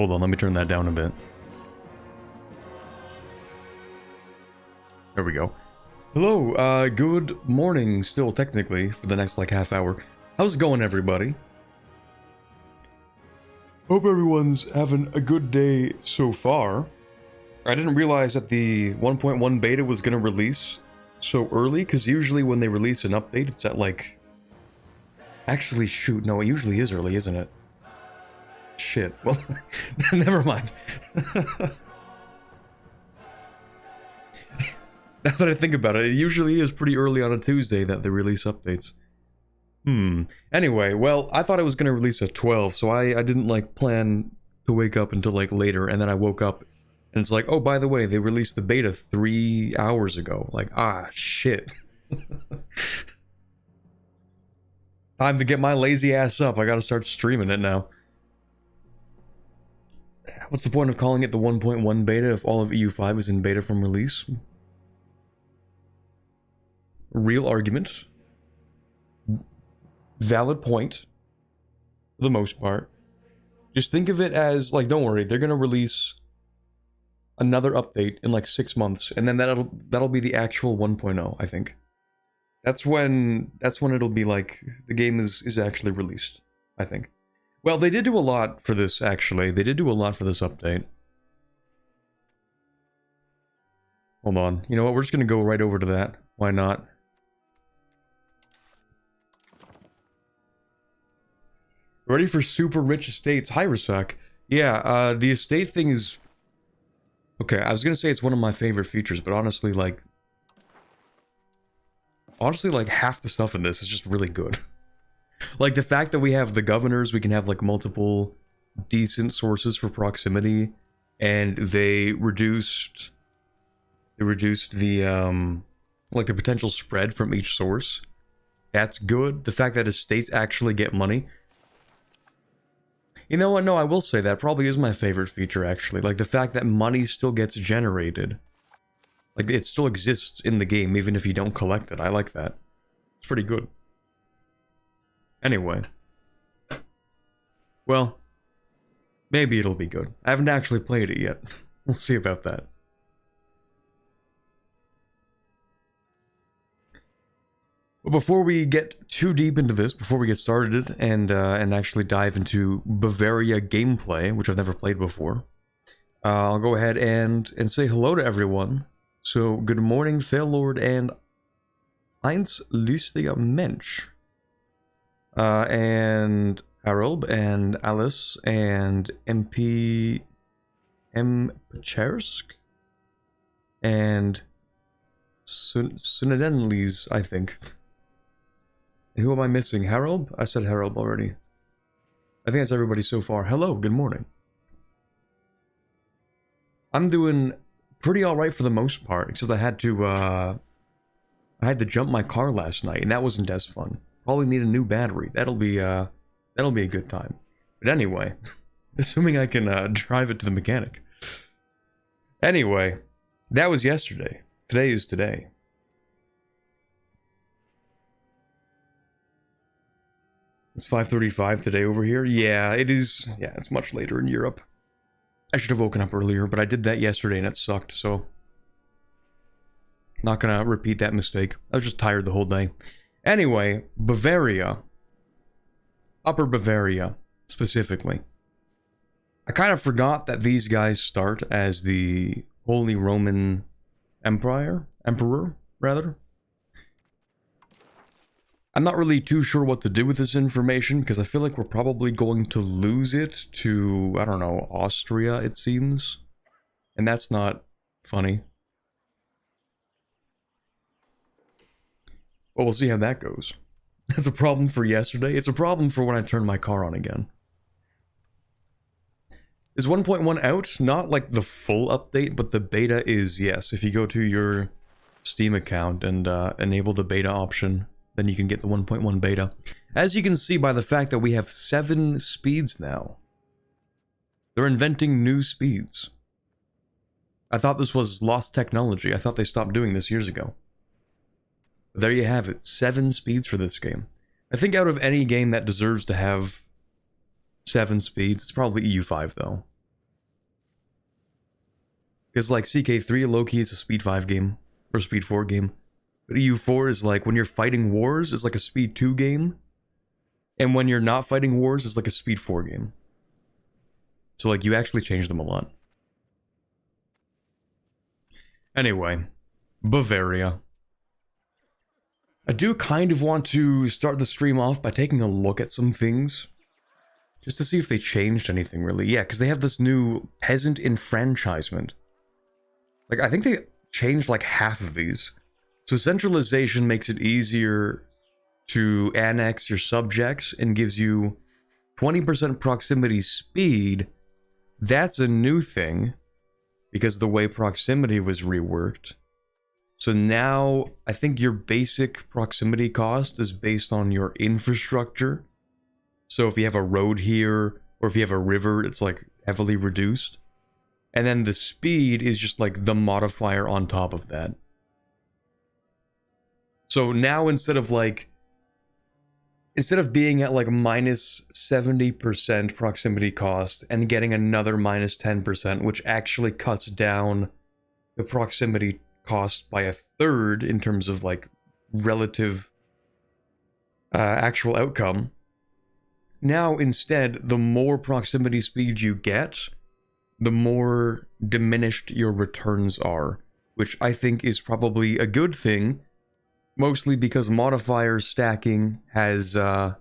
Hold on, let me turn that down a bit. There we go. Hello, good morning still technically for the next like half hour. How's it going, everybody? Hope everyone's having a good day so far. I didn't realize that the 1.1 beta was going to release so early, because usually when they release an update, it's at like... Actually, shoot, no, it usually is early, isn't it? Shit, well, never mind. Now that I think about it, it usually is pretty early on a Tuesday that they release updates. Anyway, well, I thought it was going to release at 12, so I didn't, like, plan to wake up until, like, later, and then I woke up, and it's like, oh, by the way, they released the beta 3 hours ago. Like, ah, shit. Time to get my lazy ass up. I gotta start streaming it now. What's the point of calling it the 1.1 beta if all of EU5 is in beta from release? Real argument. Valid point. For the most part. Just think of it as, like, don't worry, they're gonna release another update in like 6 months, and then that'll be the actual 1.0, I think. That's when it'll be like the game is actually released, I think. Well, they did do a lot for this, actually. They did do a lot for this update. Hold on. You know what? We're just gonna go right over to that. Why not? Ready for super rich estates. Hi, Rasak. Yeah, the estate thing is... Okay, I was gonna say it's one of my favorite features, but honestly, like... Honestly, like, half the stuff in this is just really good. Like, the fact that we have the governors, we can have, like, multiple decent sources for proximity, and they reduced the, like, the potential spread from each source. That's good. The fact that estates actually get money. You know what? No, I will say that probably is my favorite feature, actually. Like, the fact that money still gets generated. Like, it still exists in the game, even if you don't collect it. I like that. It's pretty good. Anyway. Well, maybe it'll be good. I haven't actually played it yet. We'll see about that. But before we get too deep into this, before we get started and actually dive into Bavaria gameplay, which I've never played before, I'll go ahead and say hello to everyone. So, good morning, Fairlord and Eins lustiger Mensch. And Harold and Alice and MP M. Pachersk and Sunadenlis, I think. And who am I missing? Harold? I said Harold already. I think that's everybody so far. Hello, good morning. I'm doing pretty alright for the most part, except I had to jump my car last night, and that wasn't as fun. Probably need a new battery. That'll be a good time. But anyway, assuming I can drive it to the mechanic. Anyway, that was yesterday. Today is today. It's 5:35 today over here. Yeah, it is. Yeah, it's much later in Europe. I should have woken up earlier, but I did that yesterday and it sucked, so... Not gonna repeat that mistake. I was just tired the whole day. Anyway, Bavaria. Upper Bavaria, specifically. I kind of forgot that these guys start as the Holy Roman Emperor, rather. I'm not really too sure what to do with this information, because I feel like we're probably going to lose it to, I don't know, Austria, it seems. And that's not funny. Well, we'll see how that goes. That's a problem for yesterday. It's a problem for when I turn my car on again. Is 1.1 out? Not like the full update, but the beta is, yes. If you go to your Steam account and enable the beta option, then you can get the 1.1 beta. As you can see by the fact that we have 7 speeds now. They're inventing new speeds. I thought this was lost technology. I thought they stopped doing this years ago. But there you have it. 7 speeds for this game. I think out of any game that deserves to have 7 speeds, it's probably EU5 though. Because like CK3 low-key is a speed 5 game, or speed 4 game. But EU4 is like, when you're fighting wars, it's like a speed 2 game. And when you're not fighting wars, it's like a speed 4 game. So like, you actually change them a lot. Anyway, Bavaria. I do kind of want to start the stream off by taking a look at some things. Just to see if they changed anything, really. Yeah, because they have this new peasant enfranchisement. Like, I think they changed like half of these. So centralization makes it easier to annex your subjects and gives you 20% proximity speed. That's a new thing, because the way proximity was reworked. So now, I think your basic proximity cost is based on your infrastructure. So if you have a road here, or if you have a river, it's like heavily reduced. And then the speed is just like the modifier on top of that. So now instead of being at like minus 70% proximity cost and getting another minus 10%, which actually cuts down the proximity cost by a third in terms of like relative actual outcome. Now instead, the more proximity speed you get, the more diminished your returns are, which I think is probably a good thing, mostly because modifier stacking has kind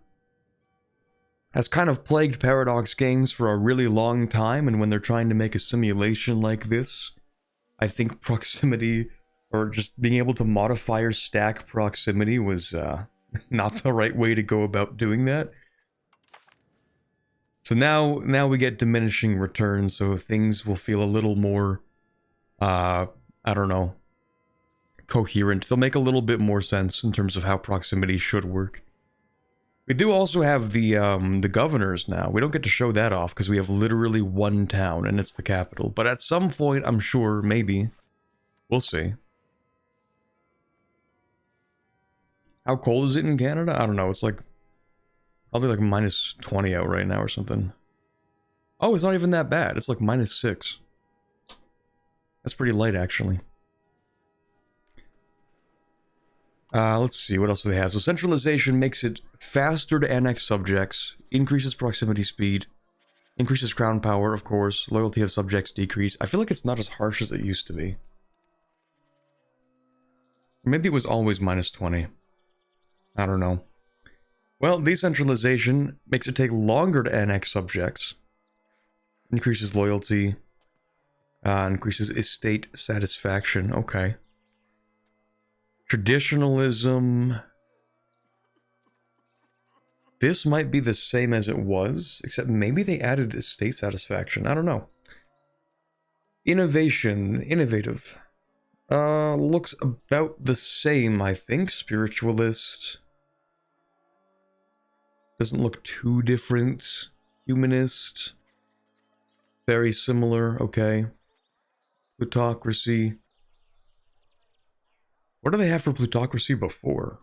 of plagued Paradox games for a really long time, and when they're trying to make a simulation like this, I think proximity, or just being able to modifier stack proximity, was not the right way to go about doing that. So now we get diminishing returns, so things will feel a little more, I don't know, coherent. They'll make a little bit more sense in terms of how proximity should work. We do also have the governors now. We don't get to show that off because we have literally one town, and it's the capital. But at some point, I'm sure, maybe, we'll see. How cold is it in Canada? I don't know. It's like probably like minus 20 out right now or something. Oh, it's not even that bad. It's like minus 6. That's pretty light, actually. Let's see, what else do they have? So centralization makes it faster to annex subjects, increases proximity speed, increases crown power, of course, loyalty of subjects decrease. I feel like it's not as harsh as it used to be. Maybe it was always minus 20. I don't know. Well, decentralization makes it take longer to annex subjects, increases loyalty, increases estate satisfaction. Okay. Traditionalism. This might be the same as it was, except maybe they added estate satisfaction. I don't know. Innovation. Innovative. Looks about the same, I think. Spiritualist. Doesn't look too different. Humanist. Very similar. Okay. Plutocracy. What do they have for plutocracy before?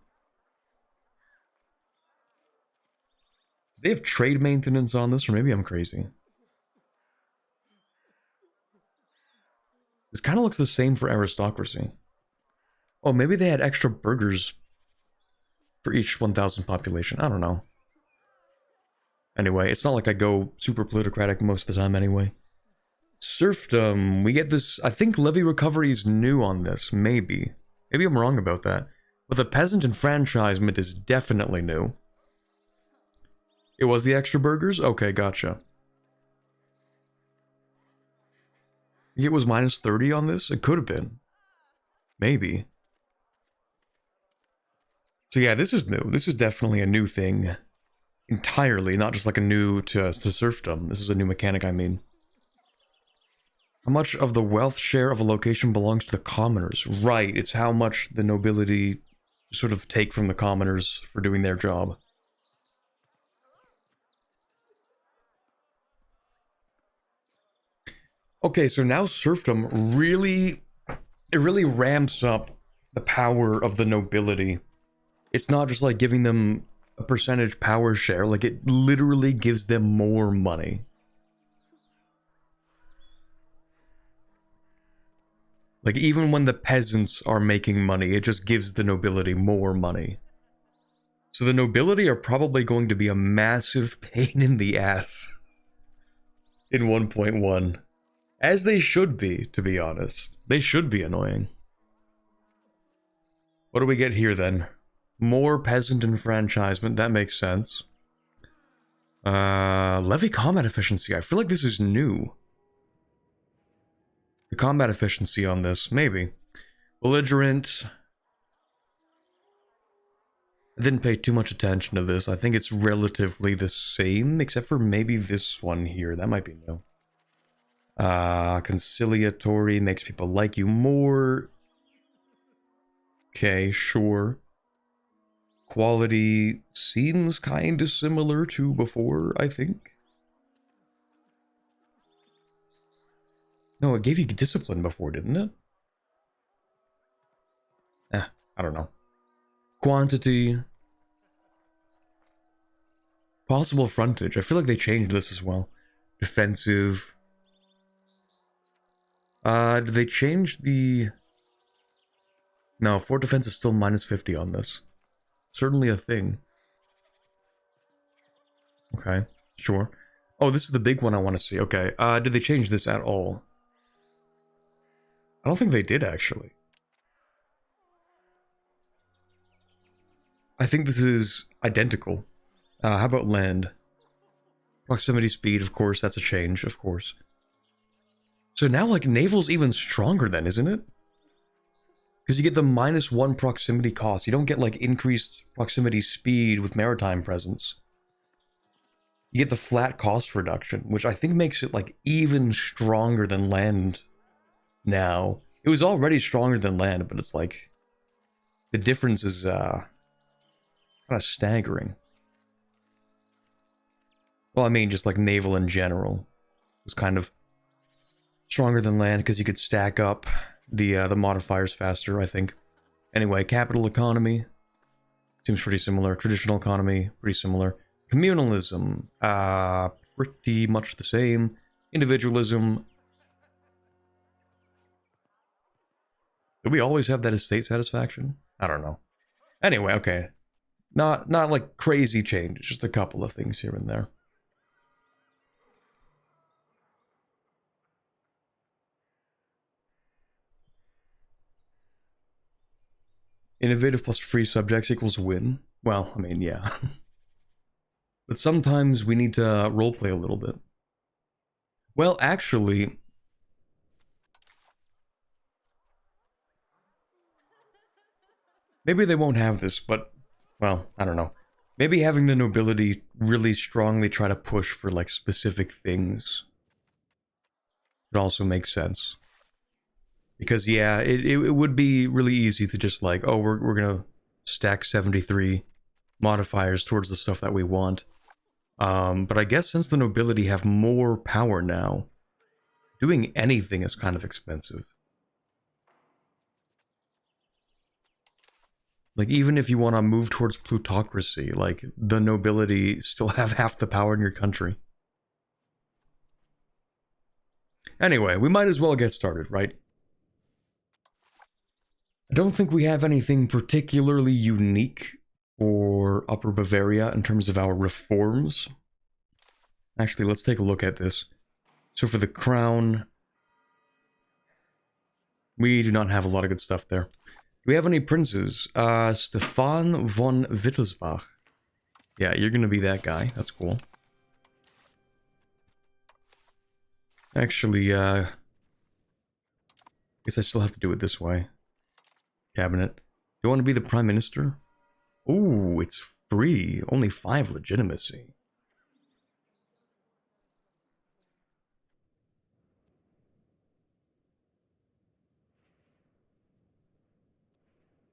They have trade maintenance on this, or maybe I'm crazy. This kind of looks the same for aristocracy. Oh, maybe they had extra burgers for each 1,000 population. I don't know. Anyway, it's not like I go super plutocratic most of the time anyway. Serfdom. We get this... I think levy recovery is new on this. Maybe. Maybe I'm wrong about that. But the peasant enfranchisement is definitely new. It was the extra burgers? Okay, gotcha. It was minus 30 on this? It could have been. Maybe. So yeah, this is new. This is definitely a new thing. Entirely, not just like a new to serfdom. This is a new mechanic, I mean. How much of the wealth share of a location belongs to the commoners? Right, it's how much the nobility sort of take from the commoners for doing their job. Okay, so now serfdom really ramps up the power of the nobility. It's not just like giving them a percentage power share, like it literally gives them more money. Like, even when the peasants are making money, it just gives the nobility more money. So the nobility are probably going to be a massive pain in the ass in 1.1. As they should be, to be honest. They should be annoying. What do we get here, then? More peasant enfranchisement, that makes sense. Levy combat efficiency, I feel like this is new. The combat efficiency on this, maybe. Belligerent. I didn't pay too much attention to this. I think it's relatively the same, except for maybe this one here. That might be new. Conciliatory makes people like you more. Okay, sure. Quality seems kind of similar to before, I think. No, it gave you discipline before, didn't it? I don't know. Quantity. Possible frontage. I feel like they changed this as well. Defensive. Did they change the... No, fort defense is still minus 50 on this. Certainly a thing. Okay, sure. Oh, this is the big one I want to see. Okay, did they change this at all? I don't think they did, actually. I think this is identical. How about land? Proximity speed, of course, that's a change, of course. So now, like, naval's even stronger then, isn't it? Because you get the -1 proximity cost. You don't get, like, increased proximity speed with maritime presence. You get the flat cost reduction, which I think makes it, like, even stronger than land now. It was already stronger than land, but it's like... the difference is, kind of staggering. Well, I mean, just, like, naval in general was kind of stronger than land, because you could stack up the modifiers faster, I think. Anyway, capital economy seems pretty similar. Traditional economy, pretty similar. Communalism, pretty much the same. Individualism. Do we always have that estate satisfaction? I don't know. Anyway, okay. Not like crazy change, just a couple of things here and there. Innovative plus free subjects equals win. Well, I mean, yeah. But sometimes we need to roleplay a little bit. Well, actually... maybe they won't have this, but... well, I don't know. Maybe having the nobility really strongly try to push for, like, specific things. It also makes sense. Because, yeah, it would be really easy to just, like, oh, we're gonna stack 73 modifiers towards the stuff that we want. But I guess since the nobility have more power now, doing anything is kind of expensive. Like, even if you want to move towards plutocracy, like, the nobility still have half the power in your country. Anyway, we might as well get started, right? I don't think we have anything particularly unique for Upper Bavaria in terms of our reforms. Actually, let's take a look at this. So for the crown, we do not have a lot of good stuff there. Do we have any princes? Stefan von Wittelsbach. Yeah, you're gonna be that guy. That's cool. Actually, I guess I still have to do it this way. Cabinet. Do you want to be the prime minister? Ooh, it's free. Only 5 legitimacy.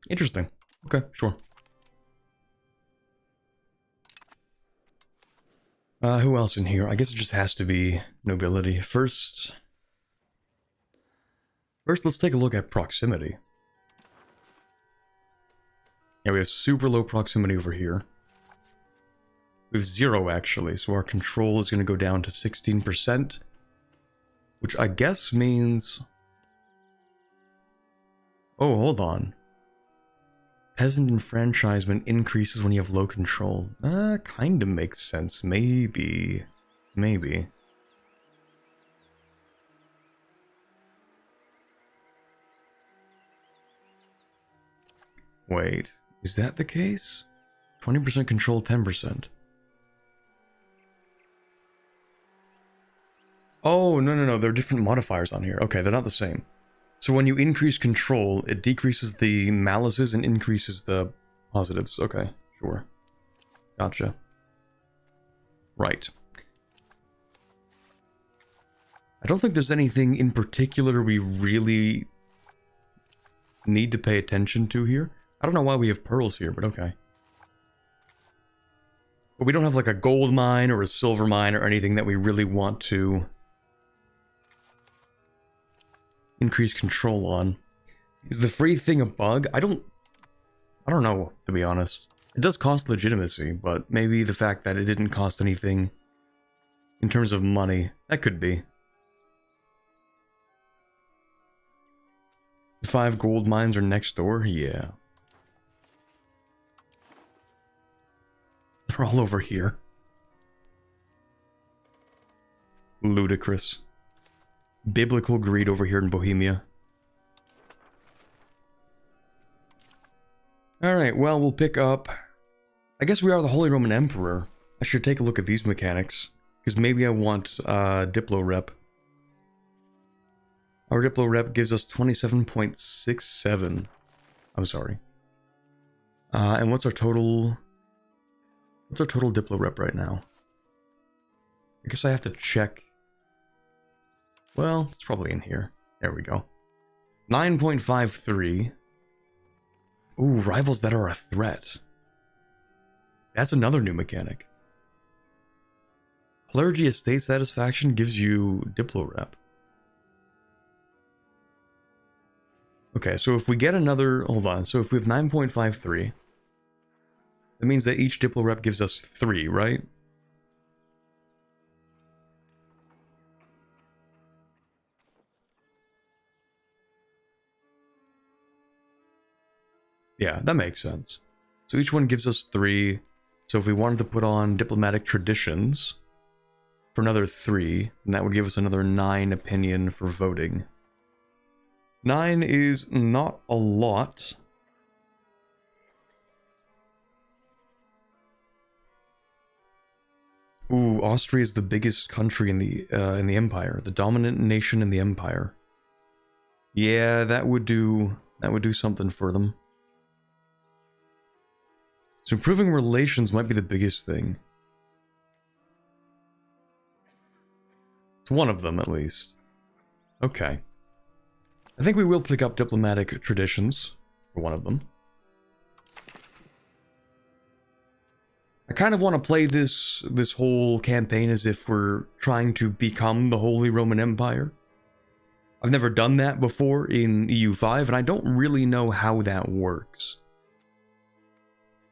Interesting. Okay, sure. Who else in here? I guess it just has to be nobility. First, let's take a look at proximity. Yeah, we have super low proximity over here. We have 0, actually, so our control is going to go down to 16%. Which I guess means... Oh, hold on. Peasant enfranchisement increases when you have low control. Kinda makes sense. Maybe. Maybe. Wait, is that the case? 20% control, 10%. Oh, no. There are different modifiers on here. Okay, they're not the same. So when you increase control, it decreases the malices and increases the positives. Okay, sure. Gotcha. Right. I don't think there's anything in particular we really need to pay attention to here. I don't know why we have pearls here, but okay. But we don't have like a gold mine or a silver mine or anything that we really want to increase control on. Is the free thing a bug? I don't know, to be honest. It does cost legitimacy, but maybe the fact that it didn't cost anything in terms of money, that could be. The 5 gold mines are next door? Yeah. They're all over here. Ludicrous. Biblical greed over here in Bohemia. Alright, well, we'll pick up... I guess we are the Holy Roman Emperor. I should take a look at these mechanics. Because maybe I want Diplo Rep. Our Diplo Rep gives us 27.67. I'm sorry. And what's our total... What's our total Diplo Rep right now? I guess I have to check... Well, it's probably in here. There we go. 9.53. Ooh, rivals that are a threat. That's another new mechanic. Clergy estate satisfaction gives you Diplo Rep. Okay, so if we get another... Hold on. So if we have 9.53, that means that each Diplo Rep gives us 3, right? Yeah, that makes sense. So each one gives us 3. So if we wanted to put on diplomatic traditions for another 3, then that would give us another 9 opinion for voting. 9 is not a lot. Ooh, Austria is the biggest country in the empire, the dominant nation in the empire. Yeah, that would do something for them. So improving relations might be the biggest thing. It's one of them, at least. Okay. I think we will pick up diplomatic traditions for one of them. I kind of want to play this whole campaign as if we're trying to become the Holy Roman Empire. I've never done that before in EU5, and I don't really know how that works.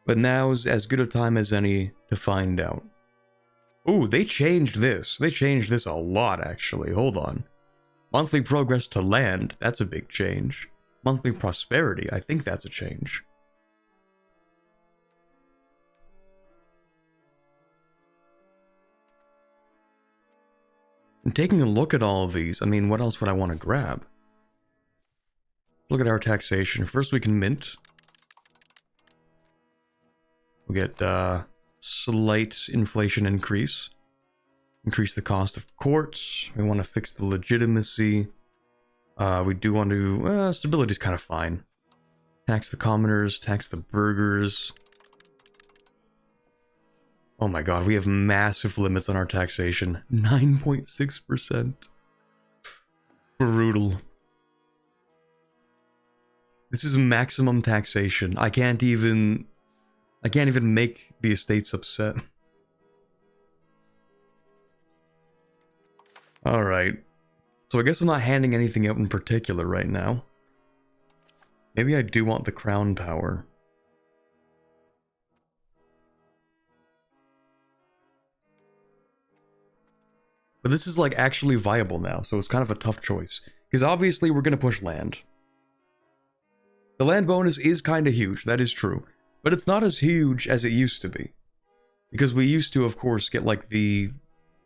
But now's as good a time as any to find out. Ooh, they changed this. They changed this a lot, actually. Hold on. Monthly progress to land, that's a big change. Monthly prosperity, I think that's a change. And taking a look at all of these, I mean, what else would I want to grab? Look at our taxation. First we can mint. We'll get slight inflation increase. Increase the cost of courts. We want to fix the legitimacy. We do want to... stability's kind of fine. Tax the commoners, tax the burghers. Oh my god, we have massive limits on our taxation. 9.6%. Brutal. This is maximum taxation. I can't even make the estates upset. Alright. So I guess I'm not handing anything out in particular right now. Maybe I do want the crown power. But this is like actually viable now, so it's kind of a tough choice. Because obviously we're going to push land. The land bonus is kind of huge, that is true. But it's not as huge as it used to be. Because we used to, of course, get like the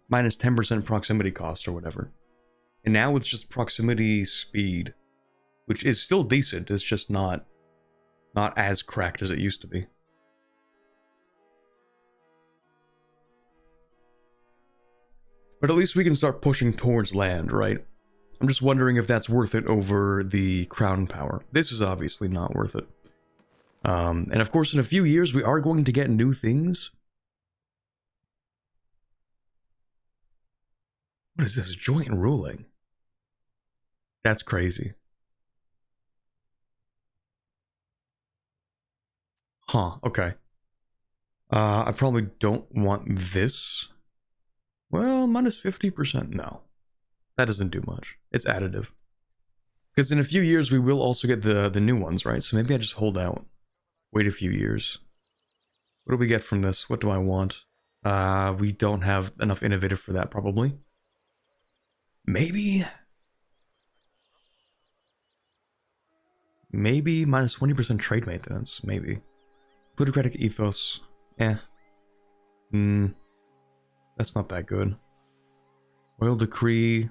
minus 10% proximity cost or whatever. And now it's just proximity speed, which is still decent, it's just not as cracked as it used to be. But at least we can start pushing towards land, right? I'm just wondering if that's worth it over the crown power. This is obviously not worth it. And of course, in a few years, we are going to get new things. What is this? Joint ruling? That's crazy. Huh, okay. I probably don't want this. Well, minus 50%, no. That doesn't do much. It's additive. Because in a few years, we will also get the new ones, right? So maybe I just hold out. Wait a few years. What do we get from this? What do I want? We don't have enough innovative for that, probably. Maybe minus 20% trade maintenance, maybe. Plutocratic ethos, that's not that good. Royal decree,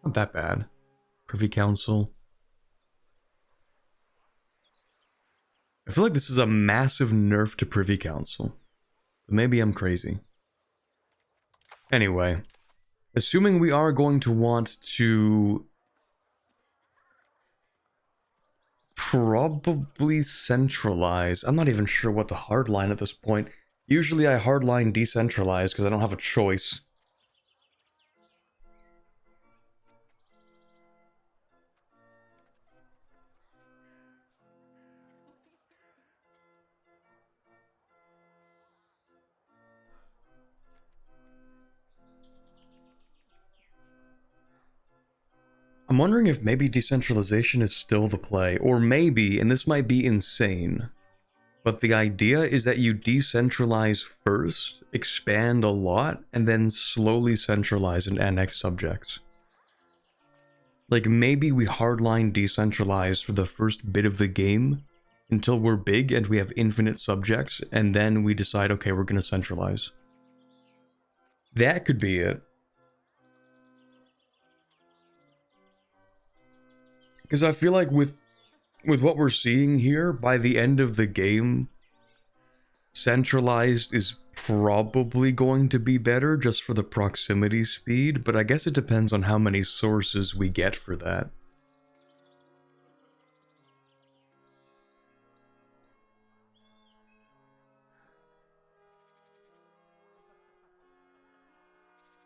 not that bad. Privy Council. I feel like this is a massive nerf to Privy Council. But maybe I'm crazy. Anyway, assuming we are going to want to probably centralize. I'm not even sure what to hardline at this point. Usually I hardline decentralize because I don't have a choice. I'm wondering if maybe decentralization is still the play, or maybe, and this might be insane, but the idea is that you decentralize first, expand a lot, and then slowly centralize and annex subjects. Like maybe we hardline decentralize for the first bit of the game until we're big and we have infinite subjects, and then we decide, okay, we're gonna centralize. That could be it. Because I feel like with what we're seeing here, by the end of the game, centralized is probably going to be better just for the proximity speed, but I guess it depends on how many sources we get for that.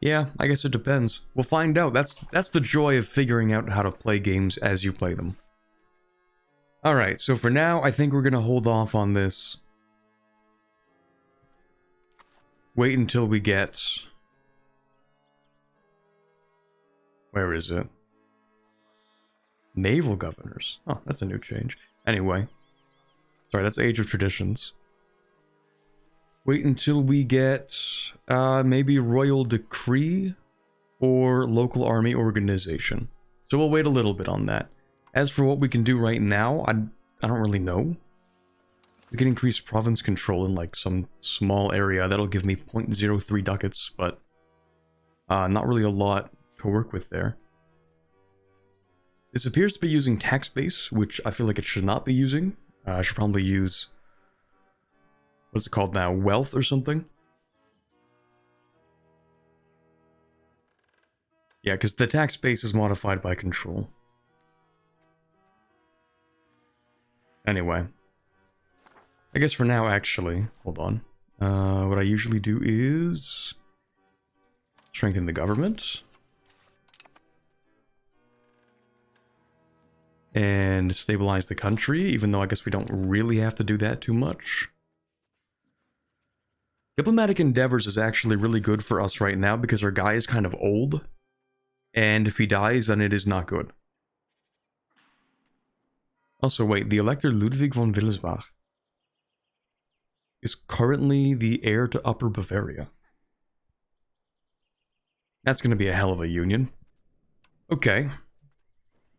Yeah, I guess it depends. We'll find out. That's the joy of figuring out how to play games as you play them. Alright, so for now, I think we're gonna hold off on this. Wait until we get... Where is it? Naval governors. Oh, that's a new change. Anyway. Sorry, that's Age of Traditions. Wait until we get maybe Royal Decree or Local Army Organization. So we'll wait a little bit on that. As for what we can do right now, I don't really know. We can increase province control in like some small area. That'll give me 0.03 ducats, but not really a lot to work with there. This appears to be using tax base, which I feel like it should not be using. I should probably use... What's it called now? Wealth or something? Yeah, because the tax base is modified by control. Anyway. I guess for now, actually, hold on. What I usually do is... strengthen the government. And stabilize the country, even though I guess we don't really have to do that too much. Diplomatic endeavors is actually really good for us right now because our guy is kind of old. And if he dies, then it is not good. Also, wait, the elector Ludwig von Willesbach is currently the heir to Upper Bavaria. That's going to be a hell of a union. Okay.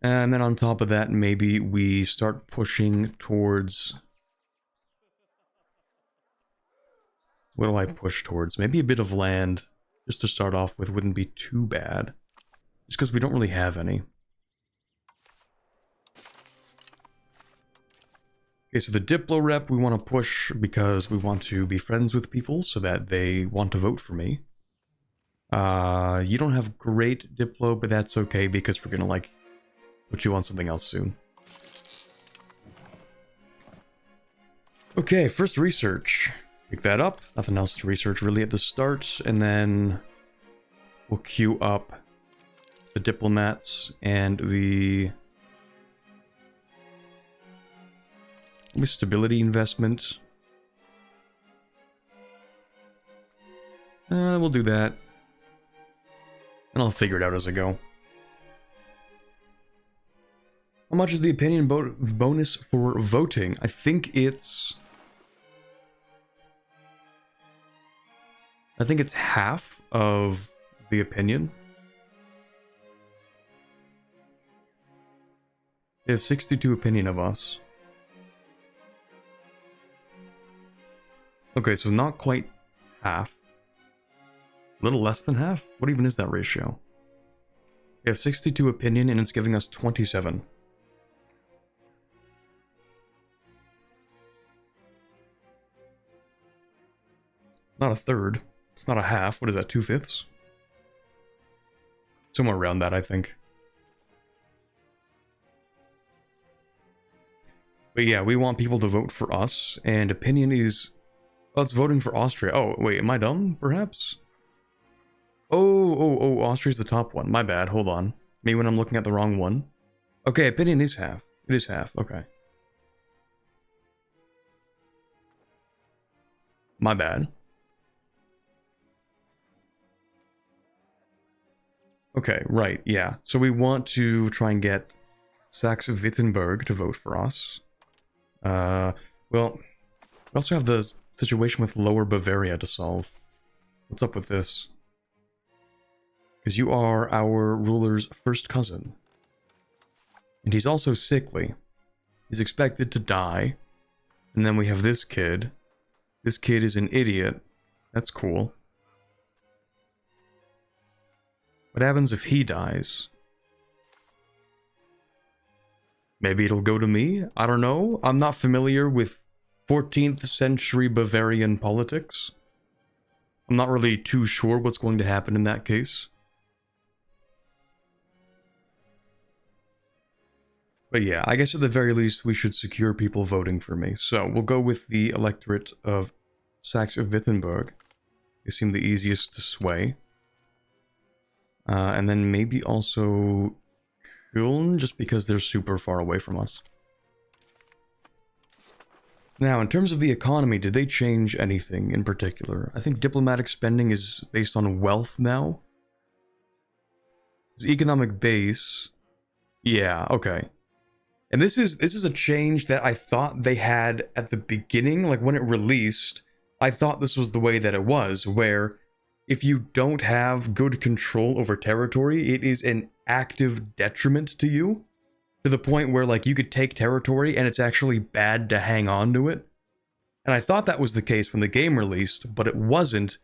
And then on top of that, maybe we start pushing towards... What do I push towards? Maybe a bit of land, just to start off with, wouldn't be too bad. Just because we don't really have any. Okay, so the Diplo rep we want to push because we want to be friends with people so that they want to vote for me. You don't have great Diplo, but that's okay because we're gonna, like, put you on something else soon. Okay, first research. Pick that up. Nothing else to research really at the start, and then we'll queue up the diplomats and the stability investment. We'll do that, and I'll figure it out as I go. How much is the opinion bonus for voting? I think it's half of the opinion. They have 62 opinion of us. Okay, so not quite half. A little less than half? What even is that ratio? They have 62 opinion and it's giving us 27. Not a third. It's not a half. What is that, 2/5? Somewhere around that, I think. But yeah, we want people to vote for us, and opinion is... Oh, it's voting for Austria. Oh, wait, am I dumb, perhaps? Oh, Austria's the top one. My bad, hold on. Maybe when I'm looking at the wrong one. Okay, opinion is half. It is half, okay. My bad. Okay, right, yeah. So we want to try and get Saxe-Wittenberg to vote for us. Well, we also have the situation with Lower Bavaria to solve. What's up with this? Because you are our ruler's first cousin. And he's also sickly. He's expected to die. And then we have this kid. This kid is an idiot. That's cool. What happens if he dies? Maybe it'll go to me? I don't know. I'm not familiar with 14th century Bavarian politics. I'm not really too sure what's going to happen in that case. But yeah, I guess at the very least we should secure people voting for me. So we'll go with the electorate of Saxe-Wittenberg. They seem the easiest to sway. And then maybe also Köln, just because they're super far away from us. Now, in terms of the economy, did they change anything in particular? I think diplomatic spending is based on wealth now. It's economic base. Yeah, okay. And this is a change that I thought they had at the beginning, like when it released. I thought this was the way that it was, where if you don't have good control over territory, it is an active detriment to you. To the point where, like, you could take territory and it's actually bad to hang on to it. And I thought that was the case when the game released, but it wasn't.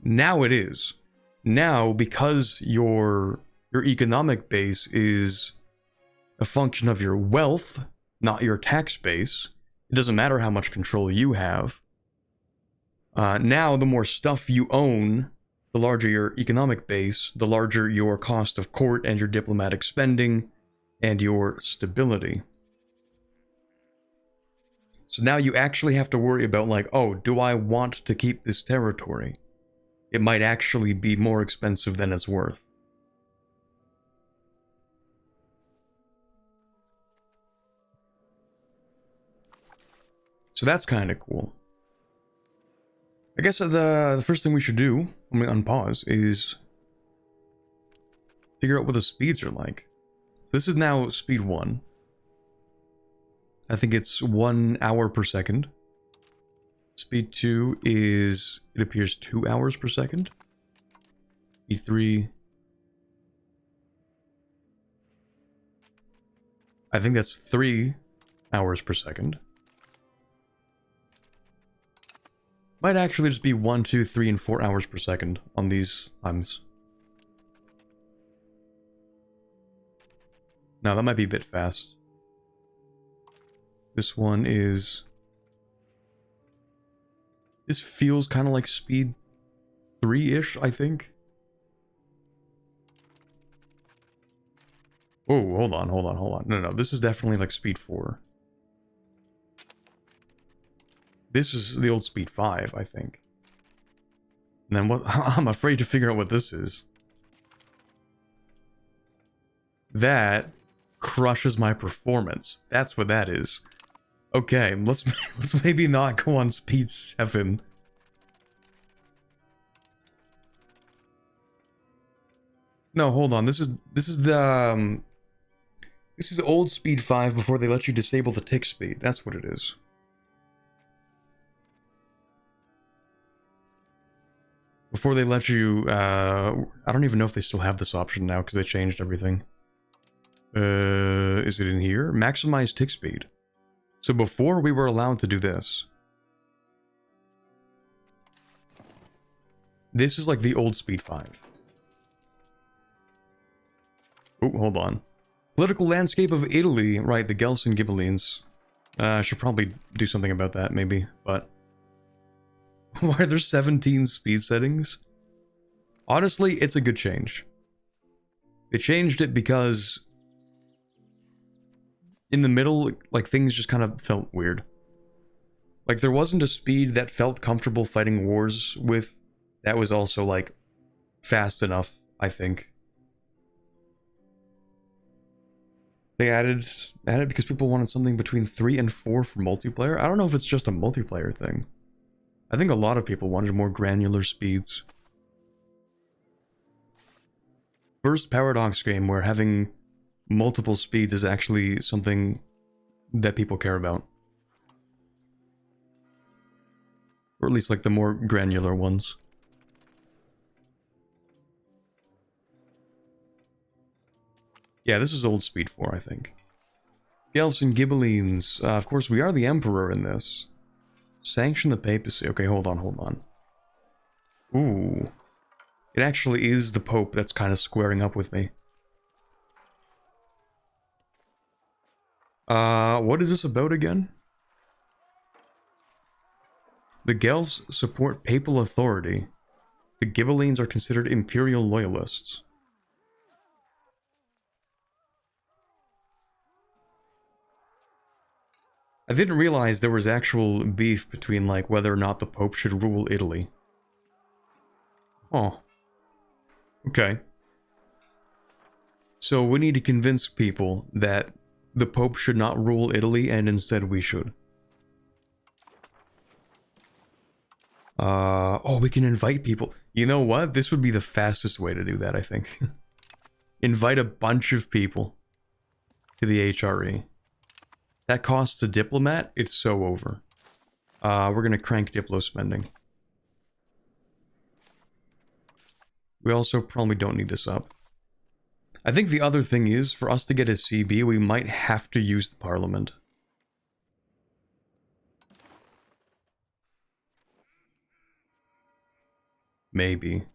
Now it is. Now, because your economic base is a function of your wealth, not your tax base, it doesn't matter how much control you have. Now, the more stuff you own, the larger your economic base, the larger your cost of court and your diplomatic spending, and your stability. So now you actually have to worry about, like, oh, do I want to keep this territory? It might actually be more expensive than it's worth. So that's kind of cool. I guess the first thing we should do, when we unpause, is figure out what the speeds are like. So this is now speed 1. I think it's 1 hour per second. Speed 2 is, it appears, 2 hours per second. Speed 3. I think that's 3 hours per second. Might actually just be 1, 2, 3, and 4 hours per second on these times. Now that might be a bit fast. This one is... This feels kind of like speed 3-ish, I think. Oh, hold on. No, this is definitely like speed 4. This is the old speed 5, I think. And then what? I'm afraid to figure out what this is. That crushes my performance. That's what that is. Okay, let's maybe not go on speed 7. No, hold on. This is the this is old speed 5 before they let you disable the tick speed. That's what it is. Before they let you, I don't even know if they still have this option now because they changed everything. Is it in here? Maximize tick speed. So before we were allowed to do this. This is like the old speed 5. Oh, hold on. Political landscape of Italy. Right, the Guelphs and Ghibellines. I should probably do something about that, maybe, but... Why are there 17 speed settings? Honestly, it's a good change. They changed it because... in the middle, like, things just kind of felt weird. Like, there wasn't a speed that felt comfortable fighting wars with that was also, like, fast enough, I think. They added because people wanted something between 3 and 4 for multiplayer. I don't know if it's just a multiplayer thing. I think a lot of people wanted more granular speeds. First Paradox game where having multiple speeds is actually something that people care about. Or at least like the more granular ones. Yeah, this is old speed 4, I think. Guelphs and Ghibellines. Of course, we are the Emperor in this. Sanction the papacy. Okay, hold on. Ooh. It actually is the Pope that's kind of squaring up with me. What is this about again? The Guelphs support papal authority. The Ghibellines are considered Imperial loyalists. I didn't realize there was actual beef between, like, whether or not the Pope should rule Italy. Oh. Okay. So we need to convince people that the Pope should not rule Italy and instead we should. Oh, we can invite people. You know what? This would be the fastest way to do that, I think. Invite a bunch of people to the HRE. That costs a diplomat, it's so over. We're gonna crank Diplo spending. We also probably don't need this up. I think the other thing is, for us to get a CB, we might have to use the Parliament. Maybe. There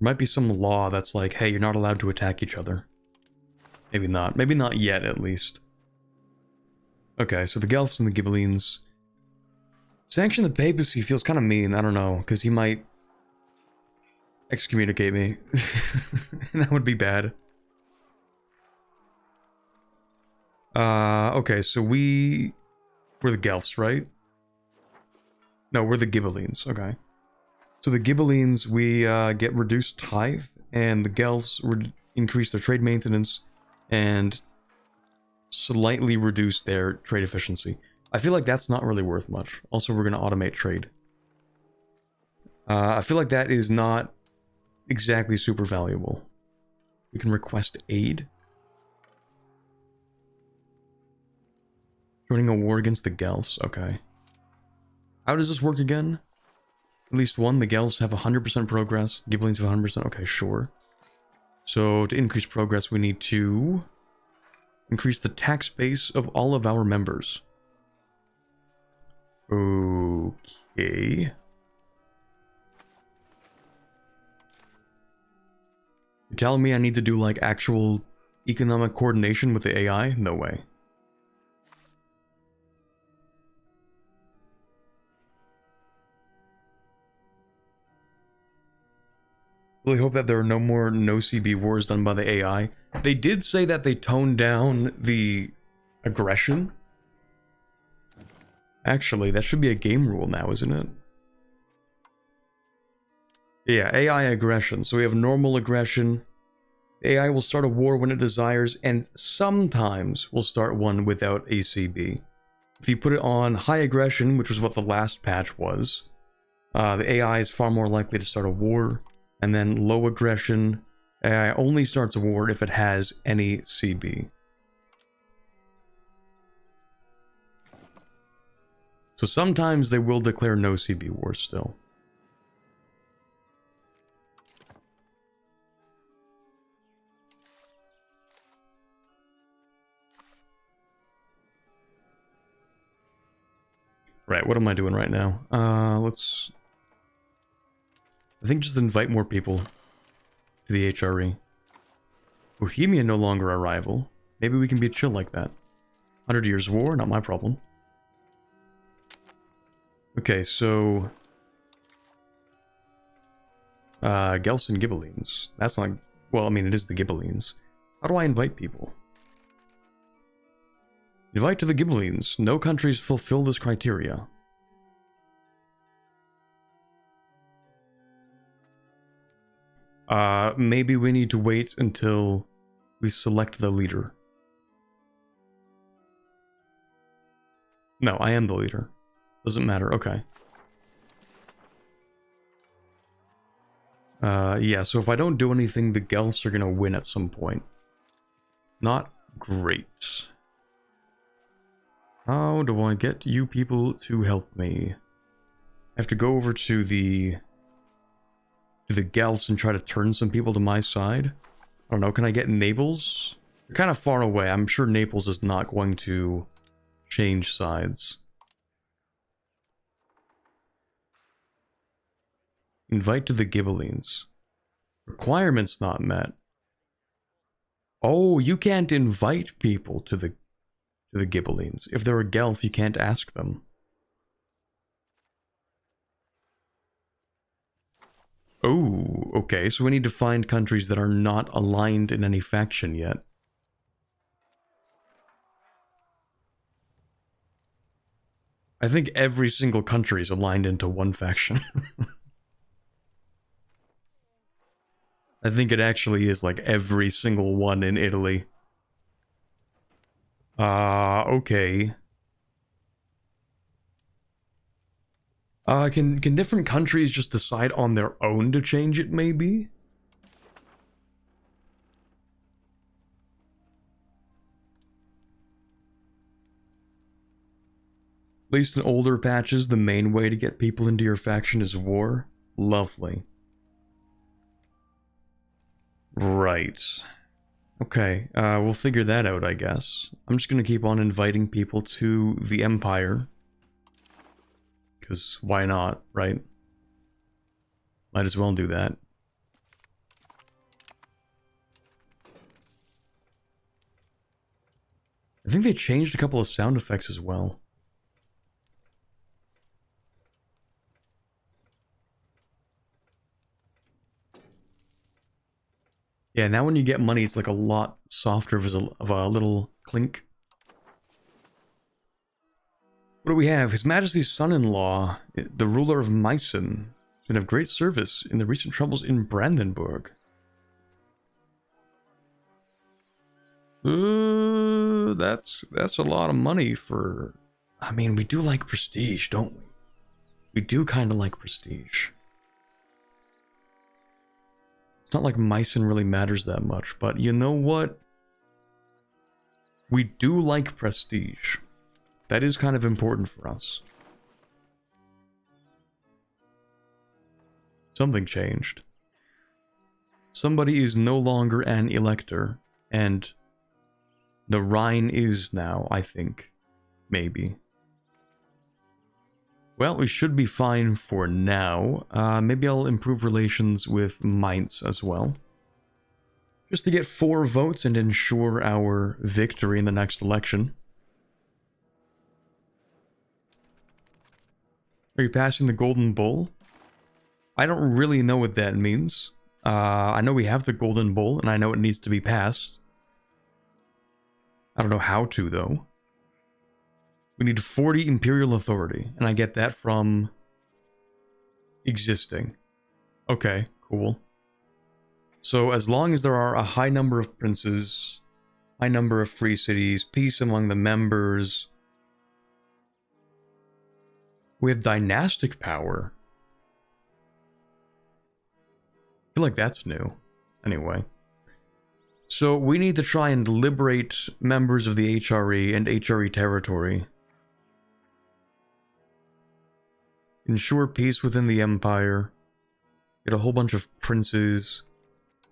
might be some law that's like, hey, you're not allowed to attack each other. Maybe not. Maybe not yet, at least. Okay, so the Guelphs and the Ghibellines. Sanction the papacy feels kind of mean, I don't know, because he might excommunicate me. And that would be bad. Okay, so we're the Guelphs, right? No, we're the Ghibellines, okay. So the Ghibellines, we get reduced tithe, and the Guelphs increase their trade maintenance, and slightly reduce their trade efficiency. I feel like that's not really worth much. Also, we're going to automate trade. I feel like that is not exactly super valuable. We can request aid. Joining a war against the Guelphs, okay. How does this work again? At least one, the Guelphs have 100% progress, Ghibellines have 100%, okay, sure. So to increase progress, we need to increase the tax base of all of our members. Okay. You're telling me I need to do like actual economic coordination with the AI? No way. Really hope that there are no more no-CB wars done by the AI. They did say that they toned down the aggression. Actually, that should be a game rule now, isn't it? Yeah, AI aggression. So we have normal aggression. AI will start a war when it desires, and sometimes will start one without ACB. If you put it on high aggression, which was what the last patch was, the AI is far more likely to start a war. And then low aggression, AI only starts a war if it has any CB. So sometimes they will declare no CB wars still. Right, what am I doing right now? Let's... I think just invite more people to the HRE. Bohemia no longer a rival. Maybe we can be chill like that. 100 Years War, not my problem. Okay, so... Guelphs and Ghibellines. That's not... Well, I mean, it is the Ghibellines. How do I invite people? Invite to the Ghibellines. No countries fulfill this criteria. Maybe we need to wait until we select the leader. No, I am the leader. Doesn't matter, okay. Yeah, so if I don't do anything, the Guelphs are gonna win at some point. Not great. How do I get you people to help me? I have to go over to the Guelphs and try to turn some people to my side. I don't know, can I get Naples? They're kind of far away. I'm sure Naples is not going to change sides. Invite to the Ghibellines. Requirements not met. Oh, you can't invite people to the Ghibellines. If they're a Guelph, you can't ask them. Oh, okay, so we need to find countries that are not aligned in any faction yet. I think every single country is aligned into one faction. I think it actually is like every single one in Italy. Okay. Can different countries just decide on their own to change it, maybe? At least in older patches, the main way to get people into your faction is war. Lovely. Right. Okay, we'll figure that out, I guess. I'm just gonna keep on inviting people to the Empire. Because why not, right? Might as well do that. I think they changed a couple of sound effects as well. Yeah, now when you get money, it's like a lot softer of a little clink. What do we have? His Majesty's son-in-law, the ruler of Meissen, has been of great service in the recent troubles in Brandenburg. That's a lot of money for... I mean, we do like prestige, don't we? We do kind of like prestige. It's not like Meissen really matters that much, but you know what? We do like prestige. That is kind of important for us. Something changed. Somebody is no longer an elector, and the Rhine is now, I think. Maybe. Well, we should be fine for now. Maybe I'll improve relations with Mainz as well. Just to get 4 votes and ensure our victory in the next election. Are you passing the Golden Bull? I don't really know what that means. I know we have the Golden Bull, and I know it needs to be passed. I don't know how to, though. We need 40 Imperial authority, and I get that from existing. Okay, cool. So as long as there are a high number of princes, high number of free cities, peace among the members... We have dynastic power. I feel like that's new. Anyway. So we need to try and liberate members of the HRE and HRE territory. Ensure peace within the empire. Get a whole bunch of princes.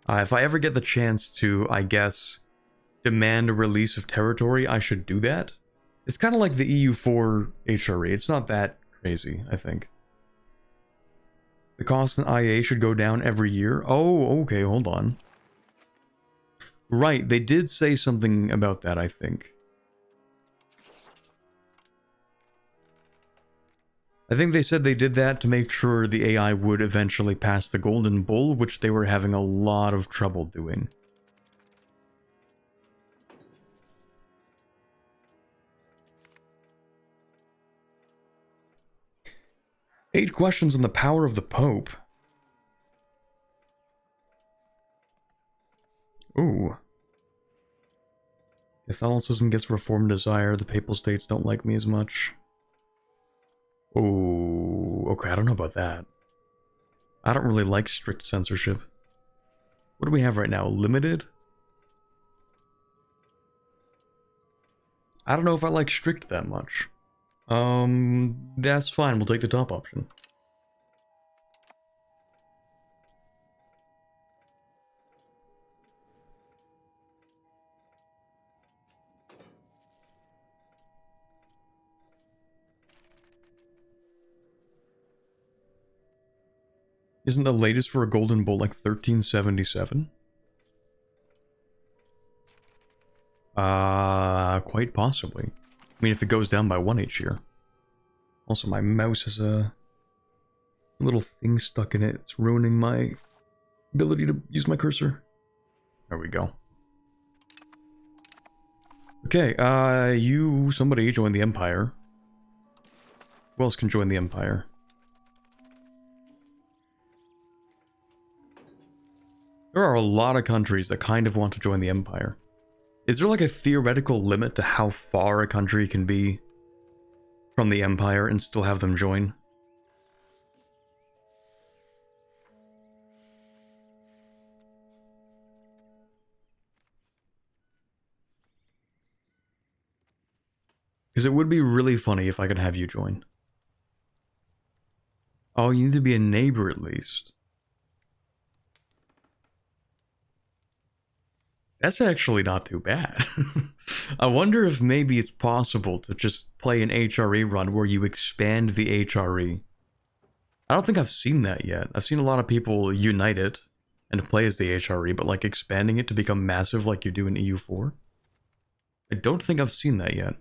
If I ever get the chance to, I guess, demand a release of territory, I should do that. It's kind of like the EU4 HRE. It's not that crazy, I think. The cost in IA should go down every year. Oh, okay, hold on. Right, they did say something about that, I think. I think they said they did that to make sure the AI would eventually pass the Golden Bull, which they were having a lot of trouble doing. Eight questions on the power of the Pope. Ooh. Catholicism gets reform desire. The Papal States don't like me as much. Ooh, okay, I don't know about that. I don't really like strict censorship. What do we have right now? Limited? I don't know if I like strict that much. That's fine. We'll take the top option. Isn't the latest for a Golden Bull like 1377? Quite possibly. I mean, if it goes down by 1 each year. Also, my mouse has a little thing stuck in it. It's ruining my ability to use my cursor. There we go. Okay, somebody join the Empire. Who else can join the Empire? There are a lot of countries that kind of want to join the Empire. Is there like a theoretical limit to how far a country can be from the Empire and still have them join? Because it would be really funny if I could have you join. Oh, you need to be a neighbor at least. That's actually not too bad. I wonder if maybe it's possible to just play an HRE run where you expand the HRE. I don't think I've seen that yet. I've seen a lot of people unite it and play as the HRE, but like expanding it to become massive like you do in EU4. I don't think I've seen that yet.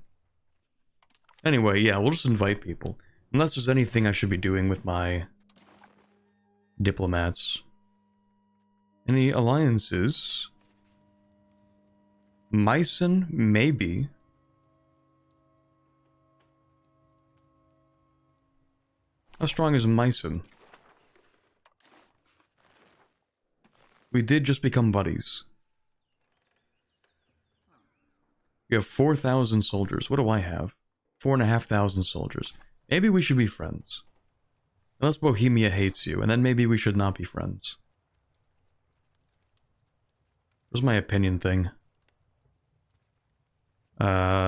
Anyway, yeah, we'll just invite people. Unless there's anything I should be doing with my diplomats. Any alliances? Meissen, maybe. How strong is Meissen? We did just become buddies. We have 4,000 soldiers. What do I have? 4,500 soldiers. Maybe we should be friends. Unless Bohemia hates you, and then maybe we should not be friends. Where's my opinion thing?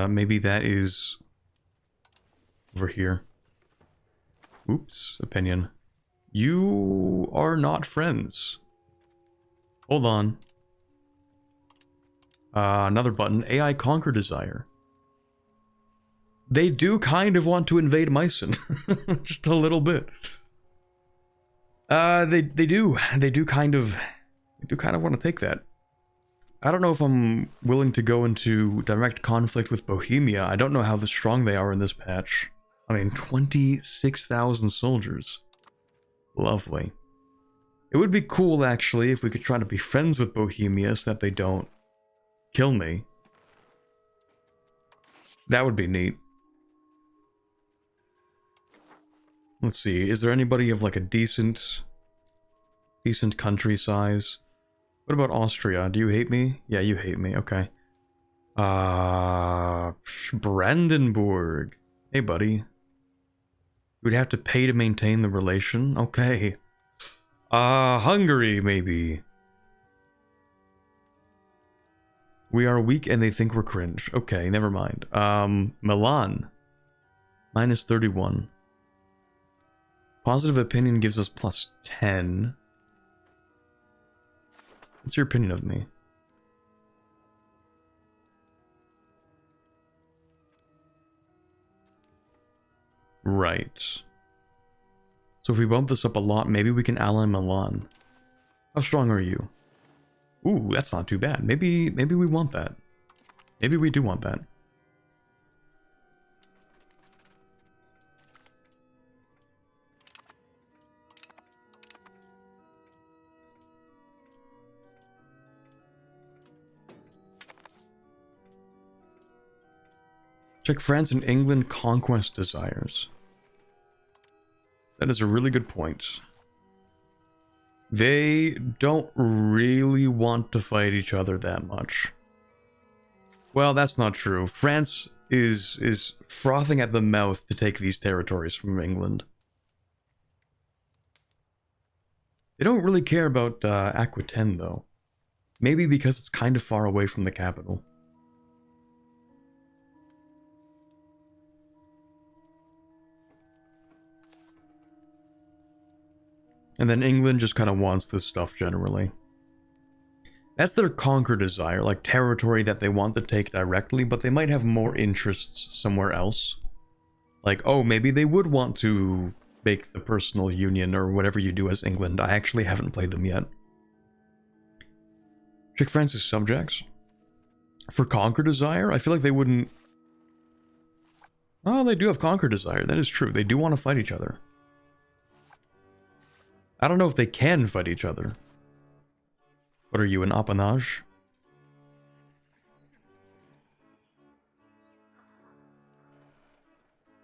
Maybe that is over here. Oops, opinion. You are not friends. Hold on. Another button. AI Conquer Desire. They do kind of want to invade Meissen. Just a little bit. They do. They do kind of want to take that. I don't know if I'm willing to go into direct conflict with Bohemia. I don't know how strong they are in this patch. I mean, 26,000 soldiers. Lovely. It would be cool, actually, if we could try to be friends with Bohemia so that they don't kill me. That would be neat. Let's see, is there anybody of like a decent country size? What about Austria? Do you hate me? Yeah, you hate me. Okay. Brandenburg. Hey, buddy. We'd have to pay to maintain the relation. Okay. Hungary, maybe. We are weak and they think we're cringe. Okay, never mind. Milan. Minus 31. Positive opinion gives us plus 10. What's your opinion of me? Right. So if we bump this up a lot, maybe we can ally Milan. How strong are you? Ooh, that's not too bad. Maybe we want that. Maybe we do want that. Check France and England conquest desires. That is a really good point. They don't really want to fight each other that much. Well, that's not true. France is frothing at the mouth to take these territories from England. They don't really care about Aquitaine, though. Maybe because it's kind of far away from the capital. And then England just kind of wants this stuff generally. That's their conquer desire, like territory that they want to take directly, but they might have more interests somewhere else. Like, oh, maybe they would want to make the personal union or whatever you do as England. I actually haven't played them yet. Check France's subjects. For conquer desire, I feel like they wouldn't... Oh, they do have conquer desire, that is true. They do want to fight each other. I don't know if they can fight each other. What are you, an appanage?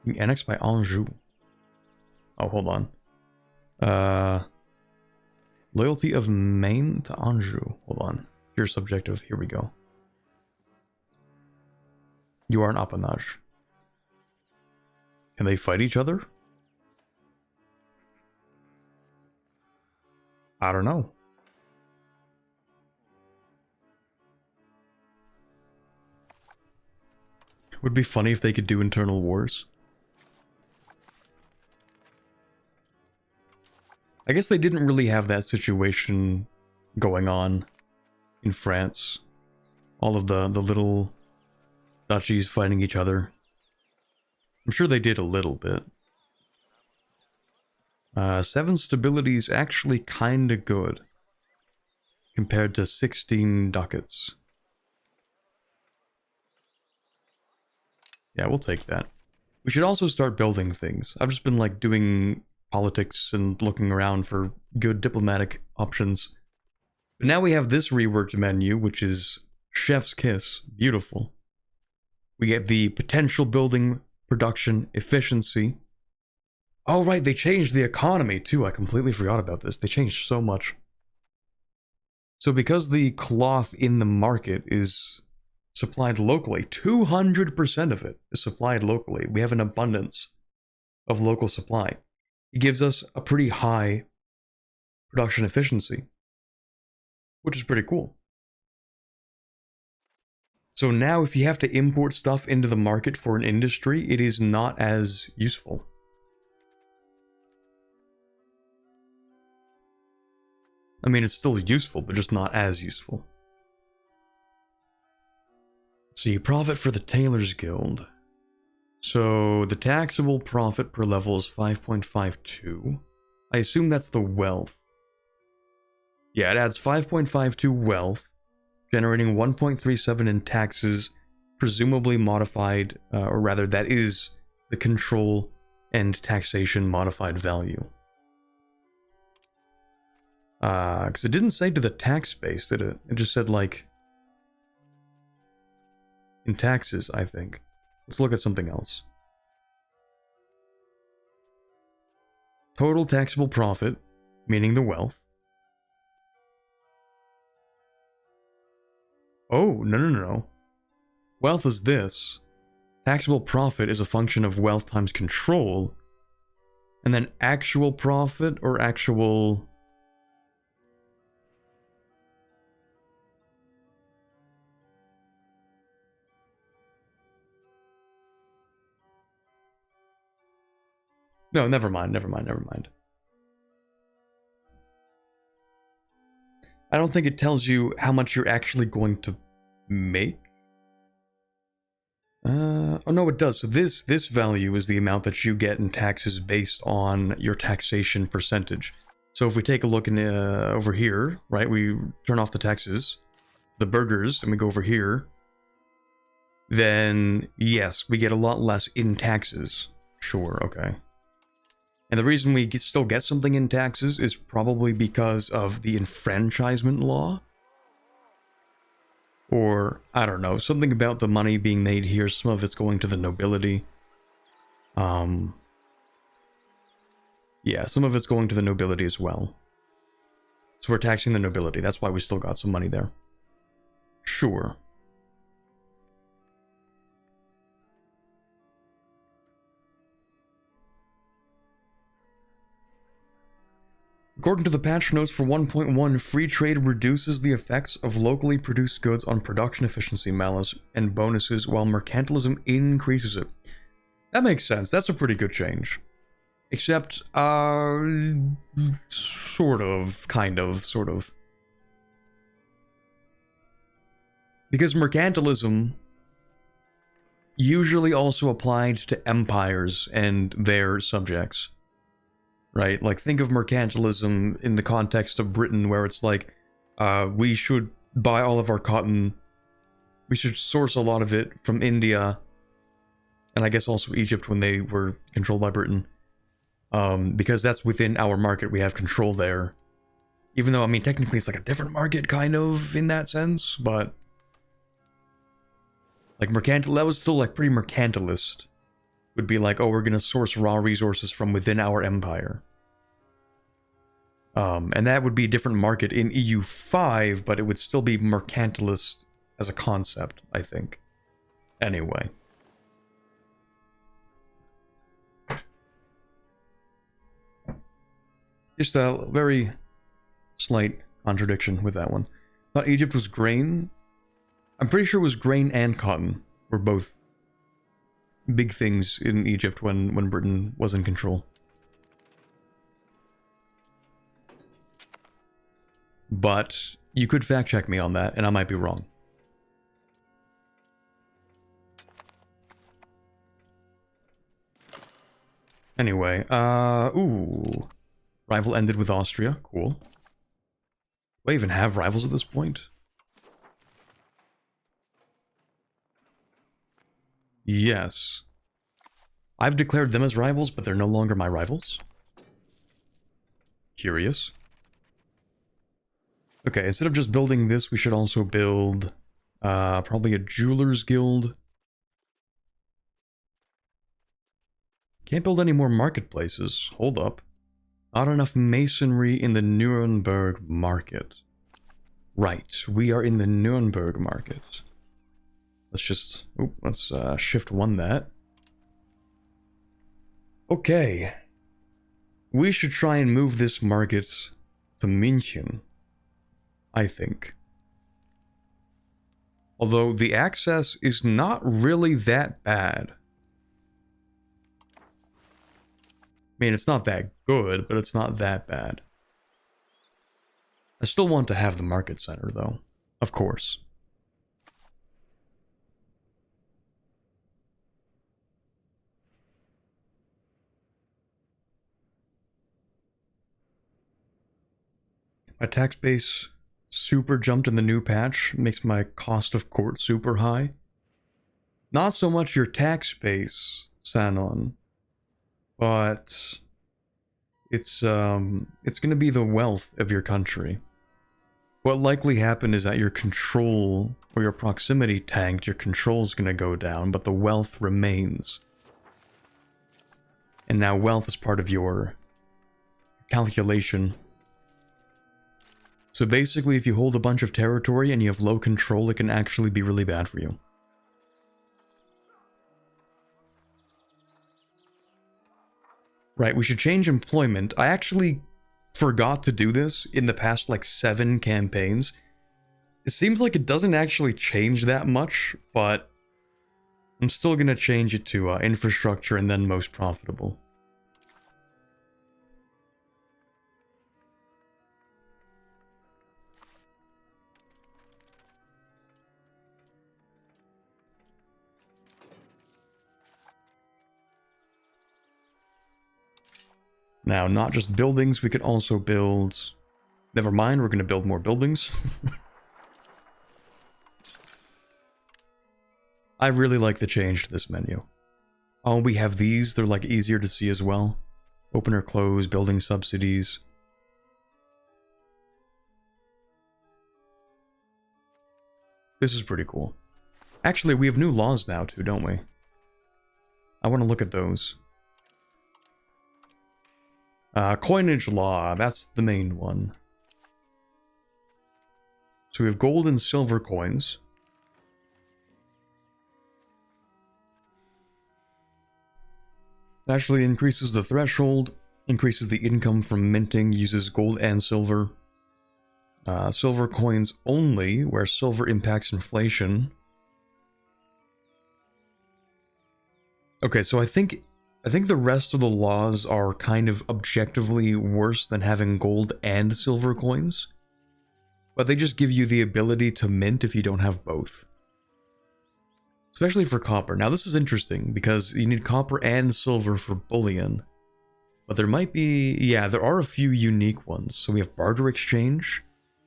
Being annexed by Anjou. Oh, hold on. Loyalty of Maine to Anjou. Hold on. Pure subjective. Here we go. You are an appanage. Can they fight each other? I don't know. Would be funny if they could do internal wars. I guess they didn't really have that situation going on in France. All of the little duchies fighting each other. I'm sure they did a little bit. 7 stability is actually kinda good. Compared to 16 ducats. Yeah, we'll take that. We should also start building things. I've just been like doing politics and looking around for good diplomatic options. But now we have this reworked menu, which is Chef's Kiss. Beautiful. We get the potential building, production, efficiency. Oh, right, they changed the economy, too. I completely forgot about this. They changed so much. So because the cloth in the market is supplied locally, 200% of it is supplied locally. We have an abundance of local supply. It gives us a pretty high production efficiency, which is pretty cool. So now if you have to import stuff into the market for an industry, it is not as useful. I mean, it's still useful, but just not as useful. So you profit for the Tailors Guild. So the taxable profit per level is 5.52. I assume that's the wealth. Yeah, it adds 5.52 wealth, generating 1.37 in taxes, presumably modified, or rather that is the control and taxation modified value. Because it didn't say to the tax base, did it? It just said, like, in taxes, I think. Let's look at something else. Total taxable profit, meaning the wealth. Oh, no. Wealth is this. Taxable profit is a function of wealth times control. And then actual profit or actual... No, never mind. I don't think it tells you how much you're actually going to make. Oh no, it does. So this value is the amount that you get in taxes based on your taxation percentage. So if we take a look in over here, right, we turn off the taxes, the burgers, and we go over here, then yes, we get a lot less in taxes. Sure, okay. And the reason we still get something in taxes is probably because of the enfranchisement law. Or, I don't know, something about the money being made here, some of it's going to the nobility. Yeah, some of it's going to the nobility as well. So we're taxing the nobility, that's why we still got some money there. Sure. According to the patch notes for 1.1, free trade reduces the effects of locally produced goods on production efficiency malus and bonuses, while mercantilism increases it. That makes sense. That's a pretty good change. Except, sort of, kind of, sort of. Because mercantilism usually also applied to empires and their subjects. Right? Like, think of mercantilism in the context of Britain, where it's like, we should buy all of our cotton, we should source a lot of it from India, and I guess also Egypt when they were controlled by Britain, because that's within our market, we have control there. Even though, I mean, technically it's like a different market, kind of, in that sense, but... Like, that was still, like, pretty mercantilist. Would be like, oh, we're gonna source raw resources from within our empire. And that would be a different market in EU5, but it would still be mercantilist as a concept, I think. Anyway. Just a very slight contradiction with that one. Thought Egypt was grain. I'm pretty sure it was grain and cotton were both big things in Egypt when Britain was in control. But you could fact check me on that, and I might be wrong. Anyway, ooh. Rival ended with Austria. Cool. Do I even have rivals at this point? Yes. I've declared them as rivals, but they're no longer my rivals. Curious. Okay, instead of just building this, we should also build probably a jeweler's guild. Can't build any more marketplaces. Hold up. Not enough masonry in the Nuremberg market. Right, we are in the Nuremberg market. Let's just... Oh, let's shift one that. Okay. We should try and move this market to München, I think. Although the access is not really that bad. I mean, it's not that good, but it's not that bad. I still want to have the market center, though. Of course. My tax base super jumped in the new patch, makes my cost of court super high. Not so much your tax base, Sanon, but it's gonna be the wealth of your country. What likely happened is that your control or your proximity tanked, your control's gonna go down, but the wealth remains. And now wealth is part of your calculation. So basically, if you hold a bunch of territory and you have low control, it can actually be really bad for you. Right, we should change employment. I actually forgot to do this in the past, like, 7 campaigns. It seems like it doesn't actually change that much, but I'm still gonna change it to infrastructure and then most profitable. Now, not just buildings, we could also build... Never mind, we're going to build more buildings. I really like the change to this menu. Oh, we have these, they're like easier to see as well. Open or close, building subsidies. This is pretty cool. Actually, we have new laws now too, don't we? I want to look at those. Coinage law, that's the main one. So we have gold and silver coins. It actually increases the threshold, increases the income from minting, uses gold and silver. Silver coins only, where silver impacts inflation. Okay, so I think the rest of the laws are kind of objectively worse than having gold and silver coins. But they just give you the ability to mint if you don't have both. Especially for copper. Now this is interesting, because you need copper and silver for bullion. But there might be... yeah, there are a few unique ones. So we have barter exchange.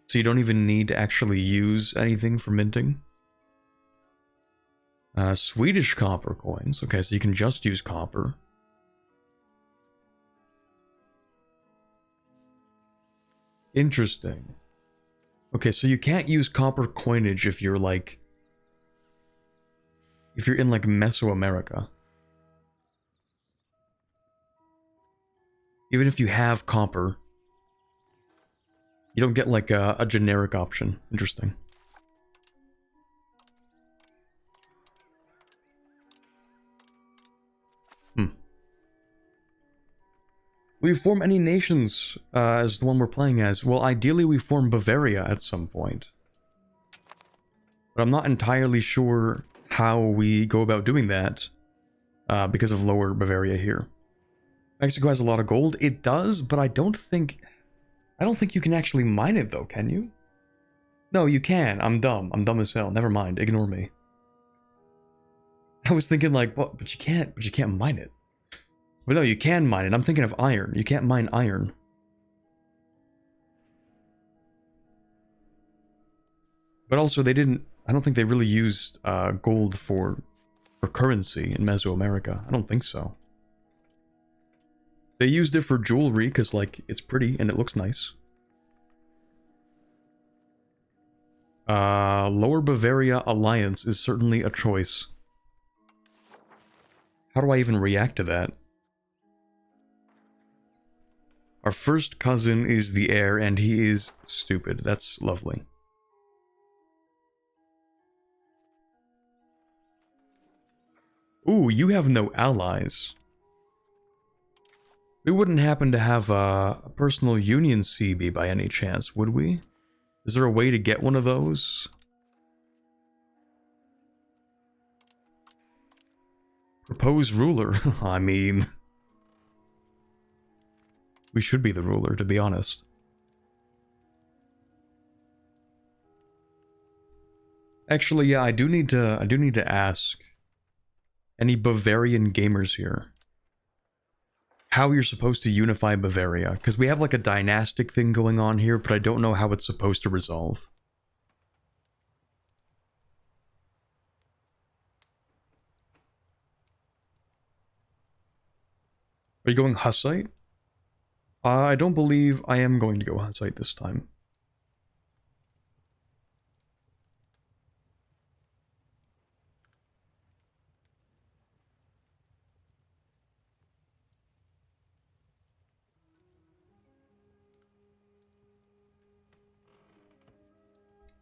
So you don't even need to actually use anything for minting. Swedish copper coins. Okay, so you can just use copper. Interesting. Okay, so you can't use copper coinage if you're like... if you're in like Mesoamerica. Even if you have copper, you don't get like a generic option. Interesting. Will you form any nations as the one we're playing as? Well, ideally we form Bavaria at some point. But I'm not entirely sure how we go about doing that because of lower Bavaria here. Mexico has a lot of gold. It does, but I don't think you can actually mine it though, can you? No, you can. I'm dumb. I'm dumb as hell. Never mind. Ignore me. I was thinking like, what? But you can't mine it. Well, no, you can mine it. I'm thinking of iron. You can't mine iron. But also, they didn't... I don't think they really used gold for currency in Mesoamerica. I don't think so. They used it for jewelry because, like, it's pretty and it looks nice. Lower Bavaria Alliance is certainly a choice. How do I even react to that? Our first cousin is the heir, and he is stupid. That's lovely. Ooh, you have no allies. We wouldn't happen to have a personal union CB by any chance, would we? Is there a way to get one of those? Propose ruler. I mean... we should be the ruler, to be honest. Actually, yeah, I do need to ask any Bavarian gamers here how you're supposed to unify Bavaria, because we have like a dynastic thing going on here, but I don't know how it's supposed to resolve. Are you going Hussite? I don't believe I am going to go Hussite this time.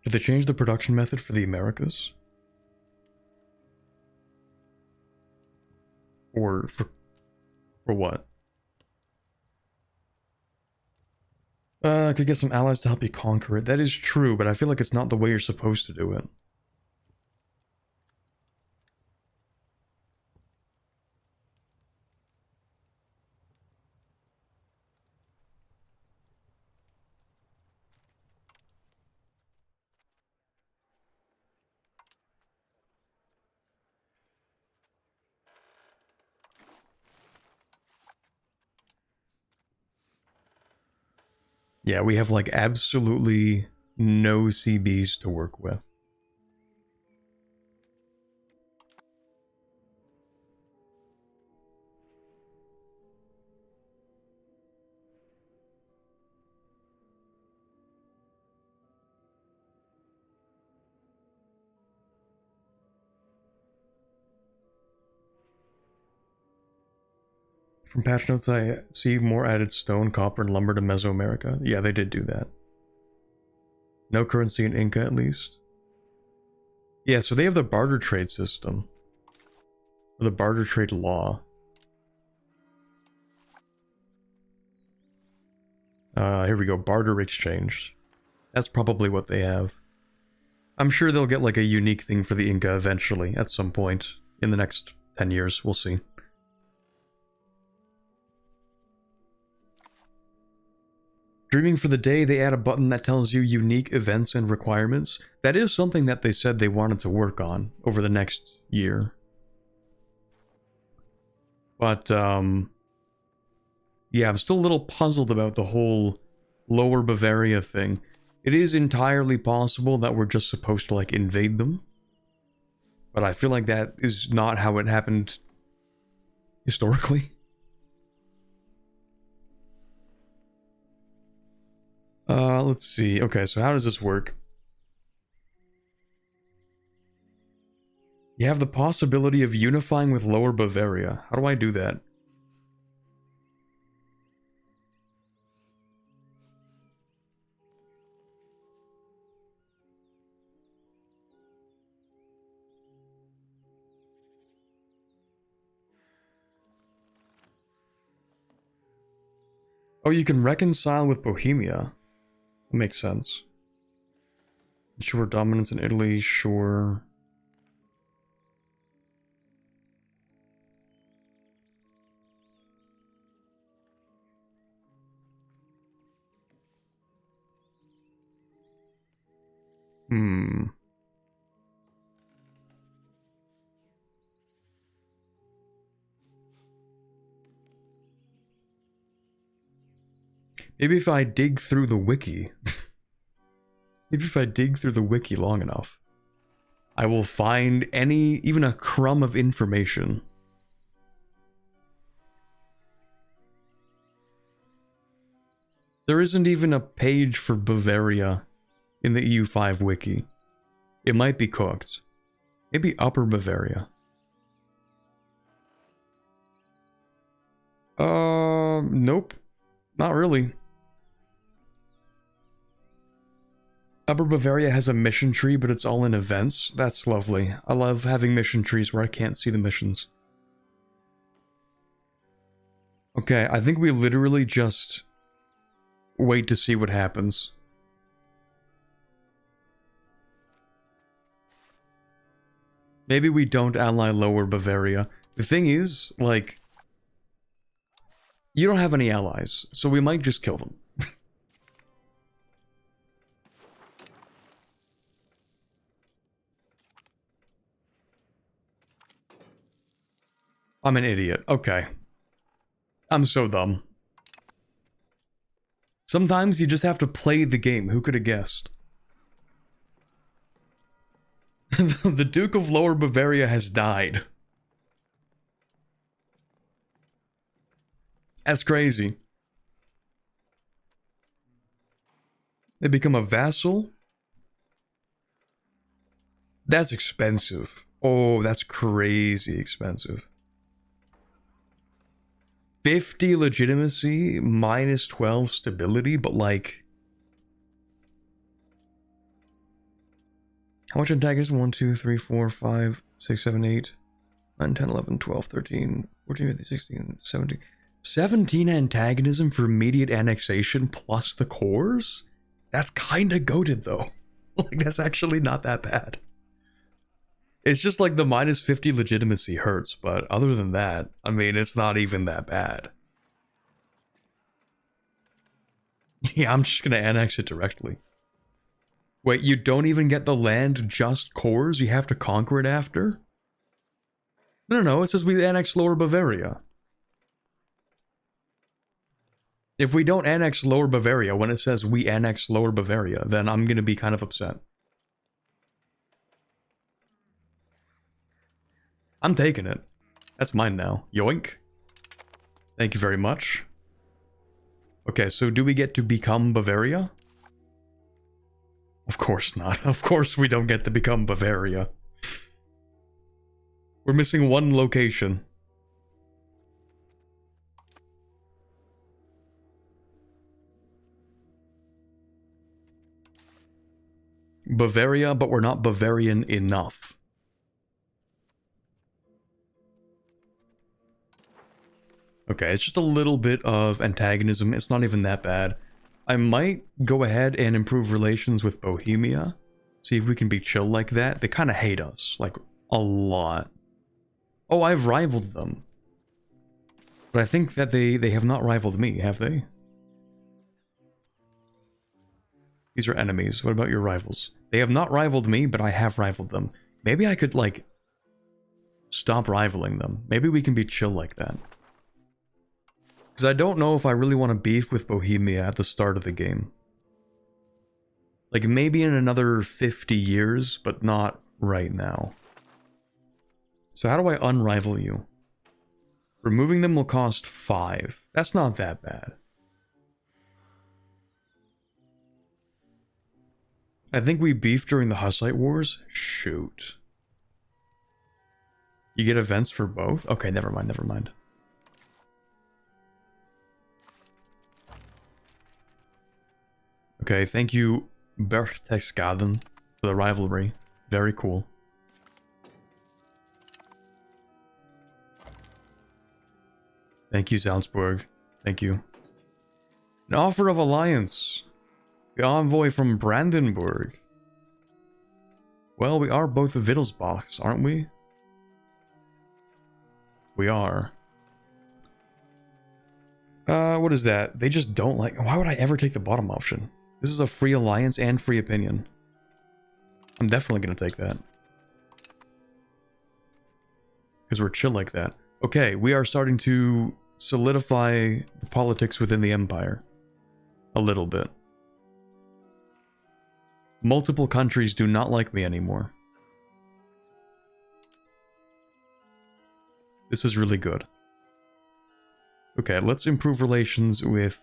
Did they change the production method for the Americas? Or for what? I could get some allies to help you conquer it. That is true, but I feel like it's not the way you're supposed to do it. Yeah, we have like absolutely no CBs to work with. From patch notes, I see more added stone, copper, and lumber to Mesoamerica. Yeah, they did do that. No currency in Inca, at least. Yeah, so they have the barter trade system. Or the barter trade law. Here we go, barter exchange. That's probably what they have. I'm sure they'll get like a unique thing for the Inca eventually, at some point. In the next 10 years, we'll see. Dreaming for the Day, they add a button that tells you unique events and requirements. That is something that they said they wanted to work on over the next year. But, yeah, I'm still a little puzzled about the whole Lower Bavaria thing. It is entirely possible that we're just supposed to, like, invade them. But I feel like that is not how it happened historically. Let's see. Okay, so how does this work? You have the possibility of unifying with Lower Bavaria. How do I do that? Oh, you can reconcile with Bohemia. That makes sense. Ensure dominance in Italy, sure. Maybe if I dig through the wiki. Maybe if I dig through the wiki long enough, I will find even a crumb of information. There isn't even a page for Bavaria in the EU5 wiki. It might be cooked. Maybe Upper Bavaria. Nope. Not really. Upper Bavaria has a mission tree, but it's all in events. That's lovely. I love having mission trees where I can't see the missions. Okay, I think we literally just wait to see what happens. Maybe we don't ally Lower Bavaria. The thing is, like, you don't have any allies, so we might just kill them. I'm an idiot. Okay. I'm so dumb. Sometimes you just have to play the game. Who could have guessed? The Duke of Lower Bavaria has died. That's crazy. They become a vassal? That's expensive. Oh, that's crazy expensive. 50 legitimacy, minus 12 stability, but like... How much antagonism? 1, 2, 3, 4, 5, 6, 7, 8, 9, 10, 11, 12, 13, 14, 15, 16, 17... 17 antagonism for immediate annexation plus the cores? That's kinda goated though. Like, that's actually not that bad. It's just like the minus 50 legitimacy hurts, but other than that, I mean, it's not even that bad. Yeah, I'm just gonna annex it directly. Wait, you don't even get the land, just cores? You have to conquer it after? No, it says we annex Lower Bavaria. If we don't annex Lower Bavaria, when it says we annex Lower Bavaria, then I'm gonna be kind of upset. I'm taking it. That's mine now. Yoink. Thank you very much. Okay, so do we get to become Bavaria? Of course not. Of course we don't get to become Bavaria. We're missing one location. Bavaria, but we're not Bavarian enough. Okay, it's just a little bit of antagonism. It's not even that bad. I might go ahead and improve relations with Bohemia. See if we can be chill like that. They kind of hate us, like, a lot. Oh, I've rivaled them. But I think that they have not rivaled me, have they? These are enemies. What about your rivals? They have not rivaled me, but I have rivaled them. Maybe I could, like, stop rivaling them. Maybe we can be chill like that. Because I don't know if I really want to beef with Bohemia at the start of the game. Like, maybe in another 50 years, but not right now. So how do I unrival you? Removing them will cost 5. That's not that bad. I think we beefed during the Hussite Wars? Shoot. You get events for both? Okay, never mind, never mind. Okay, thank you, Berchtesgaden, for the rivalry. Very cool. Thank you, Salzburg. Thank you. An offer of alliance. The envoy from Brandenburg. Well, we are both Wittelsbachs, aren't we? We are. What is that? They just don't like... Why would I ever take the bottom option? This is a free alliance and free opinion. I'm definitely going to take that. Because we're chill like that. Okay, we are starting to solidify the politics within the Empire. A little bit. Multiple countries do not like me anymore. This is really good. Okay, let's improve relations with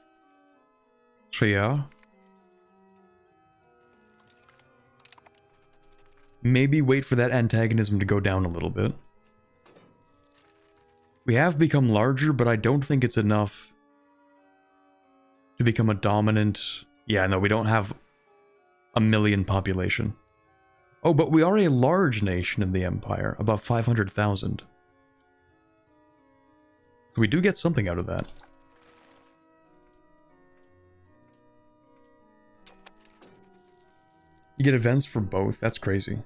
Trier. Maybe wait for that antagonism to go down a little bit. We have become larger, but I don't think it's enough to become a dominant... Yeah, no, we don't have a million population. Oh, but we are a large nation in the Empire, about 500,000. We do get something out of that. You get events for both, that's crazy.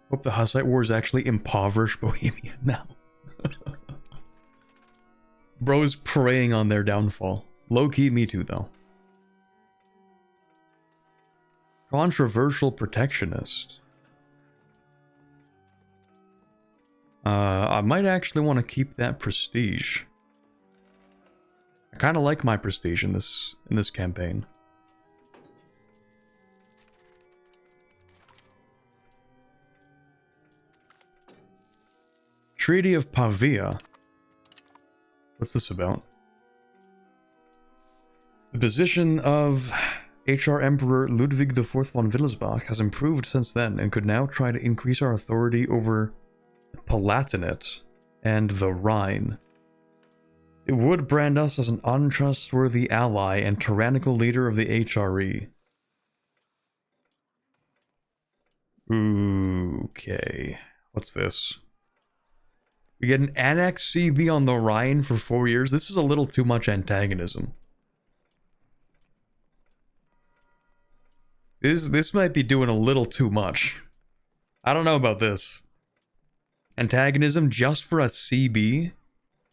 Hope the Hussite Wars actually impoverish Bohemia now. Bro's preying on their downfall. Low-key, me too, though. Controversial protectionist. I might actually want to keep that prestige. I kind of like my prestige in this campaign. Treaty of Pavia. What's this about? The position of HR Emperor Ludwig IV von Wittelsbach has improved since then and could now try to increase our authority over the Palatinate and the Rhine. It would brand us as an untrustworthy ally and tyrannical leader of the HRE. Okay, what's this? We get an annex CB on the Rhine for 4 years. This is a little too much antagonism. This might be doing a little too much. I don't know about this. Antagonism just for a CB,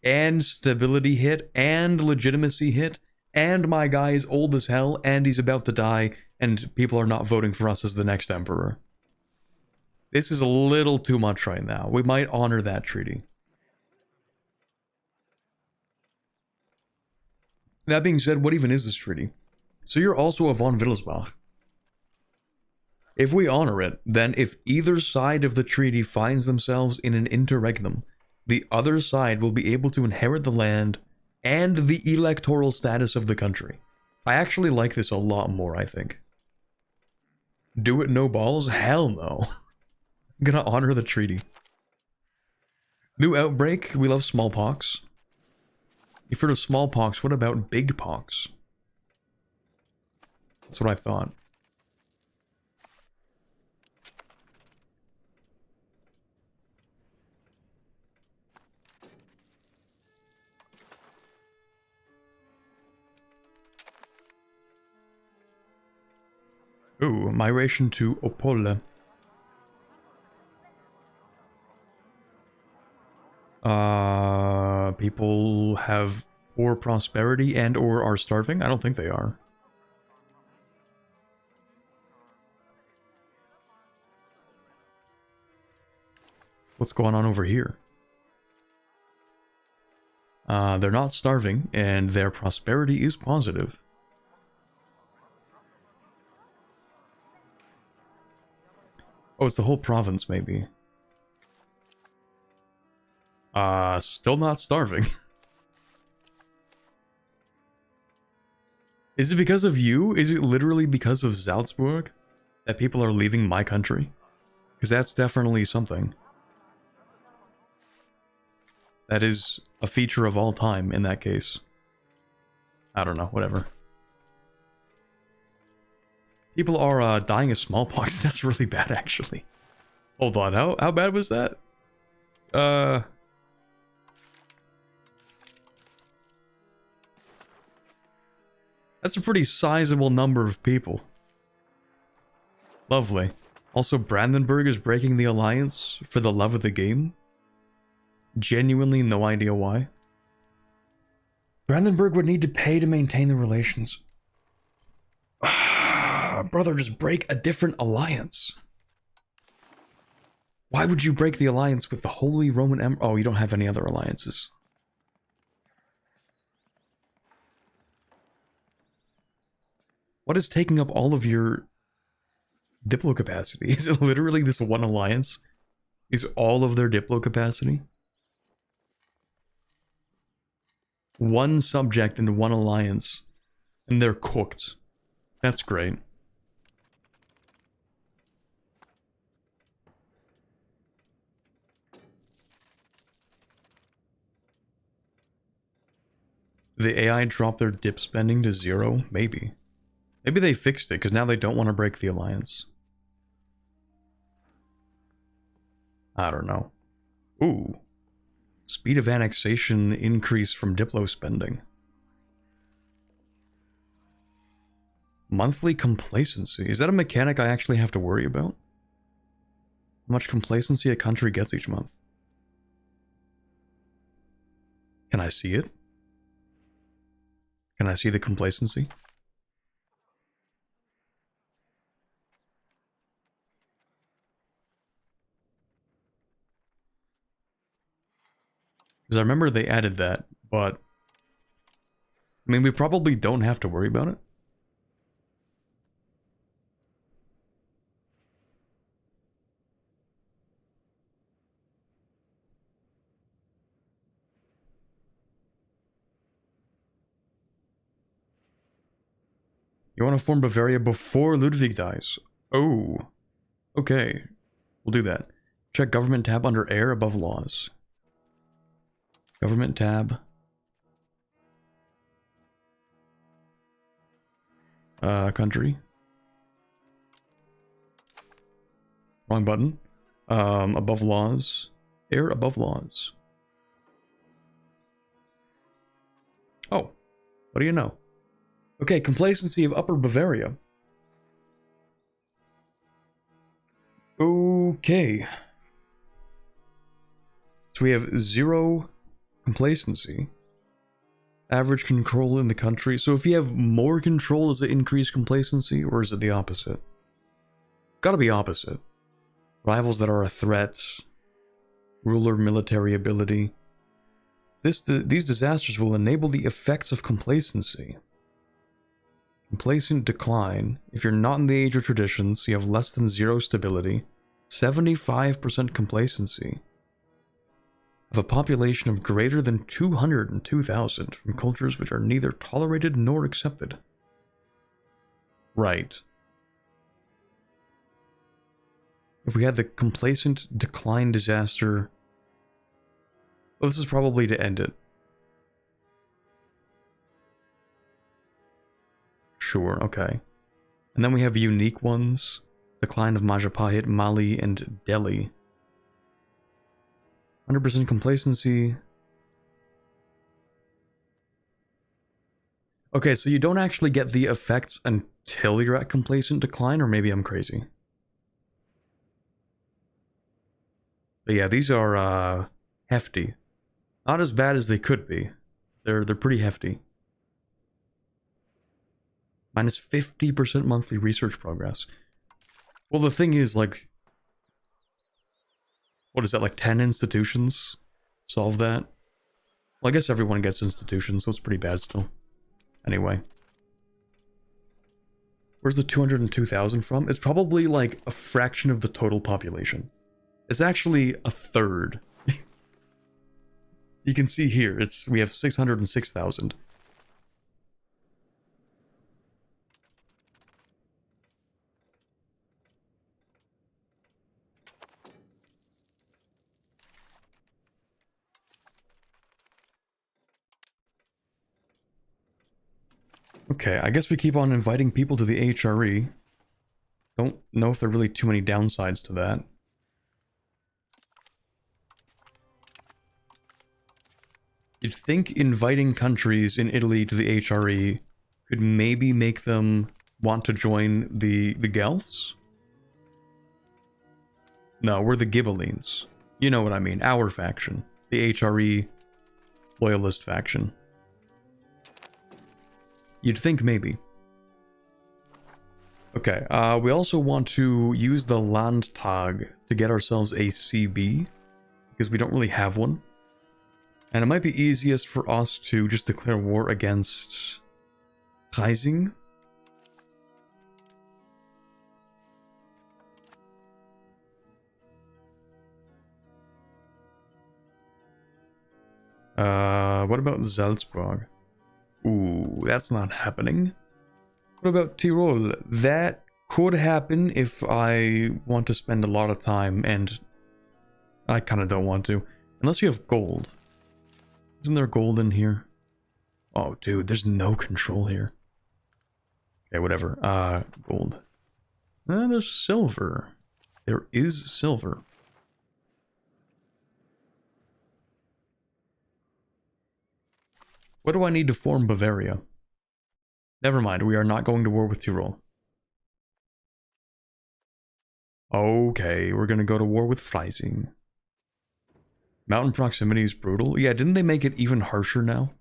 and stability hit, and legitimacy hit, and my guy is old as hell, and he's about to die, and people are not voting for us as the next emperor. This is a little too much right now. We might honor that treaty. That being said, what even is this treaty? So you're also a von Wittelsbach. If we honor it, then if either side of the treaty finds themselves in an interregnum, the other side will be able to inherit the land and the electoral status of the country. I actually like this a lot more, I think. Do it no balls? Hell no. I'm gonna honor the treaty. New outbreak, we love smallpox. You've heard of smallpox, what about big pox? That's what I thought. Ooh, migration to Opole. People have poor prosperity and or are starving? I don't think they are. What's going on over here? They're not starving, and their prosperity is positive. Oh, it's the whole province, maybe. Still not starving. Is it because of you? Is it literally because of Salzburg that people are leaving my country? Because that's definitely something. That is a feature of all time in that case. I don't know, whatever. People are dying of smallpox. That's really bad, actually. Hold on, how bad was that? That's a pretty sizable number of people. Lovely. Also, Brandenburg is breaking the alliance for the love of the game. Genuinely no idea why. Brandenburg would need to pay to maintain the relations. Brother, just break a different alliance. Why would you break the alliance with the Holy Roman Empire? Oh, you don't have any other alliances. What is taking up all of your diplo capacity? Is it literally this one alliance? Is all of their diplo capacity? One subject and one alliance, and they're cooked. That's great. The AI dropped their dip spending to 0? Maybe. Maybe they fixed it, because now they don't want to break the alliance. I don't know. Ooh. Speed of annexation increase from diplo spending. Monthly complacency. Is that a mechanic I actually have to worry about? How much complacency a country gets each month? Can I see it? Can I see the complacency? Because I remember they added that, but... I mean, we probably don't have to worry about it. You want to form Bavaria before Ludwig dies? Oh. Okay. We'll do that. Check government tab under air above laws. Government tab. Country. Wrong button. Above laws. Air above laws. Oh. What do you know? Okay, complacency of Upper Bavaria. Okay. So we have 0 complacency. Average control in the country. So if you have more control, is it increased complacency, or is it the opposite? Gotta be opposite. Rivals that are a threat. Ruler military ability. These disasters will enable the effects of complacency. Complacent decline. If you're not in the age of traditions, you have less than 0 stability. 75% complacency. Of a population of greater than 202,000 from cultures which are neither tolerated nor accepted. Right. If we had the complacent decline disaster... Well, this is probably to end it. Sure, okay. And then we have unique ones. Decline of Majapahit, Mali, and Delhi. 100% complacency. Okay, so you don't actually get the effects until you're at complacent decline, or maybe I'm crazy. But yeah, these are hefty. Not as bad as they could be. They're pretty hefty. Minus 50% monthly research progress. Well, the thing is, like... What is that, like 10 institutions solve that? Well, I guess everyone gets institutions, so it's pretty bad still. Anyway. Where's the 202,000 from? It's probably like a fraction of the total population. It's actually a third. You can see here, we have 606,000. Okay, I guess we keep on inviting people to the HRE. Don't know if there are really too many downsides to that. You'd think inviting countries in Italy to the HRE could maybe make them want to join the Guelphs? No, we're the Ghibellines. You know what I mean, our faction. The HRE loyalist faction. You'd think maybe. Okay, we also want to use the Landtag to get ourselves a CB, because we don't really have one. And it might be easiest for us to just declare war against Freising. What about Salzburg? Ooh, that's not happening. What about Tyrol? That could happen if I want to spend a lot of time, and I kind of don't want to. Unless you have gold. Isn't there gold in here? Oh, dude, there's no control here. Okay, whatever. Gold. There's silver. There is silver. What do I need to form Bavaria? Never mind, we are not going to war with Tyrol. Okay, we're gonna go to war with Freising. Mountain proximity is brutal. Yeah, didn't they make it even harsher now?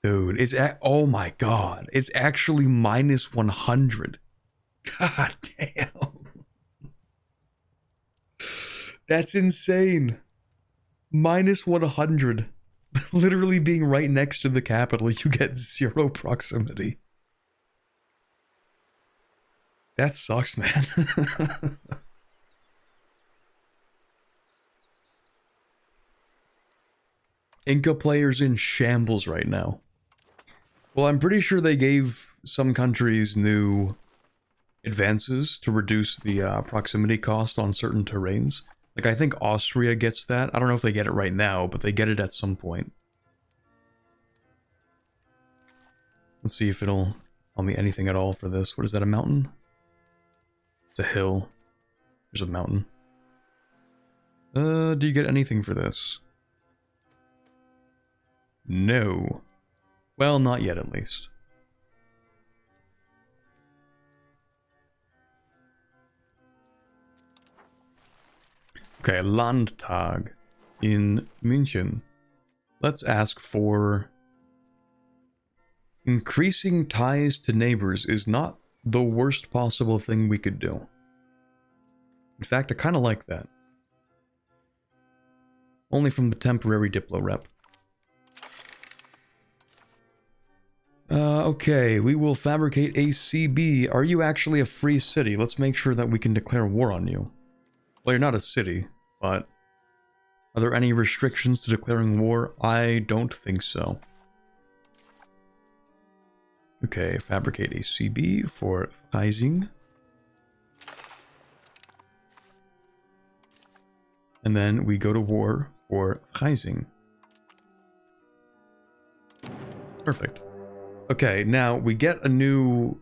Dude, it's oh my god, it's actually minus 100. God damn. That's insane. Minus 100. Literally being right next to the capital, you get 0 proximity. That sucks, man. Inca players in shambles right now. Well, I'm pretty sure they gave some countries new advances to reduce the proximity cost on certain terrains. Like, I think Austria gets that. I don't know if they get it right now, but they get it at some point. Let's see if it'll tell me anything at all for this. What is that, a mountain? It's a hill. There's a mountain. Do you get anything for this? No. Well, not yet at least. Okay, Landtag in München. Let's ask for... Increasing ties to neighbors is not the worst possible thing we could do. In fact, I kind of like that. Only from the temporary Diplo rep. Okay, we will fabricate a CB. Are you actually a free city? Let's make sure that we can declare war on you. Well, you're not a city, but... Are there any restrictions to declaring war? I don't think so. Okay, fabricate a CB for Freising. And then we go to war for Freising. Perfect. Okay, now we get a new...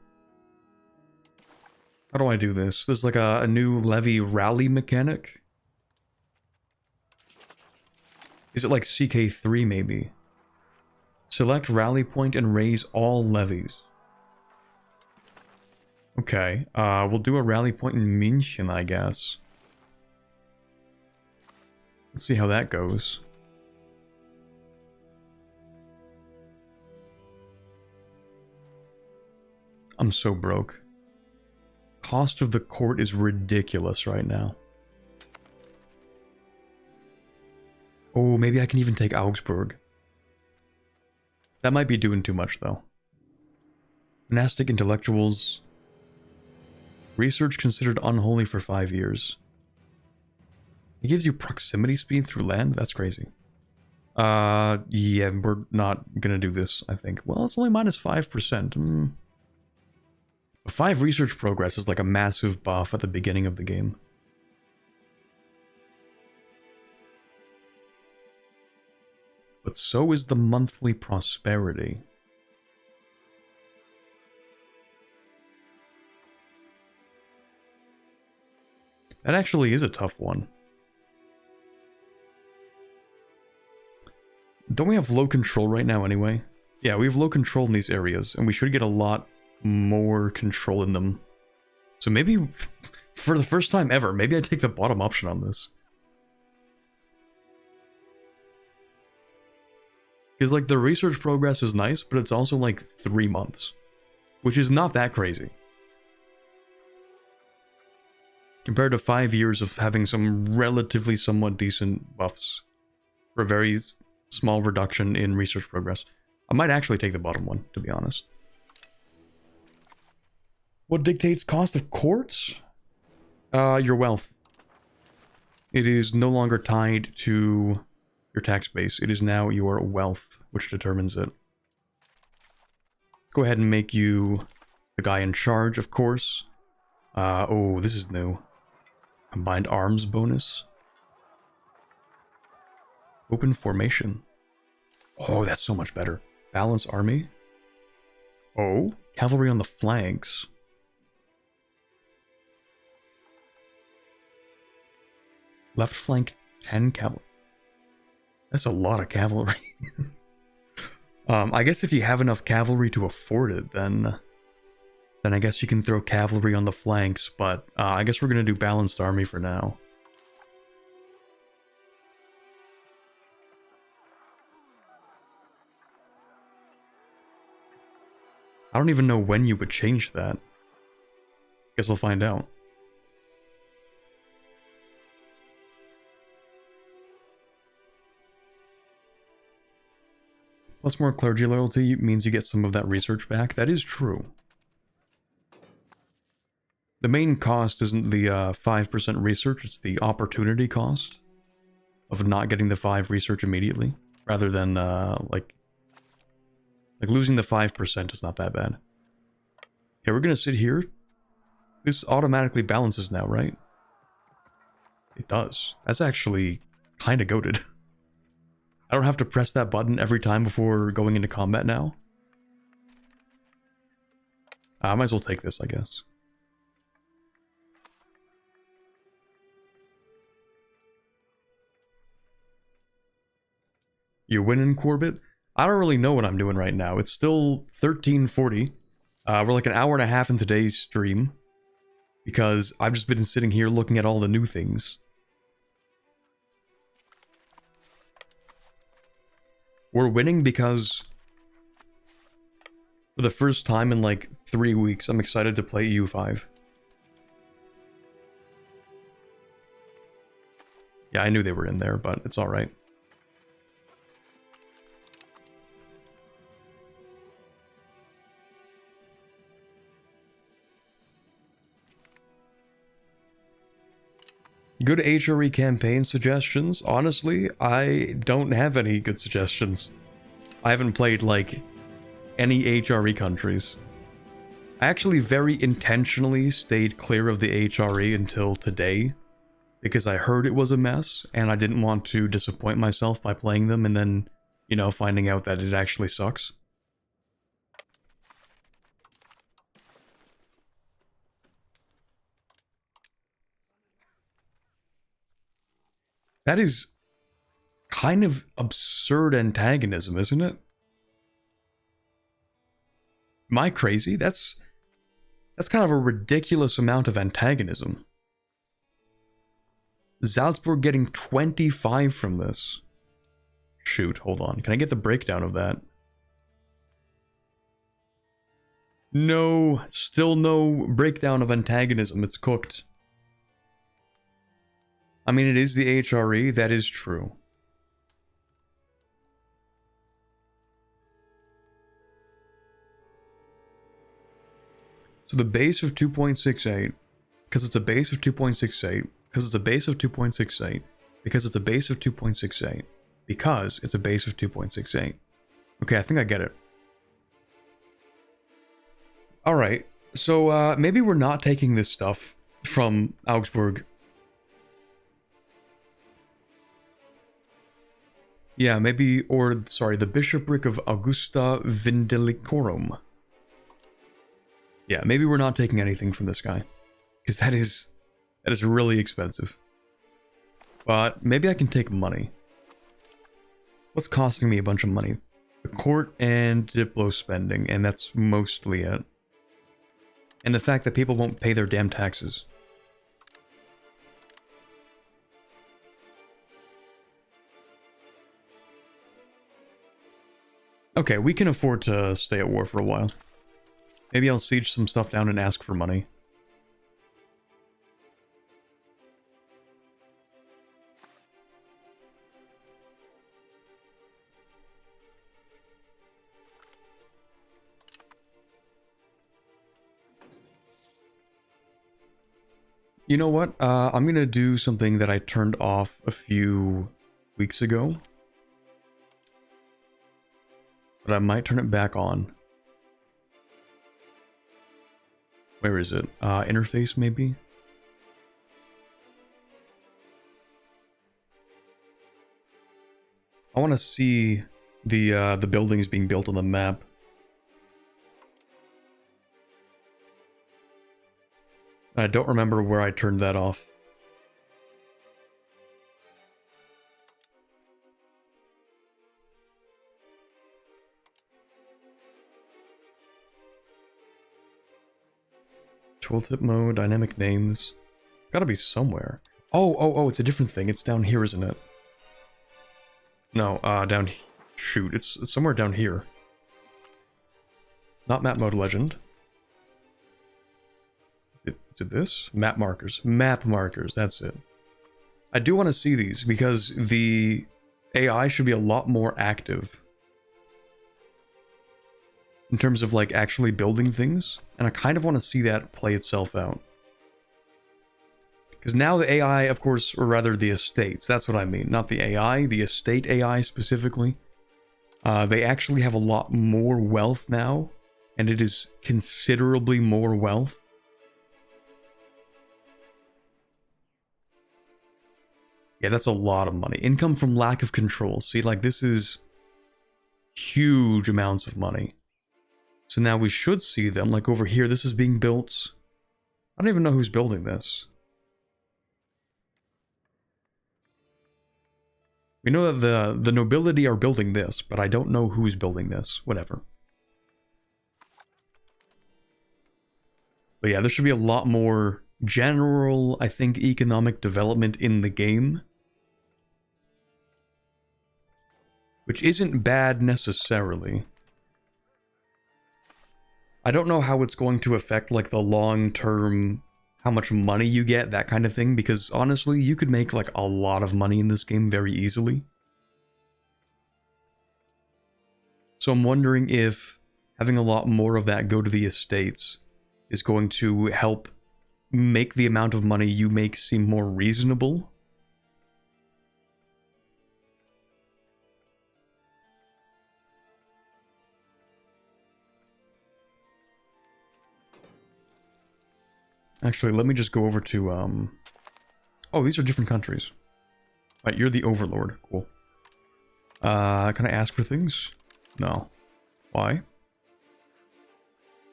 How do I do this? There's like a new levy rally mechanic. Is it like CK3 maybe? Select rally point and raise all levies. Okay, we'll do a rally point in München, I guess. Let's see how that goes. I'm so broke. Cost of the court is ridiculous right now. Oh, maybe I can even take Augsburg. That might be doing too much, though. Monastic intellectuals. Research considered unholy for 5 years. It gives you proximity speed through land? That's crazy. Yeah, we're not gonna do this, I think. Well, it's only minus 5%. 5 research progress is like a massive buff at the beginning of the game. But so is the monthly prosperity. That actually is a tough one. Don't we have low control right now anyway? Yeah, we have low control in these areas, and we should get a lot more control in them. So maybe, for the first time ever, maybe I take the bottom option on this. Because, like, the research progress is nice, but it's also, like, 3 months. Which is not that crazy. Compared to 5 years of having some relatively somewhat decent buffs. For a very small reduction in research progress. I might actually take the bottom one, to be honest. What dictates cost of courts? Your wealth. It is no longer tied to your tax base. It is now your wealth which determines it. Go ahead and make you the guy in charge, of course. Oh, this is new. Combined arms bonus. Open formation. Oh, that's so much better. Balance army. Oh, cavalry on the flanks. Left flank 10 cavalry. That's a lot of cavalry. I guess if you have enough cavalry to afford it, then I guess you can throw cavalry on the flanks, but I guess we're going to do balanced army for now. I don't even know when you would change that. Guess we'll find out. Plus more clergy loyalty means you get some of that research back. That is true. The main cost isn't the 5% research, it's the opportunity cost of not getting the 5 research immediately, rather than like losing the 5% is not that bad. Okay, we're gonna sit here. This automatically balances now, right? It does. That's actually kind of goated. I don't have to press that button every time before going into combat now. I might as well take this, I guess. You're winning, Corbett? I don't really know what I'm doing right now. It's still 13:40. We're like an hour and a half in today's stream. Because I've just been sitting here looking at all the new things. We're winning because for the first time in like 3 weeks, I'm excited to play EU5. Yeah, I knew they were in there, but it's alright. Good HRE campaign suggestions? Honestly, I don't have any good suggestions. I haven't played, like, any HRE countries. I actually very intentionally stayed clear of the HRE until today, because I heard it was a mess, and I didn't want to disappoint myself by playing them and then, you know, finding out that it actually sucks. That is kind of absurd antagonism, isn't it? Am I crazy? That's kind of a ridiculous amount of antagonism. Salzburg getting 25 from this. Shoot, hold on. Can I get the breakdown of that? No, still no breakdown of antagonism. It's cooked. I mean, it is the HRE, that is true. So the base of 2.68, because it's a base of 2.68, because it's a base of 2.68, because it's a base of 2.68, because it's a base of 2.68. Okay, I think I get it. Alright, so maybe we're not taking this stuff from Augsburg. Yeah, maybe, or, sorry, the Bishopric of Augusta Vindelicorum. Yeah, maybe we're not taking anything from this guy. Because that is really expensive. But maybe I can take money. What's costing me a bunch of money? The court and Diplo spending, and that's mostly it. And the fact that people won't pay their damn taxes. Okay, we can afford to stay at war for a while. Maybe I'll siege some stuff down and ask for money. You know what? I'm gonna do something that I turned off a few weeks ago. But I might turn it back on. Where is it? Interface, maybe? I want to see the buildings being built on the map. I don't remember where I turned that off. Tooltip mode, dynamic names. Gotta be somewhere. Oh, it's a different thing. It's down here, isn't it? No, down... Shoot, it's somewhere down here. Not map mode legend. Is it this? Map markers. Map markers, that's it. I do want to see these, because the AI should be a lot more active in terms of like actually building things, and I kind of want to see that play itself out. Because now the AI, of course, or rather the estates, that's what I mean, not the AI, the estate AI specifically. They actually have a lot more wealth now, and it is considerably more wealth. Yeah, that's a lot of money. Income from lack of control. See, like, this is huge amounts of money. So now we should see them, like over here, this is being built. I don't even know who's building this. We know that the nobility are building this, but I don't know who's building this. Whatever. But yeah, there should be a lot more general, I think, economic development in the game. Which isn't bad necessarily. I don't know how it's going to affect, like, the long-term, how much money you get, that kind of thing, because honestly, you could make, like, a lot of money in this game very easily. So I'm wondering if having a lot more of that go to the estates is going to help make the amount of money you make seem more reasonable. Actually, let me just go over to, oh, these are different countries. Right, you're the overlord. Cool. Can I ask for things? No. Why?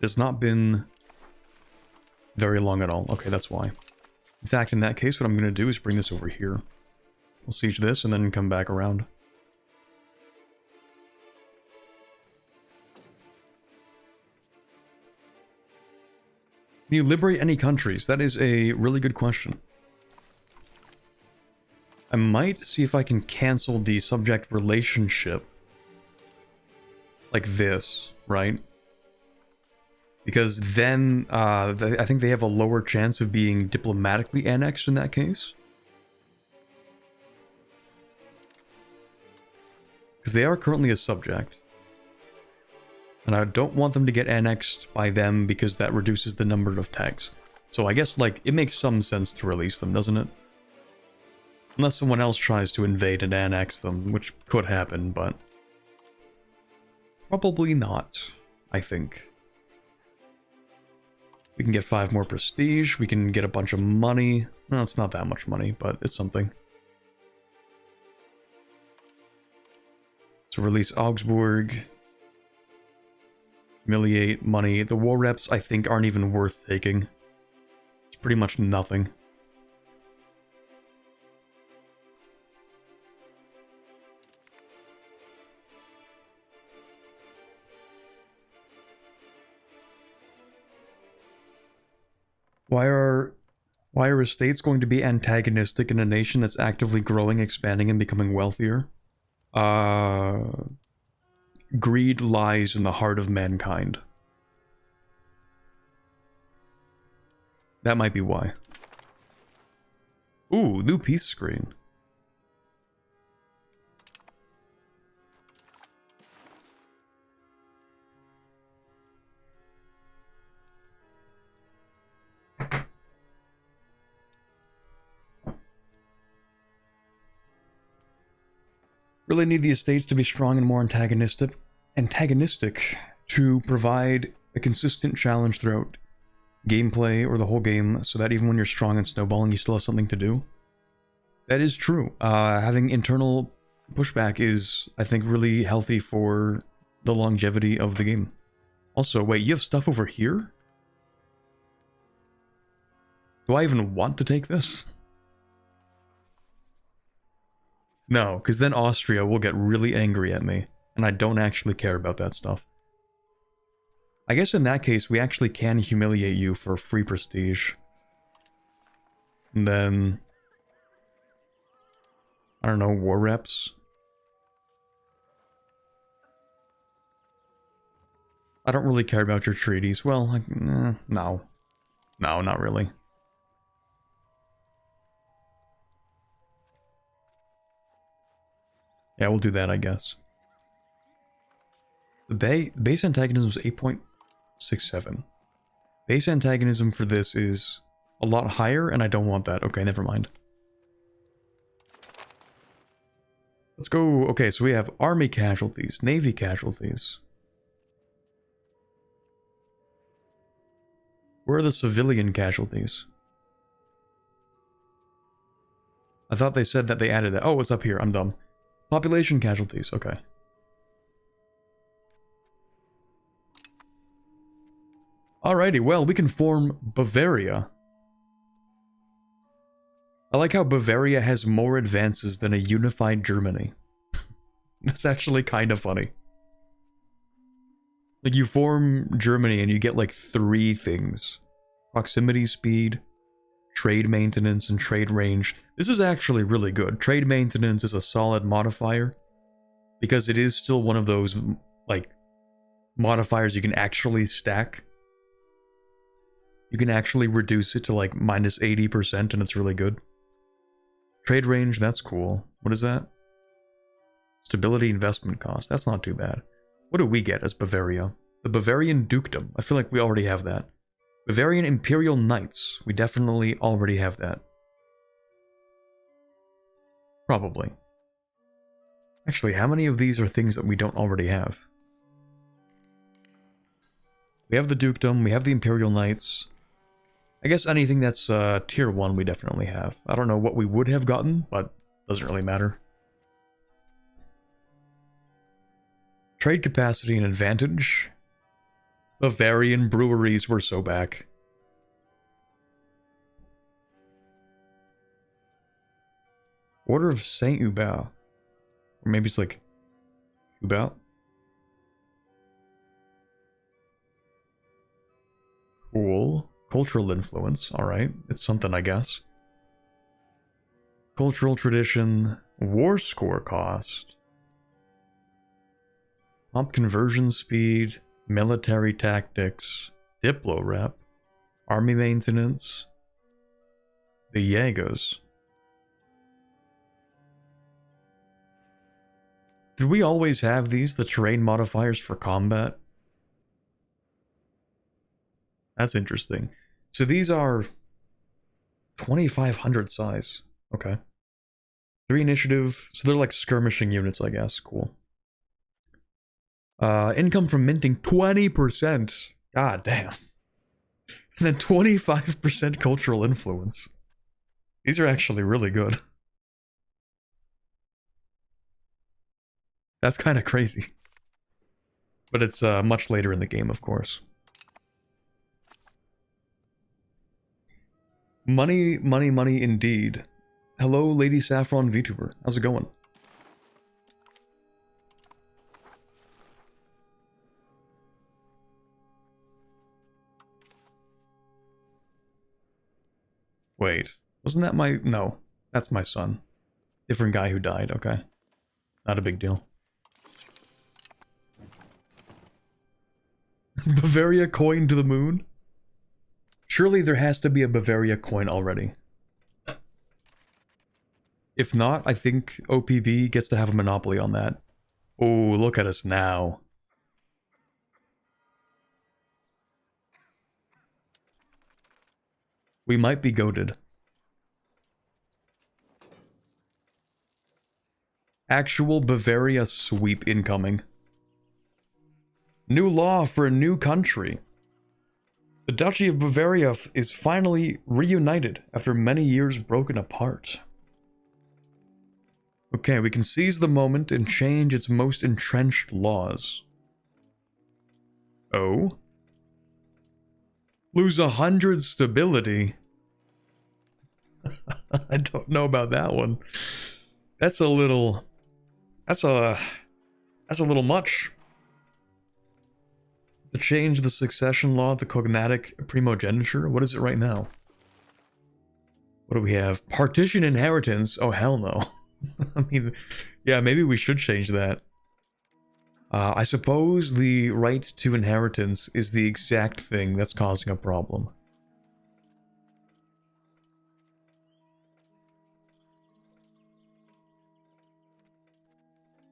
It's not been very long at all. Okay, that's why. In fact, in that case, what I'm going to do is bring this over here. We'll siege this and then come back around. Can you liberate any countries? That is a really good question. I might see if I can cancel the subject relationship. Like this, right? Because then, I think they have a lower chance of being diplomatically annexed in that case. Because they are currently a subject. And I don't want them to get annexed by them because that reduces the number of tags. So I guess, like, it makes some sense to release them, doesn't it? Unless someone else tries to invade and annex them, which could happen, but... probably not, I think. We can get 5 more prestige, we can get a bunch of money. No, it's not that much money, but it's something. So release Augsburg. Humiliate, money. The war reps, I think, aren't even worth taking. It's pretty much nothing. Why are estates going to be antagonistic in a nation that's actively growing, expanding, and becoming wealthier? Greed lies in the heart of mankind. That might be why. Ooh, new peace screen. Really need the estates to be strong and more antagonistic to provide a consistent challenge throughout gameplay or the whole game, so that even when you're strong and snowballing, you still have something to do. That is true. Having internal pushback is, I think, really healthy for the longevity of the game. Also, wait, you have stuff over here? Do I even want to take this? No, because then Austria will get really angry at me, and I don't actually care about that stuff. I guess in that case, we actually can humiliate you for free prestige. And then... I don't know, war reps? I don't really care about your treaties. Well, no. No, not really. Yeah, we'll do that, I guess. The base antagonism is 8.67. Base antagonism for this is a lot higher, and I don't want that. Okay, never mind. Let's go. Okay, so we have army casualties, navy casualties. Where are the civilian casualties? I thought they said that they added that. Oh, it's up here. I'm dumb. Population casualties. Okay. Alrighty, well, we can form Bavaria. I like how Bavaria has more advances than a unified Germany. That's actually kind of funny. Like, you form Germany and you get like 3 things. Proximity speed, trade maintenance, and trade range. This is actually really good. Trade maintenance is a solid modifier, because it is still one of those, like, modifiers you can actually stack. You can actually reduce it to like minus 80% and it's really good. Trade range, that's cool. What is that? Stability investment cost. That's not too bad. What do we get as Bavaria? The Bavarian Dukedom. I feel like we already have that. Bavarian Imperial Knights. We definitely already have that. Probably. Actually, how many of these are things that we don't already have? We have the Dukedom, we have the Imperial Knights. I guess anything that's tier 1 we definitely have. I don't know what we would have gotten, but doesn't really matter. Trade capacity and advantage. Bavarian breweries were so back. Order of Saint Hubert. Or maybe it's like Hubert. Cool. Cultural influence. Alright. It's something, I guess. Cultural tradition. War score cost. Pump conversion speed. Military tactics. Diplo rep. Army maintenance. The Jaegers. Did we always have these? The terrain modifiers for combat? That's interesting. So these are 2,500 size. Okay. 3 initiative. So they're like skirmishing units, I guess. Cool. Income from minting 20%. God damn. And then 25% cultural influence. These are actually really good. That's kind of crazy. But it's much later in the game, of course. Money, money, money indeed. Hello, Lady Saffron VTuber. How's it going? Wait, wasn't that my... No, that's my son. Different guy who died, okay. Not a big deal. Bavaria coin to the moon? Surely there has to be a Bavaria coin already. If not, I think OPB gets to have a monopoly on that. Oh, look at us now. We might be goated. Actual Bavaria sweep incoming. New law for a new country. The Duchy of Bavaria is finally reunited after many years broken apart. Okay, we can seize the moment and change its most entrenched laws. Oh? Lose 100 stability? I don't know about that one. That's a little... That's a little much. To change the succession law, the cognatic primogeniture? What is it right now? What do we have? Partition inheritance? Oh, hell no. I mean, yeah, maybe we should change that. I suppose the right to inheritance is the exact thing that's causing a problem.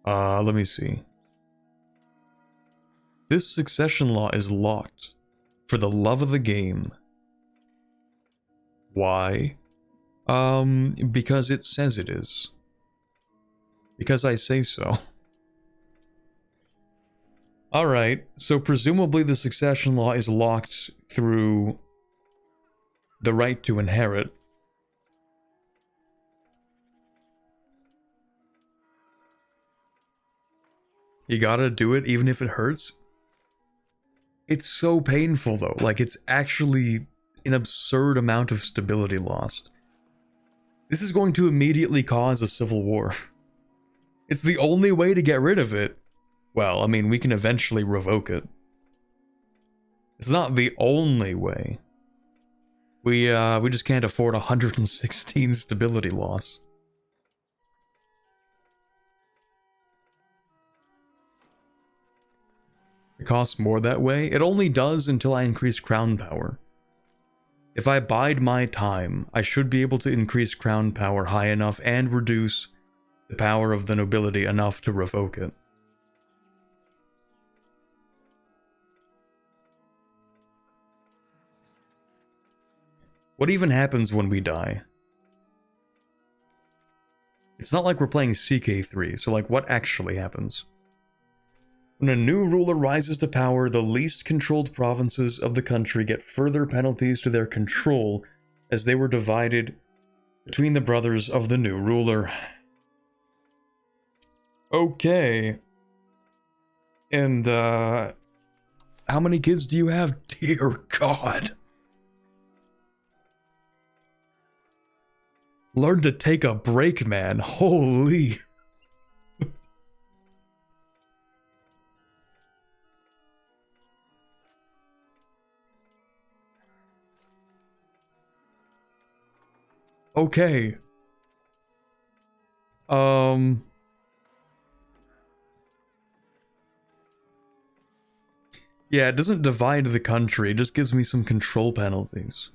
Let me see. This succession law is locked for the love of the game. Why? Because it says it is. Because I say so. Alright, so presumably the succession law is locked through the right to inherit. You gotta do it even if it hurts. It's so painful though, like it's actually an absurd amount of stability lost. This is going to immediately cause a civil war. It's the only way to get rid of it. Well, I mean, we can eventually revoke it. It's not the only way. We just can't afford 116 stability loss. It costs more that way. It only does until I increase crown power. If I bide my time, I should be able to increase crown power high enough and reduce the power of the nobility enough to revoke it. What even happens when we die? It's not like we're playing CK3, so like what actually happens? When a new ruler rises to power, the least controlled provinces of the country get further penalties to their control as they were divided between the brothers of the new ruler. Okay. And, how many kids do you have? Dear God. Learn to take a break, man. Holy. Okay. Yeah, it doesn't divide the country, it just gives me some control penalties.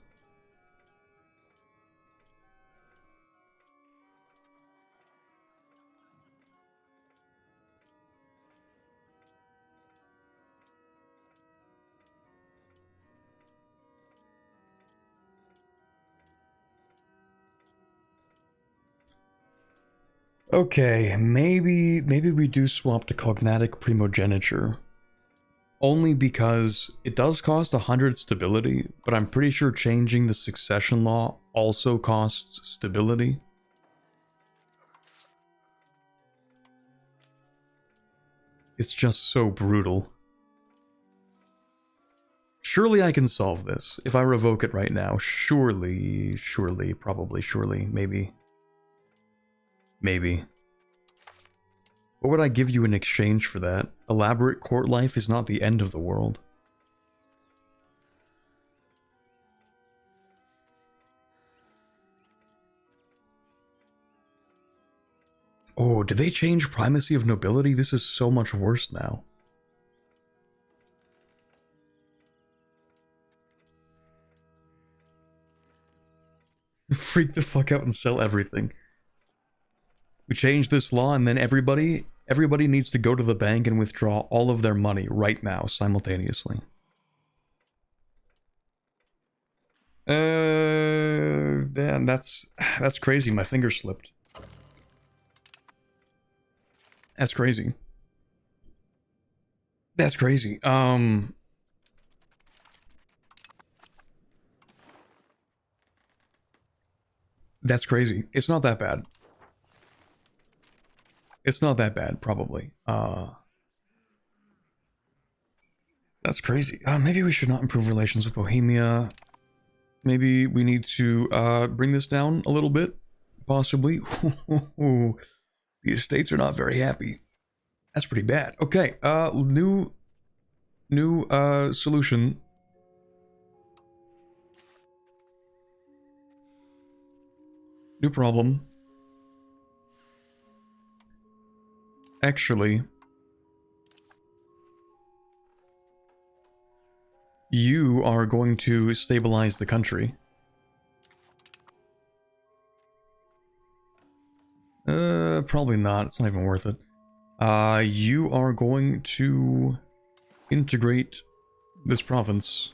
Okay, maybe we do swap to cognatic primogeniture. Only because it does cost 100 stability, but I'm pretty sure changing the succession law also costs stability. It's just so brutal. Surely I can solve this. If I revoke it right now, surely, probably, maybe. Maybe. What would I give you in exchange for that? Elaborate court life is not the end of the world. Oh, did they change primacy of nobility? This is so much worse now. Freak the fuck out and sell everything. We change this law and then everybody needs to go to the bank and withdraw all of their money right now, simultaneously. Man, that's crazy. My finger slipped. That's crazy. That's crazy. That's crazy. It's not that bad. It's not that bad, probably. That's crazy. Maybe we should not improve relations with Bohemia. Maybe we need to bring this down a little bit, possibly. The estates are not very happy. That's pretty bad. Okay, new solution. New problem. Actually, you are going to stabilize the country. Probably not. It's not even worth it. You are going to integrate this province.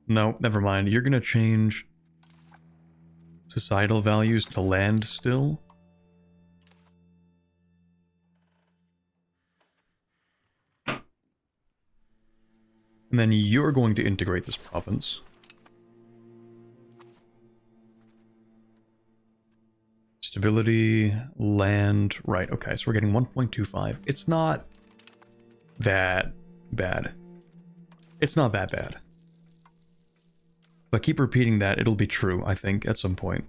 No, never mind. You're gonna change societal values to land still. And then you're going to integrate this province. Stability, land, right, okay, so we're getting 1.25. It's not that bad. It's not that bad. If I keep repeating that, it'll be true, I think, at some point.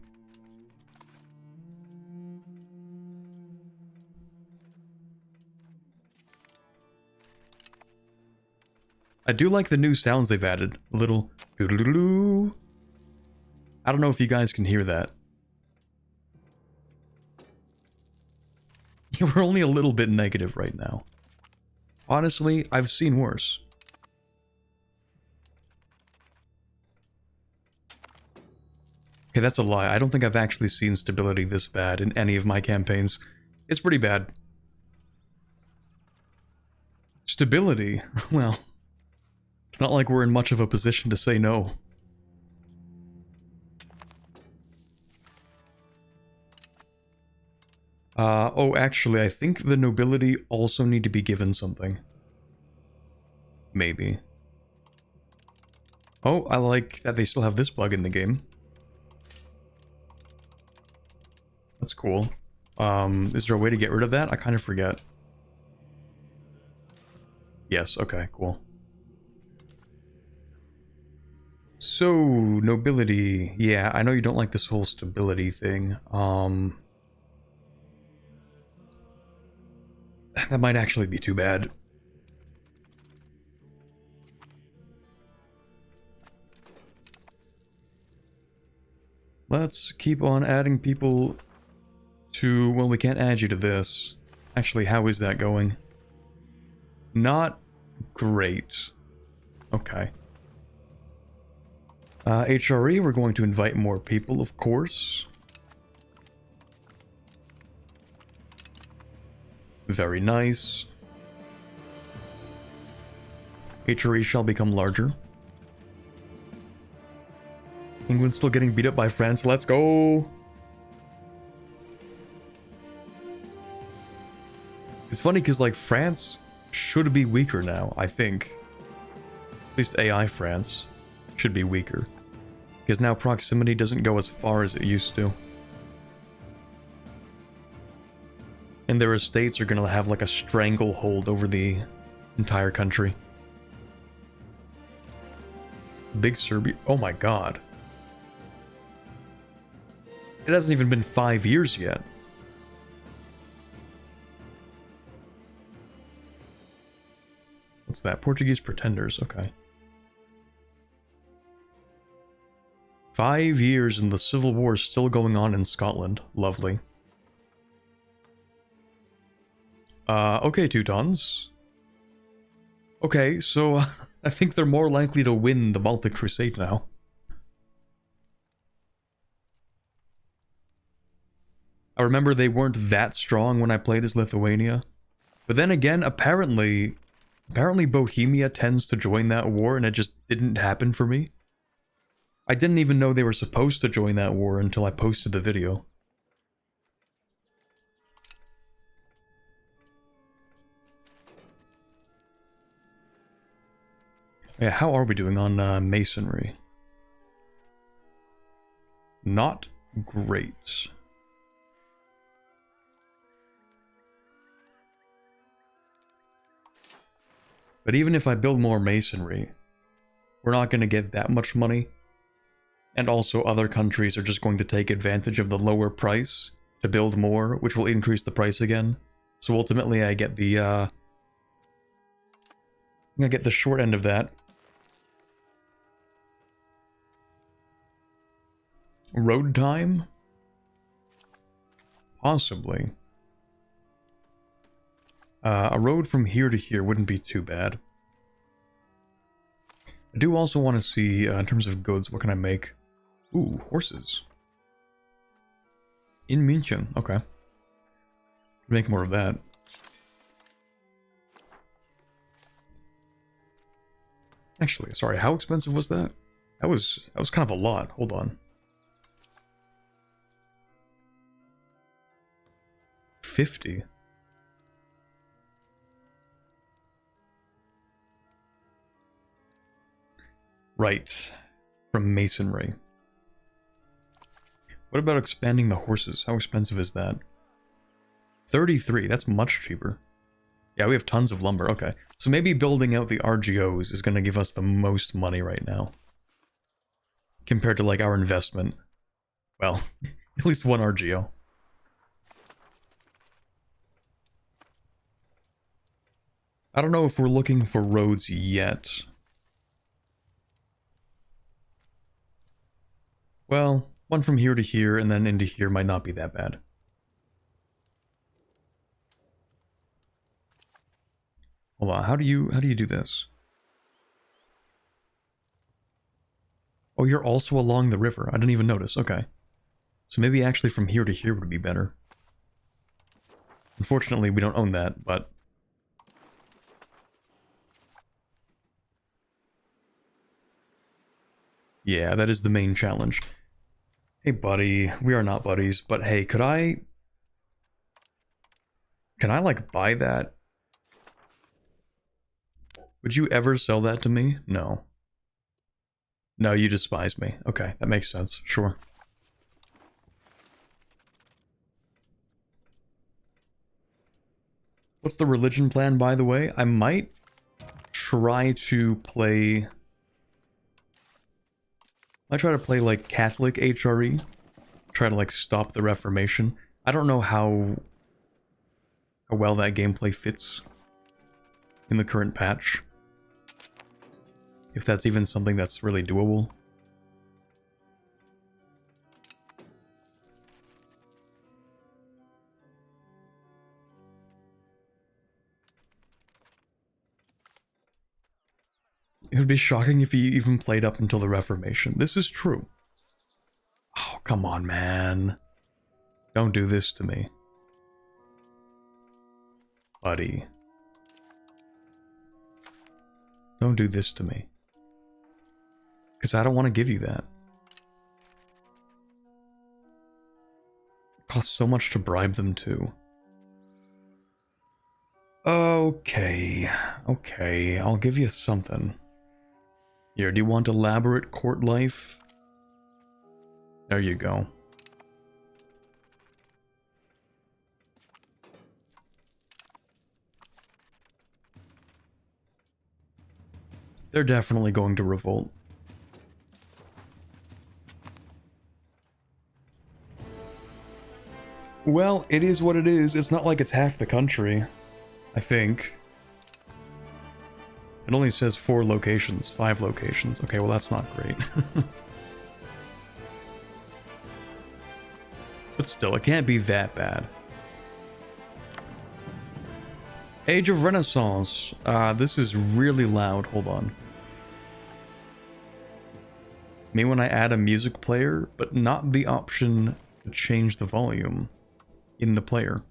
I do like the new sounds they've added. A little doo-doo-doo-doo. I don't know if you guys can hear that. We're only a little bit negative right now. Honestly, I've seen worse. Okay, that's a lie. I don't think I've actually seen stability this bad in any of my campaigns. It's pretty bad. Stability? Well, it's not like we're in much of a position to say no. Oh, actually, I think the nobility also need to be given something. Maybe. Oh, I like that they still have this bug in the game. That's cool. Is there a way to get rid of that? I kind of forget. Yes, okay, cool. So, nobility. Yeah, I know you don't like this whole stability thing. That might actually be too bad. Let's keep on adding people to... Well, we can't add you to this. Actually, how is that going? Not great. Okay. HRE, we're going to invite more people, of course. Very nice. HRE shall become larger. England's still getting beat up by France. Let's go! It's funny because, like, France should be weaker now, I think. At least AI France should be weaker. Because now proximity doesn't go as far as it used to. And their estates are going to have like a stranglehold over the entire country. Big Serbia. Oh my god. It hasn't even been 5 years yet. What's that? Portuguese pretenders. Okay. 5 years and the civil war is still going on in Scotland. Lovely. Okay, Teutons. Okay, so I think they're more likely to win the Baltic Crusade now. I remember they weren't that strong when I played as Lithuania. But then again, apparently Bohemia tends to join that war and it just didn't happen for me. I didn't even know they were supposed to join that war until I posted the video. Yeah, how are we doing on masonry? Not great. But even if I build more masonry, we're not going to get that much money. And also other countries are just going to take advantage of the lower price to build more, which will increase the price again. So ultimately I get the short end of that. Road time? Possibly. A road from here to here wouldn't be too bad. I do also want to see, in terms of goods, what can I make? Ooh, horses. In München, okay. Make more of that. Actually, sorry, how expensive was that? That was kind of a lot. Hold on. 50. Right. From masonry. What about expanding the horses? How expensive is that? 33. That's much cheaper. Yeah, we have tons of lumber. Okay. So maybe building out the RGOs is going to give us the most money right now. Compared to, like, our investment. Well, at least one RGO. I don't know if we're looking for roads yet. Well, one from here to here and then into here might not be that bad. Hold on, how do you do this? Oh, you're also along the river. I didn't even notice. Okay. So maybe actually from here to here would be better. Unfortunately, we don't own that, but... yeah, that is the main challenge. Hey, buddy. We are not buddies, but hey, could I... can I, like, buy that? Would you ever sell that to me? No. No, you despise me. Okay, that makes sense. Sure. What's the religion plan, by the way? I might try to play... I try to play, like, Catholic HRE. Try to, like, stop the Reformation. I don't know how well that gameplay fits in the current patch. If that's even something that's really doable. It would be shocking if he even played up until the Reformation. This is true. Oh, come on, man. Don't do this to me. Buddy. Don't do this to me. Because I don't want to give you that. It costs so much to bribe them too. Okay. Okay, I'll give you something. Here, do you want elaborate court life? There you go. They're definitely going to revolt. Well, it is what it is. It's not like it's half the country, I think. It only says 4 locations, 5 locations. Okay, well that's not great. But still, it can't be that bad. Age of Renaissance. This is really loud. Hold on. Me when I add a music player, but not the option to change the volume in the player.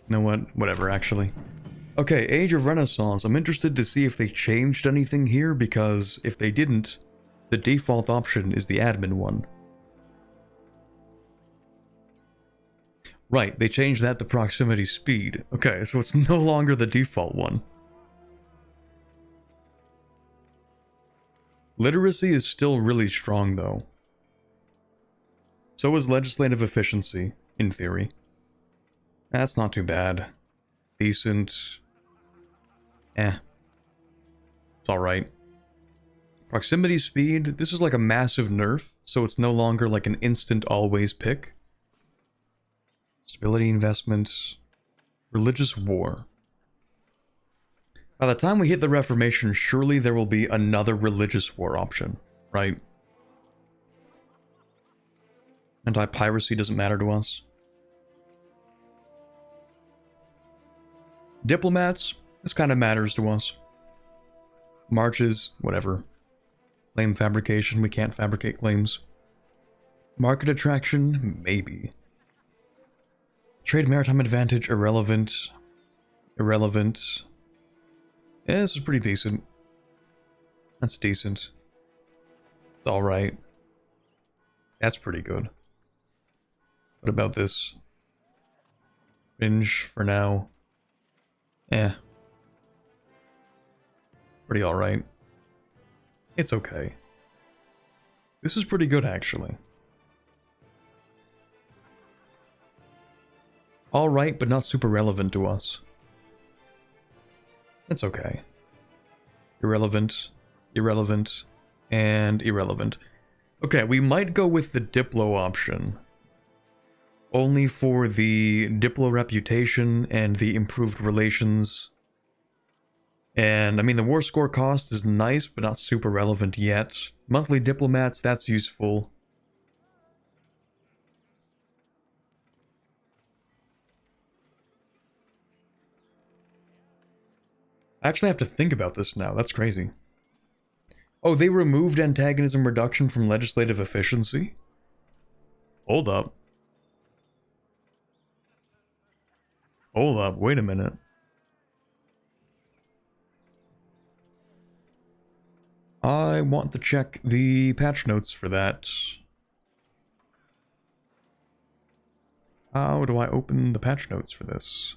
You know what? Whatever, actually. Okay, Age of Renaissance. I'm interested to see if they changed anything here, because if they didn't, the default option is the admin one. Right, they changed that to proximity speed. Okay, so it's no longer the default one. Literacy is still really strong, though. So is legislative efficiency, in theory. That's not too bad. Decent. Eh. It's alright. Proximity speed, this is like a massive nerf, so it's no longer like an instant always pick. Stability investments. Religious war. By the time we hit the Reformation, surely there will be another religious war option, right? Anti-piracy doesn't matter to us. Diplomats, this kind of matters to us. Marches, whatever. Claim fabrication, we can't fabricate claims. Market attraction, maybe. Trade maritime advantage, irrelevant. Irrelevant. Yeah, this is pretty decent. That's decent. It's alright. That's pretty good. What about this? Fringe for now. Eh. Pretty alright. It's okay. This is pretty good, actually. Alright, but not super relevant to us. It's okay. Irrelevant, irrelevant, and irrelevant. Okay, we might go with the Diplo option. Only for the Diplo reputation and the improved relations. And, I mean, the war score cost is nice, but not super relevant yet. Monthly diplomats, that's useful. I actually have to think about this now. That's crazy. Oh, they removed antagonism reduction from legislative efficiency? Hold up. Hold up, wait a minute. I want to check the patch notes for that. How do I open the patch notes for this?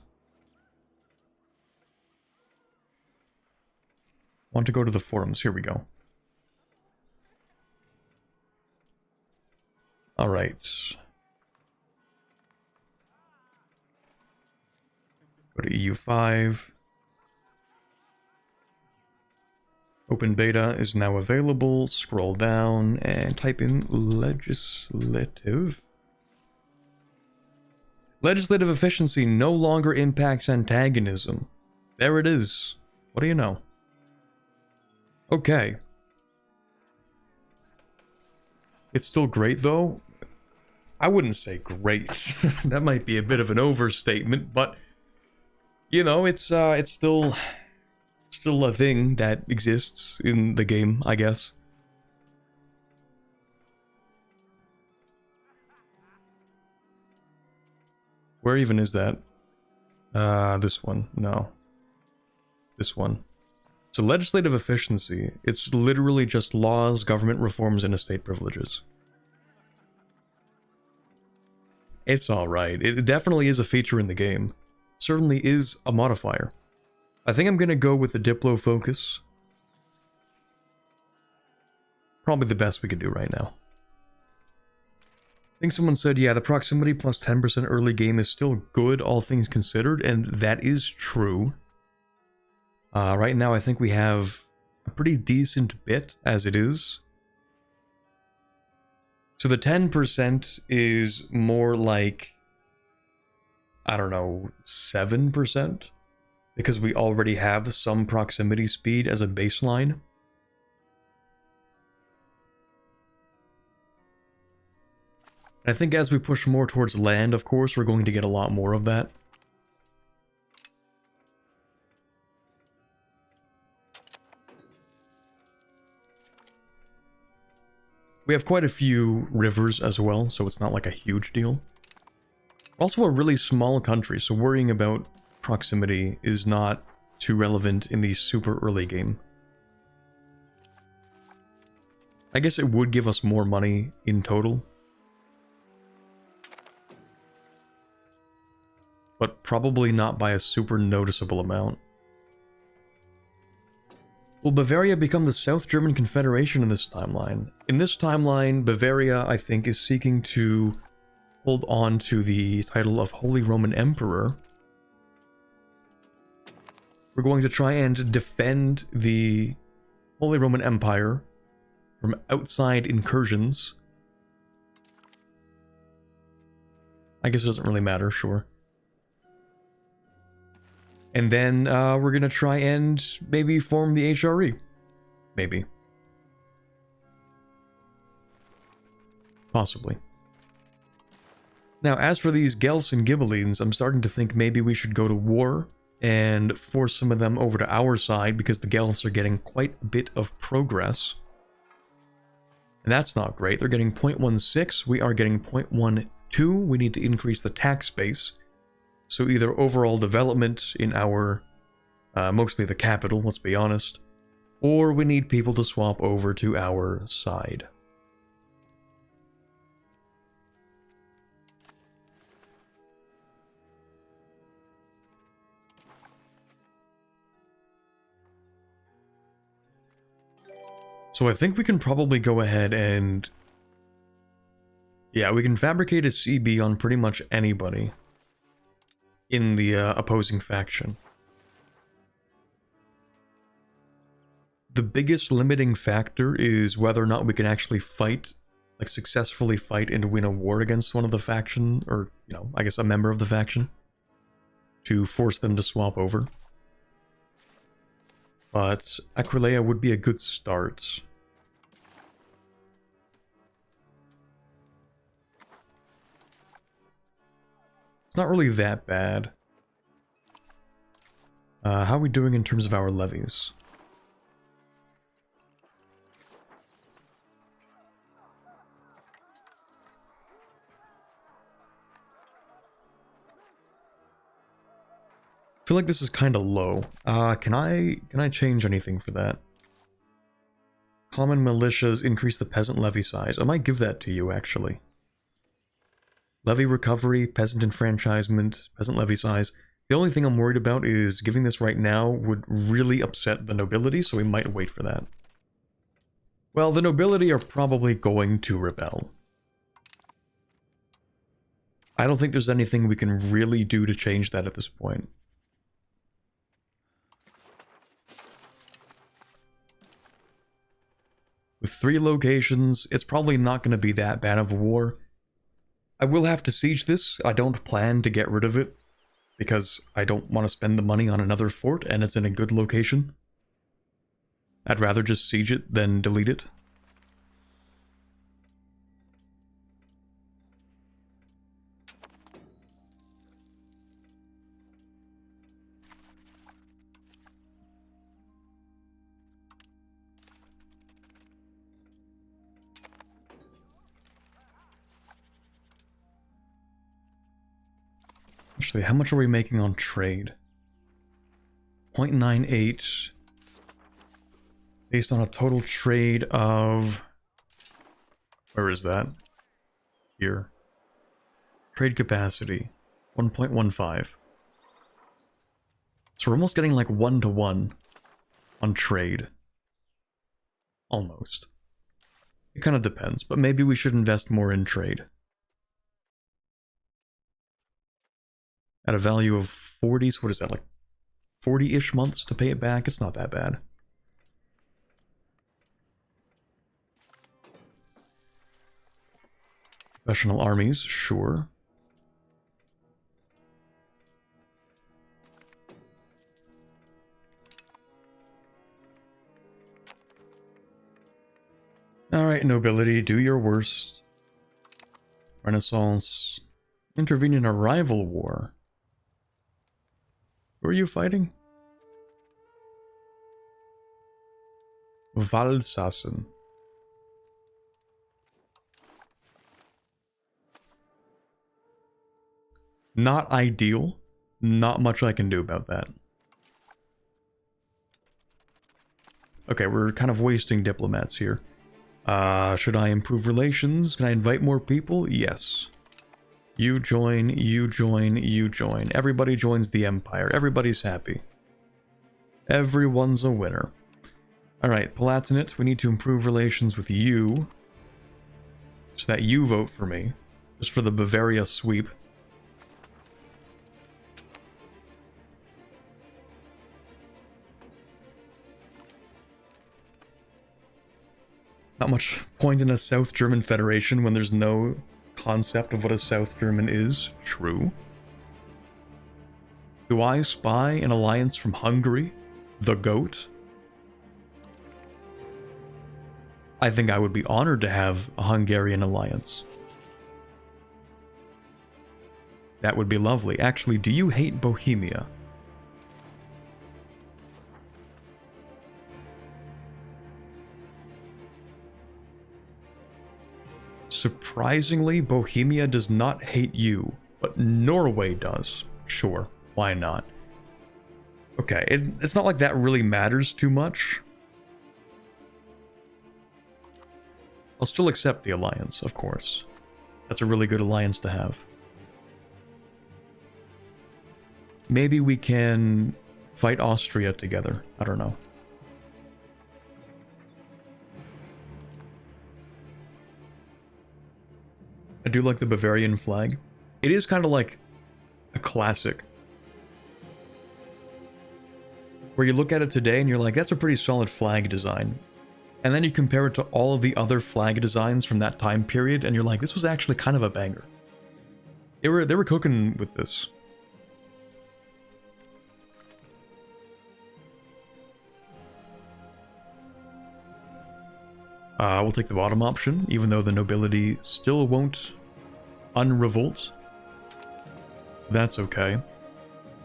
Want to go to the forums. Here we go. Alright. Go to EU5. Open beta is now available. Scroll down and type in legislative. Legislative efficiency no longer impacts antagonism. There it is. What do you know? Okay. It's still great, though. I wouldn't say great. That might be a bit of an overstatement, but you know, it's still a thing that exists in the game, I guess. Where even is that? This one. No. This one. So legislative efficiency, it's literally just laws, government reforms, and estate privileges. It's alright. It definitely is a feature in the game. Certainly is a modifier. I think I'm gonna go with the Diplo focus. Probably the best we could do right now. I think someone said, yeah, the proximity plus 10% early game is still good, all things considered, and that is true. Right now, I think we have a pretty decent bit as it is. So the 10% is more like, I don't know, 7%? Because we already have some proximity speed as a baseline. I think as we push more towards land, of course, we're going to get a lot more of that. We have quite a few rivers as well, so it's not like a huge deal. Also a really small country, so worrying about proximity is not too relevant in the super early game. I guess it would give us more money in total. But probably not by a super noticeable amount. Will Bavaria become the South German Confederation in this timeline? In this timeline, Bavaria, I think, is seeking to hold on to the title of Holy Roman Emperor. We're going to try and defend the Holy Roman Empire from outside incursions. I guess it doesn't really matter, sure. And then we're going to try and maybe form the HRE. Maybe. Possibly. Now, as for these Guelphs and Ghibellines, I'm starting to think maybe we should go to war and force some of them over to our side because the Guelphs are getting quite a bit of progress. And that's not great. They're getting 0.16. We are getting 0.12. We need to increase the tax base. So either overall development in our, mostly the capital, let's be honest, or we need people to swap over to our side. So I think we can probably go ahead and... yeah, we can fabricate a CB on pretty much anybody in the opposing faction. The biggest limiting factor is whether or not we can actually fight, like successfully fight and win a war against one of the faction, or, you know, I guess a member of the faction, to force them to swap over. But Aquileia would be a good start. It's not really that bad. How are we doing in terms of our levies? I feel like this is kind of low. Can I change anything for that? Common militias increase the peasant levy size. I might give that to you, actually. Levy recovery, peasant enfranchisement, peasant levy size. The only thing I'm worried about is giving this right now would really upset the nobility, so we might wait for that. Well, the nobility are probably going to rebel. I don't think there's anything we can really do to change that at this point. With 3 locations, it's probably not going to be that bad of a war. I will have to siege this. I don't plan to get rid of it, because I don't want to spend the money on another fort, and it's in a good location. I'd rather just siege it than delete it. Actually, how much are we making on trade? 0.98 based on a total trade of... where is that? Here. Trade capacity, 1.15. So we're almost getting like 1-to-1 on trade. Almost. It kind of depends, but maybe we should invest more in trade. At a value of 40, so what is that, like 40-ish months to pay it back? It's not that bad. Professional armies, sure. Alright, nobility, do your worst. Renaissance. Intervene in a rival war. Who are you fighting? Valsassen. Not ideal. Not much I can do about that. Okay, we're kind of wasting diplomats here. Should I improve relations? Can I invite more people? Yes. You join, you join, you join. Everybody joins the Empire. Everybody's happy. Everyone's a winner. Alright, Palatinate, we need to improve relations with you. So that you vote for me. Just for the Bavaria sweep. Not much point in a South German Federation when there's no concept of what a South German is. True. Do I spy an alliance from Hungary? The goat? I think I would be honored to have a Hungarian alliance. That would be lovely. Actually, do you hate Bohemia? Surprisingly, Bohemia does not hate you, but Norway does. Sure, why not? Okay, it's not like that really matters too much. I'll still accept the alliance, of course. That's a really good alliance to have. Maybe we can fight Austria together. I don't know. I do like the Bavarian flag. It is kind of like a classic. Where you look at it today and you're like, that's a pretty solid flag design. And then you compare it to all of the other flag designs from that time period and you're like, this was actually kind of a banger. They were cooking with this. We'll take the bottom option, even though the nobility still won't unrevolt. That's okay.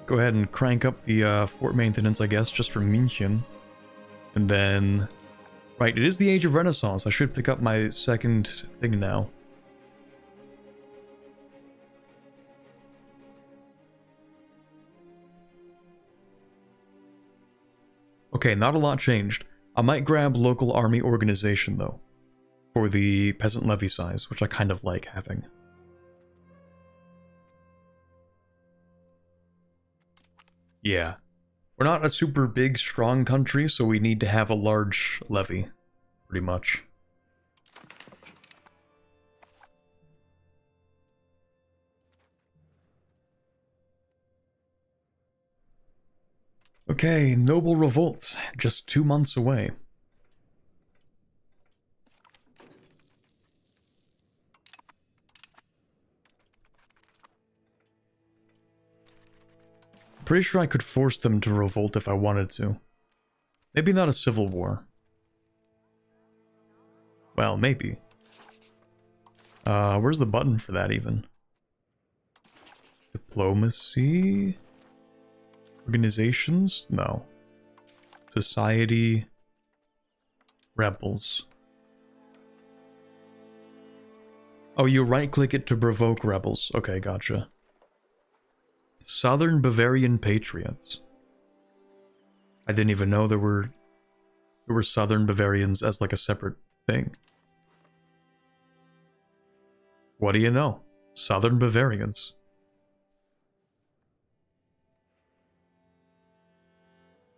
Go ahead and crank up the fort maintenance, I guess, just for München. And then... Right, it is the Age of Renaissance. I should pick up my second thing now. Okay, not a lot changed. I might grab local army organization, though, for the peasant levy size, which I kind of like having. Yeah. We're not a super big, strong country, so we need to have a large levy, pretty much. Okay, Noble Revolt, just 2 months away. Pretty sure I could force them to revolt if I wanted to. Maybe not a civil war. Well, maybe. Where's the button for that even? Diplomacy? Organizations? No. Society. Rebels. Oh, you right-click it to provoke rebels. Okay, gotcha. Southern Bavarian Patriots. I didn't even know there were Southern Bavarians as like a separate thing. What do you know? Southern Bavarians.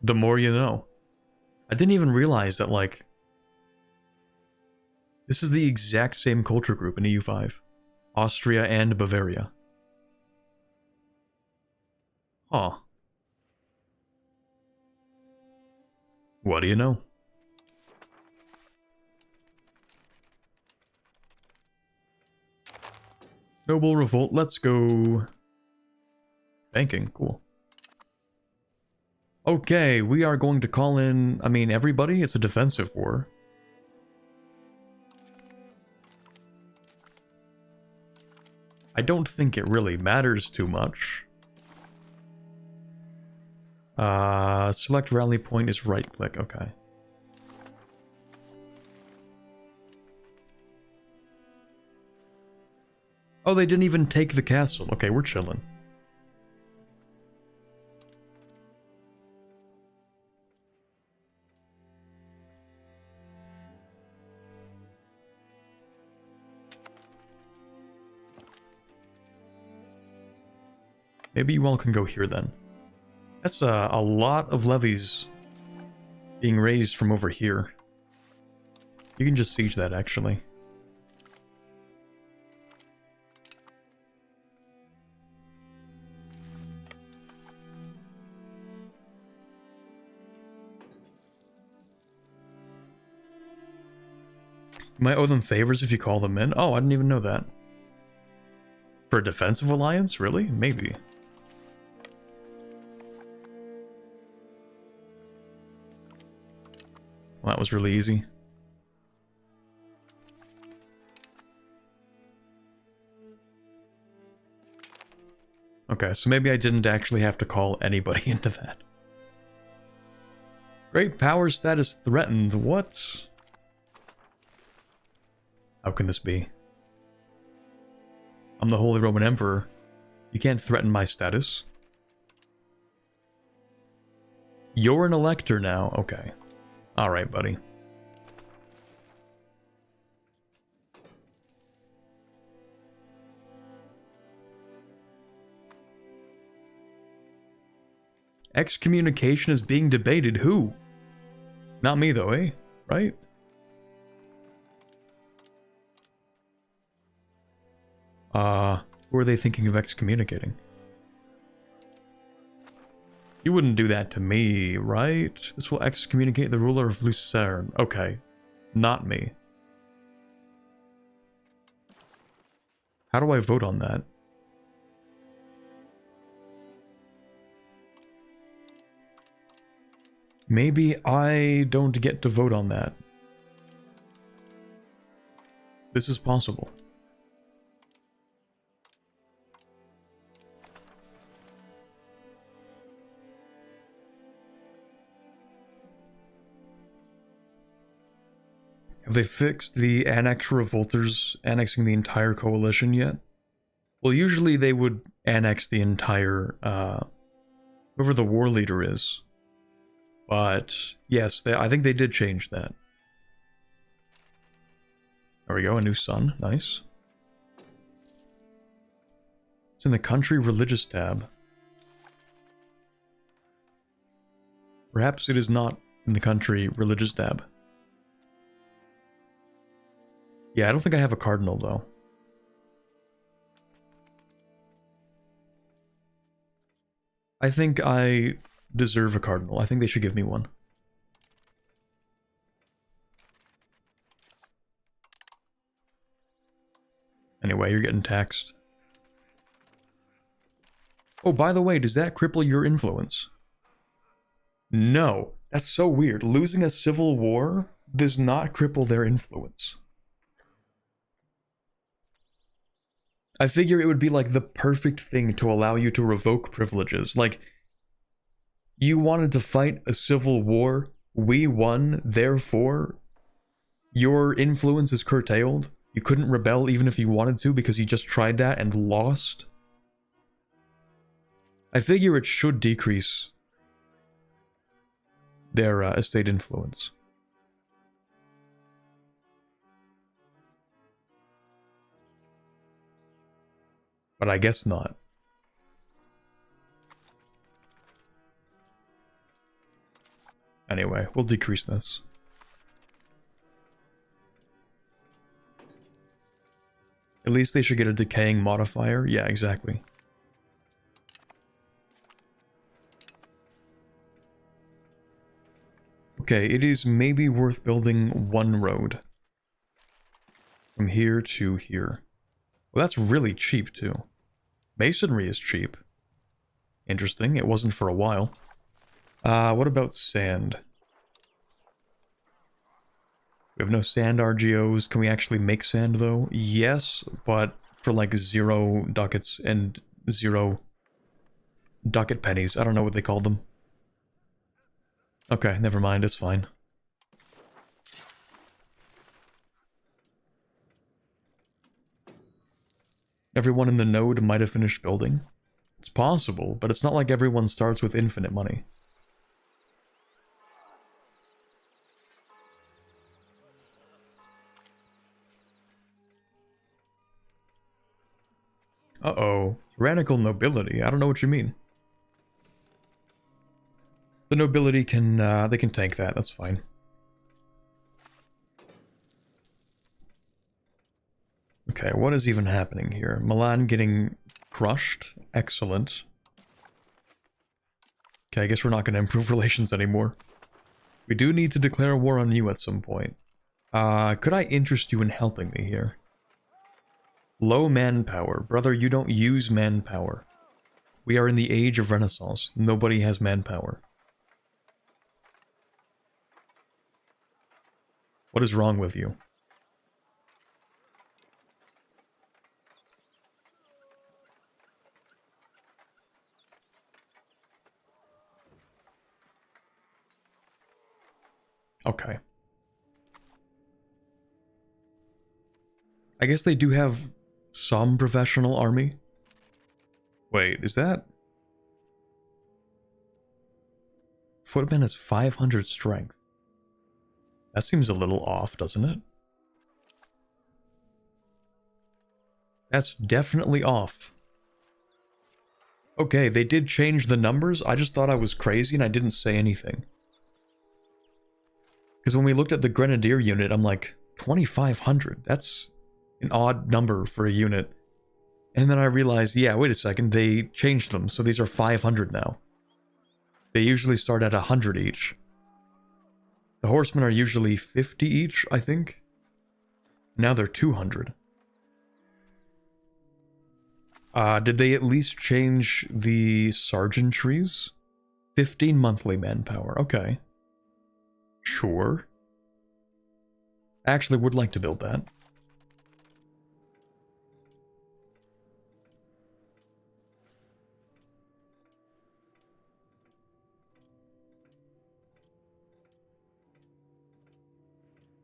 The more you know. I didn't even realize that, like, this is the exact same culture group in EU5. Austria and Bavaria. Huh. What do you know? Noble Revolt, let's go. Banking, cool. Okay, we are going to call in, I mean, everybody. It's a defensive war. I don't think it really matters too much. Select rally point is right click, okay. Oh, they didn't even take the castle. Okay, we're chilling. Maybe you all can go here then. That's a lot of levies being raised from over here. You can just siege that, actually. You might owe them favors if you call them in. Oh, I didn't even know that. For a defensive alliance? Really? Maybe. Well, that was really easy. Okay, so maybe I didn't actually have to call anybody into that. Great power status threatened. What? How can this be? I'm the Holy Roman Emperor. You can't threaten my status. You're an elector now. Okay. Alright, buddy. Excommunication is being debated. Who? Not me, though, eh? Right? Who are they thinking of excommunicating? You wouldn't do that to me, right? This will excommunicate the ruler of Lucerne. Okay. Not me. How do I vote on that? Maybe I don't get to vote on that. This is possible. Have they fixed the annex revolters annexing the entire coalition yet? Well, usually they would annex the entire, whoever the war leader is. But, yes, I think they did change that. There we go, a new sun. Nice. It's in the country religious tab. Perhaps it is not in the country religious tab. Yeah, I don't think I have a cardinal, though. I think I deserve a cardinal. I think they should give me one. Anyway, you're getting taxed. Oh, by the way, does that cripple your influence? No. That's so weird. Losing a civil war does not cripple their influence. I figure it would be like the perfect thing to allow you to revoke privileges. Like, you wanted to fight a civil war, we won, therefore, your influence is curtailed. You couldn't rebel even if you wanted to because you just tried that and lost. I figure it should decrease their estate influence. But I guess not. Anyway, we'll decrease this. At least they should get a decaying modifier. Yeah, exactly. Okay, it is maybe worth building one road. From here to here. Well, that's really cheap, too. Masonry is cheap. Interesting, it wasn't for a while. What about sand? We have no sand RGOs. Can we actually make sand, though? Yes, but for like 0 ducats and 0 ducat pennies. I don't know what they called them. Okay, never mind, it's fine. Everyone in the node might have finished building. It's possible, but it's not like everyone starts with infinite money. Uh-oh. Tyrannical nobility? I don't know what you mean. The nobility can, they can tank that, that's fine. Okay, what is even happening here? Milan getting crushed? Excellent. Okay, I guess we're not going to improve relations anymore. We do need to declare war on you at some point. Could I interest you in helping me here? Low manpower. Brother, you don't use manpower. We are in the age of Renaissance. Nobody has manpower. What is wrong with you? Okay. I guess they do have some professional army. Wait, is that... Footman has 500 strength. That seems a little off, doesn't it? That's definitely off. Okay, they did change the numbers. I just thought I was crazy and I didn't say anything. Because when we looked at the Grenadier unit, I'm like, 2,500. That's an odd number for a unit. And then I realized, yeah, wait a second, they changed them, so these are 500 now. They usually start at 100 each. The horsemen are usually 50 each, I think. Now they're 200. Did they at least change the sergeantries? 15 monthly manpower, okay. Sure. I actually would like to build that.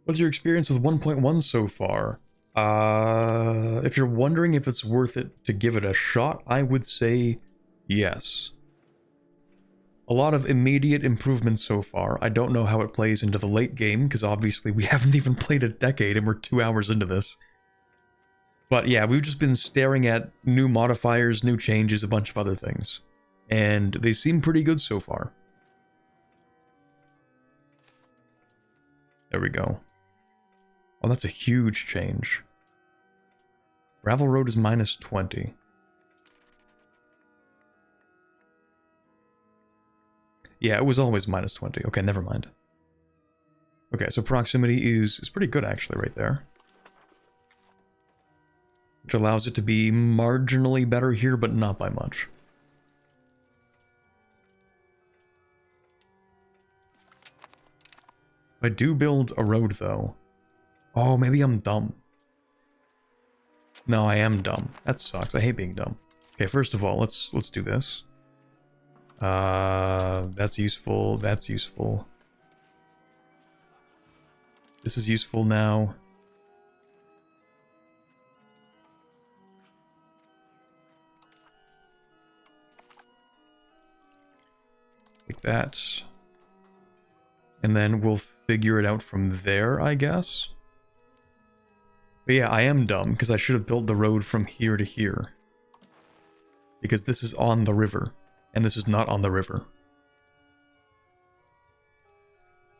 What's your experience with 1.1 so far? If you're wondering if it's worth it to give it a shot, I would say yes. A lot of immediate improvements so far. I don't know how it plays into the late game, because obviously we haven't even played a decade and we're 2 hours into this. But yeah, we've just been staring at new modifiers, new changes, a bunch of other things. And they seem pretty good so far. There we go. Oh, that's a huge change. Gravel road is minus 20. Yeah, it was always minus 20. Okay, never mind. Okay, so proximity is pretty good actually right there. Which allows it to be marginally better here, but not by much. If I do build a road though... Oh, maybe I'm dumb. No, I am dumb. That sucks. I hate being dumb. Okay, first of all, let's do this. That's useful. That's useful. This is useful now. Like that. And then we'll figure it out from there, I guess. But yeah, I am dumb, because I should have built the road from here to here. Because this is on the river, and this is not on the river.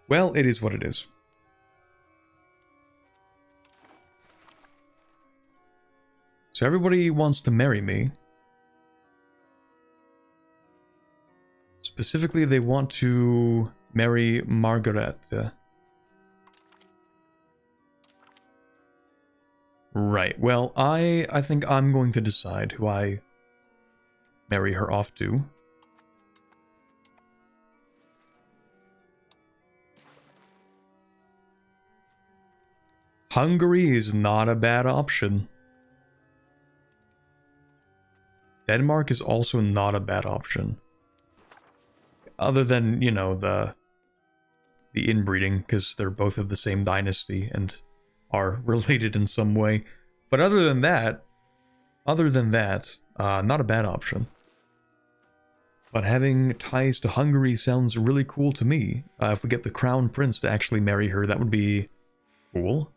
Well, it is what it is. So everybody wants to marry me. Specifically, they want to marry Margaret. Right, well, I think I'm going to decide who I marry her off to. Hungary is not a bad option. Denmark is also not a bad option. Other than, you know, the inbreeding, because they're both of the same dynasty and are related in some way. But other than that, not a bad option. But having ties to Hungary sounds really cool to me. If we get the Crown Prince to actually marry her, that would be cool.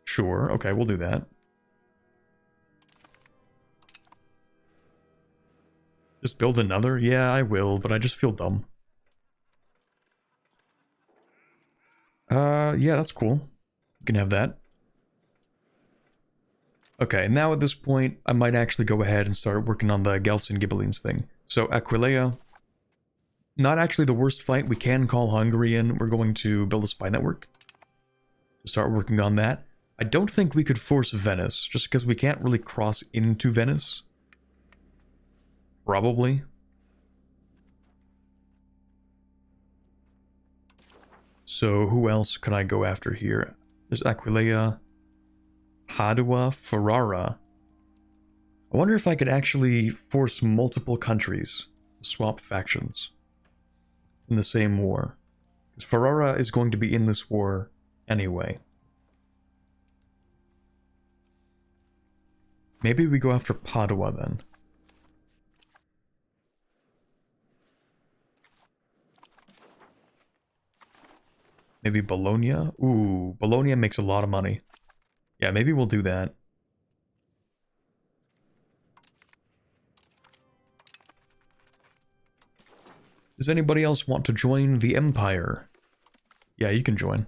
Sure, okay, we'll do that. Just build another? Yeah, I will, but I just feel dumb. Yeah, that's cool. You can have that. Okay, now at this point, I might actually go ahead and start working on the Guelphs and Ghibellines thing. So, Aquileia, not actually the worst fight. We can call Hungary in. We're going to build a spy network to start working on that. I don't think we could force Venice, just because we can't really cross into Venice. Probably. So who else can I go after here? There's Aquileia, Padua, Ferrara. I wonder if I could actually force multiple countries to swap factions in the same war. Because Ferrara is going to be in this war, anyway. Maybe we go after Padua then. Maybe Bologna? Ooh, Bologna makes a lot of money. Yeah, maybe we'll do that. Does anybody else want to join the Empire? Yeah, you can join.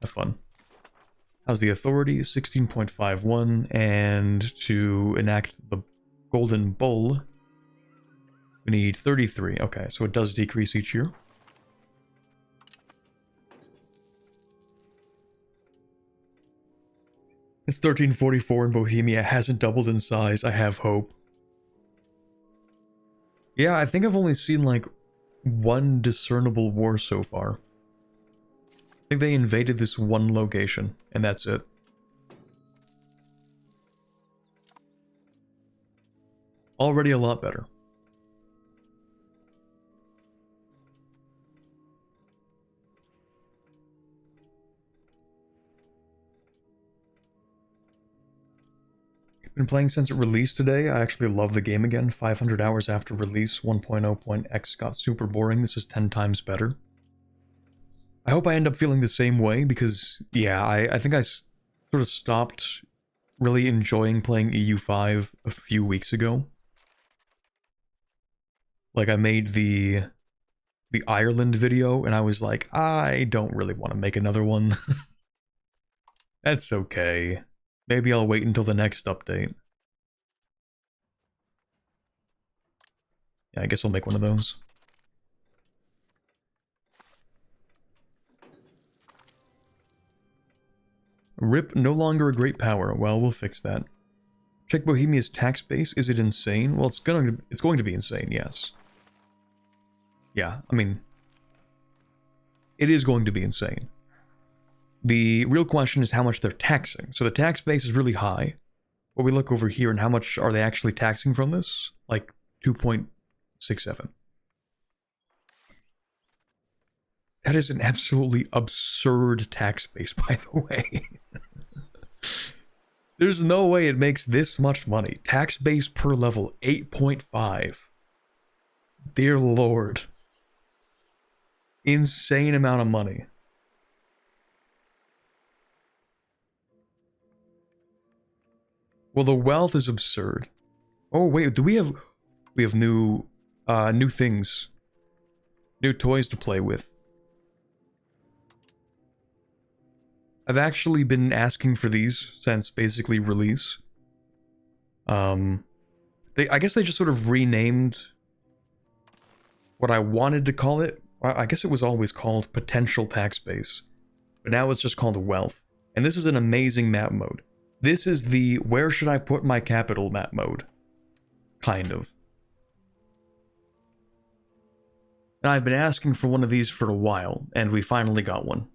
Have fun. How's the authority? 16.51. And to enact the Golden Bull, we need 33. Okay, so it does decrease each year. It's 1344 in Bohemia. Hasn't doubled in size. I have hope. Yeah, I think I've only seen like one discernible war so far. I think they invaded this one location, and that's it. Already a lot better. Been playing since it released today. I actually love the game again. 500 hours after release, 1.0.x got super boring. This is 10 times better. I hope I end up feeling the same way because, yeah, I think I sort of stopped really enjoying playing EU5 a few weeks ago. Like, I made the Ireland video, and I was like, I don't really want to make another one. That's okay. Maybe I'll wait until the next update. Yeah, I guess I'll make one of those. RIP, no longer a great power. Well, we'll fix that. Check Bohemia's tax base. Is it insane? Well, it's going to be insane, yes. Yeah, I mean, it is going to be insane. The real question is how much they're taxing. So the tax base is really high. But we look over here and how much are they actually taxing from this? Like 2.67. That is an absolutely absurd tax base, by the way. There's no way it makes this much money. Tax base per level, 8.5. Dear Lord. Insane amount of money. Well, the wealth is absurd. Oh wait, we have new things. New toys to play with. I've actually been asking for these since basically release. I guess they just sort of renamed what I wanted to call it. I guess it was always called potential tax base, but now it's just called wealth. And this is an amazing map mode. This is the where should I put my capital map mode. Kind of. And I've been asking for one of these for a while, and we finally got one.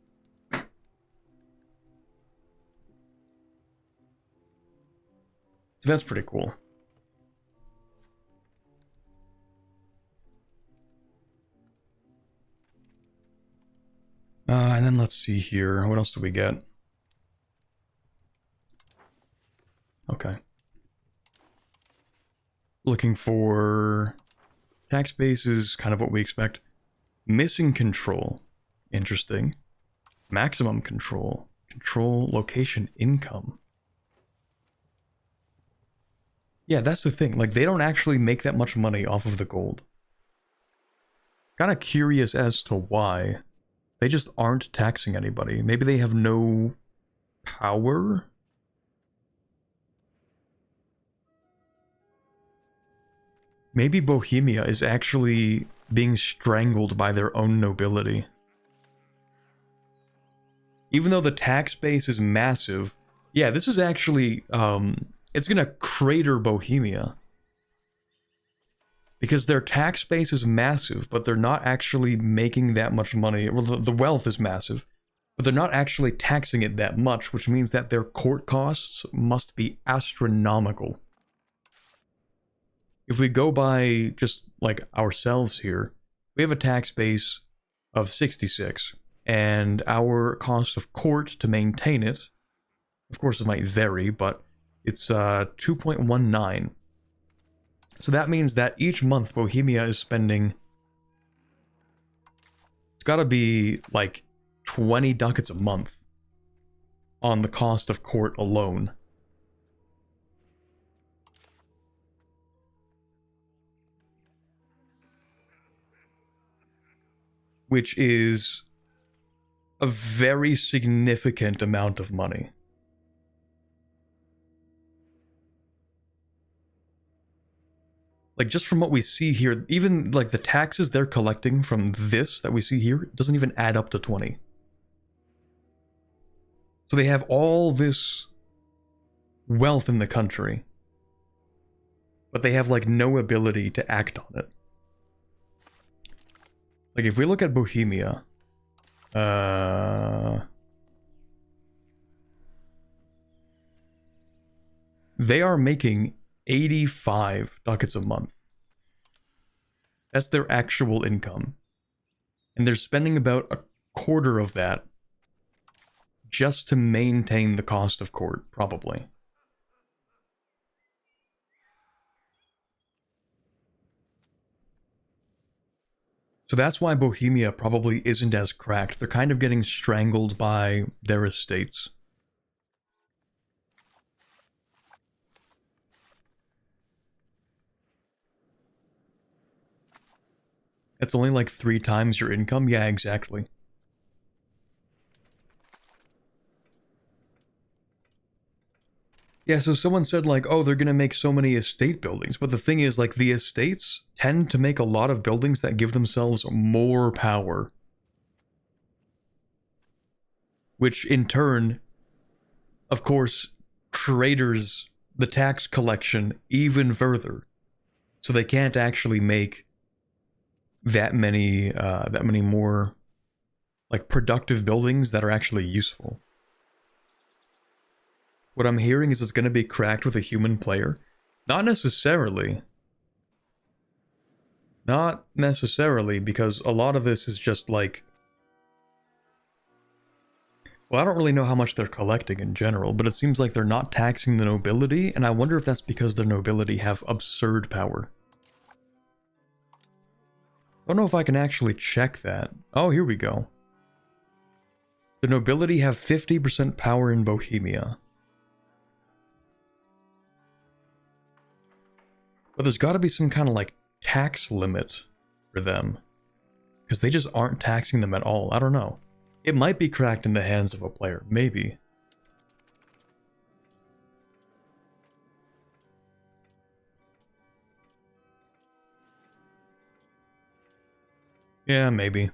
So that's pretty cool. And then let's see here. What else do we get? Okay. Looking for tax base is kind of what we expect. Missing control. Interesting. Maximum control. Control location income. Yeah, that's the thing. Like, they don't actually make that much money off of the gold. Kind of curious as to why. They just aren't taxing anybody. Maybe they have no power? Maybe Bohemia is actually being strangled by their own nobility. Even though the tax base is massive, yeah, this is actually, it's gonna crater Bohemia. Because their tax base is massive, but they're not actually making that much money. Well, the wealth is massive, but they're not actually taxing it that much, which means that their court costs must be astronomical. If we go by just, like, ourselves here, we have a tax base of 66, and our cost of court to maintain it, of course it might vary, but it's 2.19. So that means that each month Bohemia is spending, it's gotta be like 20 ducats a month on the cost of court alone. Which is a very significant amount of money. Like, just from what we see here, even like the taxes they're collecting from this that we see here doesn't even add up to 20. So they have all this wealth in the country, but they have like no ability to act on it. Like, if we look at Bohemia, they are making 85 ducats a month. That's their actual income. And they're spending about a quarter of that just to maintain the cost of court, probably. So that's why Bohemia probably isn't as cracked. They're kind of getting strangled by their estates. It's only like 3 times your income? Yeah, exactly. Yeah, so someone said like, oh, they're gonna make so many estate buildings. But the thing is, like, the estates tend to make a lot of buildings that give themselves more power. Which in turn, of course, craters the tax collection even further. So they can't actually make that many more like productive buildings that are actually useful. What I'm hearing is it's going to be cracked with a human player. Not necessarily. Not necessarily, because a lot of this is just like... Well, I don't really know how much they're collecting in general, but it seems like they're not taxing the nobility, and I wonder if that's because the nobility have absurd power. I don't know if I can actually check that. Oh, here we go. The nobility have 50% power in Bohemia. But there's got to be some kind of like tax limit for them. Because they just aren't taxing them at all. I don't know. It might be cracked in the hands of a player. Maybe. Yeah, maybe.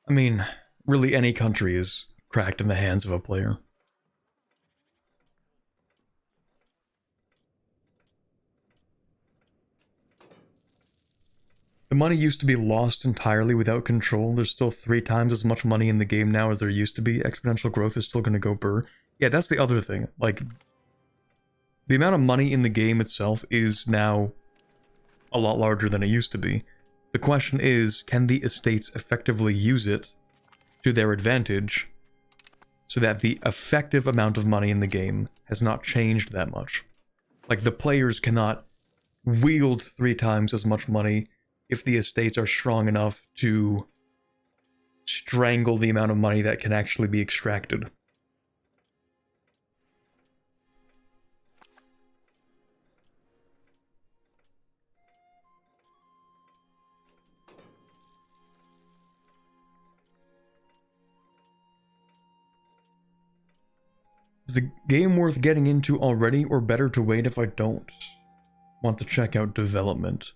I mean, really any country is cracked in the hands of a player. The money used to be lost entirely without control. There's still 3 times as much money in the game now as there used to be. Exponential growth is still going to go burr. Yeah, that's the other thing. Like, the amount of money in the game itself is now a lot larger than it used to be. The question is, can the estates effectively use it to their advantage so that the effective amount of money in the game has not changed that much? Like, the players cannot wield 3 times as much money if the estates are strong enough to strangle the amount of money that can actually be extracted. Is the game worth getting into already, or better to wait if I don't want to check out development?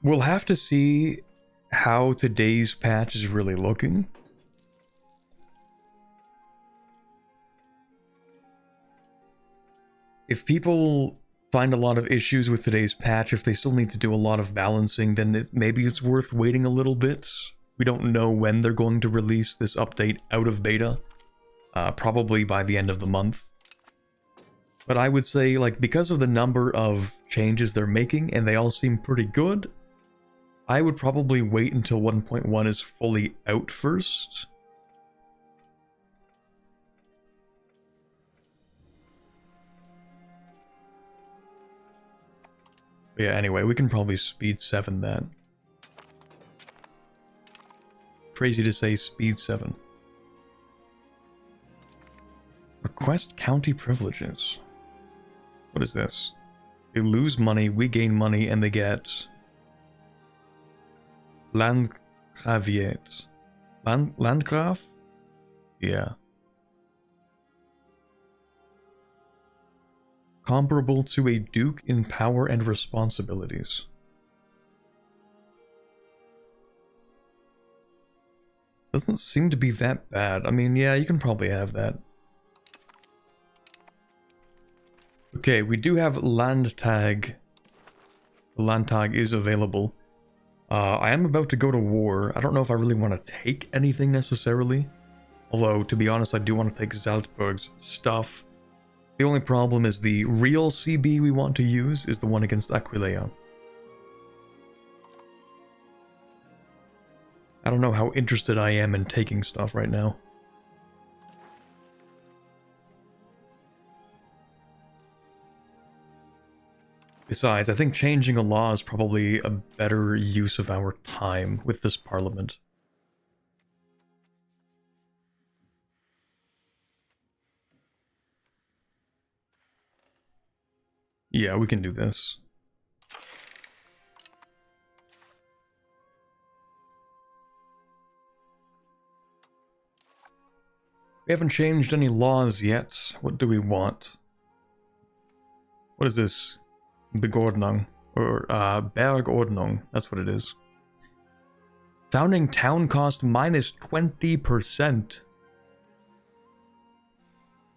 We'll have to see how today's patch is really looking. If people find a lot of issues with today's patch, if they still need to do a lot of balancing, then maybe it's worth waiting a little bit. We don't know when they're going to release this update out of beta. probably by the end of the month. But I would say, like, because of the number of changes they're making, and they all seem pretty good, I would probably wait until 1.1 is fully out first. But yeah, anyway, we can probably speed 7 that. Crazy to say speed 7. Request county privileges. What is this? They lose money, we gain money, and they get... Landgraviate. Landgraf? Yeah. Comparable to a duke in power and responsibilities. Doesn't seem to be that bad. I mean, yeah, you can probably have that. Okay, we do have Landtag. The Landtag is available. I am about to go to war. I don't know if I really want to take anything necessarily. Although, to be honest, I do want to take Salzburg's stuff. The only problem is the real CB we want to use is the one against Aquileia. I don't know how interested I am in taking stuff right now. Besides, I think changing a law is probably a better use of our time with this parliament. Yeah, we can do this. We haven't changed any laws yet. What do we want? What is this? Begordnung. Or, Bergordnung. That's what it is. Founding town cost minus 20%.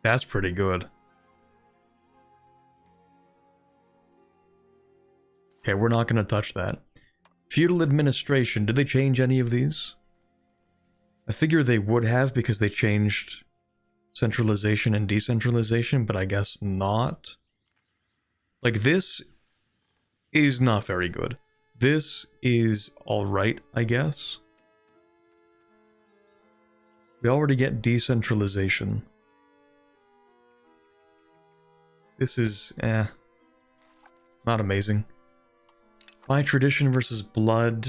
That's pretty good. Okay, we're not going to touch that. Feudal administration. Did they change any of these? I figure they would have because they changed centralization and decentralization, but I guess not. Like, this is not very good. This is alright, I guess. We already get decentralization. This is, not amazing. By tradition versus blood.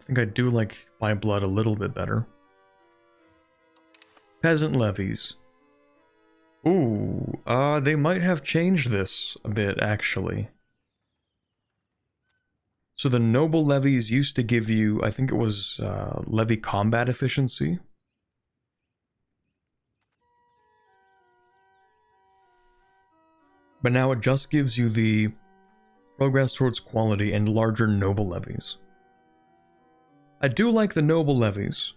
I think I do like by blood a little bit better. Peasant levies. Ooh, they might have changed this a bit, actually. So the noble levies used to give you, I think it was, levy combat efficiency. But now it just gives you the progress towards quality and larger noble levies. I do like the noble levies.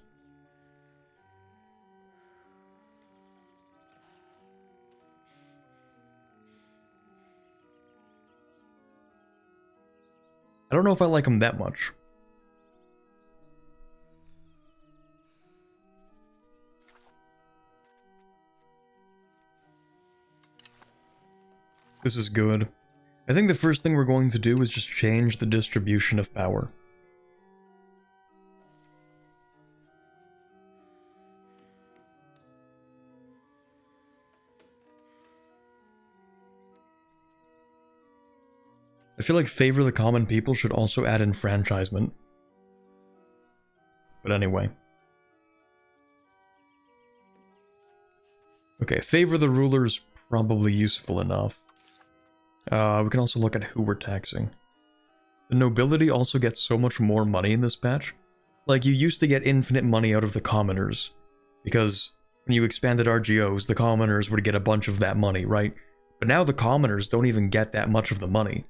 I don't know if I like them that much. This is good. I think the first thing we're going to do is just change the distribution of power. I feel like favor the common people should also add enfranchisement. But anyway. Okay, favor the rulers, probably useful enough. We can also look at who we're taxing. The nobility also gets so much more money in this patch. Like, you used to get infinite money out of the commoners, because when you expanded RGOs, the commoners would get a bunch of that money, right? But now the commoners don't even get that much of the money.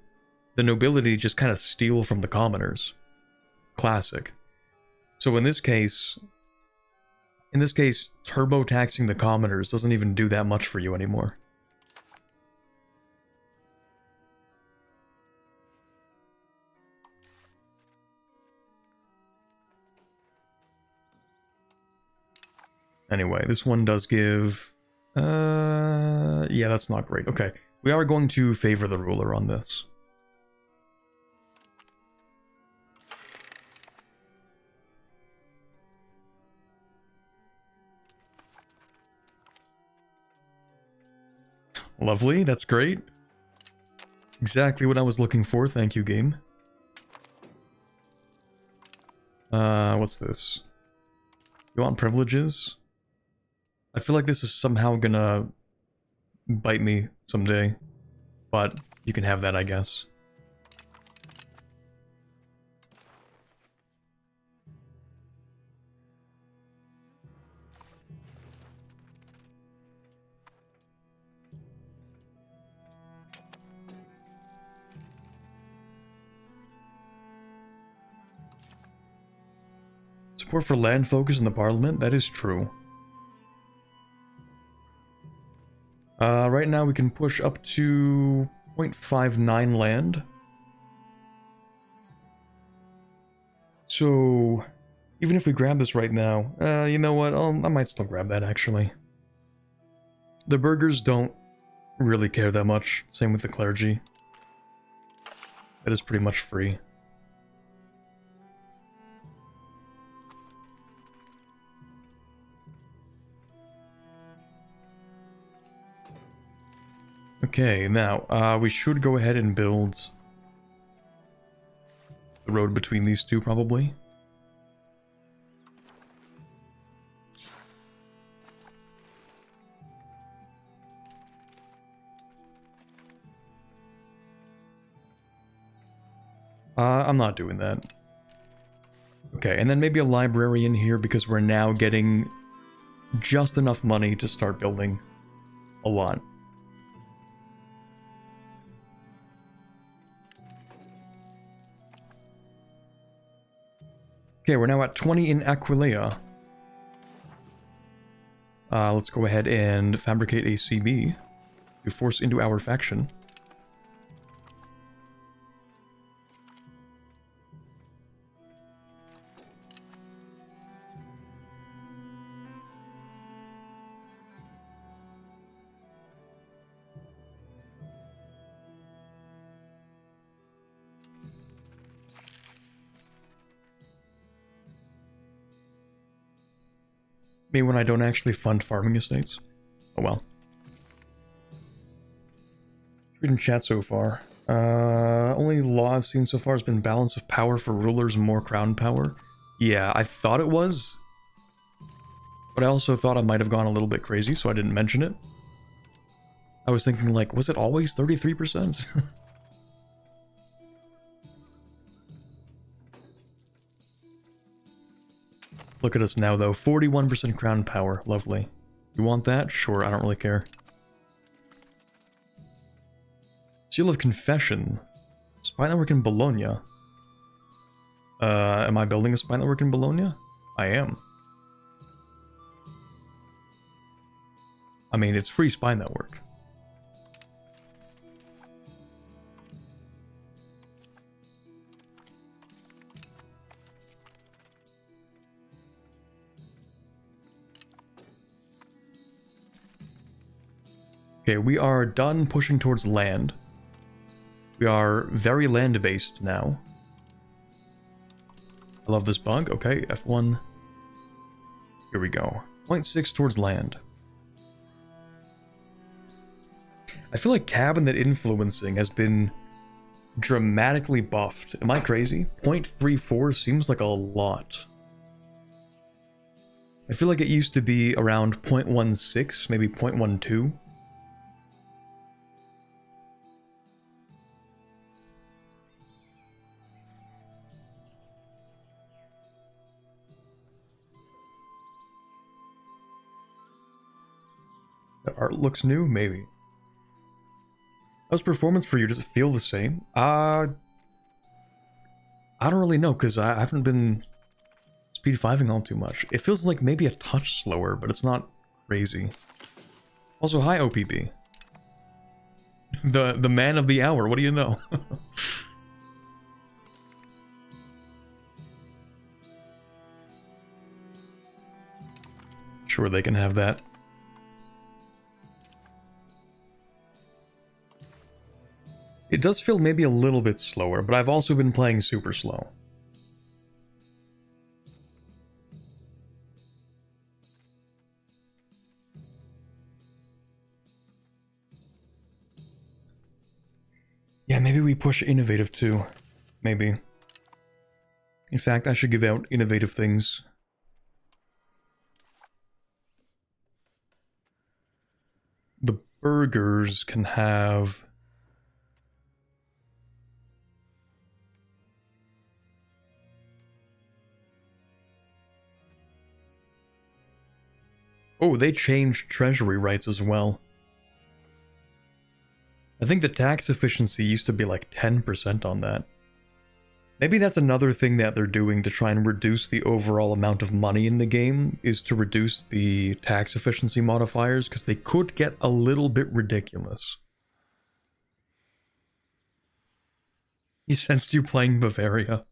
The nobility just kind of steal from the commoners. Classic. So in this case, turbo taxing the commoners doesn't even do that much for you anymore. Anyway, this one does give... yeah, that's not great. Okay, we are going to favor the ruler on this. Lovely, that's great. Exactly what I was looking for, thank you, game. What's this? You want privileges? I feel like this is somehow gonna bite me someday, but you can have that, I guess. Support for land focus in the parliament, that is true. Right now we can push up to 0.59 land. So, even if we grab this right now, you know what, I might still grab that actually. The burghers don't really care that much, same with the clergy. That is pretty much free. Okay, now, we should go ahead and build the road between these two, probably. I'm not doing that. Okay, and then maybe a library in here because we're now getting just enough money to start building a lot. Okay, we're now at 20 in Aquileia. Let's go ahead and fabricate a CB to force into our faction. Maybe when I don't actually fund farming estates. Oh well. Reading chat so far. Only law I've seen so far has been balance of power for rulers and more crown power. Yeah, I thought it was. But I also thought I might have gone a little bit crazy, so I didn't mention it. I was thinking like, was it always 33%? Look at us now, though. 41% crown power. Lovely. You want that? Sure, I don't really care. Seal of Confession. Spy network in Bologna. Am I building a spy network in Bologna? I am. I mean, it's free spy network. Okay, we are done pushing towards land. We are very land-based now. I love this bug. Okay, F1. Here we go. 0.6 towards land. I feel like cabinet influencing has been dramatically buffed. Am I crazy? 0.34 seems like a lot. I feel like it used to be around 0.16, maybe 0.12. The art looks new? Maybe. How's performance for you? Does it feel the same? I don't really know, because I haven't been speed 5ing all too much. It feels like maybe a touch slower, but it's not crazy. Also, hi OPB. The man of the hour, what do you know? Sure, they can have that. It does feel maybe a little bit slower, but I've also been playing super slow. Yeah, maybe we push innovative too. Maybe. In fact, I should give out innovative things. The burgers can have... Oh, they changed treasury rights as well. I think the tax efficiency used to be like 10% on that. Maybe that's another thing that they're doing to try and reduce the overall amount of money in the game, is to reduce the tax efficiency modifiers, because they could get a little bit ridiculous. He sensed you playing Bavaria.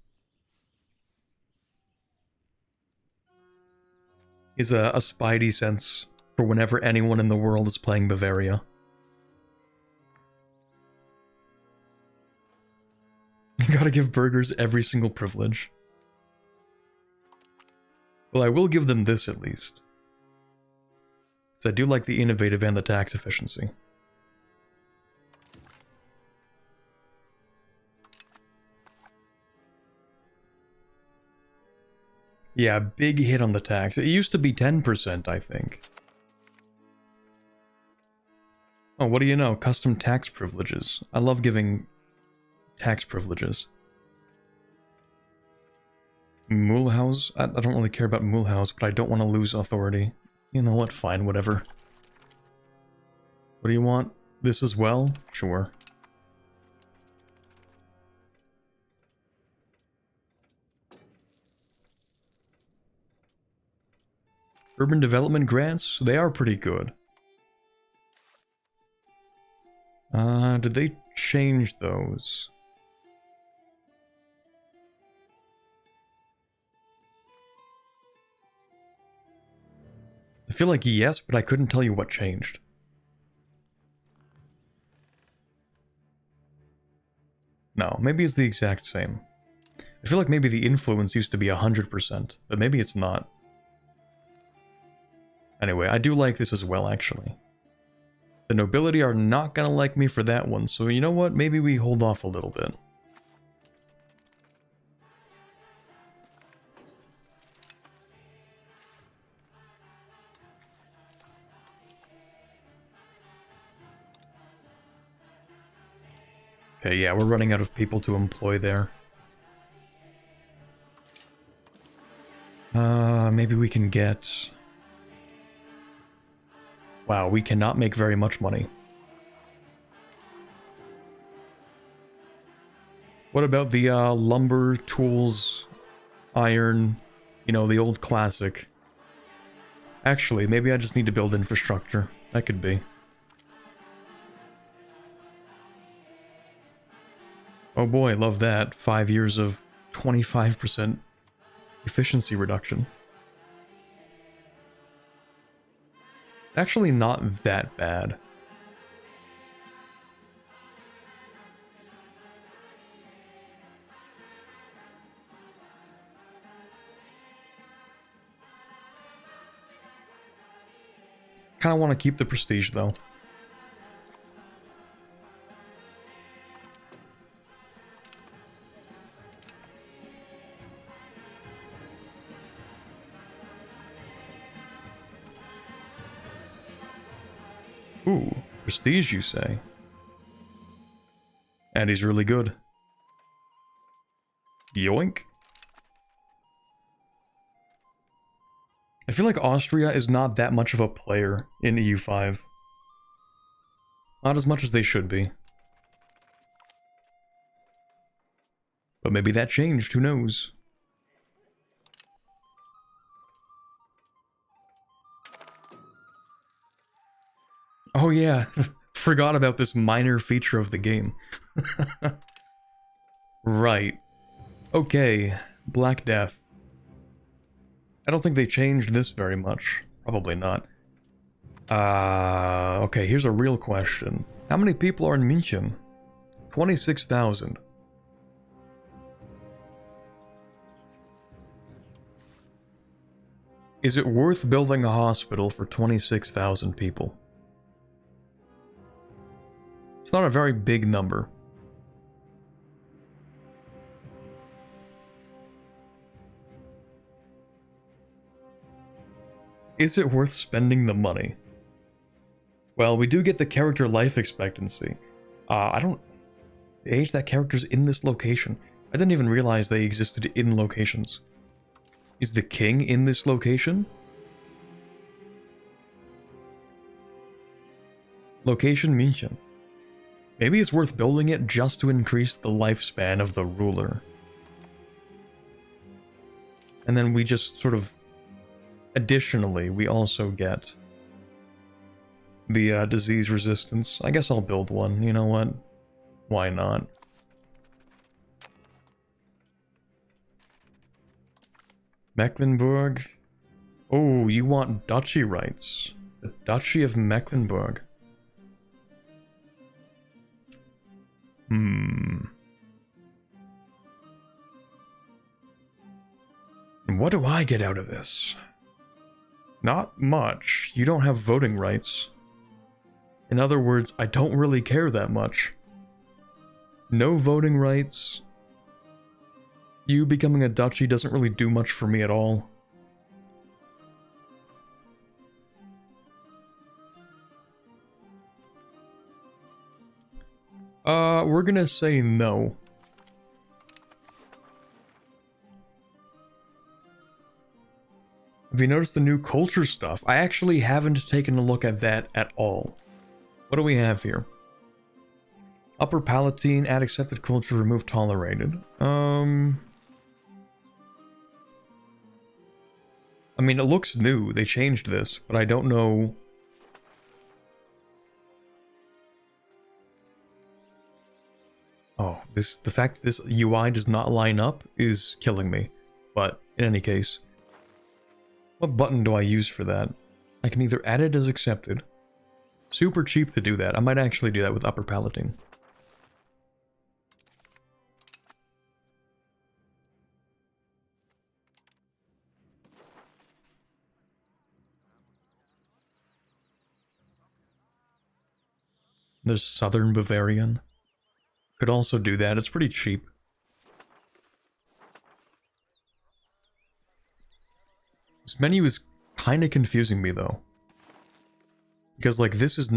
Is a spidey sense for whenever anyone in the world is playing Bavaria. You gotta give burgers every single privilege. Well, I will give them this at least. So I do like the innovative and the tax efficiency. Yeah, big hit on the tax. It used to be 10%, I think. Oh, what do you know? Custom tax privileges. I love giving tax privileges. Mulhouse? I don't really care about Mulhouse, but I don't want to lose authority. You know what? Fine, whatever. What do you want? This as well? Sure. Urban development grants? They are pretty good. Did they change those? I feel like yes, but I couldn't tell you what changed. No, maybe it's the exact same. I feel like maybe the influence used to be 100%, but maybe it's not. Anyway, I do like this as well, actually. The nobility are not gonna like me for that one, so you know what? Maybe we hold off a little bit. Okay, yeah, we're running out of people to employ there. Maybe we can get... Wow, we cannot make very much money. What about the lumber, tools, iron, you know, the old classic? Actually, maybe I just need to build infrastructure. That could be. Oh boy, love that. 5 years of 25% efficiency reduction. Actually not that bad. Kinda want to keep the prestige though. Ooh, prestige you say? And he's really good. Yoink. I feel like Austria is not that much of a player in EU5. Not as much as they should be. But maybe that changed, who knows? Oh yeah, forgot about this minor feature of the game. Right. Okay, Black Death. I don't think they changed this very much. Probably not. Okay, here's a real question. How many people are in München? 26,000. Is it worth building a hospital for 26,000 people? It's not a very big number. Is it worth spending the money? Well, we do get the character life expectancy. I don't... The age that character's in this location. I didn't even realize they existed in locations. Is the king in this location? Location München. Maybe it's worth building it just to increase the lifespan of the ruler. And then we just sort of... Additionally, we also get the disease resistance. I guess I'll build one, you know what? Why not? Mecklenburg? Oh, you want duchy rights. The Duchy of Mecklenburg. What do I get out of this? Not much. You don't have voting rights. In other words, I don't really care that much. No voting rights. You becoming a duchy doesn't really do much for me at all. We're gonna say no. Have you noticed the new culture stuff? I actually haven't taken a look at that at all. What do we have here? Upper Palatine, add accepted culture, remove tolerated. I mean, it looks new. They changed this, but I don't know. Oh, the fact that this UI does not line up is killing me. But in any case, what button do I use for that? I can either add it as accepted. Super cheap to do that. I might actually do that with Upper Palatine. There's Southern Bavarian. Could also do that. It's pretty cheap. This menu is kind of confusing me though. Because like this is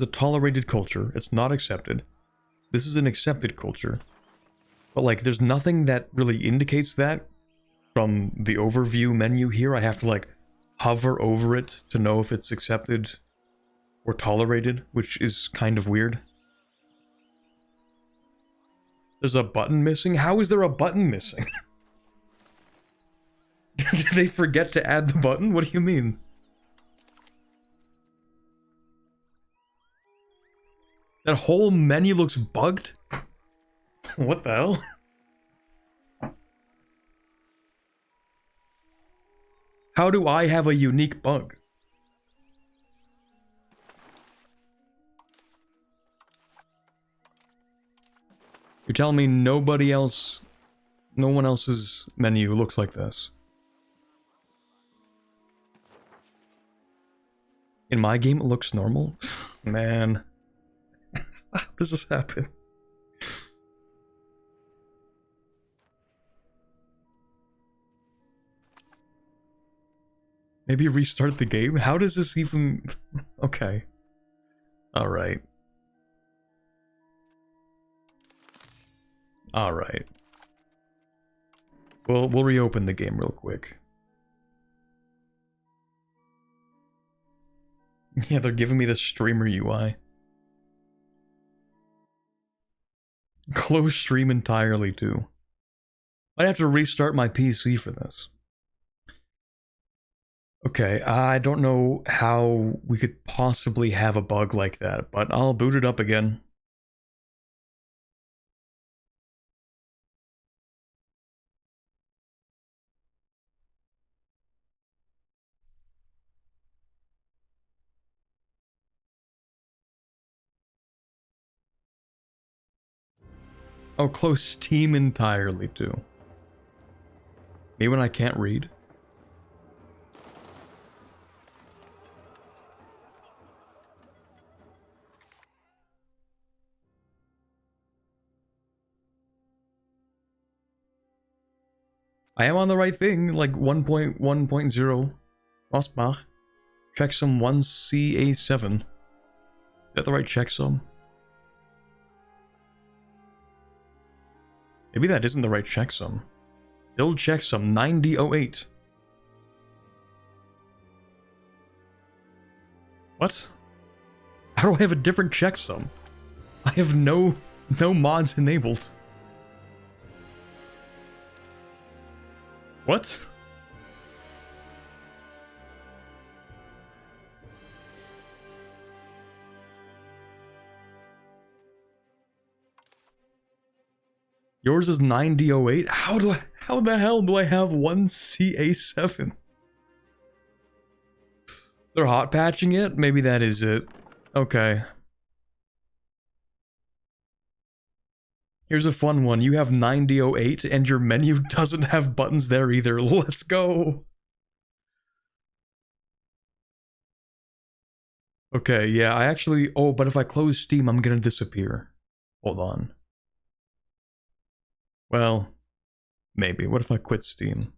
a tolerated culture. It's not accepted. This is an accepted culture. But like there's nothing that really indicates that from the overview menu here. I have to like hover over it to know if it's accepted or tolerated, which is kind of weird. There's a button missing? How is there a button missing? Did they forget to add the button? What do you mean? That whole menu looks bugged? What the hell? How do I have a unique bug? You're telling me no one else's menu looks like this? In my game, it looks normal? Man. How does this happen? Maybe restart the game? How does this even... Okay. Alright. Alright. We'll reopen the game real quick. Yeah, they're giving me the streamer UI. Close stream entirely, too. I'd have to restart my PC for this. Okay, I don't know how we could possibly have a bug like that, but I'll boot it up again. Oh, close Steam entirely too. Maybe when I can't read. I am on the right thing, like 1.1.0. Osbach. Checksum 1CA7. Is that the right checksum? Maybe that isn't the right checksum. Build checksum 9008. What? How do I have a different checksum? I have no mods enabled. What? Yours is 9008? How the hell do I have 1CA7? They're hot patching it? Maybe that is it. Okay. Here's a fun one. You have 9008 and your menu doesn't have buttons there either. Let's go. Okay, yeah, I actually... Oh, but if I close Steam, I'm gonna disappear. Hold on. Well, maybe. What if I quit Steam?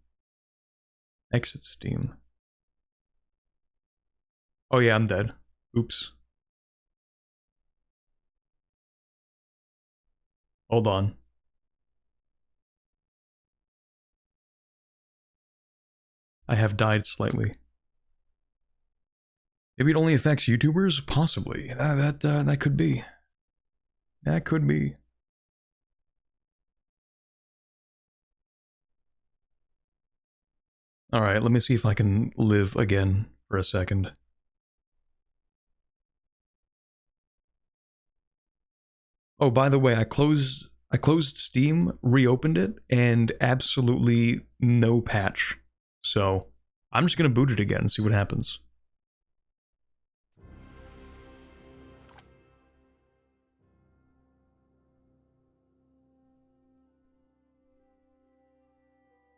Exit Steam. Oh yeah, I'm dead. Oops. Hold on. I have died slightly. Maybe it only affects YouTubers? Possibly. That could be. That could be. Alright, let me see if I can live again for a second. Oh, by the way, I closed Steam, reopened it, and absolutely no patch. So, I'm just gonna boot it again and see what happens.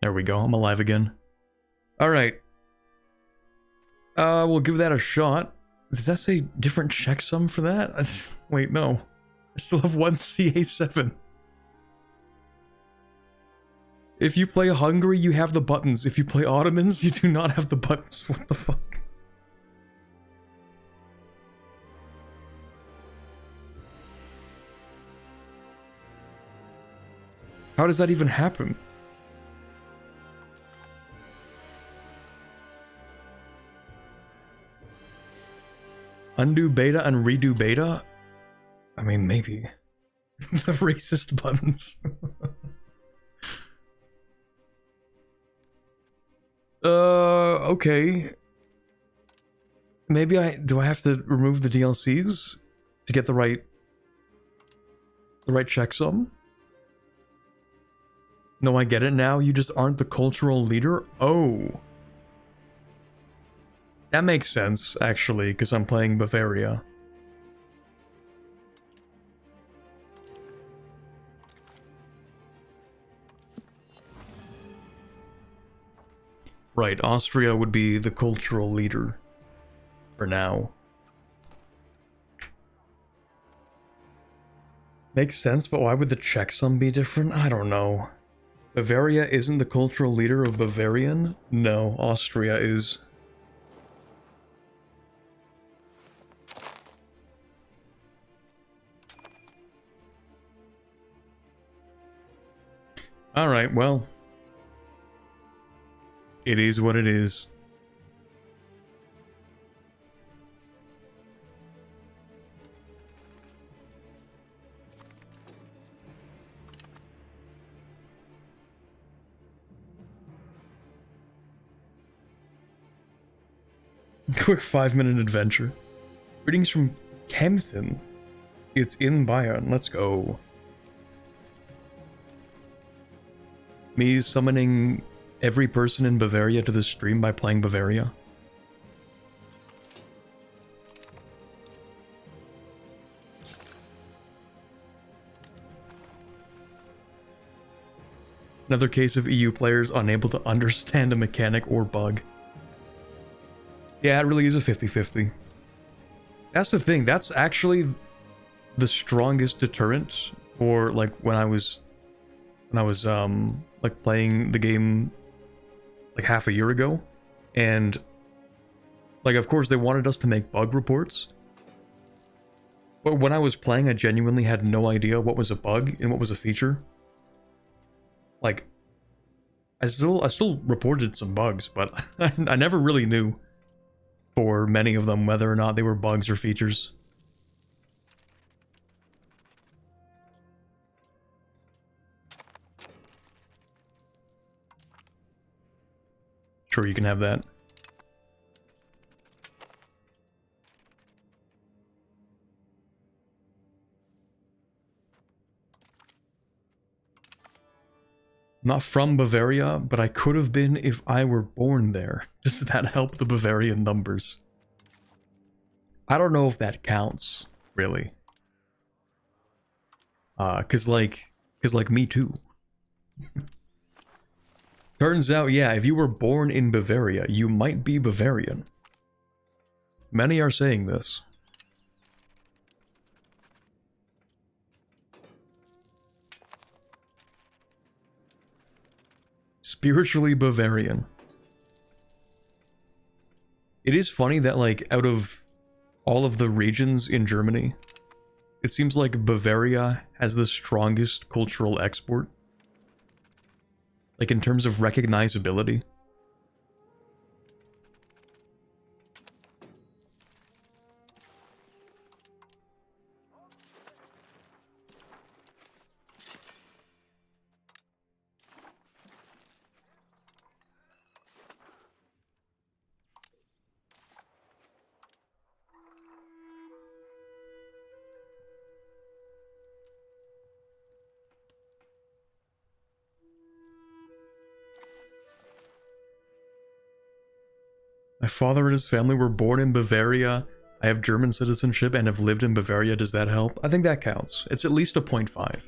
There we go, I'm alive again. Alright. We'll give that a shot. Does that say different checksum for that? Wait, no. I still have 1CA7. If you play Hungary, you have the buttons. If you play Ottomans, you do not have the buttons. What the fuck? How does that even happen? Undo beta and redo beta? I mean, maybe. The racist buttons. Okay. Maybe do I have to remove the DLCs to get the right checksum? No, I get it now. You just aren't the cultural leader? Oh. That makes sense, actually, because I'm playing Bavaria. Right, Austria would be the cultural leader. For now. Makes sense, but why would the checksum be different? I don't know. Bavaria isn't the cultural leader of Bavarian? No, Austria is. Alright, well. It is what it is. Quick 5-minute adventure. Greetings from Kempten. It's in Bayern. Let's go. Me summoning every person in Bavaria to the stream by playing Bavaria. Another case of EU players unable to understand a mechanic or bug. Yeah, it really is a 50-50. That's the thing, that's actually the strongest deterrent for, like, when I was like playing the game like half a year ago, and like, of course they wanted us to make bug reports, but when I was playing I genuinely had no idea what was a bug and what was a feature. Like, I still reported some bugs, but I never really knew for many of them whether or not they were bugs or features. Sure, you can have that. Not from Bavaria, but I could have been if I were born there. Does that help the Bavarian numbers? I don't know if that counts, really. Cause like me too. Turns out, yeah, if you were born in Bavaria, you might be Bavarian. Many are saying this. Spiritually Bavarian. It is funny that, like, out of all of the regions in Germany, it seems like Bavaria has the strongest cultural export. Like, in terms of recognizability. My father and his family were born in Bavaria. I have German citizenship and have lived in Bavaria. Does that help? I think that counts. It's at least a 0.5.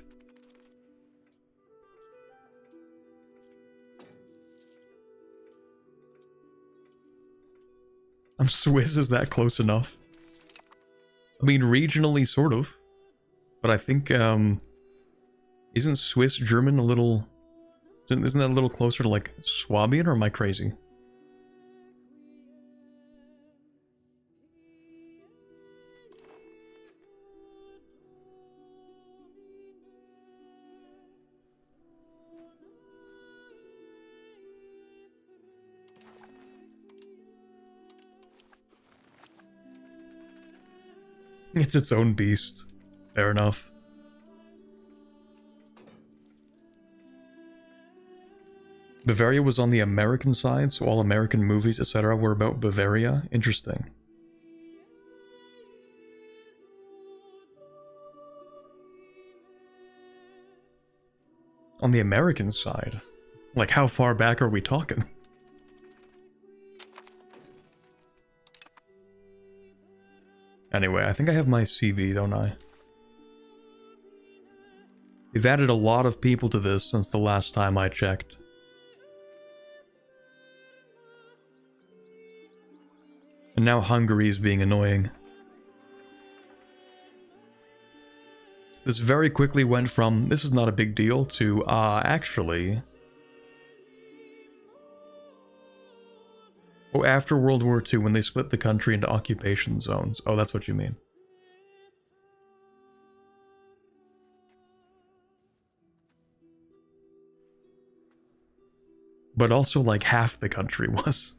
I'm Swiss, is that close enough? I mean, regionally, sort of. But I think, isn't Swiss German a little... Isn't that a little closer to, like, Swabian, or am I crazy? It's its own beast. Fair enough. Bavaria was on the American side, so all American movies, etc. were about Bavaria. Interesting. On the American side? Like, how far back are we talking? Anyway, I think I have my CV, don't I? We've added a lot of people to this since the last time I checked. And now Hungary is being annoying. This very quickly went from, this is not a big deal, to, actually... Oh, after World War II, when they split the country into occupation zones. Oh, that's what you mean. But also, like, half the country was.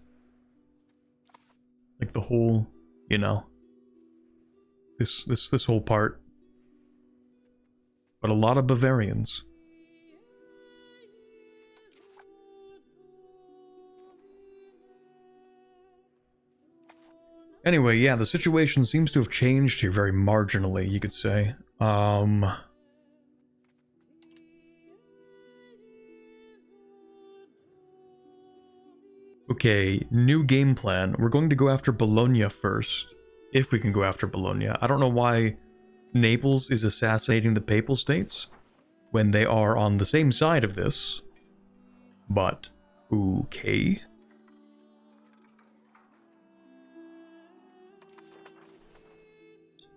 Like, the whole, you know. This whole part. But a lot of Bavarians. Anyway, yeah, the situation seems to have changed here very marginally, you could say. Okay, new game plan. We're going to go after Bologna first. If we can go after Bologna. I don't know why Naples is assassinating the Papal States when they are on the same side of this. But, okay.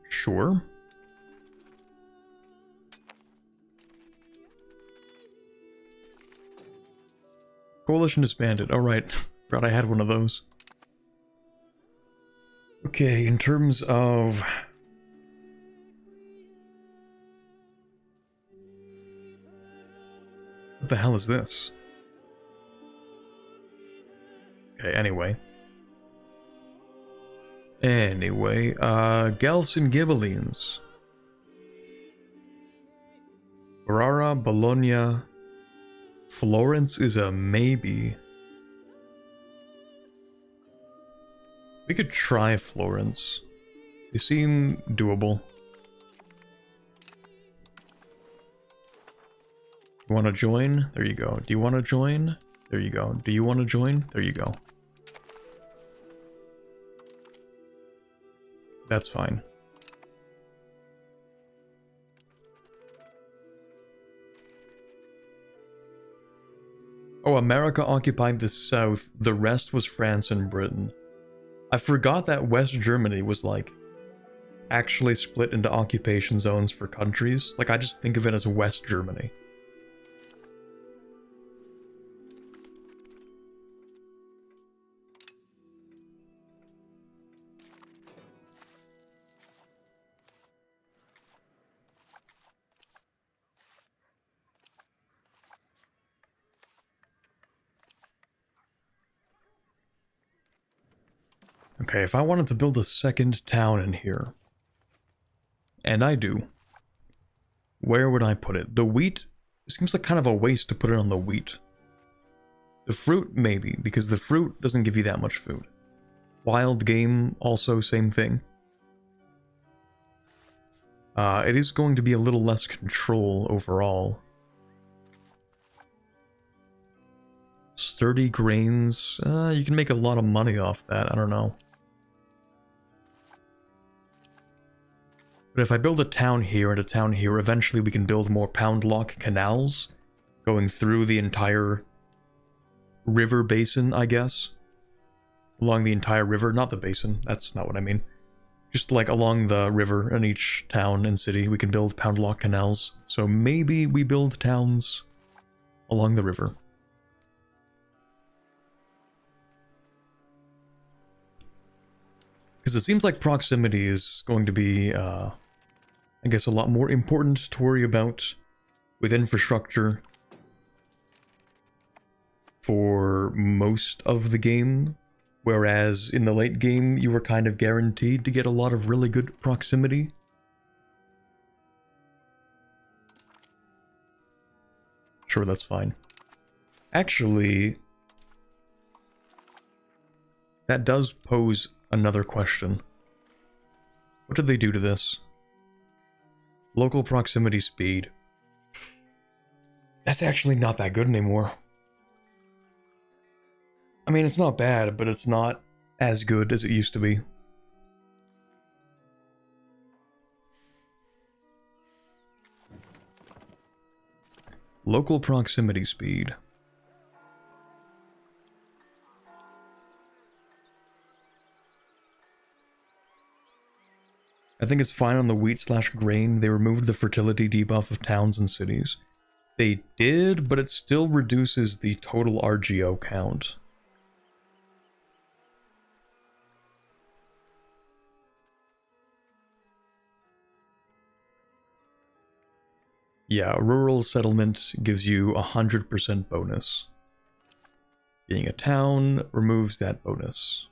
Sure. Coalition disbanded. Oh, right. Forgot I had one of those. Okay, in terms of... What the hell is this? Okay, anyway. Gels and Ghibellines. Ferrara, Bologna. Florence is a maybe. We could try Florence. They seem doable. You want to join? There you go. Do you want to join? There you go. Do you want to join? There you go. That's fine. Oh, America occupied the south. The rest was France and Britain. I forgot that West Germany was, like, actually split into occupation zones for countries. Like, I just think of it as West Germany. Okay, if I wanted to build a second town in here, and I do, where would I put it? The wheat? It seems like kind of a waste to put it on the wheat. The fruit, maybe, because the fruit doesn't give you that much food. Wild game, also same thing. It is going to be a little less control overall. Sturdy grains, you can make a lot of money off that, I don't know. But if I build a town here and a town here, eventually we can build more pound lock canals going through the entire river basin, I guess. Along the entire river, not the basin, that's not what I mean. Just like along the river in each town and city, we can build pound lock canals. So maybe we build towns along the river. Because it seems like proximity is going to be, I guess, a lot more important to worry about with infrastructure for most of the game. Whereas in the late game, you were kind of guaranteed to get a lot of really good proximity. Sure, that's fine. Actually, that does pose another question. What did they do to this? Local proximity speed. That's actually not that good anymore. I mean, it's not bad, but it's not as good as it used to be. Local proximity speed. I think it's fine on the wheat/grain. They removed the fertility debuff of towns and cities. They did, but it still reduces the total RGO count. Yeah, rural settlement gives you 100% bonus. Being a town removes that bonus.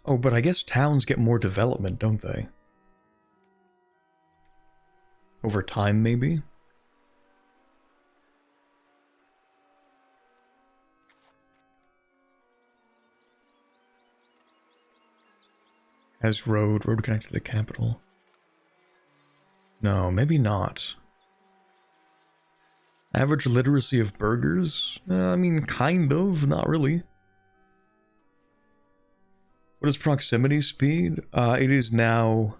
Oh, but I guess towns get more development, don't they? Over time, maybe? Has road connected to capital. No, maybe not. Average literacy of burgers? I mean, kind of, not really. What is proximity speed? It is now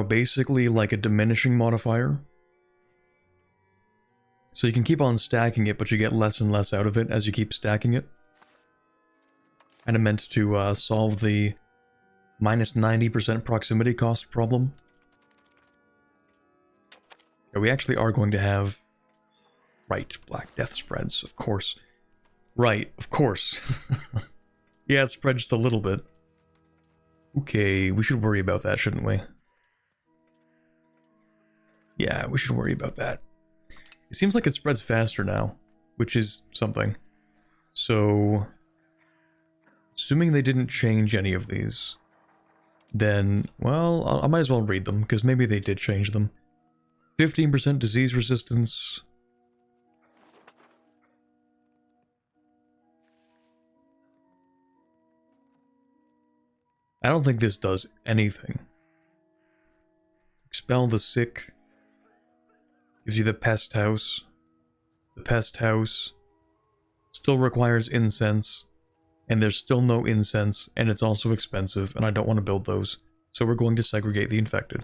basically like a diminishing modifier. So you can keep on stacking it, but you get less and less out of it as you keep stacking it. And it meant to solve the minus 90% proximity cost problem. Yeah, we actually are going to have... Right, Black Death spreads, of course. Right, of course. Yeah, it spread just a little bit. Okay, we should worry about that, shouldn't we? Yeah, we should worry about that. It seems like it spreads faster now, which is something. So, assuming they didn't change any of these, then, well, I might as well read them, because maybe they did change them. 15% disease resistance. I don't think this does anything. Expel the sick. Gives you the pest house. The pest house still requires incense. And there's still no incense, and it's also expensive, and I don't want to build those. So we're going to segregate the infected.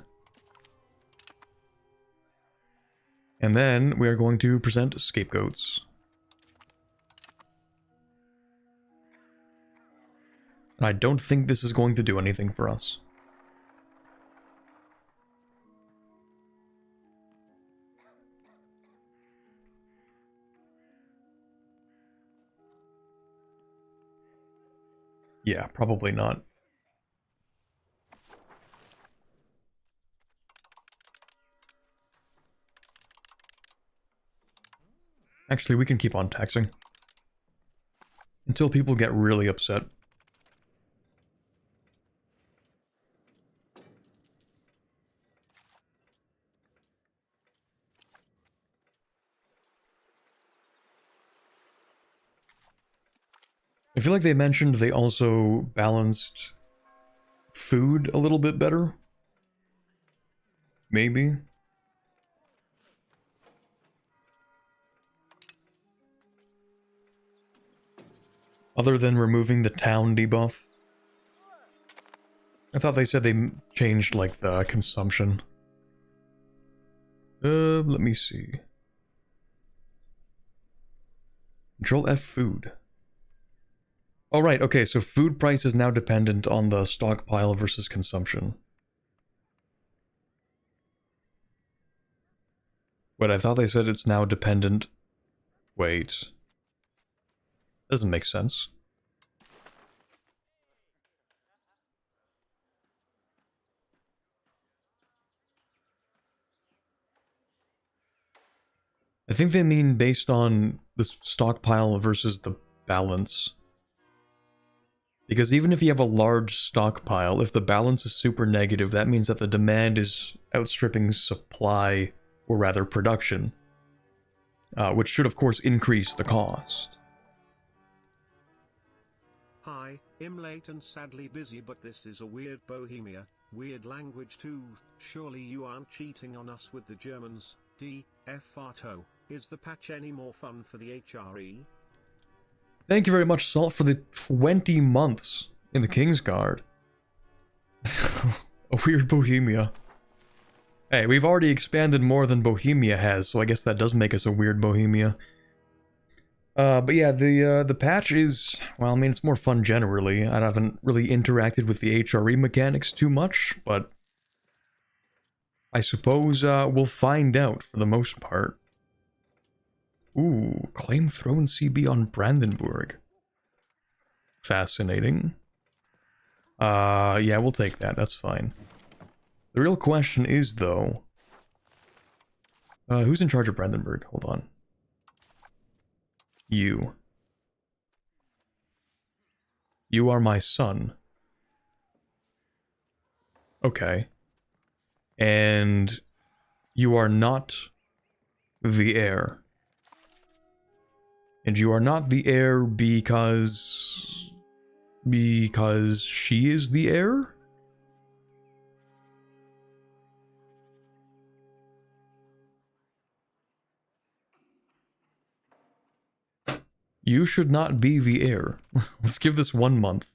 And then we are going to present scapegoats. And I don't think this is going to do anything for us. Yeah, probably not. Actually, we can keep on taxing. Until people get really upset. I feel like they mentioned they also balanced food a little bit better. Maybe. Other than removing the town debuff. I thought they said they changed, like, the consumption. Let me see. Control F food. Oh, right, okay, so food price is now dependent on the stockpile versus consumption. But I thought they said it's now dependent... Wait. Doesn't make sense. I think they mean based on the stockpile versus the balance. Because even if you have a large stockpile, if the balance is super negative, that means that the demand is outstripping supply, or rather production. Which should of course increase the cost. Hi, I'm late and sadly busy, but this is a weird Bohemia, weird language too. Surely you aren't cheating on us with the Germans. DFRTO, is the patch any more fun for the HRE? Thank you very much, Salt, for the 20 months in the Kingsguard. A weird Bohemia. Hey, we've already expanded more than Bohemia has, so I guess that does make us a weird Bohemia. But yeah, the patch is, well, I mean, it's more fun generally. I haven't really interacted with the HRE mechanics too much, but I suppose we'll find out for the most part. Ooh, claim throne CB on Brandenburg. Fascinating. Yeah, we'll take that, that's fine. The real question is, though... who's in charge of Brandenburg? Hold on. You. You are my son. Okay. And... you are not... the heir. And you are not the heir because... because she is the heir? You should not be the heir. Let's give this 1 month.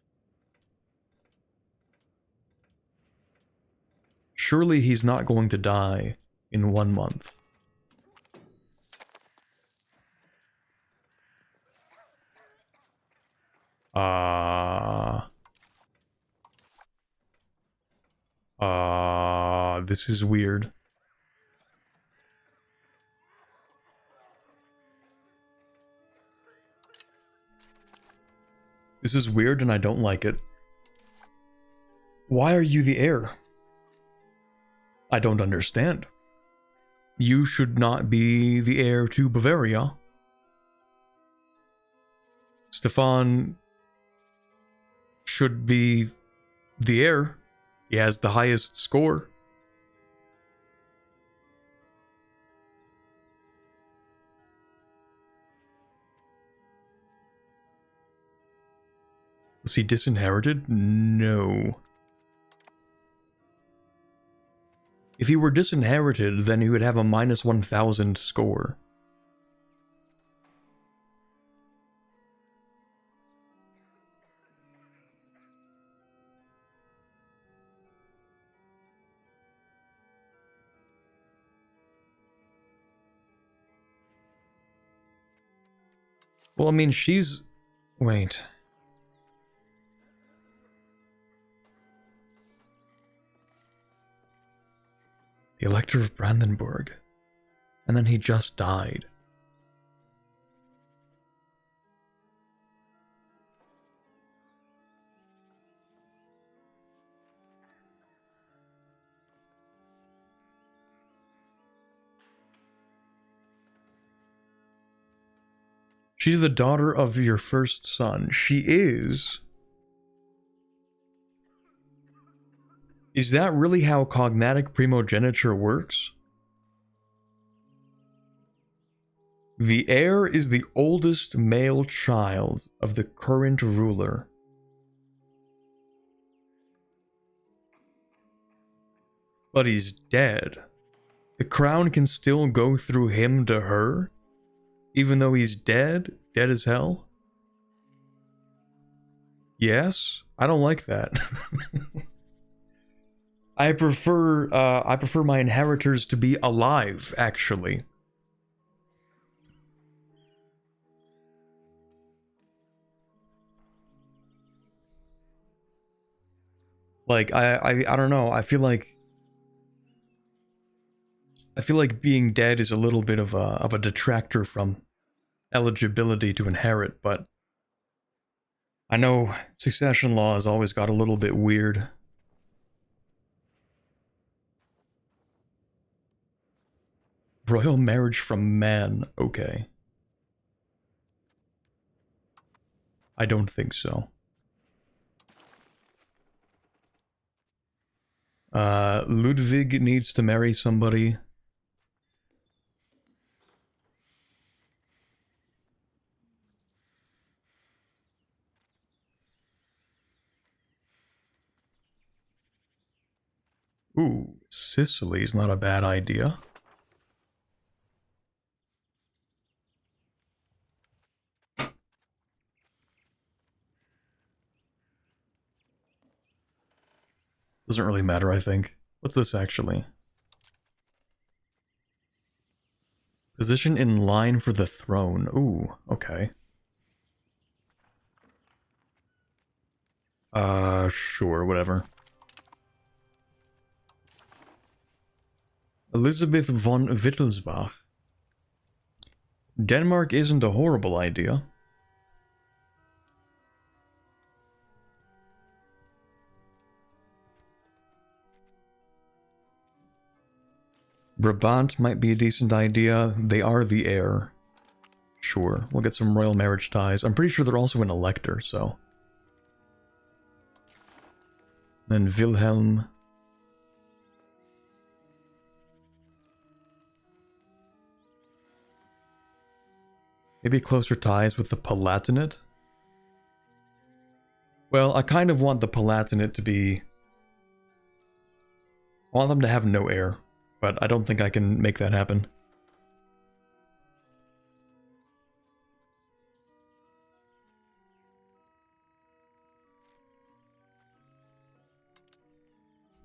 Surely he's not going to die in 1 month. This is weird. This is weird and I don't like it. Why are you the heir? I don't understand. You should not be the heir to Bavaria. Stefan should be the heir. He has the highest score. Was he disinherited? No. If he were disinherited, then he would have a minus 1000 score. Well, I mean, she's... Wait. The Elector of Brandenburg. And then he just died. She's the daughter of your first son. She is. Is that really how cognatic primogeniture works? The heir is the oldest male child of the current ruler. But he's dead. The crown can still go through him to her, even though he's dead? Dead as hell? Yes? I don't like that. I prefer my inheritors to be alive, actually. Like, I don't know, I feel like being dead is a little bit of a detractor from eligibility to inherit, but I know succession law has always got a little bit weird. Royal marriage from man, okay. I don't think so. Ludwig needs to marry somebody. Ooh, Sicily's not a bad idea. Doesn't really matter, I think. What's this actually? Position in line for the throne. Ooh, okay. Sure, whatever. Elizabeth von Wittelsbach. Denmark isn't a horrible idea. Brabant might be a decent idea. They are the heir. Sure, we'll get some royal marriage ties. I'm pretty sure they're also an elector, so. Then Wilhelm. Maybe closer ties with the Palatinate? Well, I kind of want the Palatinate to be... I want them to have no heir, but I don't think I can make that happen.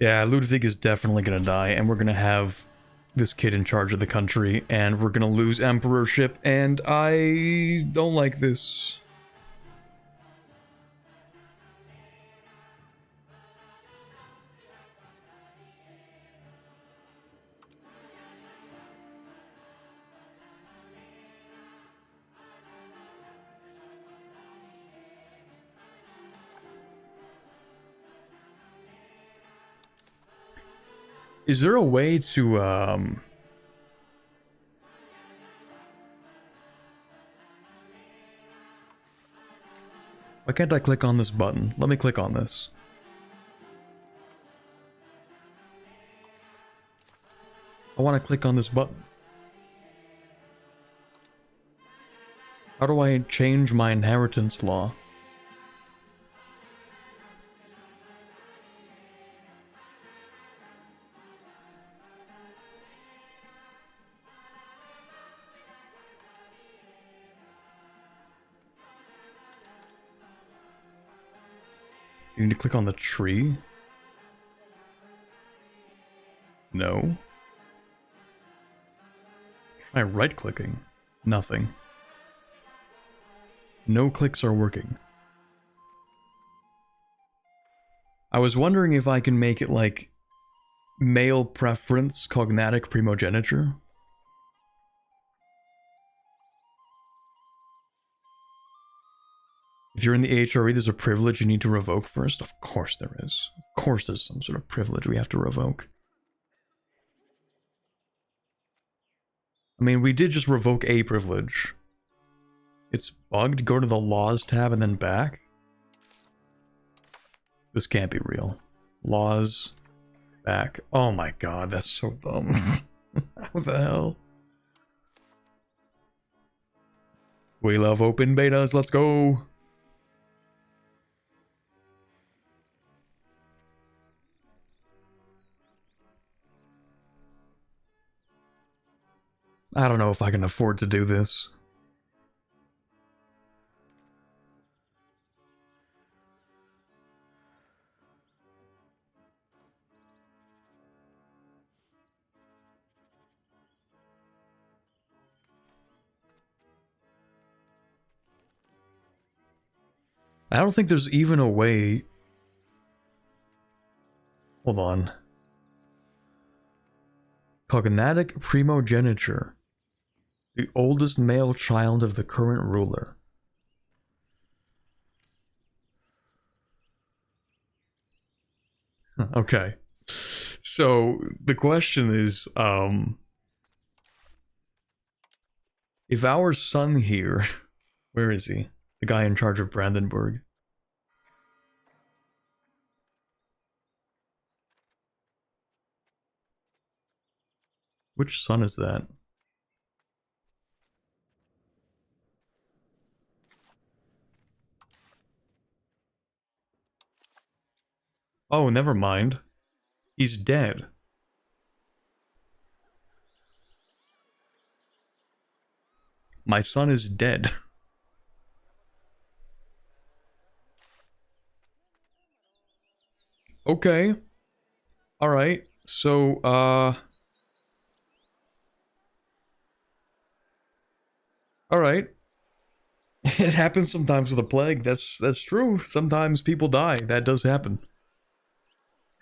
Yeah, Ludwig is definitely gonna die, and we're gonna have this kid in charge of the country, and we're gonna lose emperorship, and I don't like this. Is there a way to, why can't I click on this button? Let me click on this. I want to click on this button. How do I change my inheritance law? You need to click on the tree? No. Try right-clicking. Nothing. No clicks are working. I was wondering if I can make it like male preference cognatic primogeniture. If you're in the HRE, there's a privilege you need to revoke first. Of course there is. Of course there's some sort of privilege we have to revoke. I mean, we did just revoke a privilege. It's bugged. Go to the laws tab and then back. This can't be real. Laws. Back. Oh my god, that's so dumb. How the hell? We love open betas, let's go! I don't know if I can afford to do this. I don't think there's even a way... Hold on. Cognatic primogeniture. The oldest male child of the current ruler. Okay. So, the question is, if our son here... Where is he? The guy in charge of Brandenburg. Which son is that? Oh, never mind. He's dead. My son is dead. Okay. Alright. So, alright. It happens sometimes with a plague. That's true. Sometimes people die. That does happen.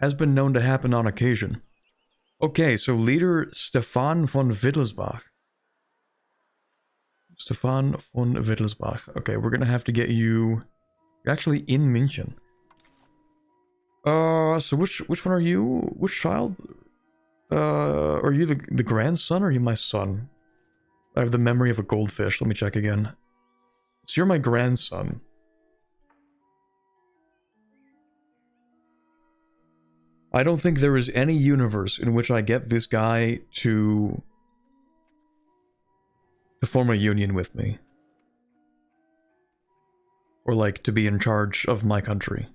Has been known to happen on occasion. Okay, so leader Stefan von Wittelsbach. Stefan von Wittelsbach. Okay, we're gonna have to get you... You're actually in München. So which one are you? Which child? Are you the grandson or are you my son? I have the memory of a goldfish. Let me check again. So you're my grandson. I don't think there is any universe in which I get this guy to form a union with me. Or like to be in charge of my country.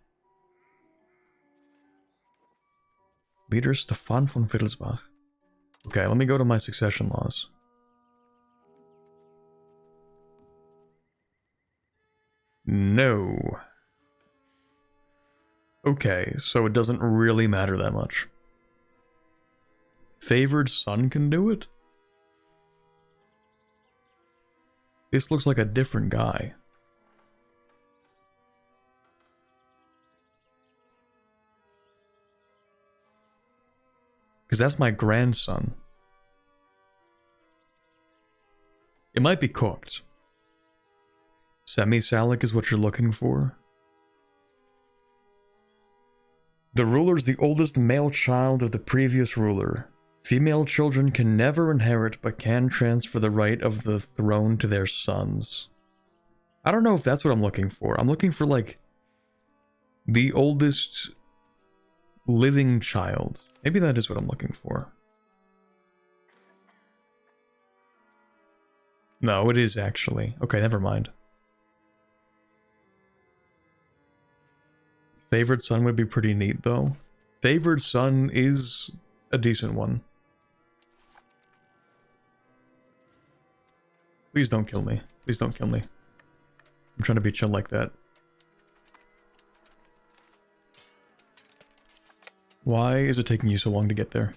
Leader Stefan von Wittelsbach. Okay, let me go to my succession laws. No. Okay, so it doesn't really matter that much. Favored son can do it? This looks like a different guy. Because that's my grandson. It might be cooked. Semi-Salic is what you're looking for. The ruler is the oldest male child of the previous ruler. Female children can never inherit but can transfer the right of the throne to their sons. I don't know if that's what I'm looking for. I'm looking for, like, the oldest living child. Maybe that is what I'm looking for. No, it is actually. Okay, never mind. Favored son would be pretty neat, though. Favored son is a decent one. Please don't kill me. Please don't kill me. I'm trying to be chill like that. Why is it taking you so long to get there?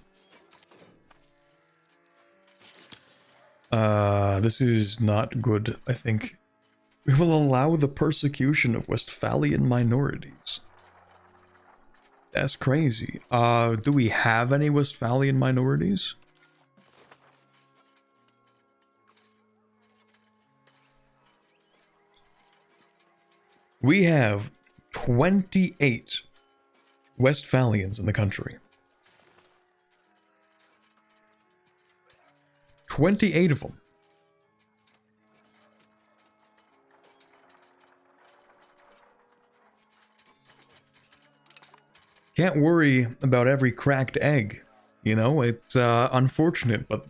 This is not good, I think. We will allow the persecution of Westphalian minorities. That's crazy. Do we have any Westphalian minorities? We have 28 Westphalians in the country. 28 of them. Can't worry about every cracked egg. You know, it's unfortunate, but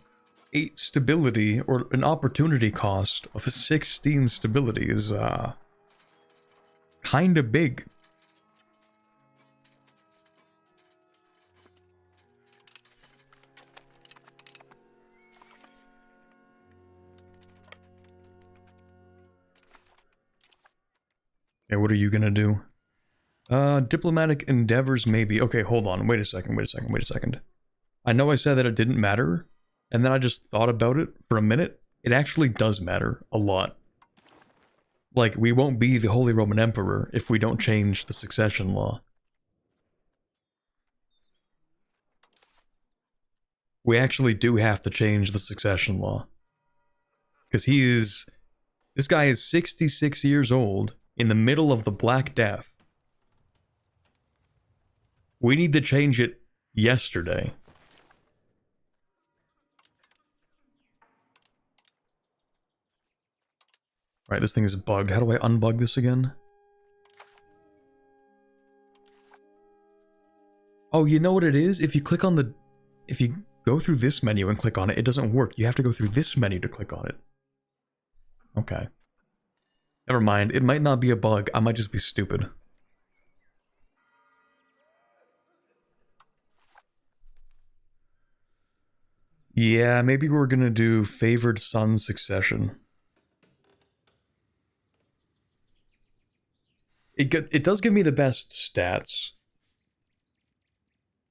8 stability, or an opportunity cost of 16 stability is kinda big. Okay, what are you gonna do? Diplomatic endeavors, maybe. Okay, hold on. Wait a second. I know I said that it didn't matter, and then I just thought about it for a minute. It actually does matter a lot. Like, we won't be the Holy Roman Emperor if we don't change the succession law. We actually do have to change the succession law. Because this guy is 66 years old, in the middle of the Black Death. We need to change it yesterday. Right, this thing is bugged. How do I unbug this again? Oh, you know what it is? If you click on the... If you go through this menu and click on it, it doesn't work. You have to go through this menu to click on it. Okay. Never mind. It might not be a bug. I might just be stupid. Yeah, maybe we're gonna do favored son succession. It does give me the best stats.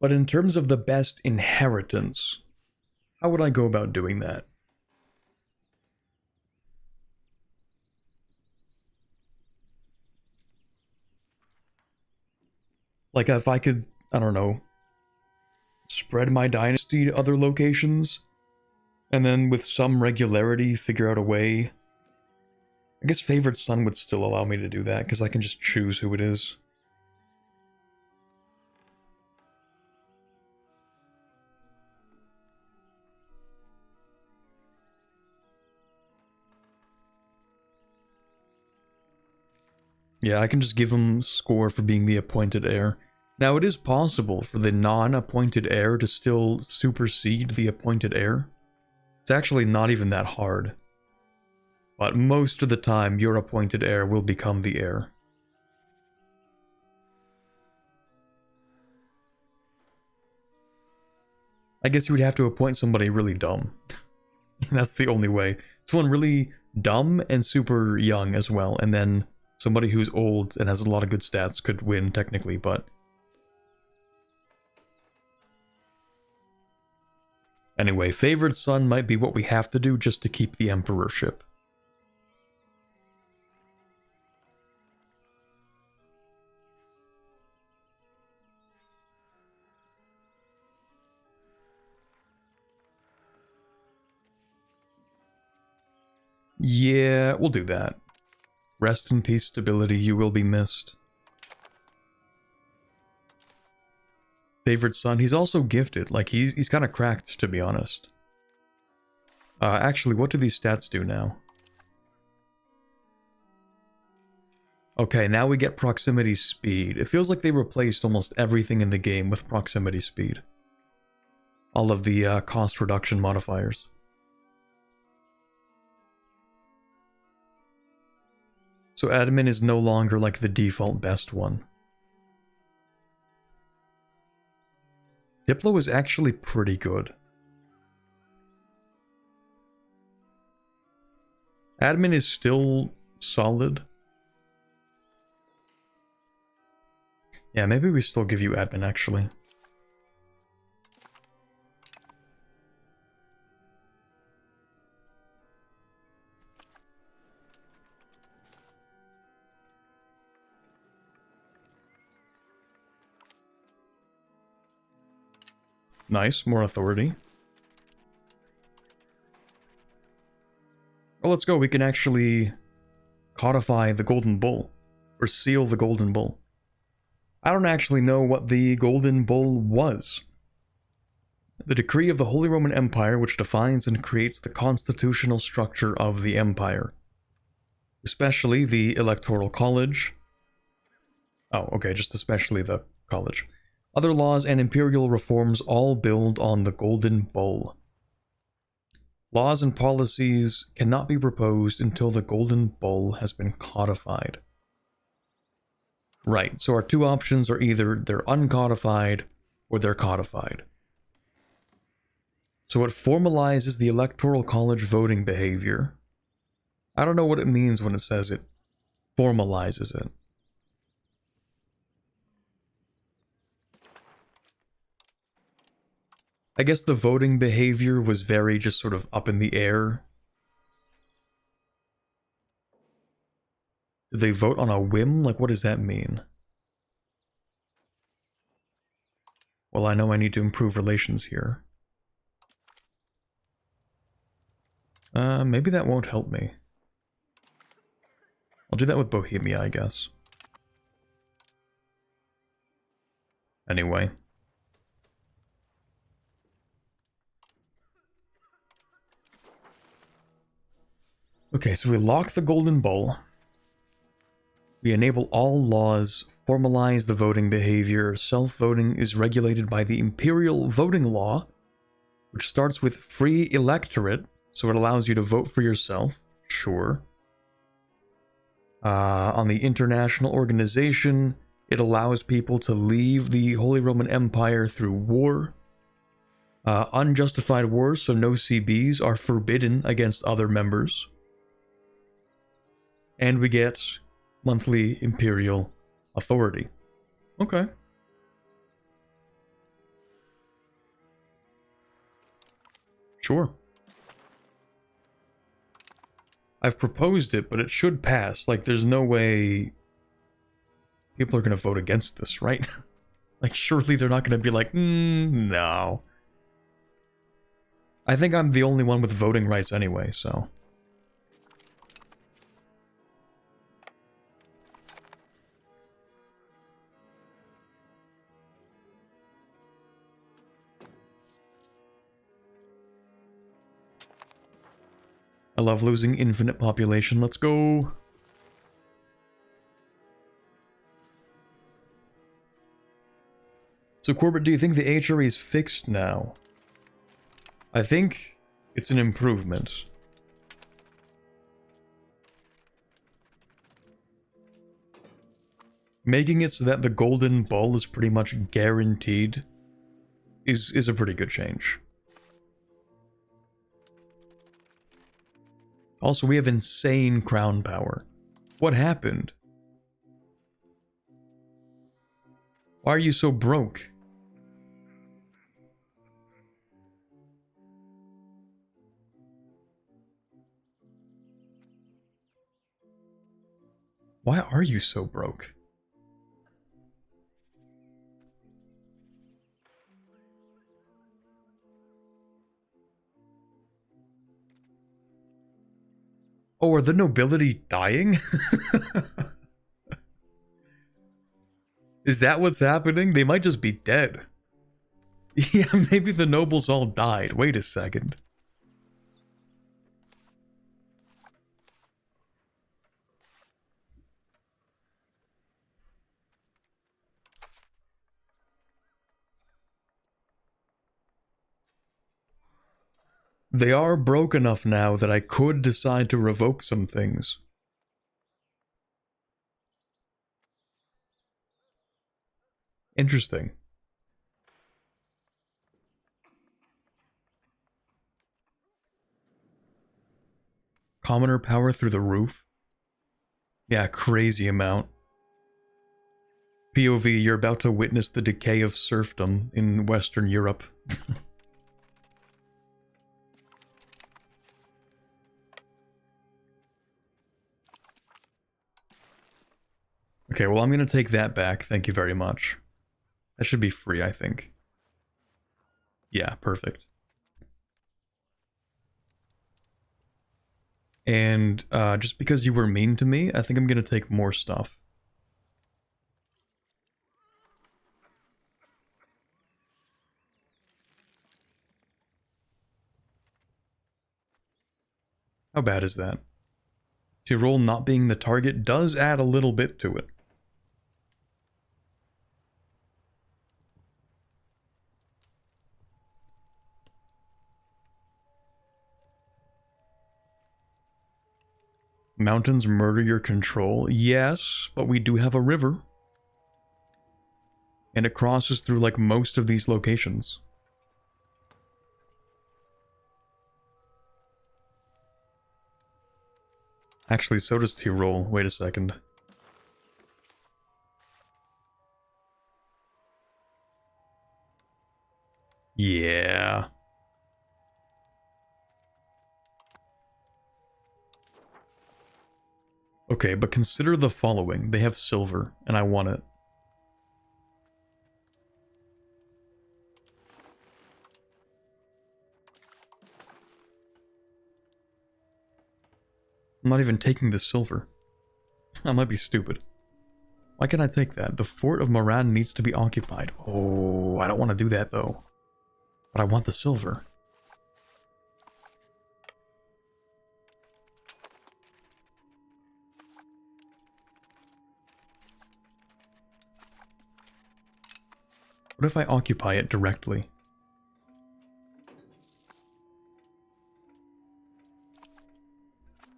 But in terms of the best inheritance, how would I go about doing that? Like, if I could, I don't know, spread my dynasty to other locations, and then with some regularity figure out a way. I guess favored son would still allow me to do that, because I can just choose who it is. Yeah, I can just give him score for being the appointed heir. Now, it is possible for the non-appointed heir to still supersede the appointed heir. It's actually not even that hard. But most of the time, your appointed heir will become the heir. I guess you would have to appoint somebody really dumb. That's the only way. Someone really dumb and super young as well, and then somebody who's old and has a lot of good stats could win, technically, but Anyway, favored son might be what we have to do just to keep the emperorship. Yeah, we'll do that. Rest in peace, stability, you will be missed. Favorite son, he's also gifted. Like, he's kind of cracked, to be honest. Actually, what do these stats do now? Okay, now we get proximity speed. It feels like they replaced almost everything in the game with proximity speed. All of the cost reduction modifiers. So admin is no longer like the default best one. Diplo is actually pretty good. Admin is still solid. Yeah, maybe we still give you admin, actually. Nice, more authority. Oh, let's go. We can actually codify the Golden Bull. Or seal the Golden Bull. I don't actually know what the Golden Bull was. The decree of the Holy Roman Empire, which defines and creates the constitutional structure of the empire. Especially the Electoral College. Oh, okay, just especially the college. Other laws and imperial reforms all build on the Golden Bull. Laws and policies cannot be proposed until the Golden Bull has been codified. Right, so our two options are either they're uncodified or they're codified. So it formalizes the Electoral College voting behavior. I don't know what it means when it says it formalizes it. I guess the voting behavior was very just sort of up in the air. Did they vote on a whim? Like, what does that mean? Well, I know I need to improve relations here. Maybe that won't help me. I'll do that with Bohemia, I guess. Anyway. Okay, so we lock the Golden Bull. We enable all laws, formalize the voting behavior. Self-voting is regulated by the Imperial voting law, which starts with free electorate, so it allows you to vote for yourself. Sure. On the international organization, it allows people to leave the Holy Roman Empire through war. Unjustified wars, so no CBs, are forbidden against other members. And we get monthly imperial authority. Okay. Sure. I've proposed it, but it should pass. Like, there's no way people are going to vote against this, right? Like, surely they're not going to be like, no. I think I'm the only one with voting rights anyway, so... I love losing infinite population. Let's go. So Corbett, do you think the HRE is fixed now? I think it's an improvement. Making it so that the Golden Bull is pretty much guaranteed is a pretty good change. Also, we have insane crown power. What happened? Why are you so broke? Why are you so broke? Oh, are the nobility dying? Is that what's happening? They might just be dead. Yeah, maybe the nobles all died. Wait a second. They are broke enough now that I could decide to revoke some things. Interesting. Commoner power through the roof? Yeah, crazy amount. POV, you're about to witness the decay of serfdom in Western Europe. Okay, well, I'm gonna take that back. Thank you very much. That should be free, I think. Yeah, perfect. And just because you were mean to me, I think I'm gonna take more stuff. How bad is that? Tyrol not being the target does add a little bit to it. Mountains murder your control? Yes, but we do have a river. And it crosses through like most of these locations. Actually, so does Tyrol. Wait a second. Yeah. Okay, but consider the following. They have silver, and I want it. I'm not even taking the silver. I might be stupid. Why can't I take that? The fort of Moran needs to be occupied. Oh, I don't want to do that though. But I want the silver. What if I occupy it directly?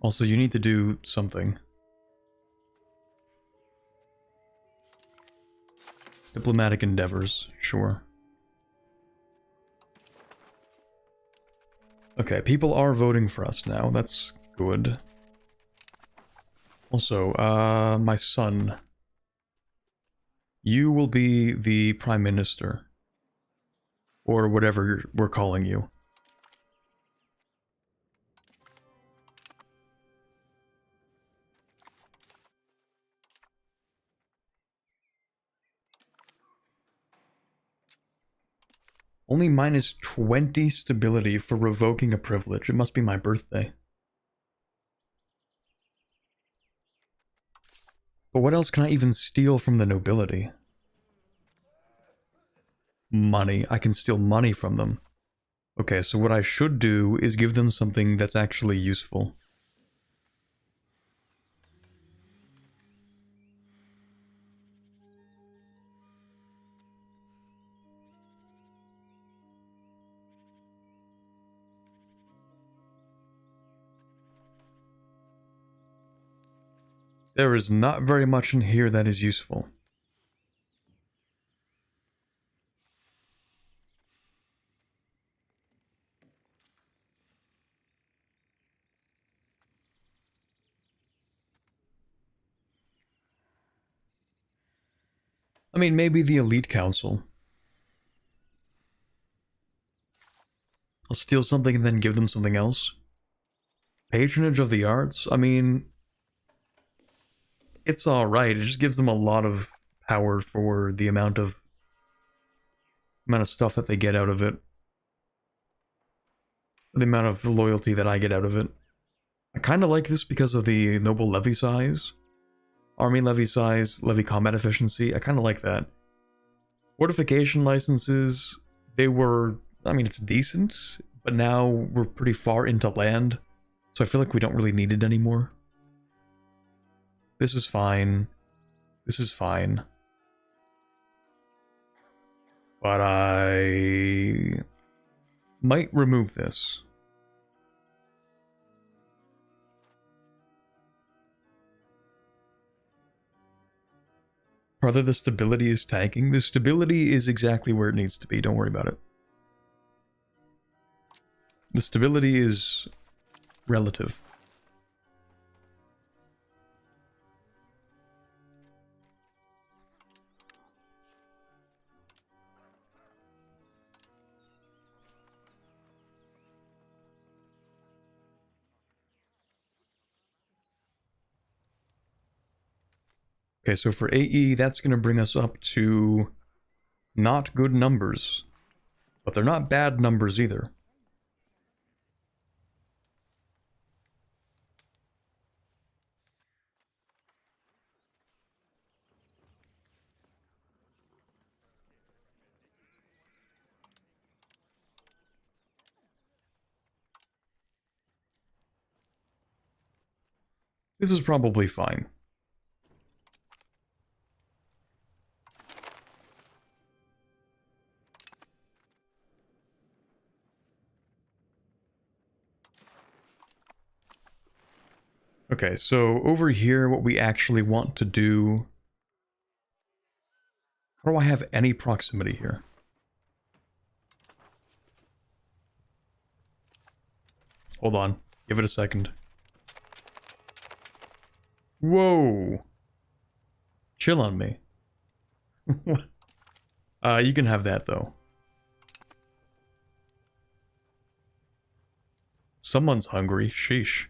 Also, you need to do something. Diplomatic endeavors, sure. Okay, people are voting for us now. That's good. Also, my son. You will be the Prime Minister. Or whatever we're calling you. Only minus 20 stability for revoking a privilege. It must be my birthday. But what else can I even steal from the nobility? Money. I can steal money from them. Okay, so what I should do is give them something that's actually useful. There is not very much in here that is useful. I mean, maybe the Elite Council. I'll steal something and then give them something else. Patronage of the arts? I mean... it's alright. It just gives them a lot of power for the amount of stuff that they get out of it. The amount of loyalty that I get out of it. I kind of like this because of the noble levy size. Army levy size, levy combat efficiency. I kind of like that. Fortification licenses, they were, I mean, it's decent, but now we're pretty far into land, so I feel like we don't really need it anymore. This is fine. This is fine. But I might remove this. Rather, the stability is tanking. The stability is exactly where it needs to be. Don't worry about it. The stability is relative. Okay, so for AE, that's going to bring us up to not good numbers, but they're not bad numbers either. This is probably fine. Okay, so over here, what we actually want to do... How do I have any proximity here? Hold on. Give it a second. Whoa! Chill on me. You can have that, though. Someone's hungry. Sheesh.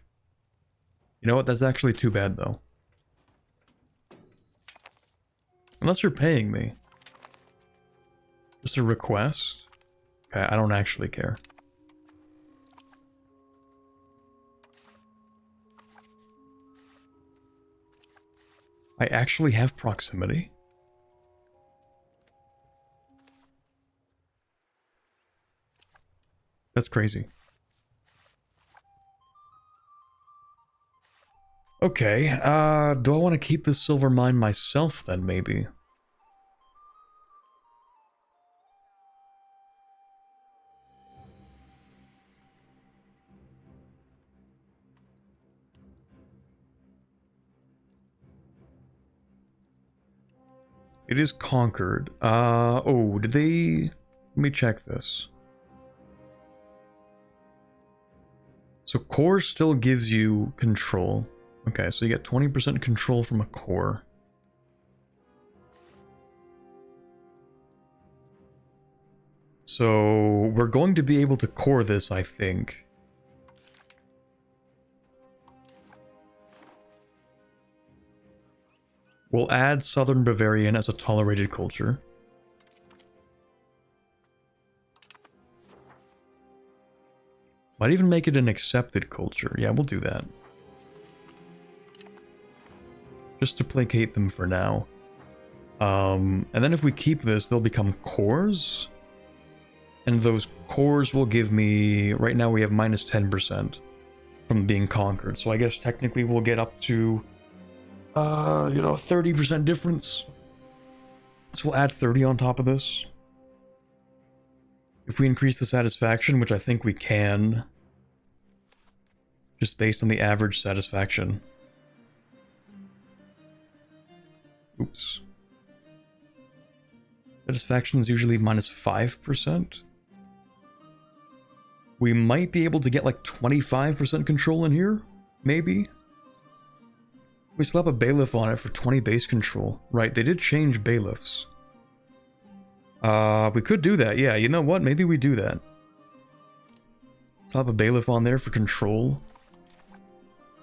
You know what? That's actually too bad, though. Unless you're paying me. Just a request? Okay, I don't actually care. I actually have proximity? That's crazy. Okay, do I want to keep this silver mine myself then, maybe? It is conquered. Oh, did they... Let me check this. So core still gives you control. Okay, so you get 20% control from a core. So we're going to be able to core this, I think. We'll add Southern Bavarian as a tolerated culture. Might even make it an accepted culture. Yeah, we'll do that. Just to placate them for now. And then if we keep this, they'll become cores. And those cores will give me... Right now we have minus 10% from being conquered. So I guess technically we'll get up to... you know, 30% difference. So we'll add 30 on top of this. If we increase the satisfaction, which I think we can, just based on the average satisfaction. Oops. Satisfaction is usually minus 5%. We might be able to get like 25% control in here, maybe. We slap a bailiff on it for 20 base control. Right, they did change bailiffs. We could do that. Yeah, you know what? Maybe we do that. Slap a bailiff on there for control.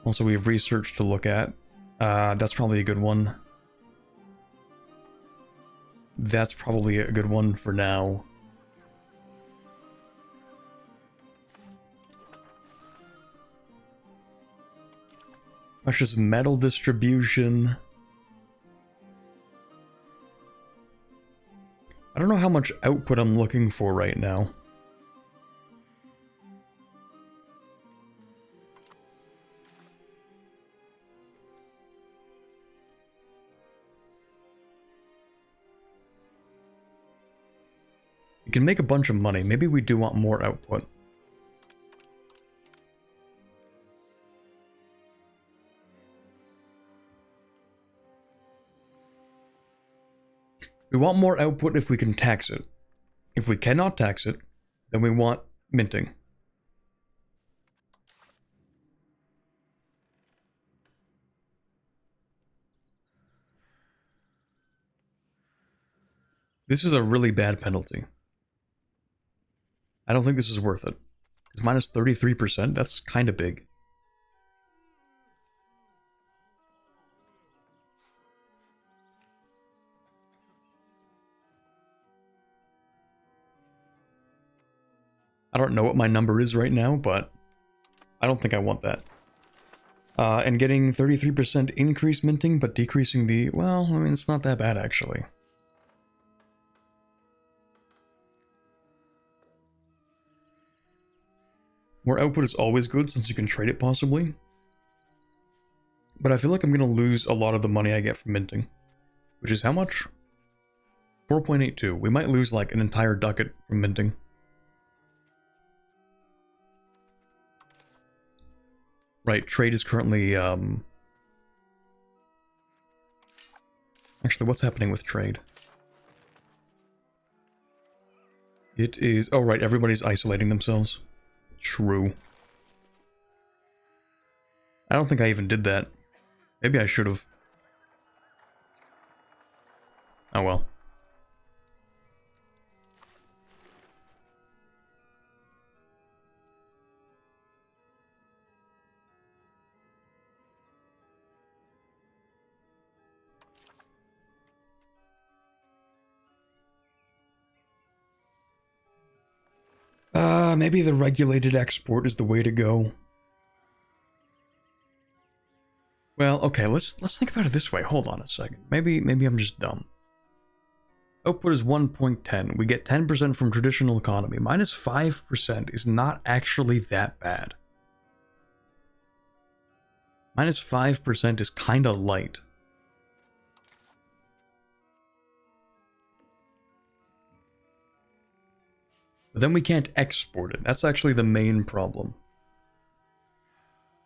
Also, we have research to look at. That's probably a good one. That's probably a good one for now. Precious metal distribution. I don't know how much output I'm looking for right now. We can make a bunch of money. Maybe we do want more output. We want more output if we can tax it. If we cannot tax it, then we want minting. This is a really bad penalty. I don't think this is worth it. It's minus 33%. That's kind of big. I don't know what my number is right now, but I don't think I want that. And getting 33% increase minting, but decreasing the... Well, I mean, it's not that bad, actually. More output is always good, since you can trade it, possibly. But I feel like I'm going to lose a lot of the money I get from minting. Which is how much? 4.82. We might lose, like, an entire ducat from minting. Right, trade is currently, Actually, what's happening with trade? It is... Oh, right, everybody's isolating themselves. True. I don't think I even did that. Maybe I should have. Oh well. Maybe the regulated export is the way to go. Well, okay, let's think about it this way. Hold on a second. Maybe I'm just dumb. Output is 1.10. We get 10% from traditional economy. Minus 5% is not actually that bad. Minus 5% is kinda light. But then we can't export it. That's actually the main problem.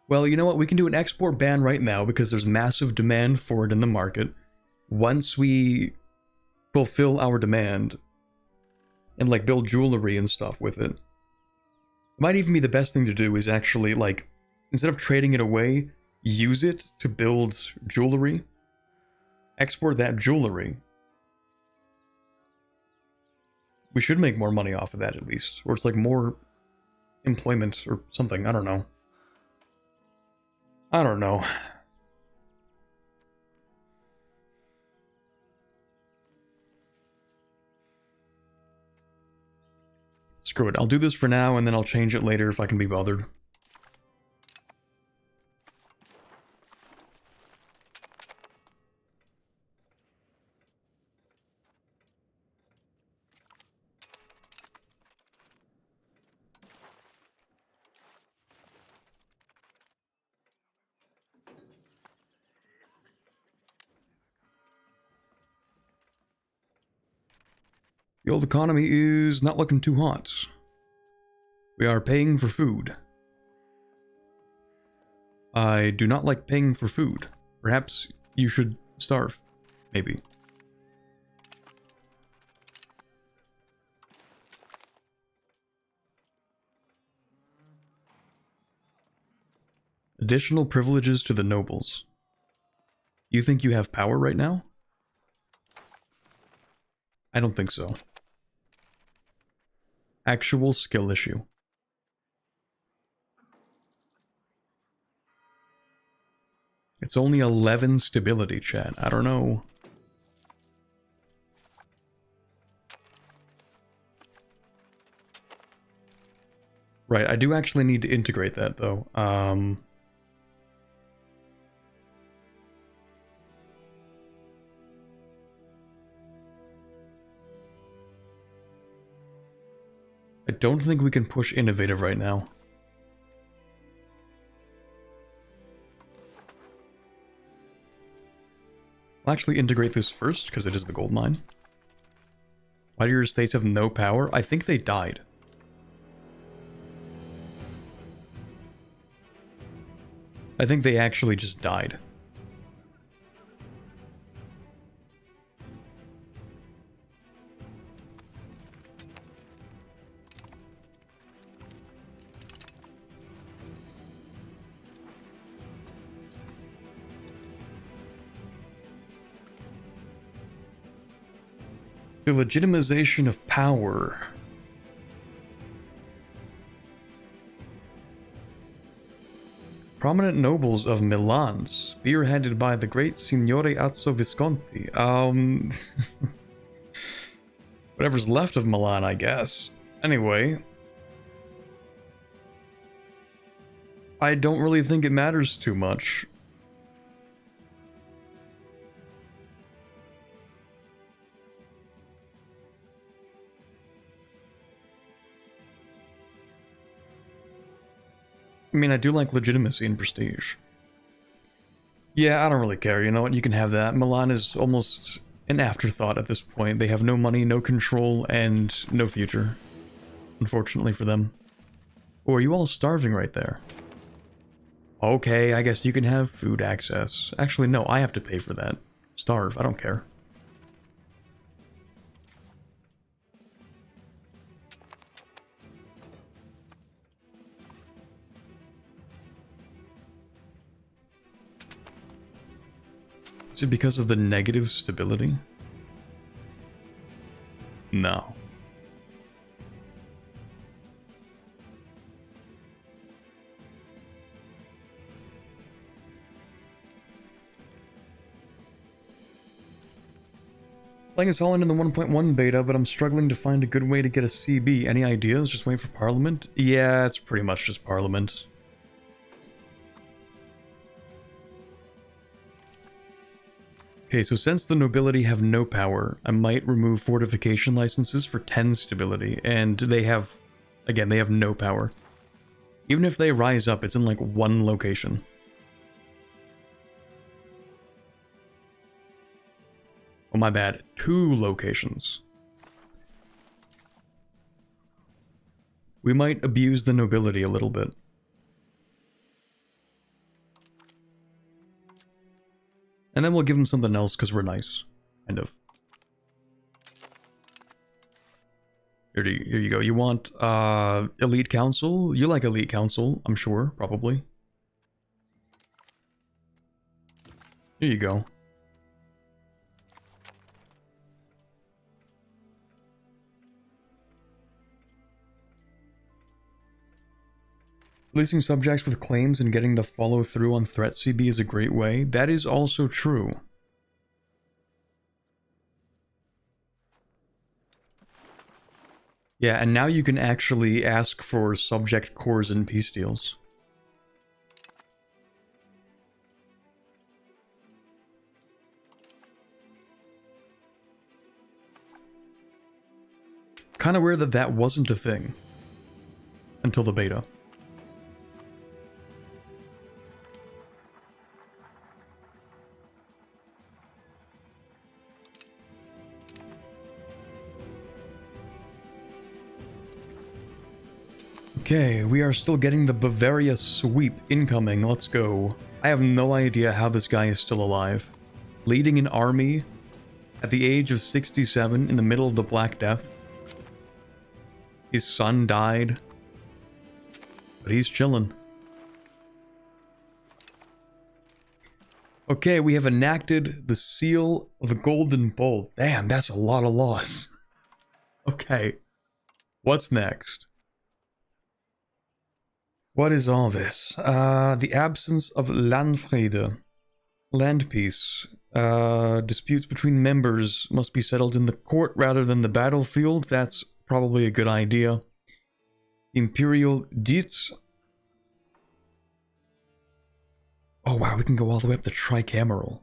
Well, you know what? We can do an export ban right now because there's massive demand for it in the market. Once we fulfill our demand and like build jewelry and stuff with it, might even be the best thing to do is actually like, instead of trading it away, use it to build jewelry. Export that jewelry. We should make more money off of that at least. Or it's like more employment or something. I don't know. I don't know. Screw it. I'll do this for now and then I'll change it later if I can be bothered. The old economy is not looking too hot. We are paying for food. I do not like paying for food. Perhaps you should starve. Maybe. Additional privileges to the nobles. You think you have power right now? I don't think so. Actual skill issue. It's only 11 stability, chat. I don't know. Right, I do actually need to integrate that, though. I don't think we can push innovative right now. I'll actually integrate this first, because it is the gold mine. Why do your states have no power? I think they died. I think they actually just died. The legitimization of power. Prominent nobles of Milan, spearheaded by the great Signore Azzo Visconti. Whatever's left of Milan, I guess. Anyway. I don't really think it matters too much. I mean, I do like legitimacy and prestige. Yeah, I don't really care, you know what, you can have that. Milan is almost an afterthought at this point. They have no money, no control, and no future. Unfortunately for them. Oh, are you all starving right there? Okay, I guess you can have food access. Actually, no, I have to pay for that. Starve, I don't care. Is it because of the negative stability? No. Playing as Holland in the 1.1 beta, but I'm struggling to find a good way to get a CB. Any ideas? Just wait for Parliament? Yeah, it's pretty much just Parliament. Okay, so since the nobility have no power, I might remove fortification licenses for 10 stability, and they have, again, they have no power. Even if they rise up, it's in like one location. Oh, my bad. 2 locations. We might abuse the nobility a little bit. And then we'll give them something else because we're nice. Kind of. Here you go. You want Elite Council? You like Elite Council, I'm sure, probably. Here you go. Releasing subjects with claims and getting the follow-through on threat CB is a great way. That is also true. Yeah, and now you can actually ask for subject cores and peace deals. Kind of weird that that wasn't a thing. Until the beta. Okay, we are still getting the Bavaria sweep incoming. Let's go. I have no idea how this guy is still alive. Leading an army at the age of 67 in the middle of the Black Death. His son died. But he's chilling. Okay, we have enacted the Seal of the Golden Bull. Damn, that's a lot of laws. Okay. What's next? What is all this? The absence of Landfriede. Land peace. Disputes between members must be settled in the court rather than the battlefield. That's probably a good idea. Imperial Diet. Oh wow, we can go all the way up to tricameral.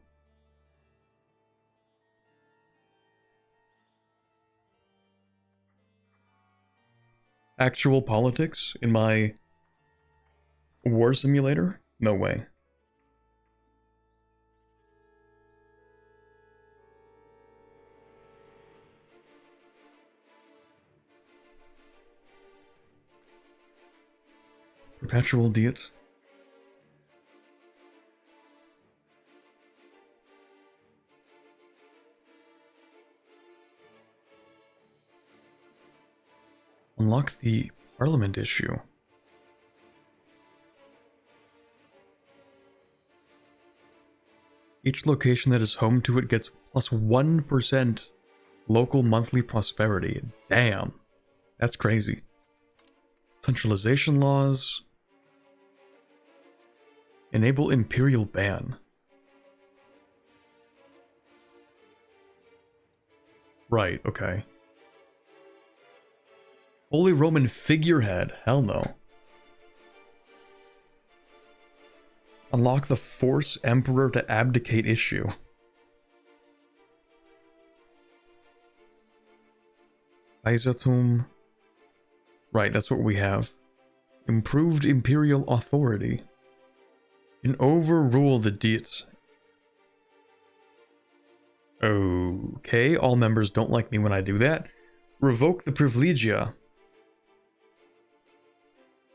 Actual politics in my war simulator? No way. Perpetual Diet. Unlock the Parliament issue. Each location that is home to it gets plus 1% local monthly prosperity. Damn. That's crazy. Centralization laws. Enable Imperial ban. Right, okay. Holy Roman figurehead. Hell no. Unlock the Force Emperor to abdicate issue. Kaisertum. Right, that's what we have. Improved Imperial authority. And overrule the Diet. Okay, all members don't like me when I do that. Revoke the Privilegia.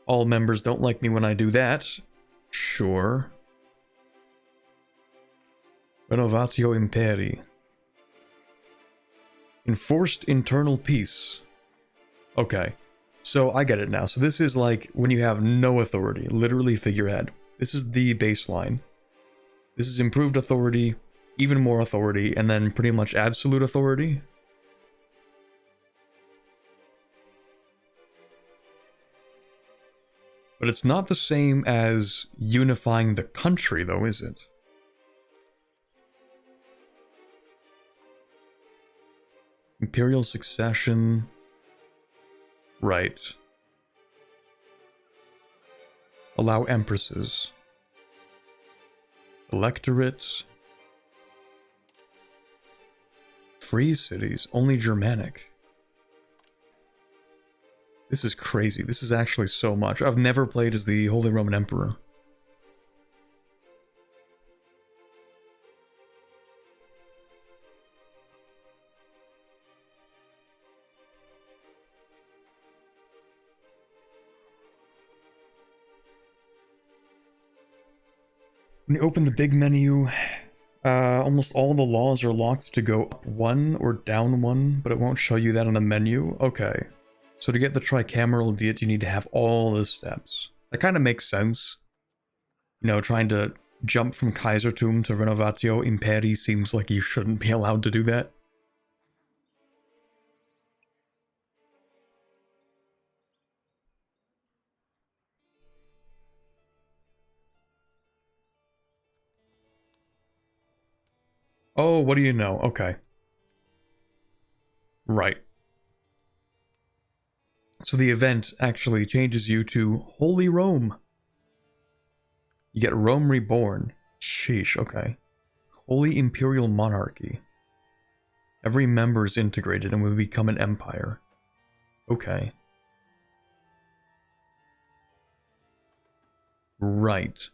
All members don't like me when I do that. Sure. Renovatio Imperi. Enforced internal peace. Okay, so I get it now. So this is like when you have no authority, literally figurehead. This is the baseline. This is improved authority, even more authority, and then pretty much absolute authority. But it's not the same as unifying the country, though, is it? Imperial succession. Right. Allow empresses. Electorates. Free cities. Only Germanic. This is crazy. This is actually so much. I've never played as the Holy Roman Emperor. When you open the big menu, almost all the laws are locked to go up one or down one, but it won't show you that on the menu. Okay. So to get the tricameral Diet, you need to have all the steps. That kind of makes sense. You know, trying to jump from Kaisertum to Renovatio Imperi seems like you shouldn't be allowed to do that. Oh, what do you know? Okay. Right. So the event actually changes you to Holy Rome. You get Rome Reborn. Sheesh, okay. Holy Imperial Monarchy. Every member is integrated and we become an empire. Okay. Right.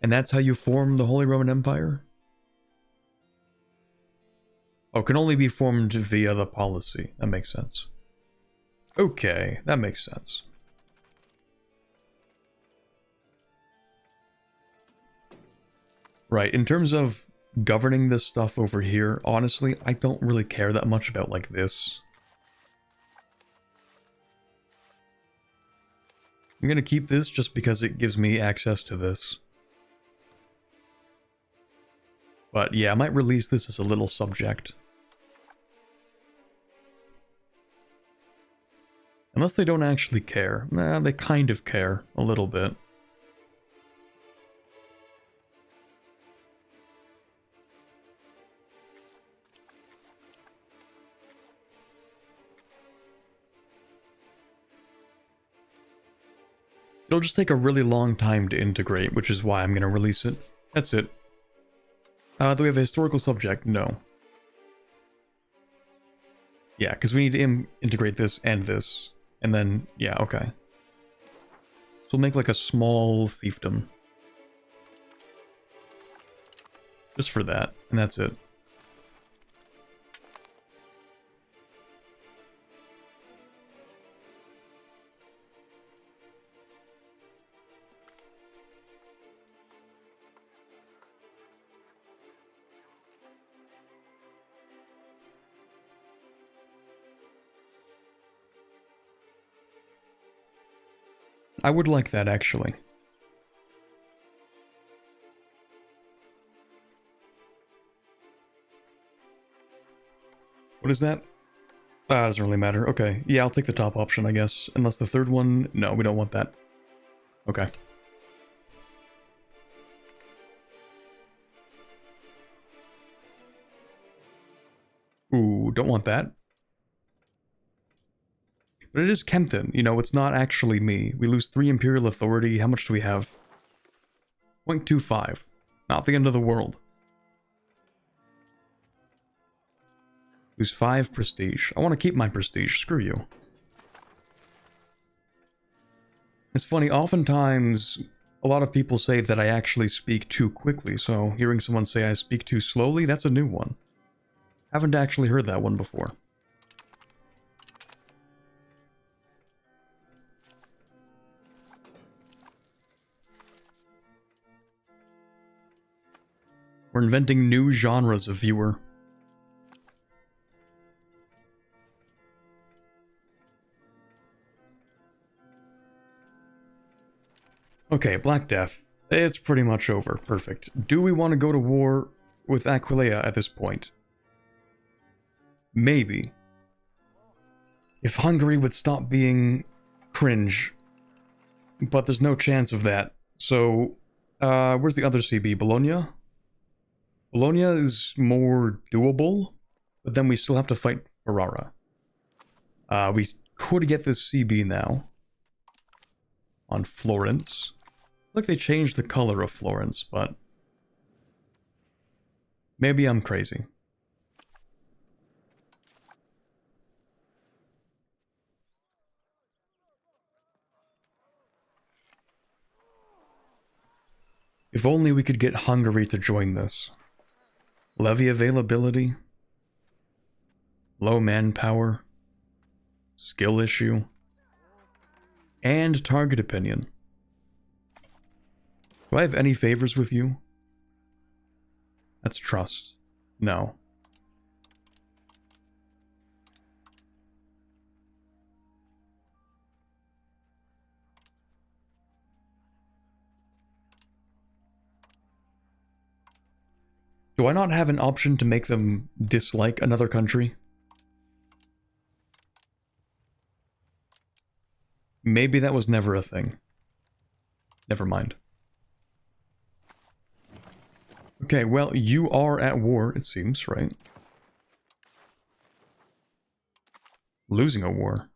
And that's how you form the Holy Roman Empire? Oh, it can only be formed via the policy. That makes sense. Okay, that makes sense. Right, in terms of governing this stuff over here, honestly, I don't really care that much about like this. I'm gonna keep this just because it gives me access to this. But yeah, I might release this as a little subject. Unless they don't actually care. Nah, they kind of care a little bit. It'll just take a really long time to integrate, which is why I'm going to release it. That's it. Do we have a historical subject? No. Yeah, because we need to integrate this and this. And then, yeah, okay. So we'll make like a small fiefdom. Just for that, and that's it. I would like that, actually. What is that? Doesn't really matter. Okay. Yeah, I'll take the top option, I guess. Unless the third one... No, we don't want that. Okay. Ooh, don't want that. But it is Kempton. You know, it's not actually me. We lose 3 Imperial authority. How much do we have? 0.25. Not the end of the world. Lose 5 prestige. I want to keep my prestige. Screw you. It's funny, oftentimes a lot of people say that I actually speak too quickly, so hearing someone say I speak too slowly, that's a new one. Haven't actually heard that one before. We're inventing new genres of viewer. Okay, Black Death. It's pretty much over. Perfect. Do we want to go to war with Aquileia at this point? Maybe. If Hungary would stop being cringe. But there's no chance of that. So, where's the other CB? Bologna? Bologna is more doable, but then we still have to fight Ferrara. We could get this CB now. On Florence. Like they changed the color of Florence, but... maybe I'm crazy. If only we could get Hungary to join this. Levy availability. Low manpower. Skill issue. And target opinion. Do I have any favors with you? That's trust. No. Do I not have an option to make them dislike another country? Maybe that was never a thing. Never mind. Okay, well, you are at war, it seems, right? Losing a war.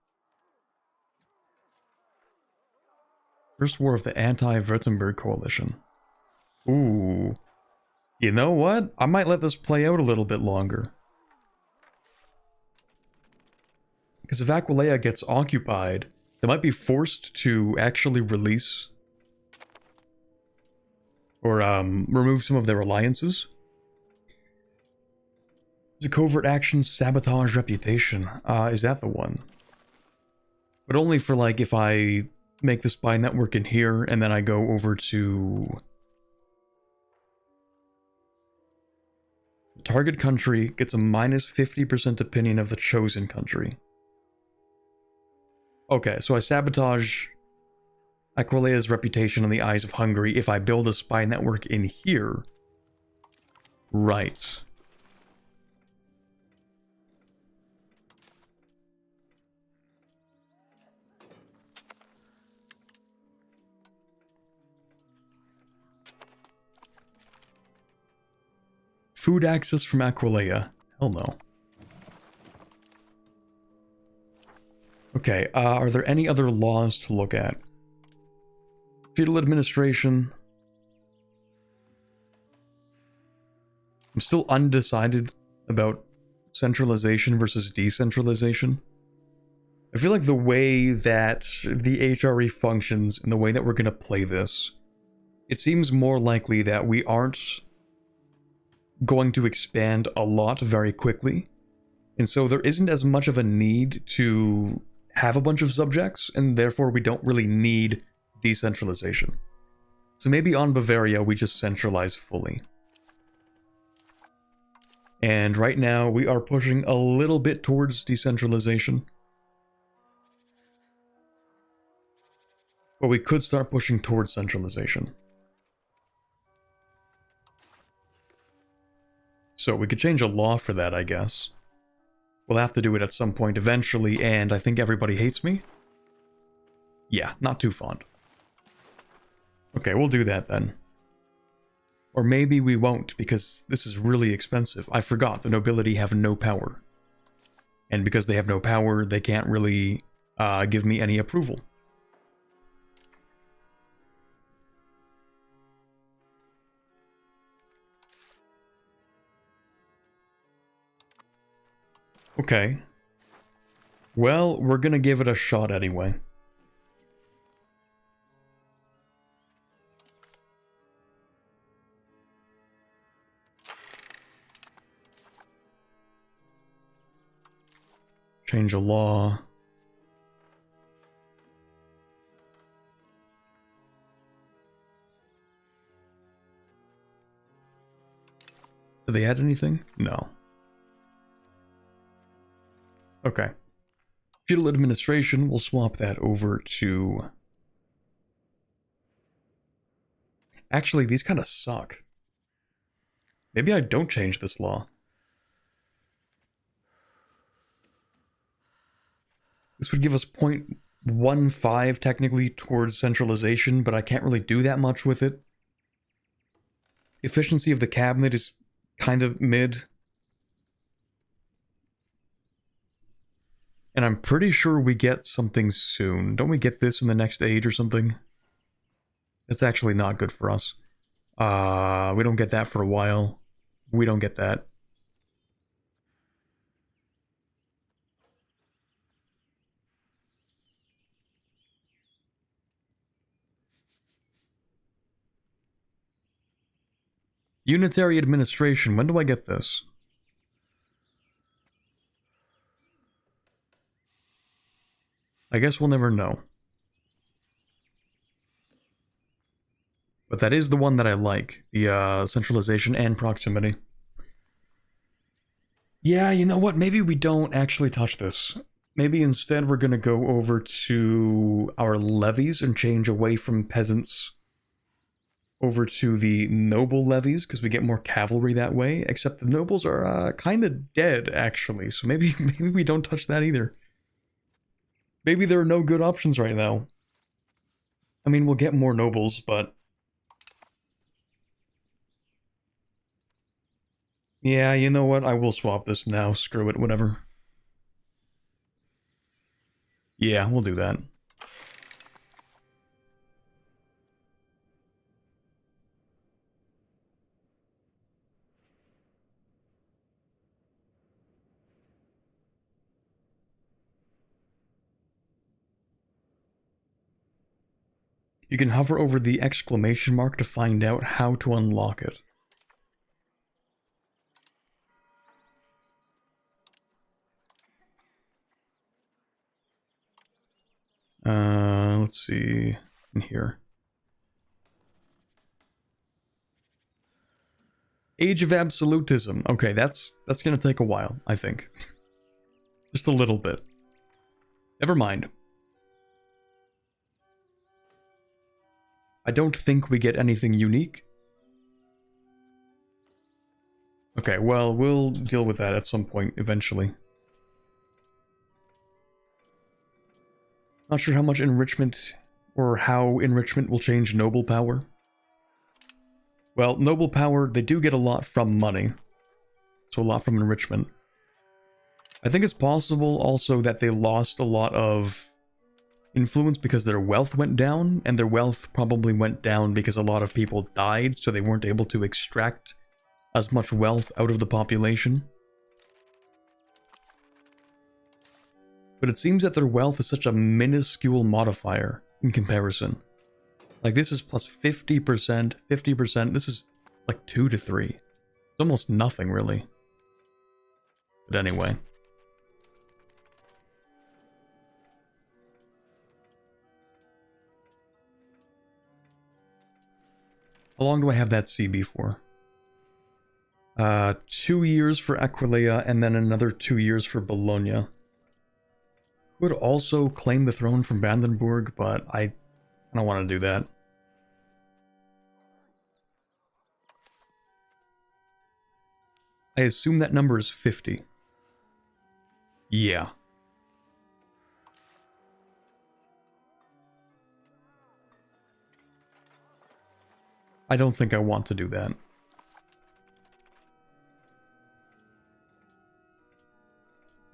First war of the anti-Württemberg coalition. Ooh. You know what? I might let this play out a little bit longer. Because if Aquileia gets occupied, they might be forced to actually release or remove some of their alliances. Is it covert actions, sabotage, reputation? Is that the one? But only for like if I make the spy network in here and then I go over to the target country, gets a minus 50% opinion of the chosen country. Okay, so I sabotage Aquileia's reputation in the eyes of Hungary if I build a spy network in here. Right. Food access from Aquileia. Hell no. Okay, are there any other laws to look at? Feudal administration. I'm still undecided about centralization versus decentralization. I feel like the way that the HRE functions and the way that we're going to play this, it seems more likely that we aren't going to expand a lot very quickly. And so there isn't as much of a need to have a bunch of subjects, and therefore we don't really need decentralization. So maybe on Bavaria we just centralize fully. And right now we are pushing a little bit towards decentralization. But we could start pushing towards centralization. So we could change a law for that, I guess. We'll have to do it at some point eventually, and I think everybody hates me. Yeah, not too fond. Okay, we'll do that then. Or maybe we won't, because this is really expensive. I forgot, the nobility have no power. And because they have no power, they can't really give me any approval. Okay. Well, we're gonna give it a shot anyway. Change a law. Did they add anything? No. Okay. Feudal administration, we'll swap that over to... Actually, these kind of suck. Maybe I don't change this law. This would give us 0.15 technically towards centralization, but I can't really do that much with it. Efficiency of the cabinet is kind of mid. And I'm pretty sure we get something soon. Don't we get this in the next age or something? That's actually not good for us. We don't get that for a while. We don't get that. Unitary administration. When do I get this? I guess we'll never know. But that is the one that I like. The centralization and proximity. Yeah, you know what? Maybe we don't actually touch this. Maybe instead we're going to go over to our levies and change away from peasants over to the noble levies, because we get more cavalry that way, except the nobles are kind of dead, actually. So maybe we don't touch that either. Maybe there are no good options right now. I mean, we'll get more nobles, but... Yeah, you know what? I will swap this now. Screw it, whatever. Yeah, we'll do that. You can hover over the exclamation mark to find out how to unlock it. Let's see, in here. Age of Absolutism. Okay, that's gonna take a while, I think. Just a little bit. Never mind. I don't think we get anything unique. Okay, well, we'll deal with that at some point eventually. Not sure how much enrichment, or how enrichment will change noble power. Well, noble power, they do get a lot from money. So a lot from enrichment. I think it's possible also that they lost a lot of influence because their wealth went down, and their wealth probably went down because a lot of people died, so they weren't able to extract as much wealth out of the population. But it seems that their wealth is such a minuscule modifier in comparison. Like, this is plus 50%, 50%, this is like 2 to 3. It's almost nothing, really. But anyway. How long do I have that CB for? 2 years for Aquileia, and then another 2 years for Bologna. Could also claim the throne from Brandenburg, but I don't want to do that. I assume that number is 50. Yeah. I don't think I want to do that.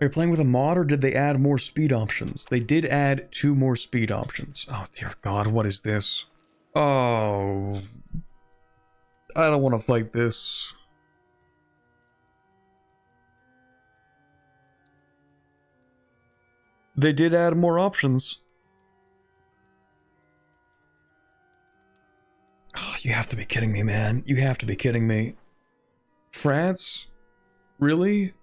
Are you playing with a mod, or did they add more speed options? They did add 2 more speed options. Oh, dear God, what is this? Oh. I don't want to fight this. They did add more options. Oh, you have to be kidding me, man. You have to be kidding me. France? Really?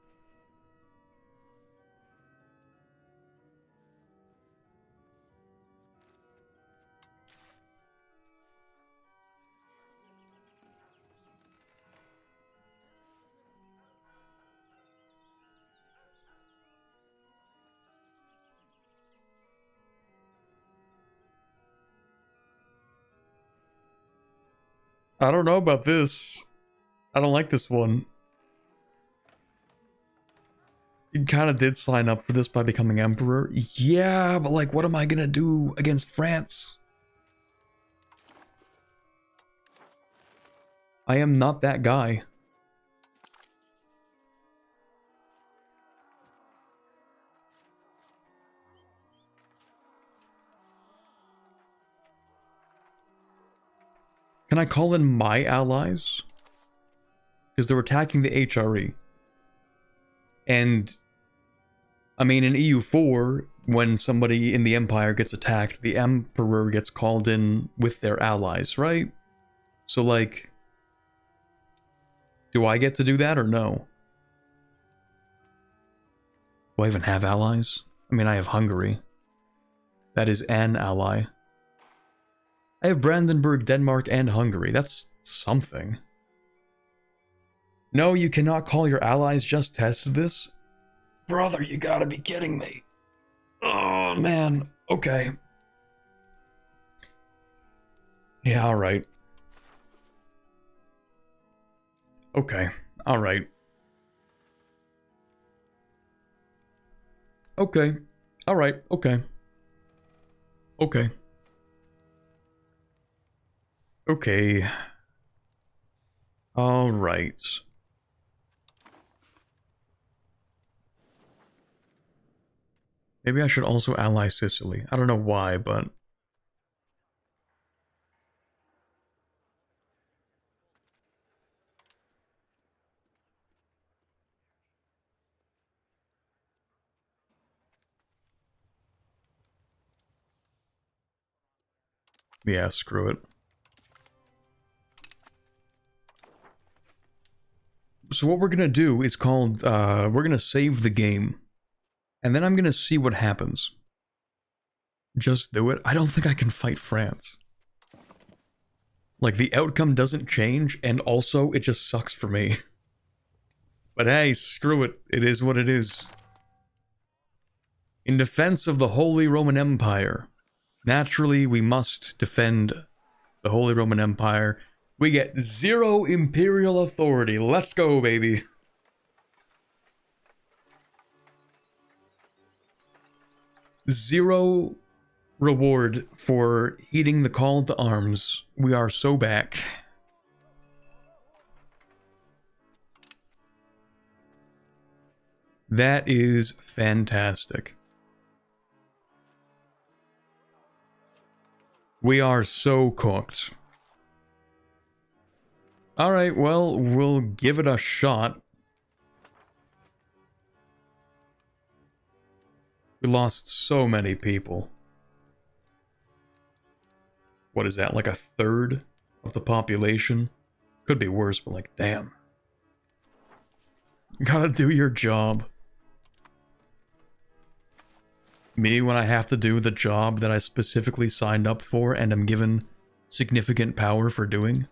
I don't know about this. I don't like this one. You kind of did sign up for this by becoming emperor. Yeah, but like, what am I gonna do against France? I am not that guy. Can I call in my allies? Because they're attacking the HRE. And, I mean, in EU4, when somebody in the Empire gets attacked, the Emperor gets called in with their allies, right? So, like, do I get to do that or no? Do I even have allies? I mean, I have Hungary. That is an ally. I have Brandenburg, Denmark, and Hungary. That's something. No, you cannot call your allies. Just tested this. Brother, you gotta be kidding me. Oh, man. Okay. Yeah, alright. Okay. Alright. Okay. Alright. Okay. Okay. Okay. Alright. Maybe I should also ally Sicily. I don't know why, but... yeah, screw it. So what we're gonna do is called, we're gonna save the game. And then I'm gonna see what happens. Just do it. I don't think I can fight France. Like, the outcome doesn't change, and also, it just sucks for me. But hey, screw it. It is what it is. In defense of the Holy Roman Empire. Naturally, we must defend the Holy Roman Empire. We get 0 Imperial authority. Let's go, baby. Zero reward for heeding the call to arms. We are so back. That is fantastic. We are so cooked. Alright, well, we'll give it a shot. We lost so many people. What is that, like a third of the population? Could be worse, but like, damn. Gotta do your job. Me, when I have to do the job that I specifically signed up for and am given significant power for doing.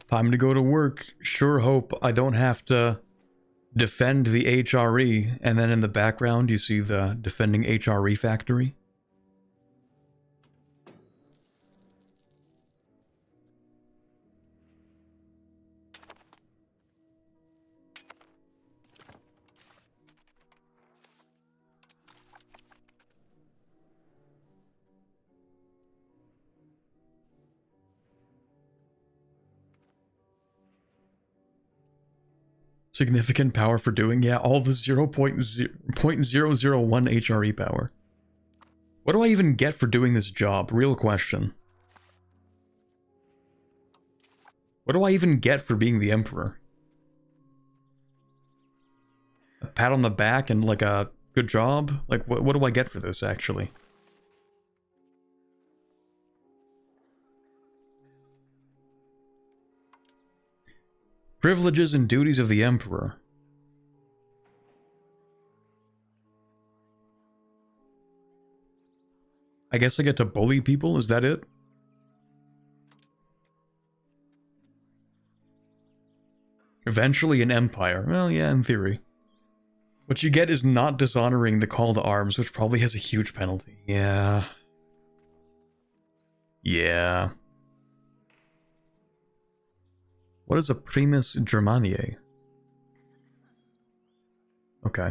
Time to go to work. Sure hope I don't have to defend the HRE, and then in the background you see the defending HRE factory. Significant power for doing, yeah, all the 0.001 HRE power. What do I even get for doing this job? Real question. What do I even get for being the Emperor? A pat on the back and like a good job? Like, what do I get for this, actually? Privileges and duties of the Emperor. I guess I get to bully people, is that it? Eventually an empire. Well, yeah, in theory. What you get is not dishonoring the call to arms, which probably has a huge penalty. Yeah. Yeah. What is a primus Germaniae? Okay.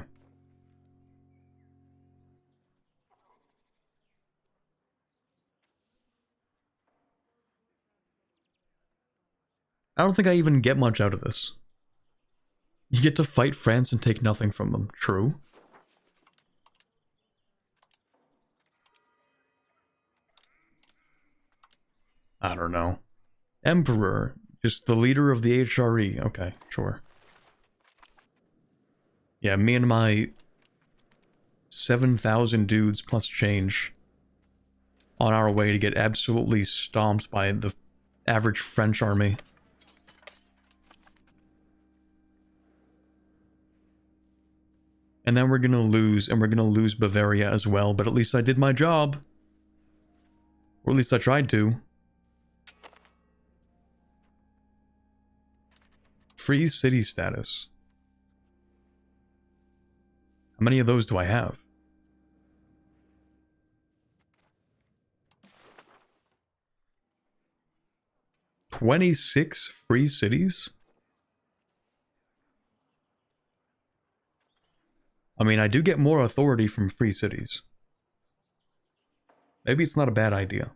I don't think I even get much out of this. You get to fight France and take nothing from them. True. I don't know. Emperor. Just the leader of the HRE. Okay, sure. Yeah, me and my 7,000 dudes plus change on our way to get absolutely stomped by the average French army. And then we're gonna lose, and we're gonna lose Bavaria as well, but at least I did my job. Or at least I tried to. Free city status. How many of those do I have? $26 free cities? I mean, I do get more authority from free cities. Maybe it's not a bad idea.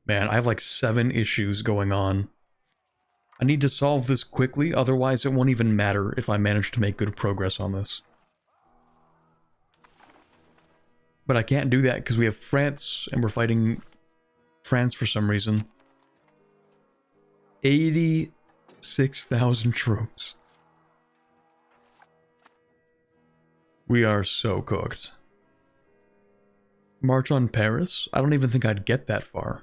Man, I have like 7 issues going on. I need to solve this quickly, otherwise it won't even matter if I manage to make good progress on this. But I can't do that because we have France, and we're fighting France for some reason. 86,000 troops. We are so cooked. March on Paris? I don't even think I'd get that far.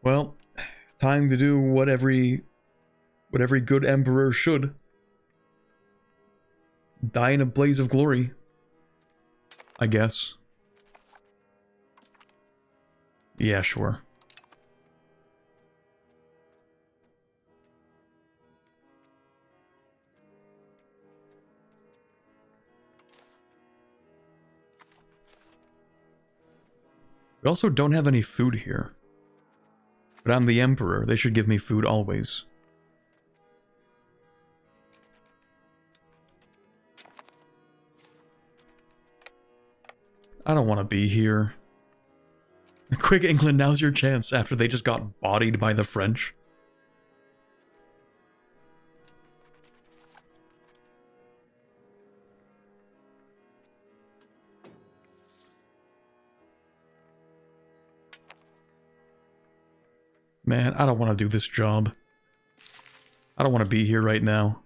Well, time to do what every good emperor should. Die in a blaze of glory, I guess. Yeah, sure. We also don't have any food here. But I'm the Emperor. They should give me food always. I don't want to be here. Quick, England, now's your chance after they just got bodied by the French. Man, I don't want to do this job. I don't want to be here right now.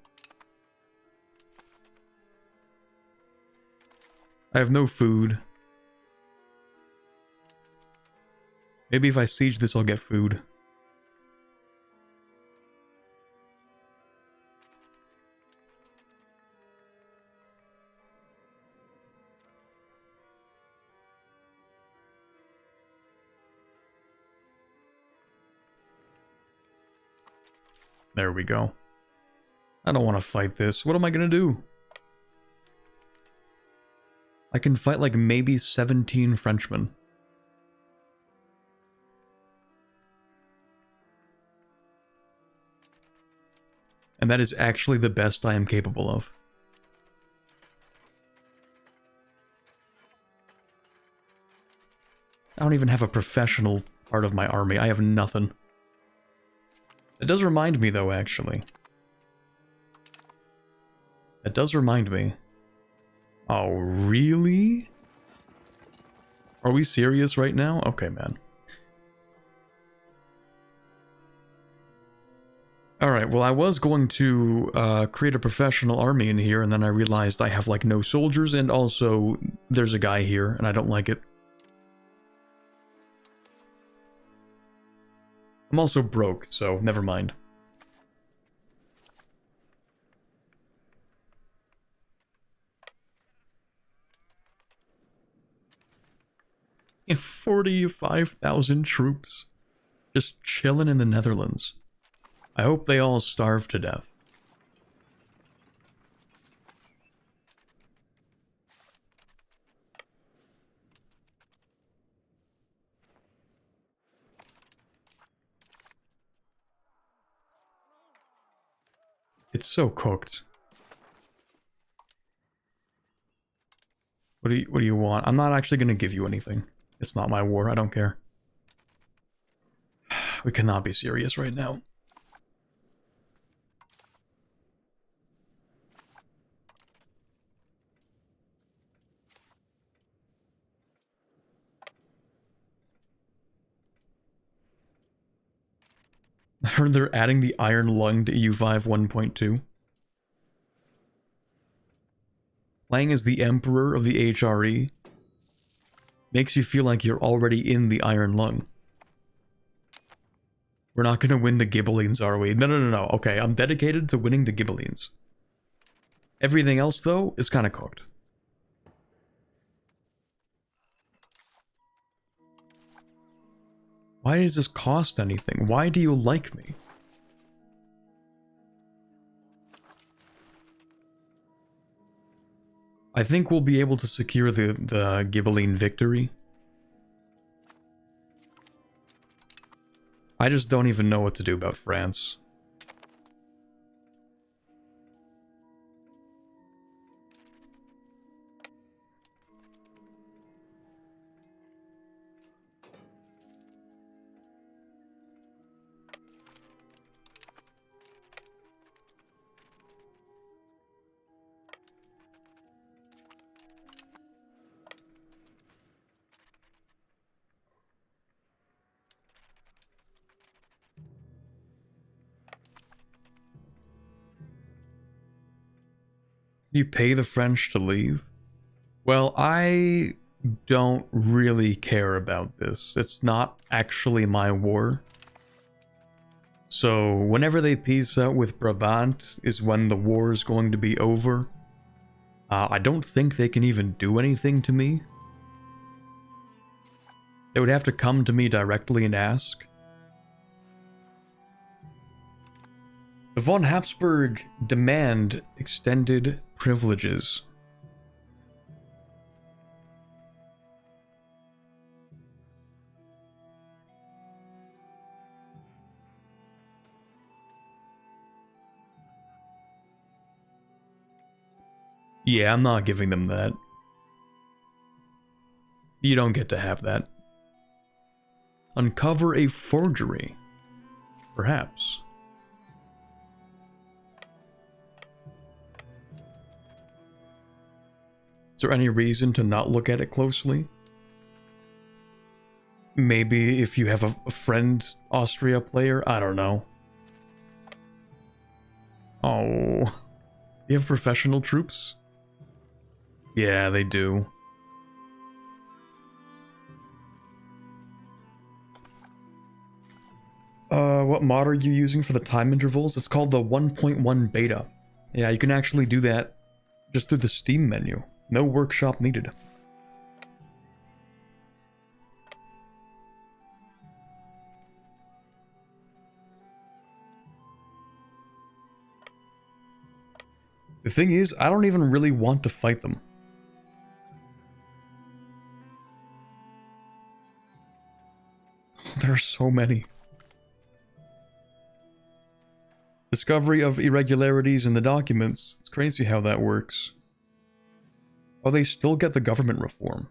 I have no food. Maybe if I siege this, I'll get food. There we go. I don't want to fight this. What am I gonna do? I can fight like maybe 17 Frenchmen. And that is actually the best I am capable of. I don't even have a professional part of my army. I have nothing. It does remind me, though, actually. It does remind me. Oh, really? Are we serious right now? Okay, man. Alright, well, I was going to create a professional army in here, and then I realized I have, like, no soldiers, and also there's a guy here, and I don't like it. I'm also broke, so never mind. Yeah, 45,000 troops. Just chilling in the Netherlands. I hope they all starve to death. It's so cooked. What do you want? I'm not actually going to give you anything. It's not my war. I don't care. We cannot be serious right now. I heard they're adding the Iron Lung to EU5 1.2. Playing as the Emperor of the HRE makes you feel like you're already in the Iron Lung. We're not gonna win the Ghibellines, are we? No. Okay, I'm dedicated to winning the Ghibellines. Everything else, though, is kind of cooked. Why does this cost anything? Why do you like me? I think we'll be able to secure the Ghibelline victory. I just don't even know what to do about France. You pay the French to leave? Well, I don't really care about this. It's not actually my war. So whenever they peace out with Brabant is when the war is going to be over. I don't think they can even do anything to me. They would have to come to me directly and ask. The von Habsburg demand extended privileges. Yeah, I'm not giving them that. You don't get to have that. Uncover a forgery. Perhaps. Is there any reason to not look at it closely? Maybe if you have a friend Austria player? I don't know. Oh. You have professional troops? Yeah, they do. What mod are you using for the time intervals? It's called the 1.1 beta. Yeah, you can actually do that just through the Steam menu. No workshop needed. The thing is, I don't even really want to fight them. There are so many. Discovery of irregularities in the documents. It's crazy how that works. Oh, they still get the government reform.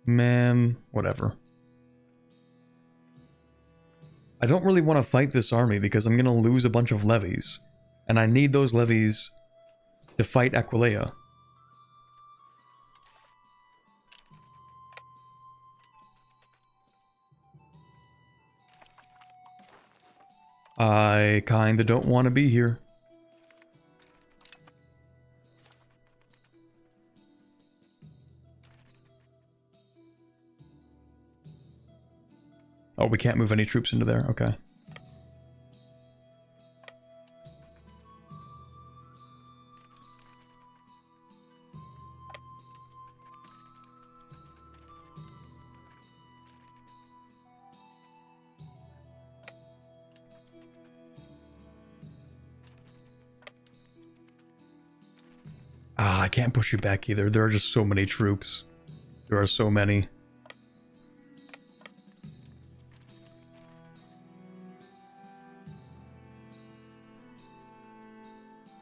Man, whatever. I don't really want to fight this army because I'm going to lose a bunch of levies. And I need those levies to fight Aquileia. I kinda don't want to be here. Oh, we can't move any troops into there. Okay. Ah, I can't push you back either. There are just so many troops. There are so many.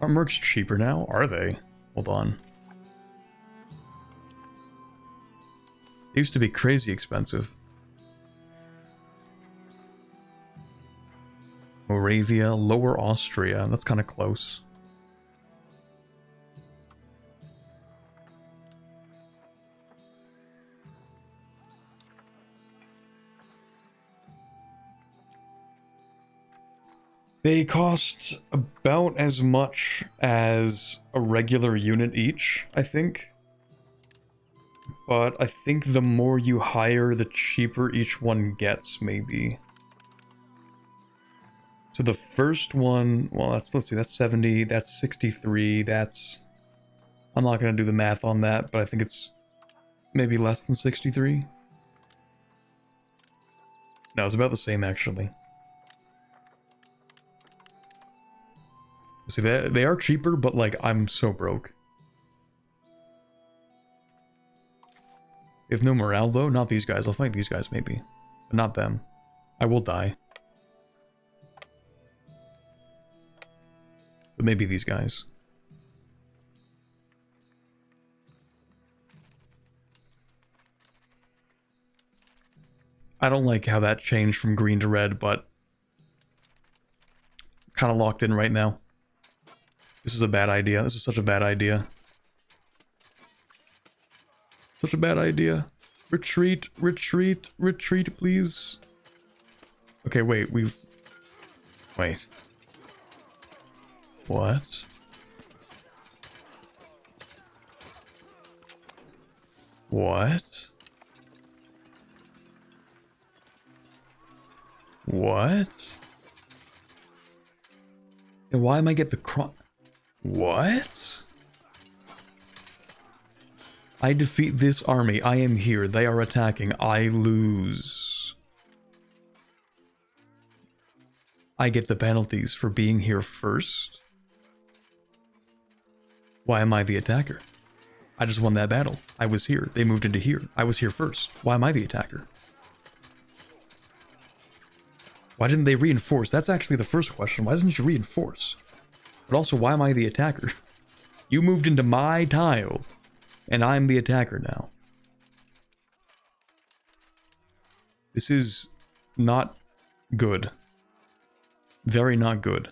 Are mercs cheaper now? Are they? Hold on. They used to be crazy expensive. Moravia, Lower Austria. That's kind of close. They cost about as much as a regular unit each, I think. But I think the more you hire, the cheaper each one gets, maybe. So the first one, well, let's see, that's 70, that's 63, that's... I'm not going to do the math on that, but I think it's maybe less than 63. No, it's about the same, actually. See, they are cheaper, but, like, I'm so broke. We have no morale, though. Not these guys. I'll fight these guys, maybe. But not them. I will die. But maybe these guys. I don't like how that changed from green to red, but... kind of locked in right now. This is a bad idea. This is such a bad idea. Such a bad idea. Retreat, retreat, retreat, please. Okay, wait, we've... Wait. What? What? What? And why am I get the What? I defeat this army. I am here. They are attacking. I lose. I get the penalties for being here first. Why am I the attacker? I just won that battle. I was here. They moved into here. I was here first. Why am I the attacker? Why didn't they reinforce? That's actually the first question. Why didn't you reinforce? But also, why am I the attacker? You moved into my tile, and I'm the attacker now. This is not good. Very not good.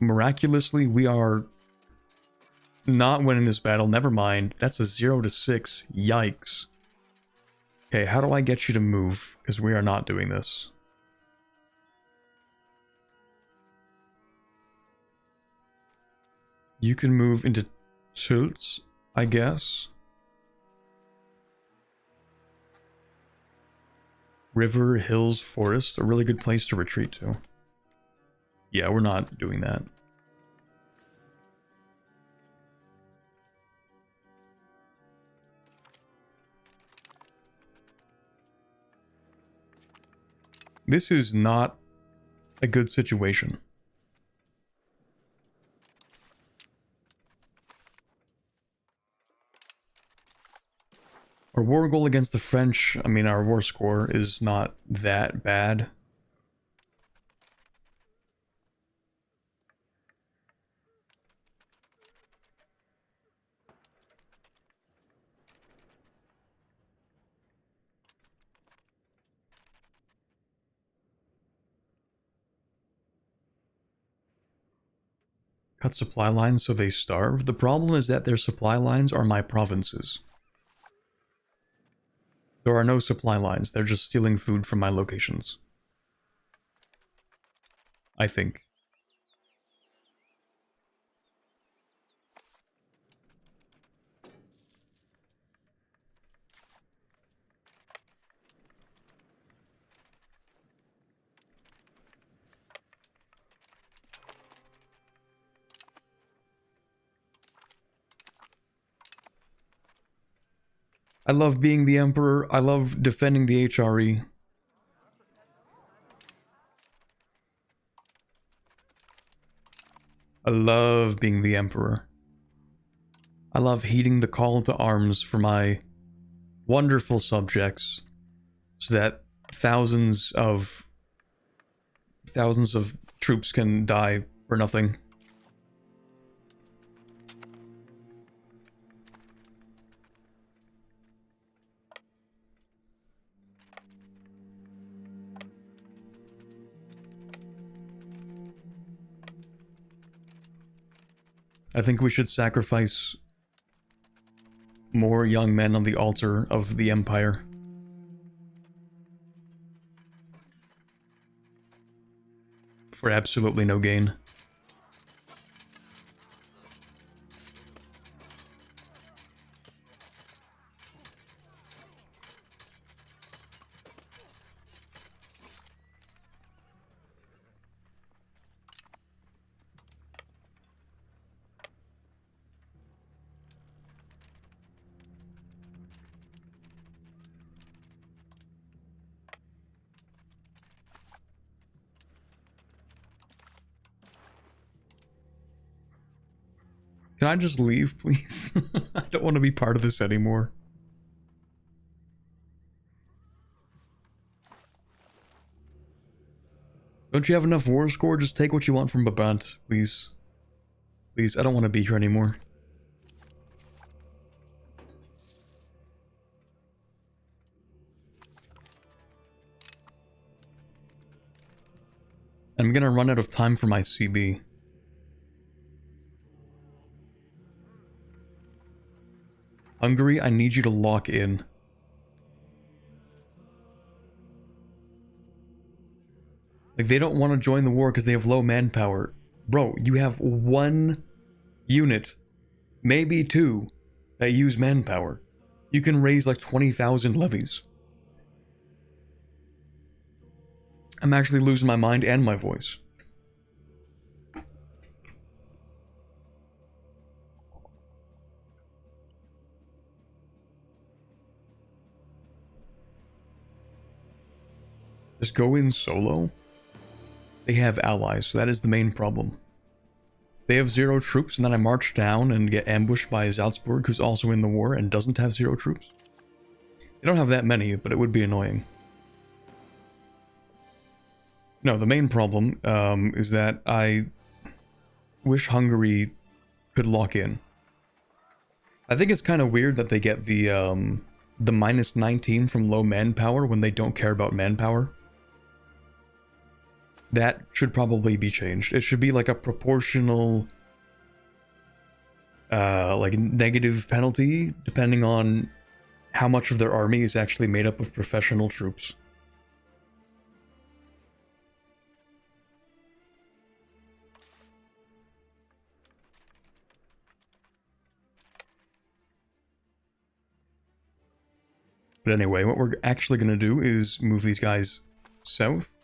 Miraculously, we are not winning this battle. Never mind. That's a 0-6. Yikes. Okay, how do I get you to move? Because we are not doing this. You can move into tilts, I guess. River, hills, forest. A really good place to retreat to. Yeah, we're not doing that. This is not a good situation. Our war goal against the French, I mean, our war score is not that bad. Cut supply lines so they starve. The problem is that their supply lines are my provinces. There are no supply lines, they're just stealing food from my locations. I think. I love being the Emperor. I love defending the HRE. I love being the Emperor. I love heeding the call to arms for my wonderful subjects so that thousands of troops can die for nothing. I think we should sacrifice more young men on the altar of the Empire. For absolutely no gain. Can I just leave, please? I don't want to be part of this anymore. Don't you have enough war score? Just take what you want from Babant, please. Please, I don't want to be here anymore. I'm gonna run out of time for my CB. Hungary, I need you to lock in. Like, they don't want to join the war because they have low manpower. Bro, you have one unit, maybe two, that use manpower. You can raise like 20,000 levies. I'm actually losing my mind and my voice. Just go in solo? They have allies, so that is the main problem. They have 0 troops, and then I march down and get ambushed by Salzburg, who's also in the war and doesn't have 0 troops. They don't have that many, but it would be annoying. No, the main problem is that I wish Hungary could lock in. I think it's kind of weird that they get the minus 19 from low manpower when they don't care about manpower. That should probably be changed. It should be like a proportional like negative penalty depending on how much of their army is actually made up of professional troops. But anyway, what we're actually going to do is move these guys south.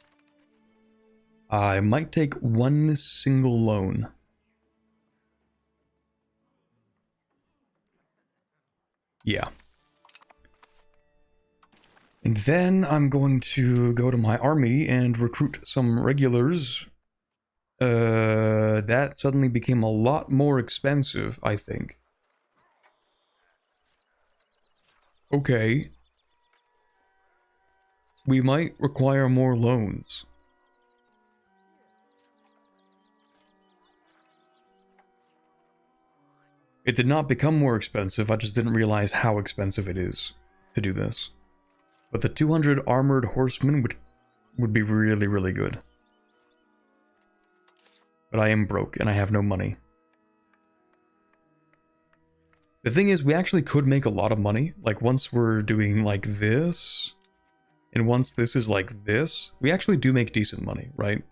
I might take one single loan. Yeah. And then I'm going to go to my army and recruit some regulars. That suddenly became a lot more expensive, I think. Okay. We might require more loans. It did not become more expensive, I just didn't realize how expensive it is to do this. But the 200 armored horsemen would be really, really good. But I am broke and I have no money. The thing is, we actually could make a lot of money. Like, once we're doing like this, and once this is like this, we actually do make decent money, right?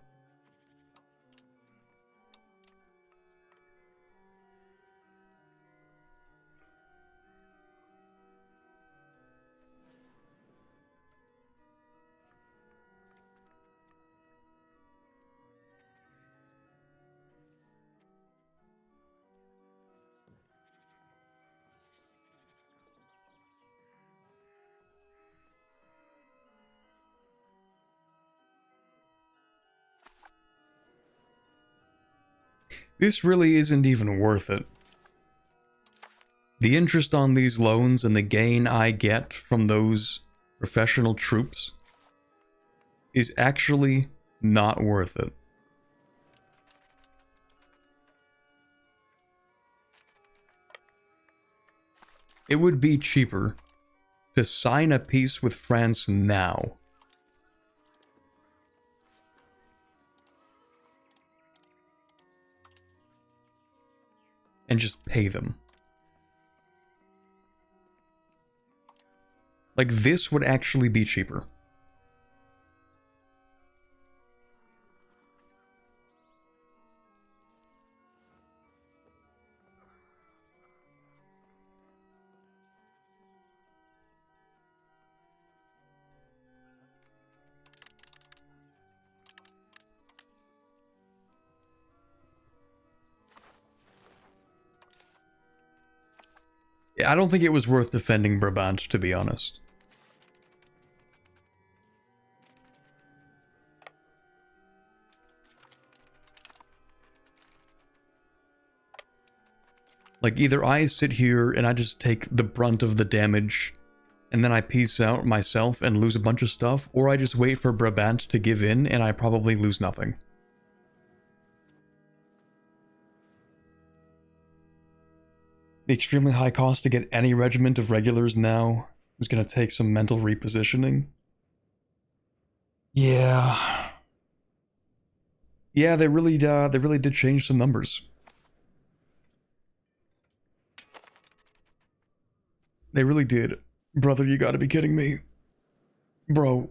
This really isn't even worth it. The interest on these loans and the gain I get from those professional troops is actually not worth it. It would be cheaper to sign a peace with France now. And just pay them. Like, this would actually be cheaper. I don't think it was worth defending Brabant, to be honest. Like, either I sit here and I just take the brunt of the damage, and then I peace out myself and lose a bunch of stuff, or I just wait for Brabant to give in and I probably lose nothing. The extremely high cost to get any regiment of regulars now is going to take some mental repositioning. Yeah. Yeah, they really did change some numbers. They really did. Brother, you gotta be kidding me. Bro.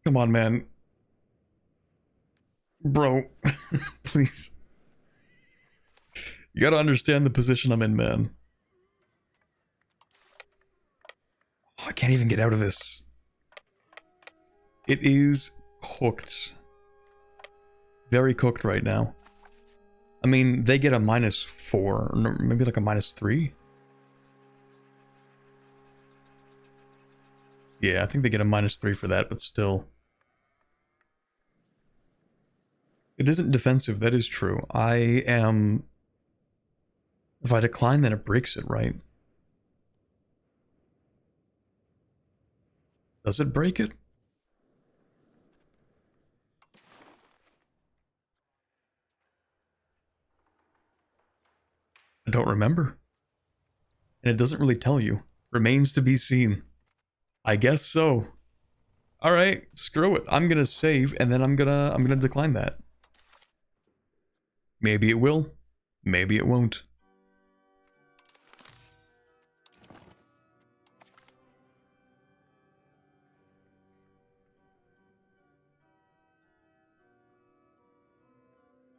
Come on, man. Bro. Please. You gotta understand the position I'm in, man. Oh, I can't even get out of this. It is cooked. Very cooked right now. I mean, they get a -4, or maybe like a -3. Yeah, I think they get a -3 for that, but still. It isn't defensive, that is true. I am... If I decline, then it breaks it, right? Does it break it? don't remember. And it doesn't really tell you. Remains to be seen. I guess so. Alright, screw it. I'm gonna save, and then I'm gonna decline that. Maybe it will. Maybe it won't.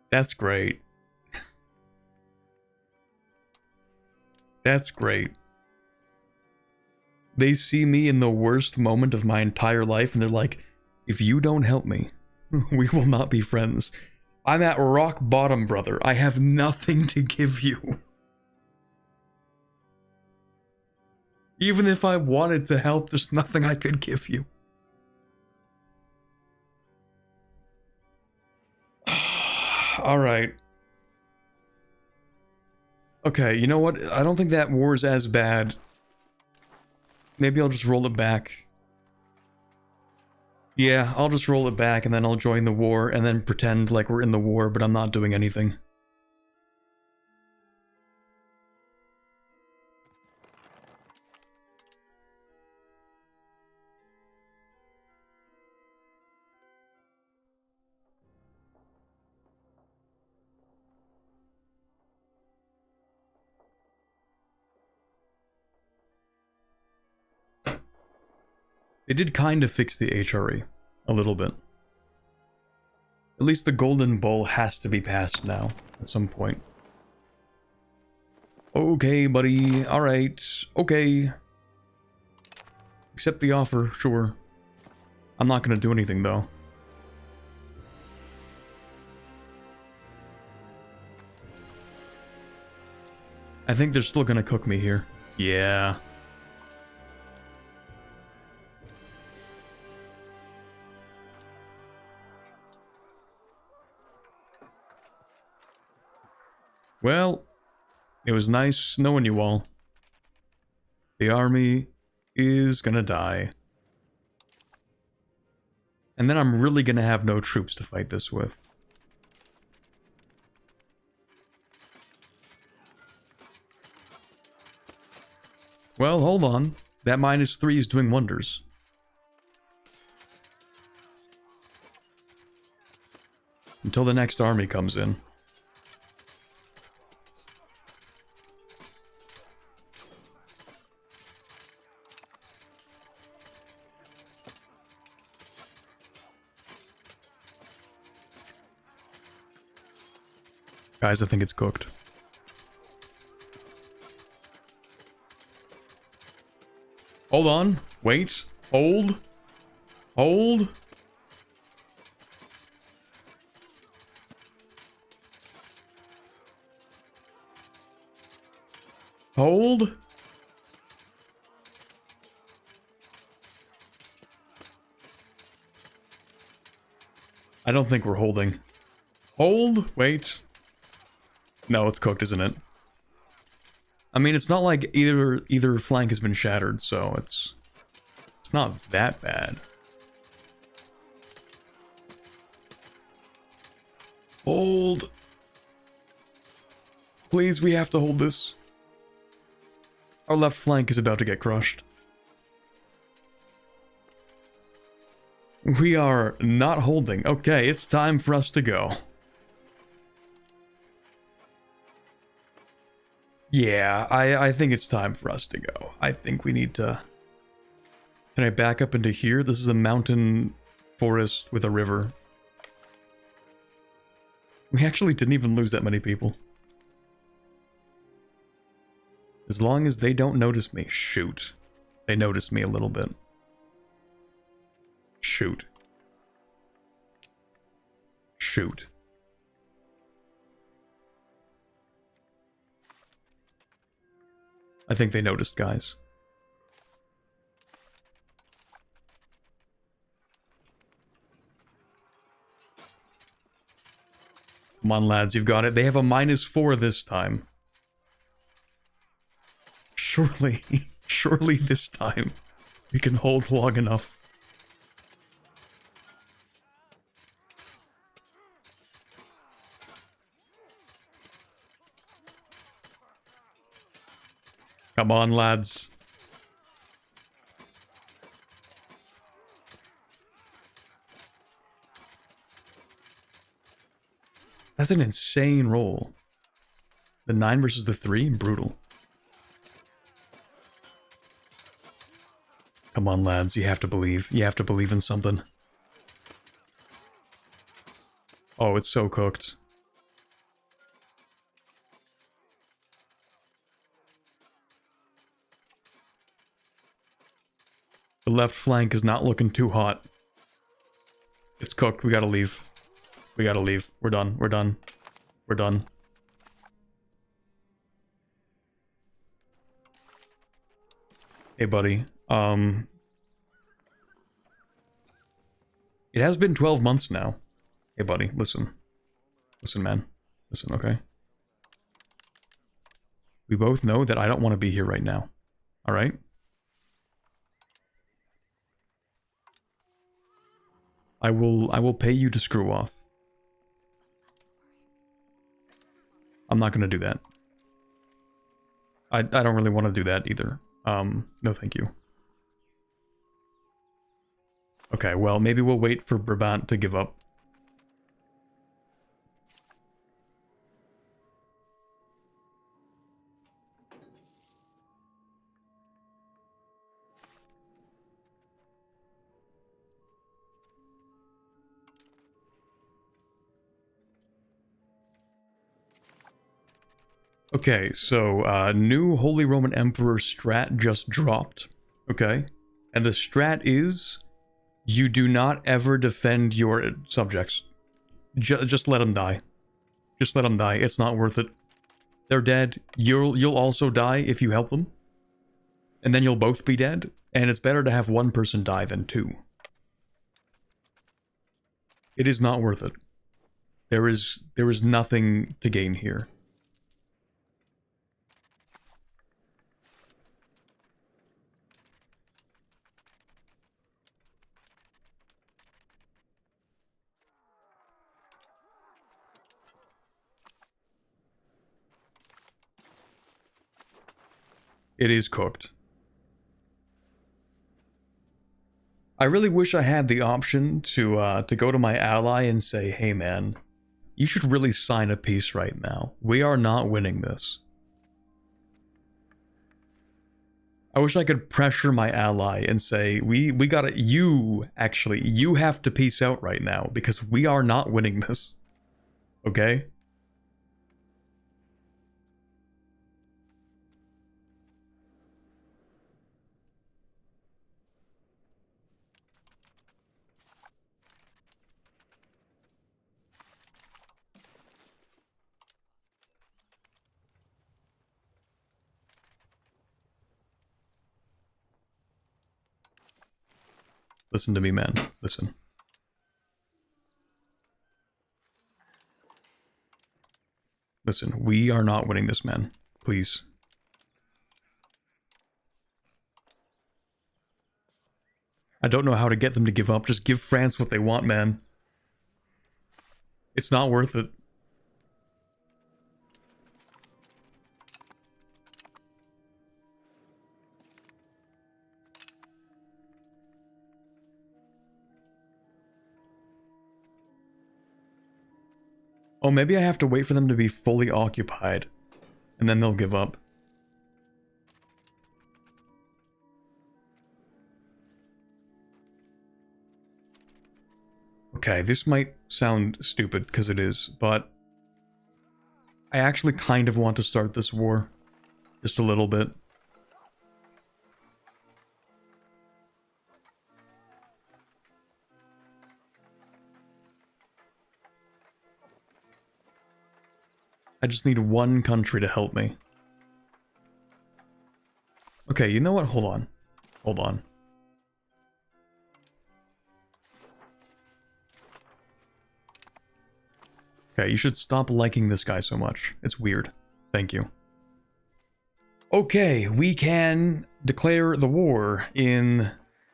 That's great. That's great. They see me in the worst moment of my entire life, and they're like, if you don't help me, we will not be friends. I'm at rock bottom, brother. I have nothing to give you. Even if I wanted to help, there's nothing I could give you. Alright. Okay, you know what? I don't think that war is as bad. Maybe I'll just roll it back. Yeah, I'll just roll it back and then I'll join the war and then pretend like we're in the war, but I'm not doing anything. They did kind of fix the HRE. A little bit. At least the golden bull has to be passed now, at some point. Okay, buddy. Alright. Okay. Accept the offer, sure. I'm not gonna do anything, though. I think they're still gonna cook me here. Yeah. Well, it was nice knowing you all. The army is gonna die. And then I'm really gonna have no troops to fight this with. Well, hold on. That -3 is doing wonders. Until the next army comes in. Guys, I think it's cooked. Hold on. Wait. Hold. Hold. Hold. I don't think we're holding. Hold. Wait. No, it's cooked, isn't it? I mean, it's not like either flank has been shattered, so it's not that bad. Hold. Please, we have to hold this. Our left flank is about to get crushed. We are not holding. Okay, it's time for us to go. Yeah, I think it's time for us to go. I think we need to... Can I back up into here? This is a mountain forest with a river. We actually didn't even lose that many people. As long as they don't notice me. Shoot. They noticed me a little bit. Shoot. Shoot. I think they noticed, guys. Come on, lads, you've got it. They have a -4 this time. Surely, surely this time we can hold long enough. Come on, lads. That's an insane roll. The 9 versus the 3? Brutal. Come on, lads. You have to believe. You have to believe in something. Oh, it's so cooked. The left flank is not looking too hot. It's cooked. We gotta leave. We gotta leave. We're done. We're done. We're done. Hey, buddy. It has been 12 months now. Hey, buddy. Listen. Listen, man. Listen, okay? We both know that I don't want to be here right now. Alright? I will pay you to screw off. I'm not gonna do that. I don't really want to do that either. No thank you. Okay, well, maybe we'll wait for Brabant to give up. Okay, so new Holy Roman Emperor strat just dropped. Okay, and the strat is you do not ever defend your subjects. Just let them die. Just let them die. It's not worth it. They're dead. You'll also die if you help them, and then you'll both be dead. And it's better to have one person die than two. It is not worth it. There is nothing to gain here. It is cooked. I really wish I had the option to go to my ally and say, hey man, you should really sign a peace right now. We are not winning this. I wish I could pressure my ally and say, we gotta, you have to peace out right now because we are not winning this. Okay? Listen to me, man. Listen. Listen, we are not winning this, man. Please. I don't know how to get them to give up. Just give France what they want, man. It's not worth it. Oh, maybe I have to wait for them to be fully occupied, and then they'll give up. Okay, this might sound stupid, because it is, but I actually kind of want to start this war. Just a little bit. I just need one country to help me. Okay, you know what? Hold on. Hold on. Okay, you should stop liking this guy so much. It's weird. Thank you. Okay, we can declare the war in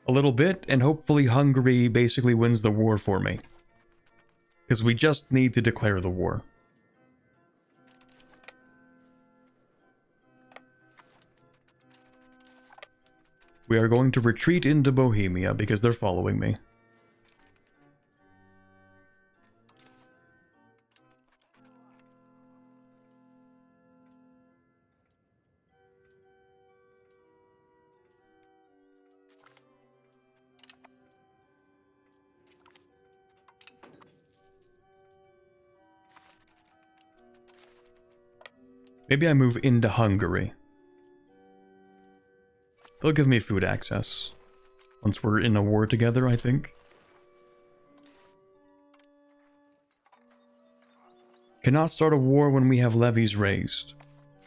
a little bit, and hopefully Hungary basically wins the war for me. Because we just need to declare the war. We are going to retreat into Bohemia because they're following me. Maybe I move into Hungary. They'll give me food access. Once we're in a war together, I think. Cannot start a war when we have levies raised.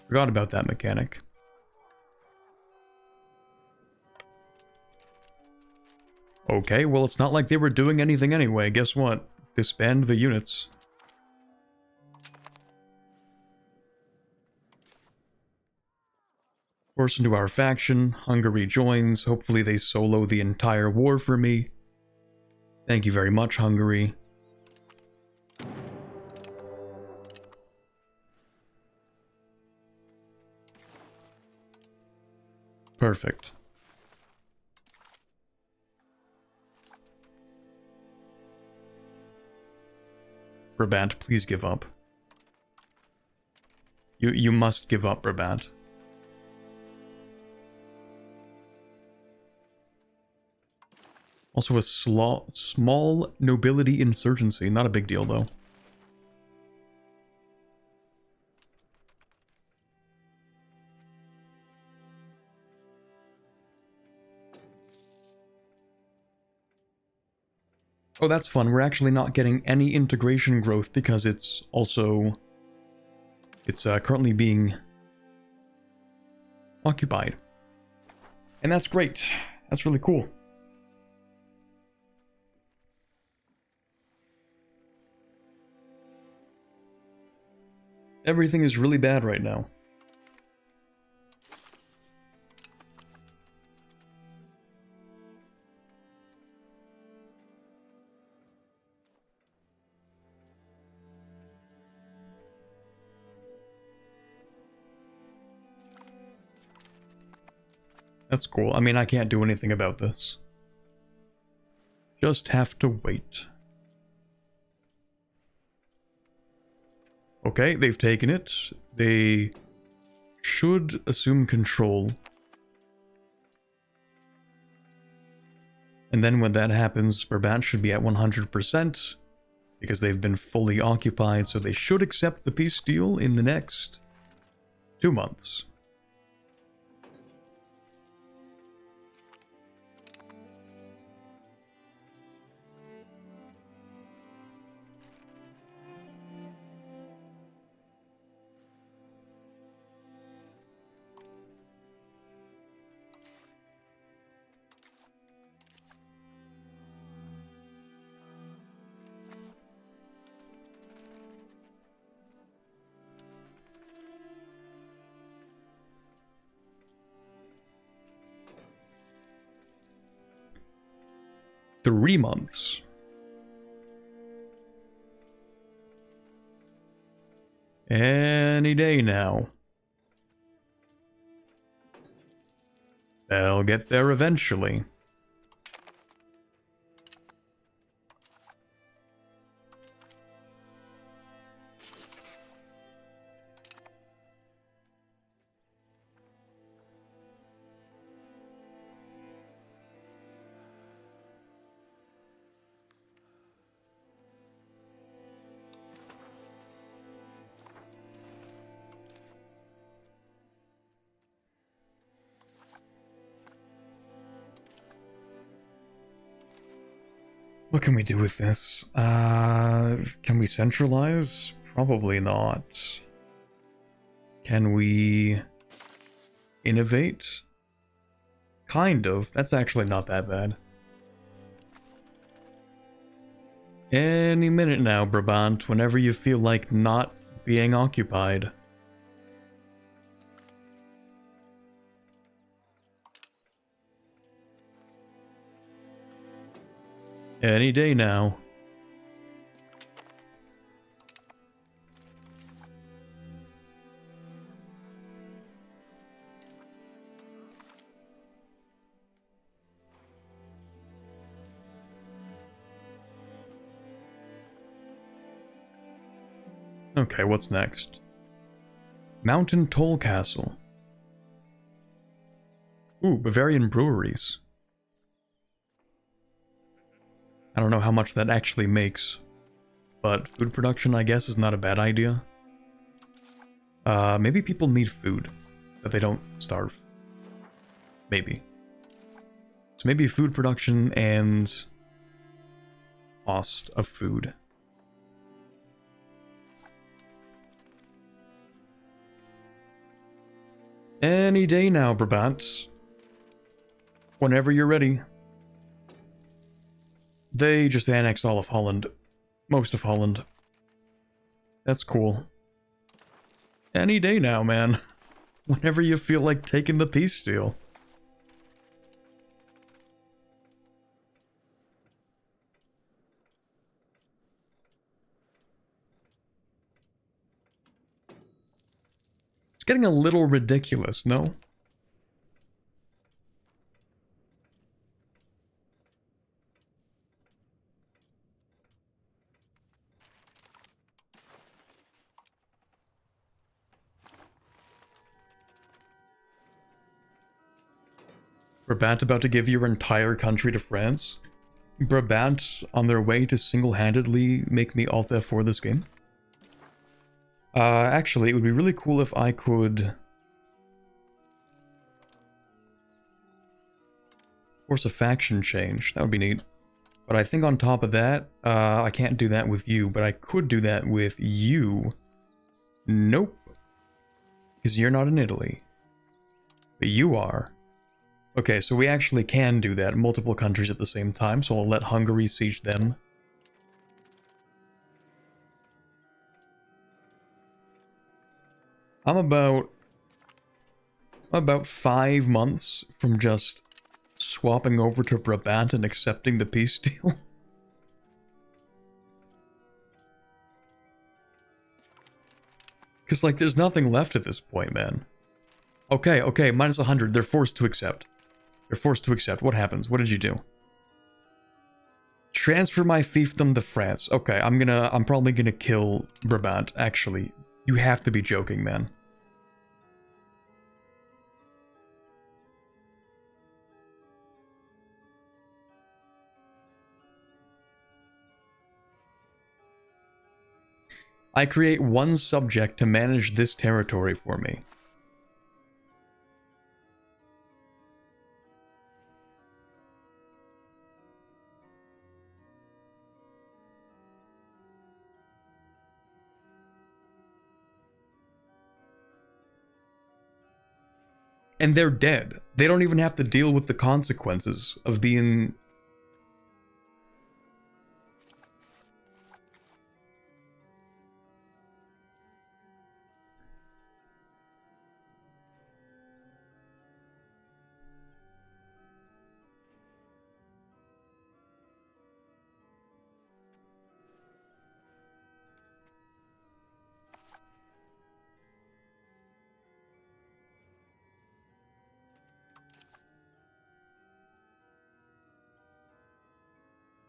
Forgot about that mechanic. Okay, well it's not like they were doing anything anyway. Guess what? Disband the units. Force into our faction. Hungary joins. Hopefully they solo the entire war for me. Thank you very much, Hungary. Perfect. Brabant, please give up. You must give up, Brabant. Also a small nobility insurgency. Not a big deal, though. Oh, that's fun. We're actually not getting any integration growth because it's also... It's currently being occupied. And that's great. That's really cool. Everything is really bad right now. That's cool. I mean, I can't do anything about this. Just have to wait. Okay, they've taken it. They should assume control. And then when that happens, Brabant should be at 100%, because they've been fully occupied, so they should accept the peace deal in the next 2 months. Three months. Any day now. They'll get there eventually. What can we do with this? Can we centralize? Probably not. Can we innovate? Kind of. That's actually not that bad. Any minute now, Brabant, whenever you feel like not being occupied. Any day now. Okay, what's next? Mountain Toll Castle. Ooh, Bavarian breweries. I don't know how much that actually makes, but food production, I guess, is not a bad idea. Maybe people need food, but they don't starve. Maybe. So maybe food production and cost of food. Any day now, Brabant. Whenever you're ready. They just annexed all of Holland. Most of Holland. That's cool. Any day now, man. Whenever you feel like taking the peace deal. It's getting a little ridiculous, no? Brabant about to give your entire country to France? Brabant on their way to single-handedly make me Alt F4 this game? Actually, it would be really cool if I could force a faction change. That would be neat. But I think on top of that, I can't do that with you, but I could do that with you. Nope. Because you're not in Italy. But you are. Okay, so we actually can do that. Multiple countries at the same time, so I'll let Hungary siege them. I'm about 5 months from just swapping over to Brabant and accepting the peace deal. Because, like, there's nothing left at this point, man. Okay, minus 100. They're forced to accept. They're forced to accept. What happens? What did you do? Transfer my fiefdom to France. Okay, I'm probably gonna kill Brabant, actually. You have to be joking, man. I create one subject to manage this territory for me. And they're dead. They don't even have to deal with the consequences of being...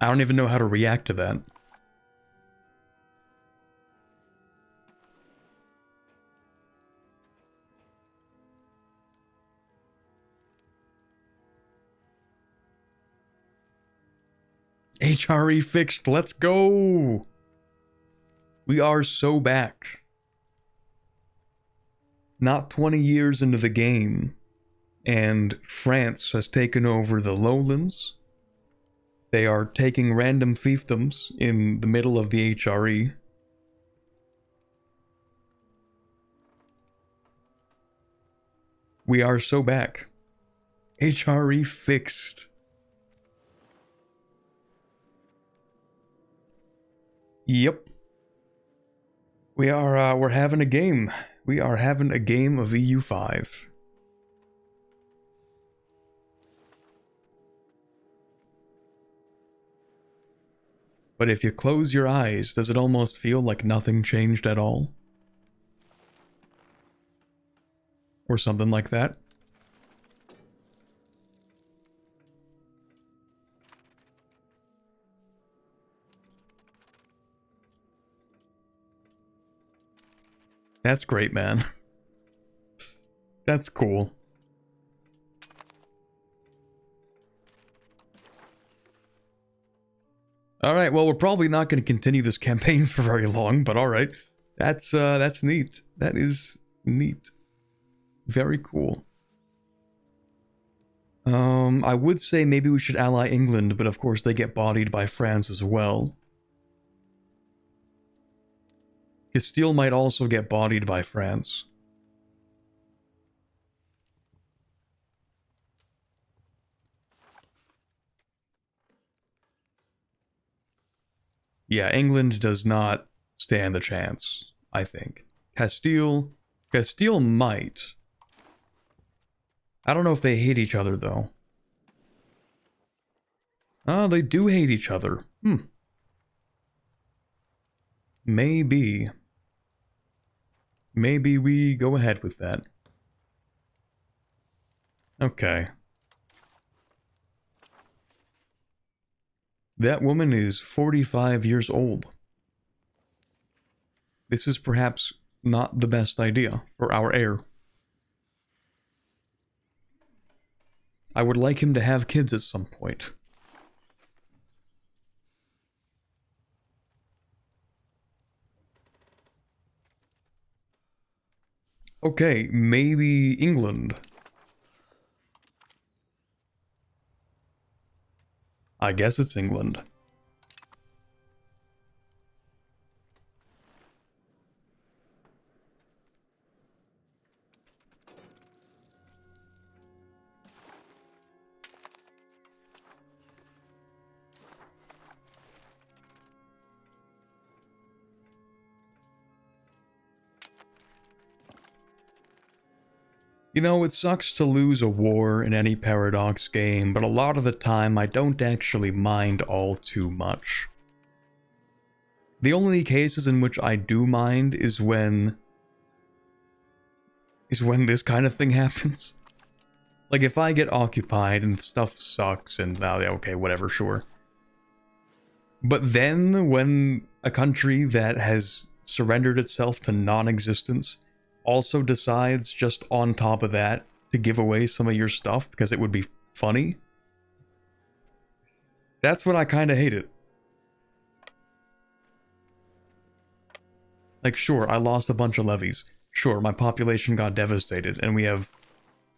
I don't even know how to react to that. HRE fixed, let's go! We are so back. Not 20 years into the game, and France has taken over the lowlands. They are taking random fiefdoms in the middle of the HRE. We are so back. HRE fixed. Yep. We're having a game. We are having a game of EU5. But if you close your eyes, does it almost feel like nothing changed at all? Or something like that? That's great, man. That's cool. Alright, well, we're probably not going to continue this campaign for very long, but alright. That's neat. That is neat. Very cool. I would say maybe we should ally England, but of course they get bodied by France as well. Castile might also get bodied by France. Yeah, England does not stand a chance, I think. Castile might. I don't know if they hate each other, though. Oh, they do hate each other. Maybe. Maybe we go ahead with that. Okay. That woman is 45 years old. This is perhaps not the best idea for our heir. I would like him to have kids at some point. Okay, maybe England. I guess it's England. You know, it sucks to lose a war in any Paradox game, but a lot of the time I don't actually mind all too much. The only cases in which I do mind is when this kind of thing happens. Like, if I get occupied and stuff sucks and, okay, whatever, sure. But then, when a country that has surrendered itself to non-existence also decides, just on top of that, to give away some of your stuff because it would be funny, that's when I kind of hate it. Like, sure, I lost a bunch of levies. Sure, my population got devastated, and we have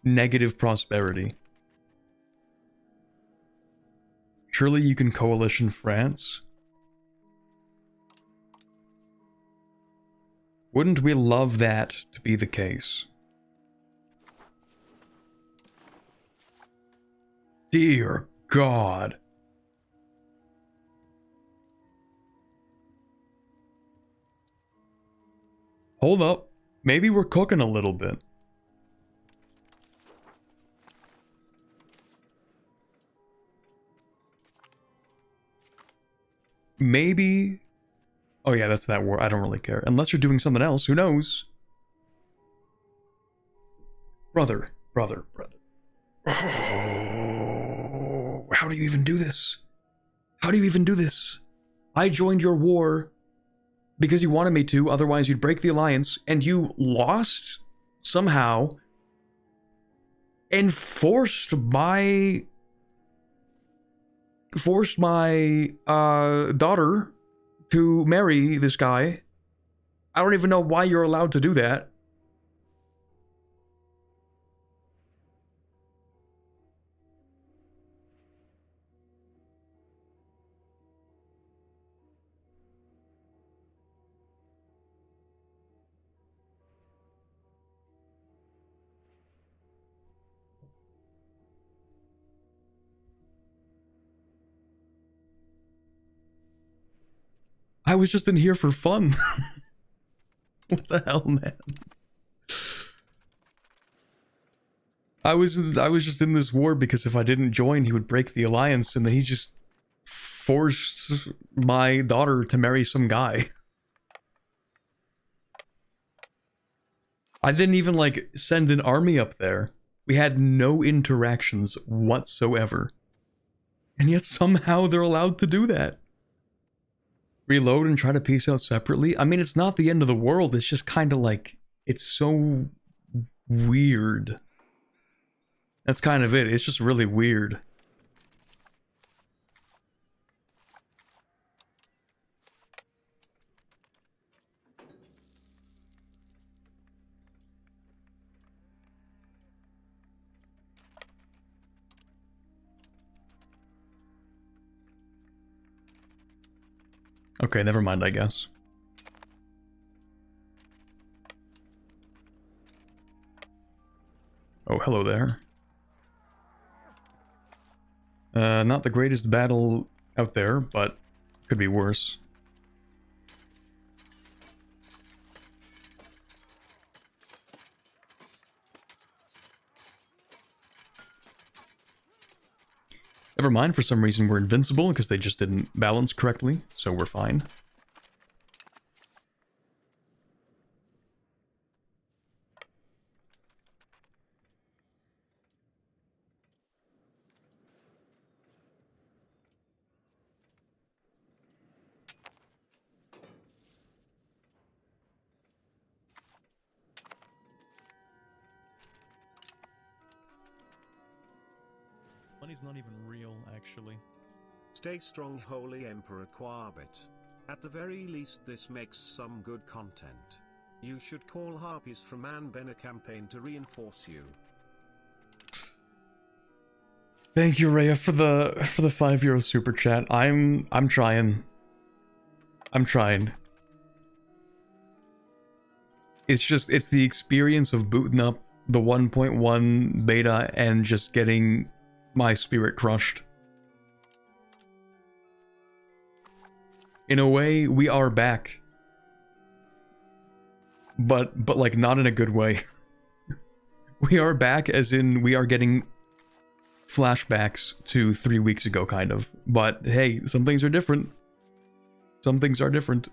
negative prosperity. Surely you can coalition France? Wouldn't we love that to be the case? Dear God. Hold up. Maybe we're cooking a little bit. Maybe... Oh yeah, that's that war. I don't really care. Unless you're doing something else. Who knows? Brother. Oh, how do you even do this? How do you even do this? I joined your war because you wanted me to, otherwise you'd break the alliance, and you lost somehow and forced my daughter to marry this guy. I don't even know why you're allowed to do that. I was just in here for fun. What the hell, man? I was just in this war because if I didn't join, he would break the alliance, and then he just forced my daughter to marry some guy. I didn't even, like, send an army up there. We had no interactions whatsoever. And yet somehow they're allowed to do that. reload and try to piece out separately. I mean, it's not the end of the world. It's just kind of like, it's so weird. That's kind of it. It's just really weird. Okay, never mind, I guess. Oh, hello there. Not the greatest battle out there, but could be worse. Never mind, for some reason we're invincible because they just didn't balance correctly, so we're fine. Money's not even real, actually. Stay strong, Holy Emperor Quarbit. At the very least this makes some good content. You should call harpies from Anbena campaign to reinforce you. Thank you, Rhea, for the €5 super chat. I'm trying. I'm trying. It's the experience of booting up the 1.1 beta and just getting my spirit crushed. In a way, we are back. But like not in a good way. We are back as in we are getting flashbacks to 3 weeks ago, kind of. But hey, some things are different. Some things are different.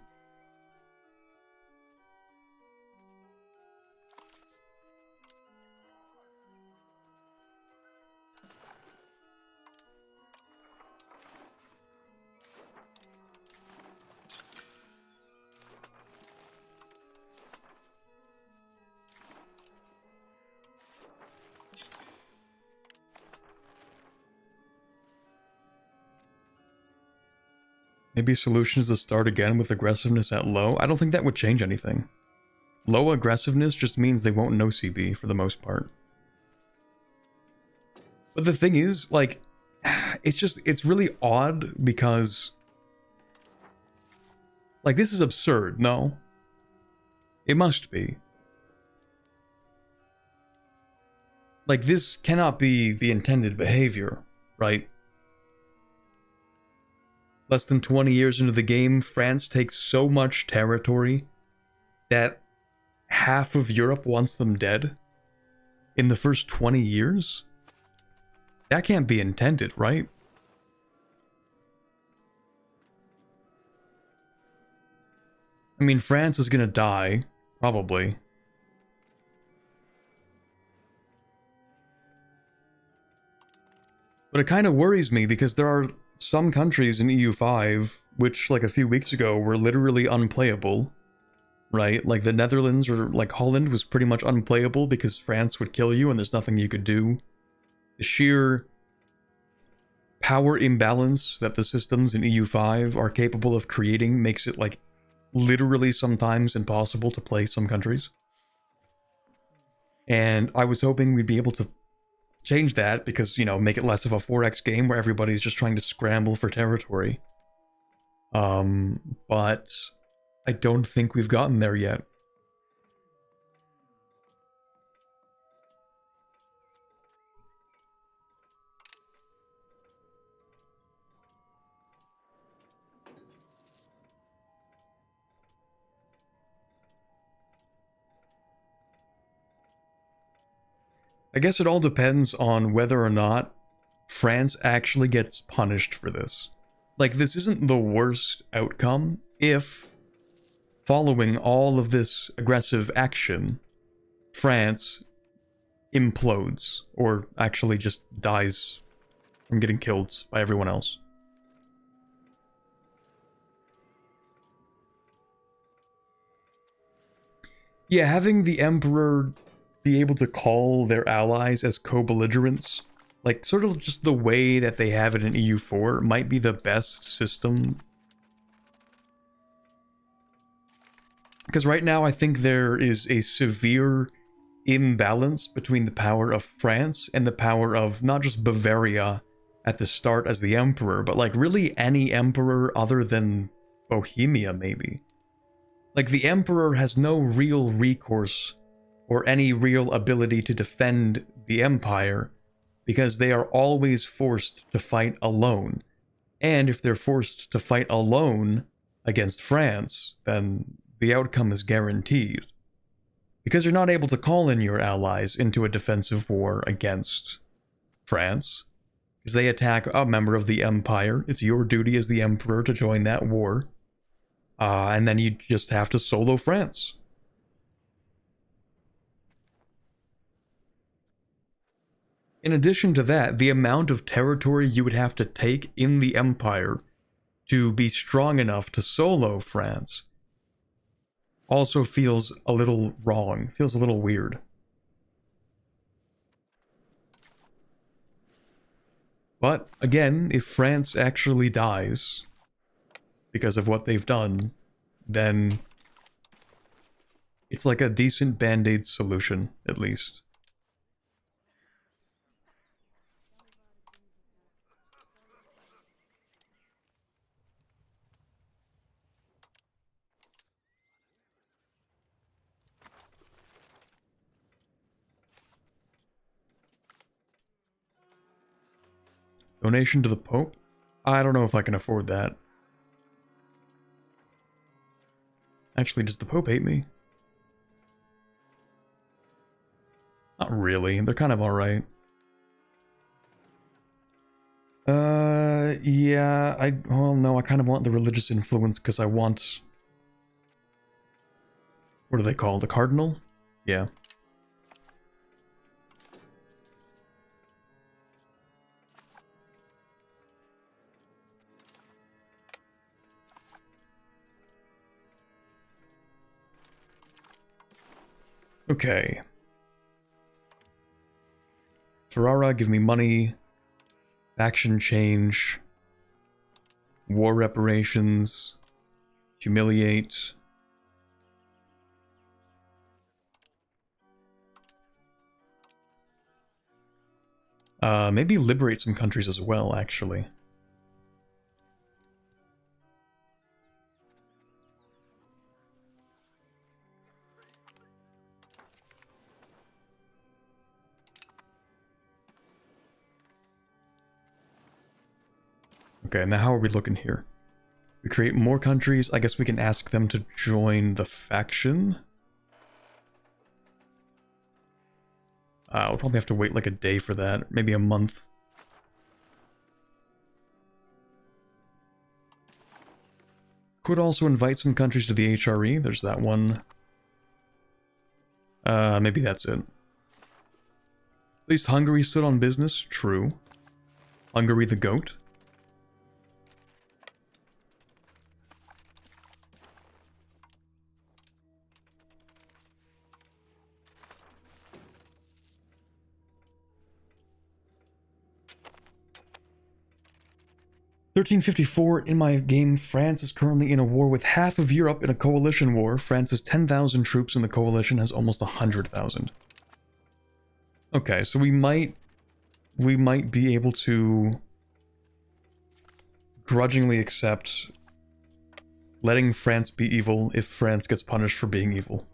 Maybe solution is to start again with aggressiveness at low. I don't think that would change anything. Low aggressiveness just means they won't no CB for the most part. But the thing is, like, it's really odd because, like, this is absurd, no? It must be. Like, this cannot be the intended behavior, right? Less than 20 years into the game, France takes so much territory that half of Europe wants them dead in the first 20 years? That can't be intended, right? I mean, France is gonna die, probably. But it kind of worries me because there are some countries in EU5 which, like a few weeks ago, were literally unplayable, right? Like the Netherlands or like Holland was pretty much unplayable because France would kill you and there's nothing you could do. The sheer power imbalance that the systems in EU5 are capable of creating makes it like literally sometimes impossible to play some countries. And I was hoping we'd be able to change that because, you know, make it less of a 4x game where everybody's just trying to scramble for territory. But I don't think we've gotten there yet. I guess it all depends on whether or not France actually gets punished for this. Like, this isn't the worst outcome if, following all of this aggressive action, France implodes, or actually just dies from getting killed by everyone else. Yeah, having the Emperor be able to call their allies as co-belligerents, like sort of just the way that they have it in EU4, might be the best system. Because right now I think there is a severe imbalance between the power of France and the power of not just Bavaria at the start as the Emperor, but like really any emperor other than Bohemia, maybe. Like, the Emperor has no real recourse or any real ability to defend the Empire, because they are always forced to fight alone. And if they're forced to fight alone against France, then the outcome is guaranteed. Because you're not able to call in your allies into a defensive war against France. Because they attack a member of the Empire. It's your duty as the Emperor to join that war. And then you just have to solo France. In addition to that, the amount of territory you would have to take in the Empire to be strong enough to solo France also feels a little wrong, feels a little weird. But again, if France actually dies because of what they've done, then it's like a decent band-aid solution, at least. Donation to the Pope? I don't know if I can afford that. Actually, does the Pope hate me? Not really. They're kind of alright. Yeah, well, no, I kind of want the religious influence because I want... What are they called? The Cardinal? Yeah. Okay. Ferrara, give me money. Faction change. War reparations. Humiliate. Maybe liberate some countries as well, actually. Okay, now how are we looking here? We create more countries. I guess we can ask them to join the faction. We'll probably have to wait like a day for that. Maybe a month. Could also invite some countries to the HRE. There's that one. Maybe that's it. At least Hungary stood on business. True. Hungary the goat. (1354) in my game, France is currently in a war with half of Europe in a coalition war. France has 10,000 troops and the coalition has almost 100,000. Okay, so we might be able to grudgingly accept letting France be evil if France gets punished for being evil.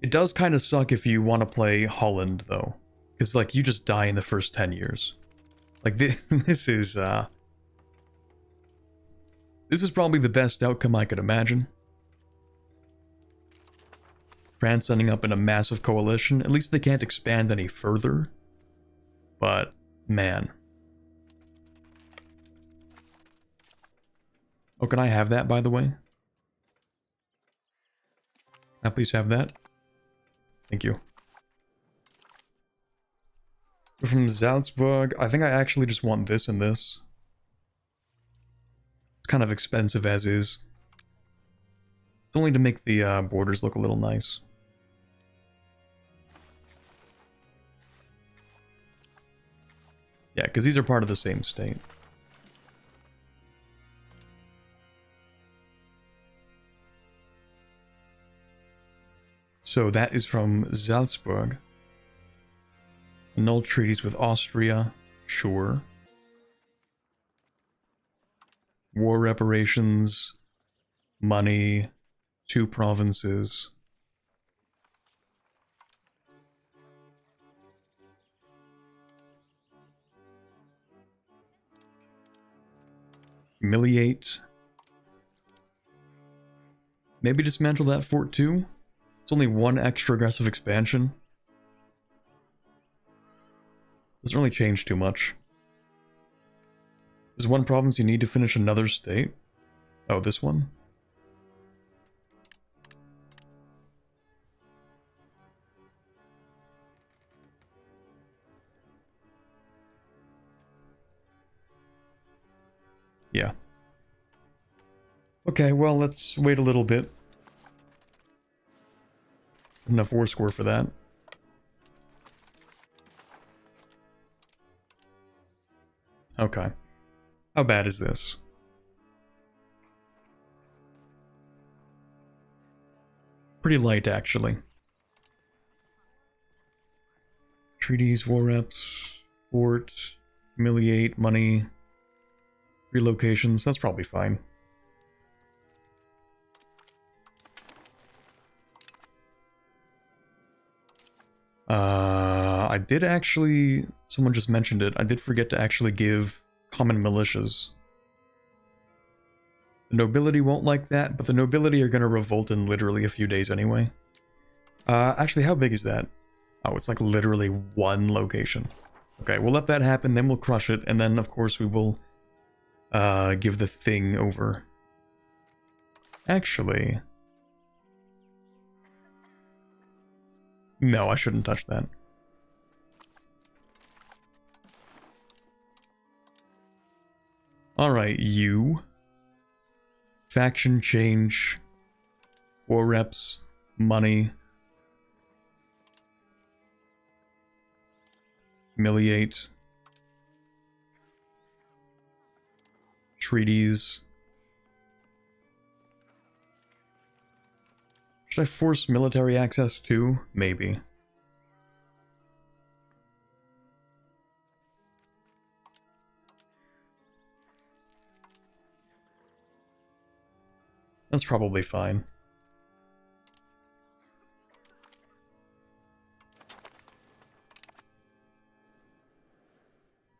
It does kind of suck if you want to play Holland, though. Because, like, you just die in the first 10 years. Like, this is probably the best outcome I could imagine. France ending up in a massive coalition. At least they can't expand any further. But, man. Oh, can I have that, by the way? Can I please have that? Thank you. From Salzburg, I think I actually just want this and this. It's kind of expensive as is. It's only to make the borders look a little nice. Yeah, because these are part of the same state. So that is from Salzburg. Annul treaties with Austria, sure. War reparations, money, 2 provinces. Humiliate. Maybe dismantle that fort too? It's only 1 extra aggressive expansion. Doesn't really change too much. There's 1 province you need to finish another state. Oh, this one? Yeah. Okay, well, let's wait a little bit. Enough war score for that. Okay. How bad is this? Pretty light, actually. Treaties, war reps, fort, humiliate, money, relocations. That's probably fine. I did actually... Someone just mentioned it. I did forget to actually give common militias. The nobility won't like that, but the nobility are going to revolt in literally a few days anyway. Actually, how big is that? Oh, it's like literally 1 location. Okay, we'll let that happen, then we'll crush it, and then, of course, we will give the thing over. Actually... No, I shouldn't touch that. Alright, you. Faction change. War reps. Money. Humiliate. Treaties. Should I force military access too? Maybe. That's probably fine.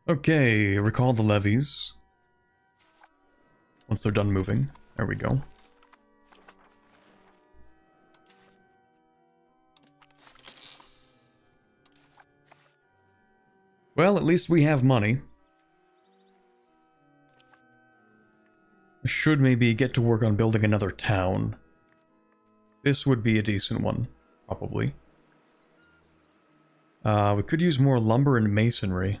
Okay, recall the levies. Once they're done moving. There we go. Well, at least we have money. I should maybe get to work on building another town. This would be a decent one, probably. We could use more lumber and masonry.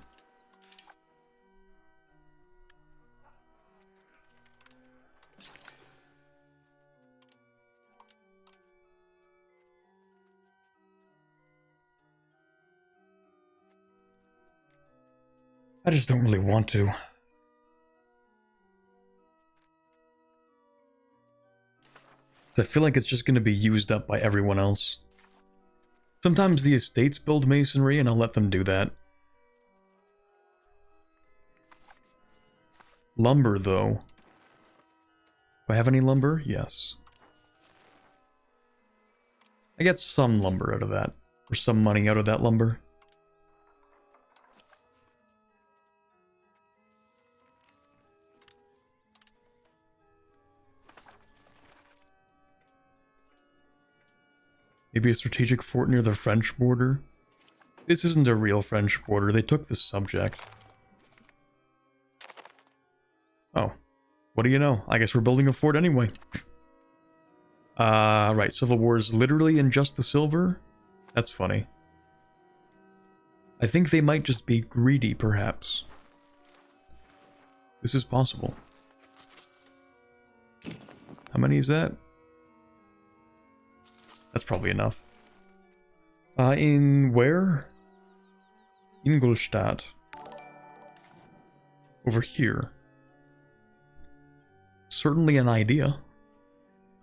I just don't really want to. I feel like it's just going to be used up by everyone else. Sometimes the estates build masonry and I'll let them do that. Lumber, though. Do I have any lumber? Yes. I get some lumber out of that. Or some money out of that lumber. Maybe a strategic fort near the French border? This isn't a real French border. They took this subject. Oh. What do you know? I guess we're building a fort anyway. Right. Civil War is literally in just the silver? That's funny. I think they might just be greedy, perhaps. This is possible. How many is that? That's probably enough. In where? Ingolstadt. Over here. Certainly an idea.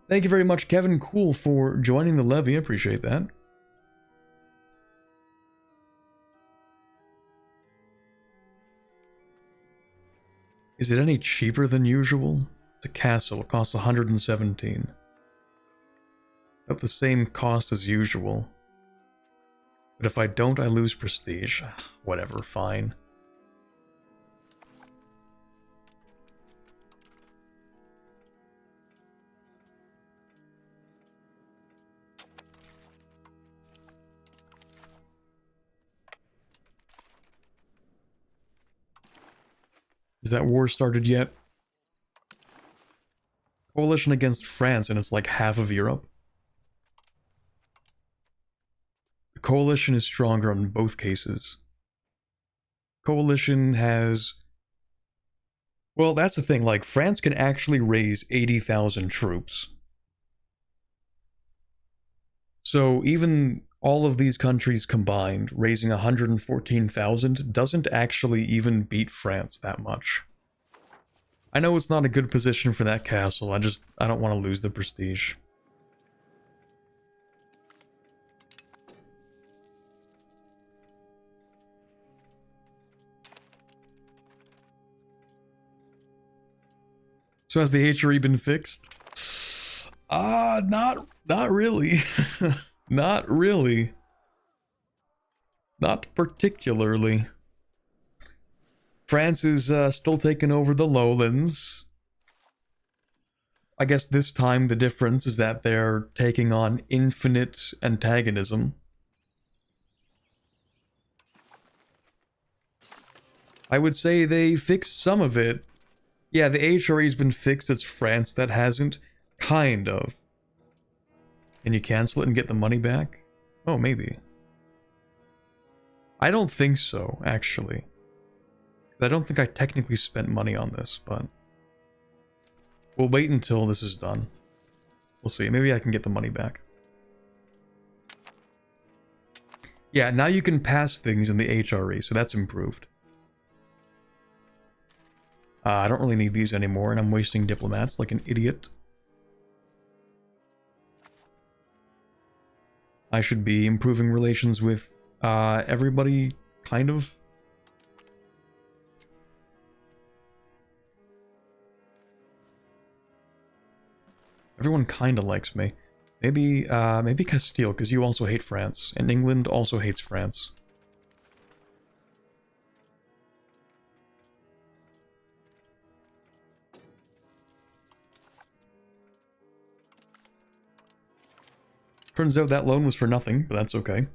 Thank you very much, Kevin Cool, for joining the levy. I appreciate that. Is it any cheaper than usual? It's a castle. It costs 117. About the same cost as usual. But if I don't, I lose prestige. Whatever, fine. Is that war started yet? Coalition against France, and it's like half of Europe. The coalition is stronger in both cases. Coalition has... Well, that's the thing, like, France can actually raise 80,000 troops. So even all of these countries combined, raising 114,000 doesn't actually even beat France that much. I know it's not a good position for that castle, I don't want to lose the prestige. So has the HRE been fixed? Not really. Not really. Not particularly. France is still taking over the lowlands. I guess this time the difference is that they're taking on infinite antagonism. I would say they fixed some of it. Yeah, the HRE's been fixed, it's France that hasn't. Kind of. Can you cancel it and get the money back? Oh, maybe. I don't think so, actually. I don't think I technically spent money on this, but... We'll wait until this is done. We'll see, maybe I can get the money back. Yeah, now you can pass things in the HRE, so that's improved. I don't really need these anymore, and I'm wasting diplomats like an idiot. I should be improving relations with everybody, kind of. Everyone kind of likes me. Maybe Castile, because you also hate France, and England also hates France. Turns out that loan was for nothing, but that's okay.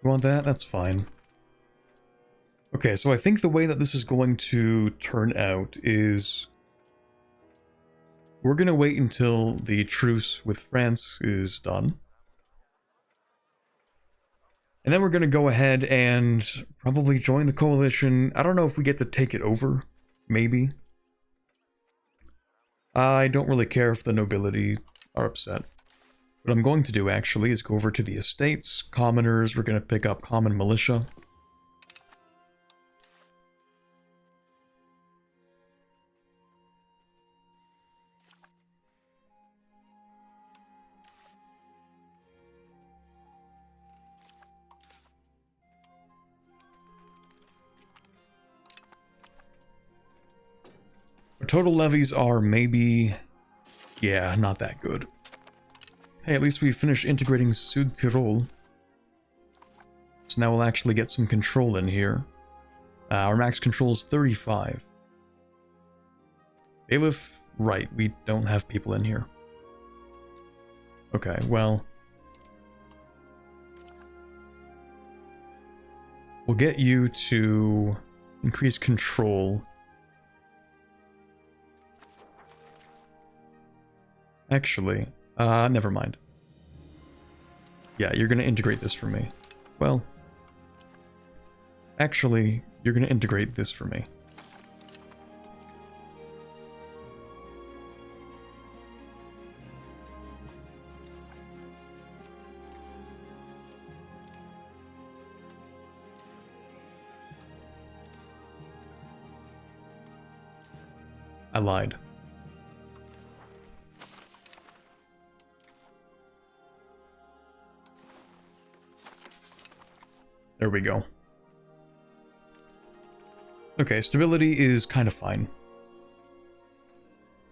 You want that? That's fine. Okay, so I think the way that this is going to turn out is... We're gonna wait until the truce with France is done. And then we're going to go ahead and probably join the coalition. I don't know if we get to take it over. Maybe. I don't really care if the nobility are upset. What I'm going to do, actually, is go over to the estates. Commoners, we're going to pick up common militia. Total levies are maybe... yeah, not that good. Hey, at least we finished integrating Südtirol. So now we'll actually get some control in here. Our max control is 35. Bailiff, right, we don't have people in here. Okay, well... we'll get you to increase control. Actually, never mind. Yeah, you're gonna integrate this for me. Well, actually, you're gonna integrate this for me. I lied. There we go. Okay, stability is kind of fine.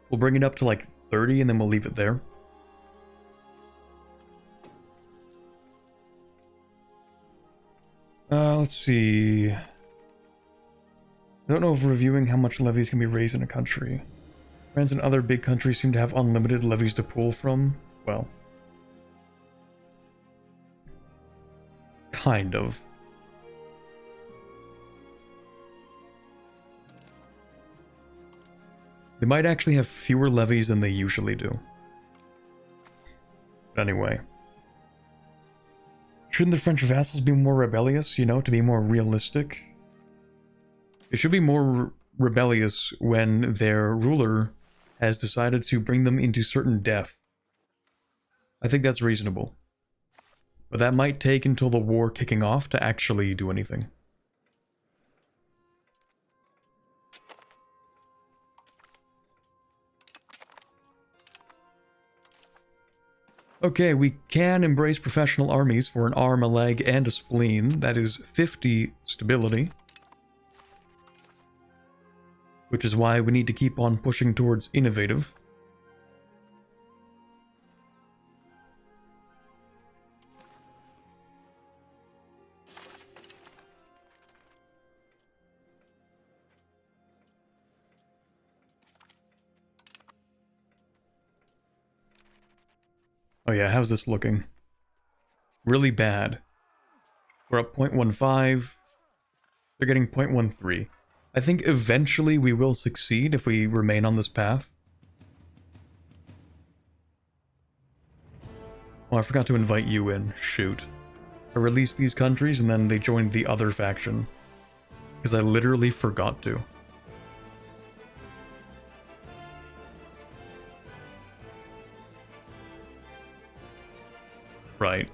We'll bring it up to like 30 and then we'll leave it there. Let's see. I don't know if reviewing how much levies can be raised in a country. France and other big countries seem to have unlimited levies to pull from. Well, kind of. They might actually have fewer levies than they usually do. But anyway. Shouldn't the French vassals be more rebellious, you know, to be more realistic? They should be more rebellious when their ruler has decided to bring them into certain death. I think that's reasonable. But that might take until the war kicking off to actually do anything. Okay, we can embrace professional armies for an arm, a leg, and a spleen. That is 50 stability. Which is why we need to keep on pushing towards innovative. Oh yeah, how's this looking? Really bad. We're up 0.15. They're getting 0.13. I think eventually we will succeed if we remain on this path. Oh, I forgot to invite you in. Shoot. I released these countries and then they joined the other faction. Because I literally forgot to. Right.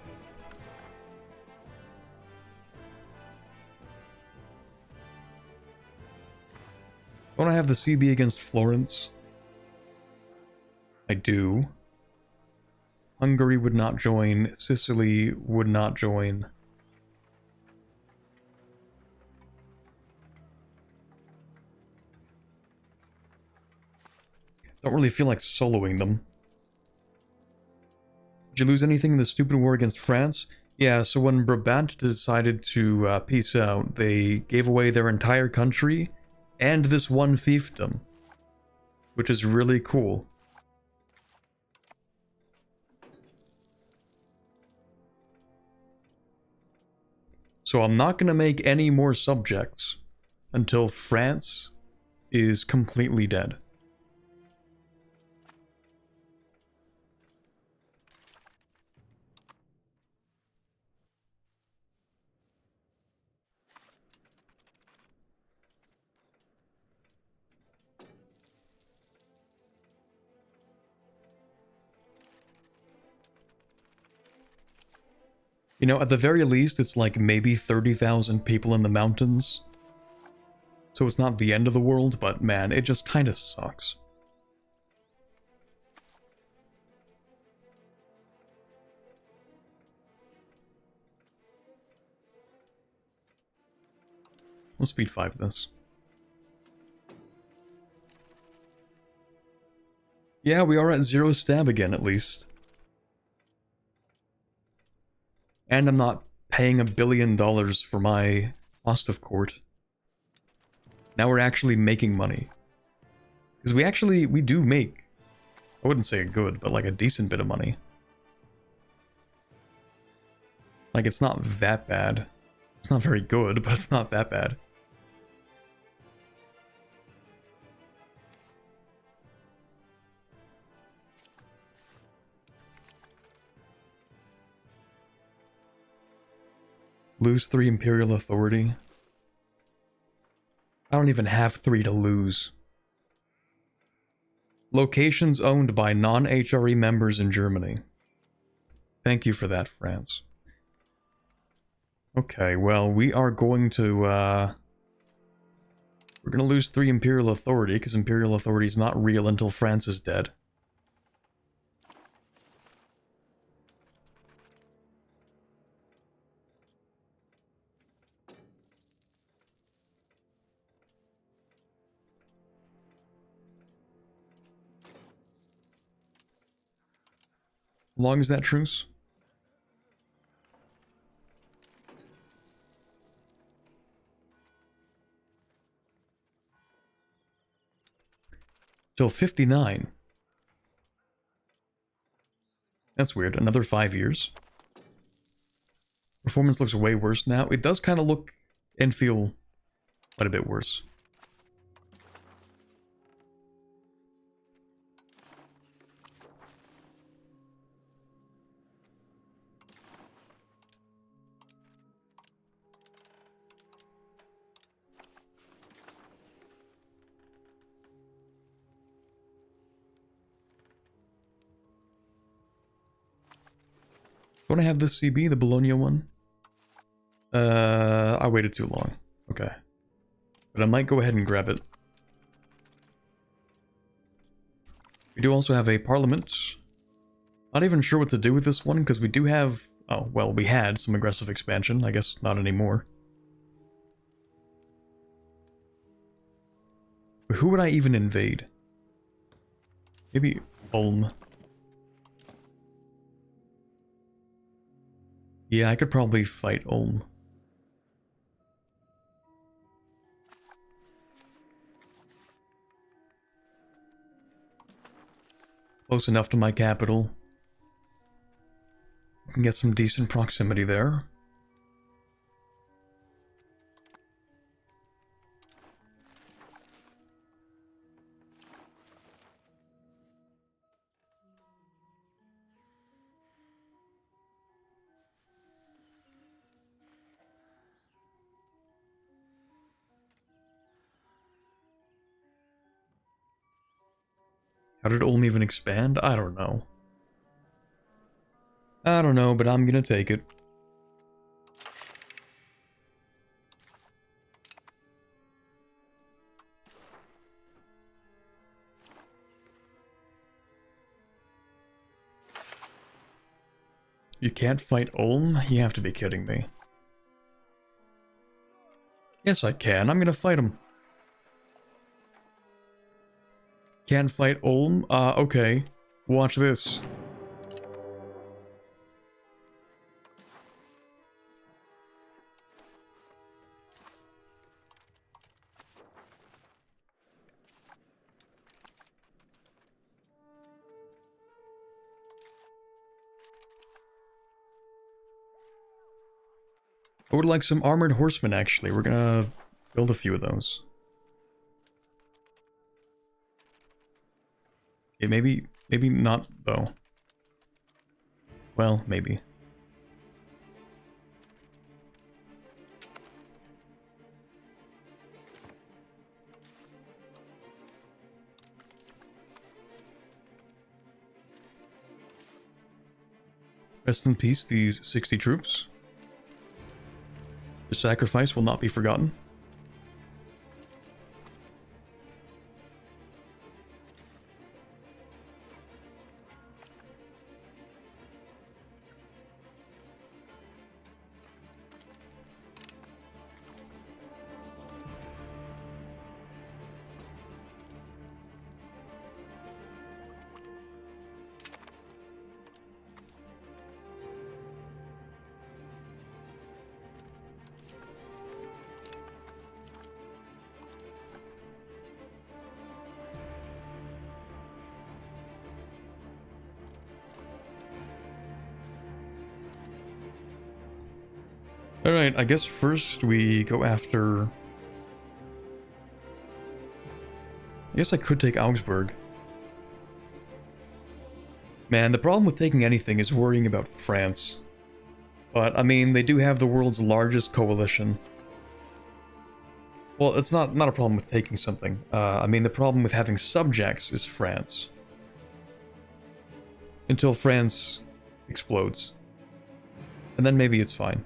Don't I have the CB against Florence? I do. Hungary would not join. Sicily would not join. Don't really feel like soloing them. Did you lose anything in the stupid war against France? Yeah, so when Brabant decided to peace out, they gave away their entire country and this one fiefdom, which is really cool. So I'm not going to make any more subjects until France is completely dead. You know, at the very least, it's like maybe 30,000 people in the mountains. So it's not the end of the world, but man, it just kind of sucks. We'll speed 5 this. Yeah, we are at 0 stab again, at least. And I'm not paying $1 billion for my cost of court. Now we're actually making money. Because we do make, I wouldn't say a good, but like a decent bit of money. Like, it's not that bad. It's not very good, but it's not that bad. Lose 3 Imperial authority. I don't even have 3 to lose. Locations owned by non-HRE members in Germany. Thank you for that, France. Okay, well, we are going to, we're gonna lose 3 Imperial authority, because Imperial authority is not real until France is dead. How long is that truce? Till 59. That's weird. Another 5 years. Performance looks way worse now. It does kind of look and feel quite a bit worse. Don't I have this CB, the Bologna one? I waited too long. Okay. But I might go ahead and grab it. We do also have a parliament. Not even sure what to do with this one, because we do have... Oh, well, we had some aggressive expansion. I guess not anymore. But who would I even invade? Maybe Ulm. Yeah, I could probably fight Ulm. Close enough to my capital. I can get some decent proximity there. How did Ulm even expand? I don't know. I don't know, but I'm gonna take it. You can't fight Ulm? You have to be kidding me. Yes, I can. I'm gonna fight him. Can't fight Ulm? Okay. Watch this. I would like some armored horsemen, actually. We're gonna build a few of those. Okay, maybe not, though. Well, maybe. Rest in peace, these 60 troops. The sacrifice will not be forgotten. Alright, I guess first we go after... I guess I could take Augsburg. Man, the problem with taking anything is worrying about France. But, I mean, they do have the world's largest coalition. Well, it's not a problem with taking something. I mean, the problem with having subjects is France. Until France explodes. And then maybe it's fine.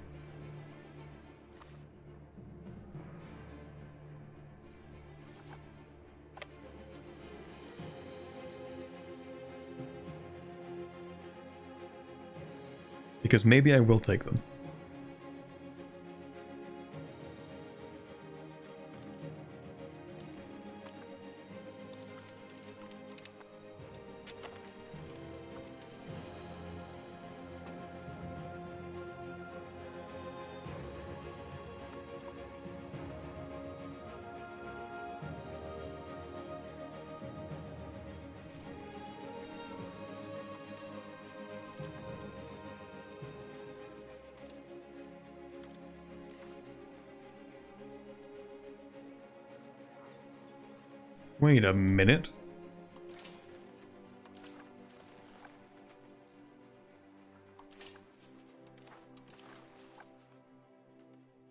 Because maybe I will take them. Wait a minute.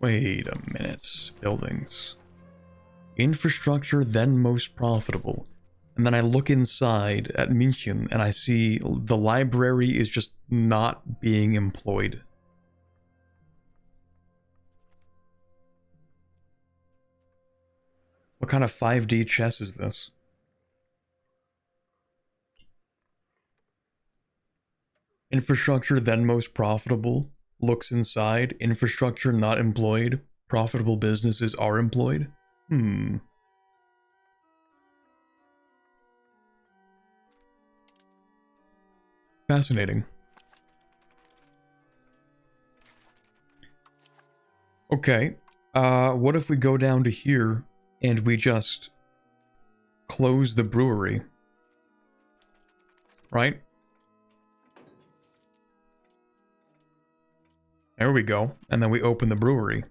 Wait a minute. Buildings. Infrastructure, then most profitable. And then I look inside at München and I see the library is just not being employed. What kind of 5D chess is this? Infrastructure, then most profitable. Looks inside. Infrastructure not employed. Profitable businesses are employed. Fascinating. Okay. What if we go down to here and we just close the brewery? Right? There we go. And then we open the brewery.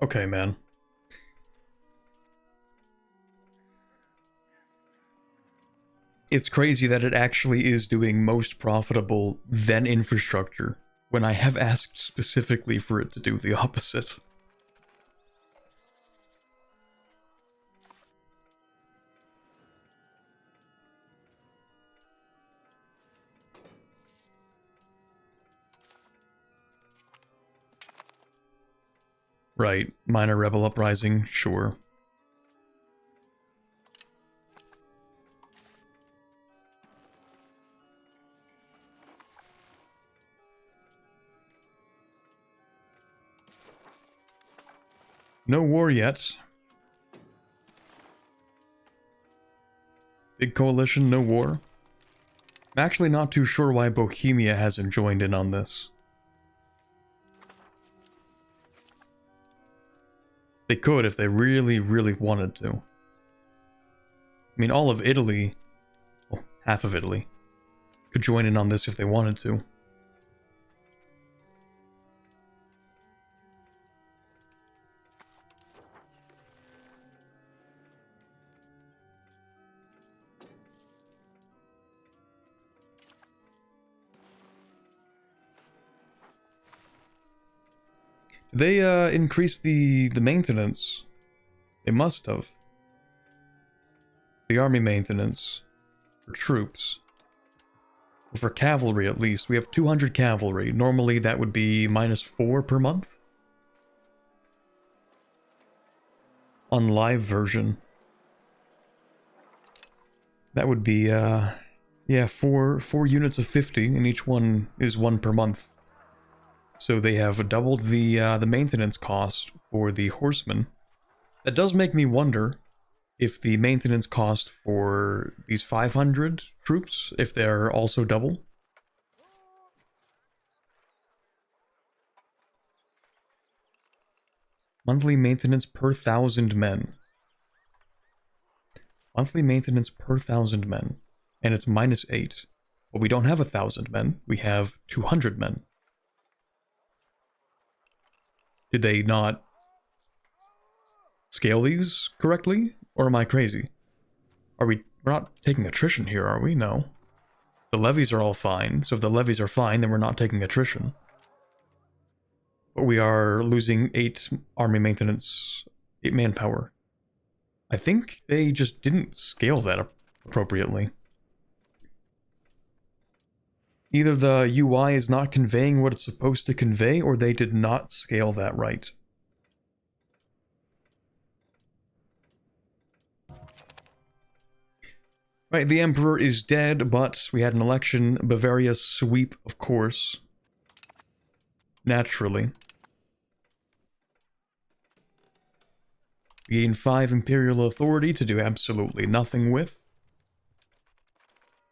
Okay, man. It's crazy that it actually is doing most profitable then infrastructure, when I have asked specifically for it to do the opposite. Right, minor rebel uprising, sure. No war yet. Big coalition, no war. I'm actually not too sure why Bohemia hasn't joined in on this. They could if they really, really wanted to. I mean, all of Italy, well, half of Italy, could join in on this if they wanted to. They increased the maintenance. They must have. The army maintenance for troops. For cavalry at least. We have 200 cavalry. Normally that would be -4 per month. On live version. That would be yeah, four units of 50 and each one is 1 per month. So they have doubled the maintenance cost for the horsemen. That does make me wonder if the maintenance cost for these 500 troops, if they're also double. Monthly maintenance per 1,000 men. Monthly maintenance per 1,000 men. And it's -8. But we don't have 1,000 men, we have 200 men. Did they not scale these correctly? Or am I crazy? We're not taking attrition here, are we? No. The levies are all fine, so if the levies are fine, then we're not taking attrition. But we are losing 8 army maintenance, 8 manpower. I think they just didn't scale that appropriately. Either the UI is not conveying what it's supposed to convey, or they did not scale that right. Right, the Emperor is dead, but we had an election. Bavaria sweep, of course. Naturally. We gain 5 Imperial authority to do absolutely nothing with.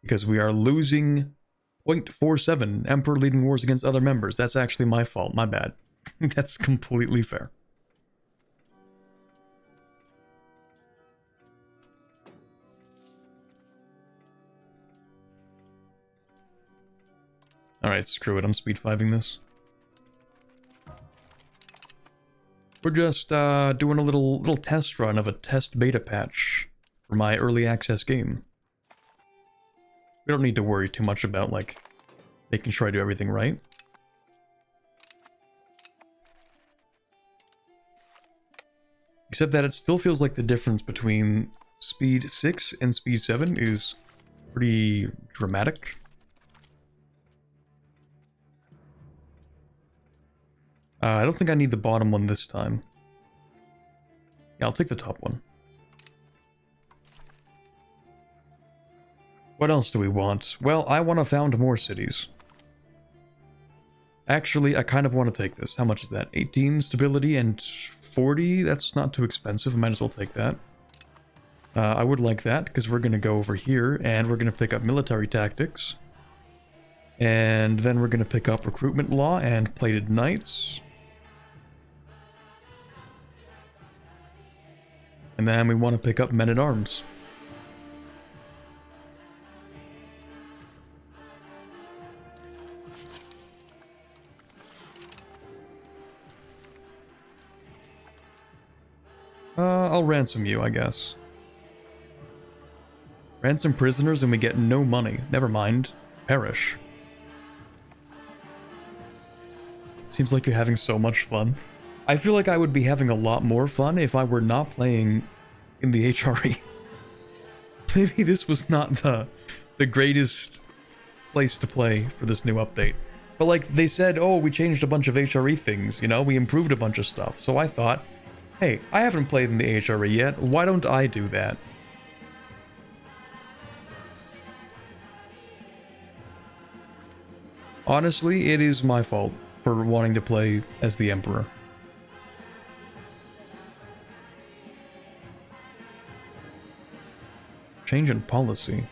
Because we are losing 0.47 Emperor leading wars against other members. That's actually my fault, my bad. That's completely fair. Alright, screw it, I'm speed 5ing this. We're just doing a little test run of a test beta patch for my early access game. We don't need to worry too much about, like, making sure I do everything right. Except that it still feels like the difference between speed 6 and speed 7 is pretty dramatic. I don't think I need the bottom one this time. Yeah, I'll take the top one. What else do we want? Well, I want to found more cities. Actually, I kind of want to take this. How much is that? 18 stability and 40? That's not too expensive. I might as well take that. I would like that, because we're going to go over here, and we're going to pick up military tactics. And then we're going to pick up recruitment law and plated knights. And then we want to pick up men-at-arms. I'll ransom you, I guess. Ransom prisoners and we get no money. Never mind. Perish. Seems like you're having so much fun. I feel like I would be having a lot more fun if I were not playing in the HRE. Maybe this was not the greatest place to play for this new update. But like they said, oh, we changed a bunch of HRE things, you know, we improved a bunch of stuff. So I thought, hey, I haven't played in the HRE yet, why don't I do that? Honestly, it is my fault for wanting to play as the Emperor. Change in policy.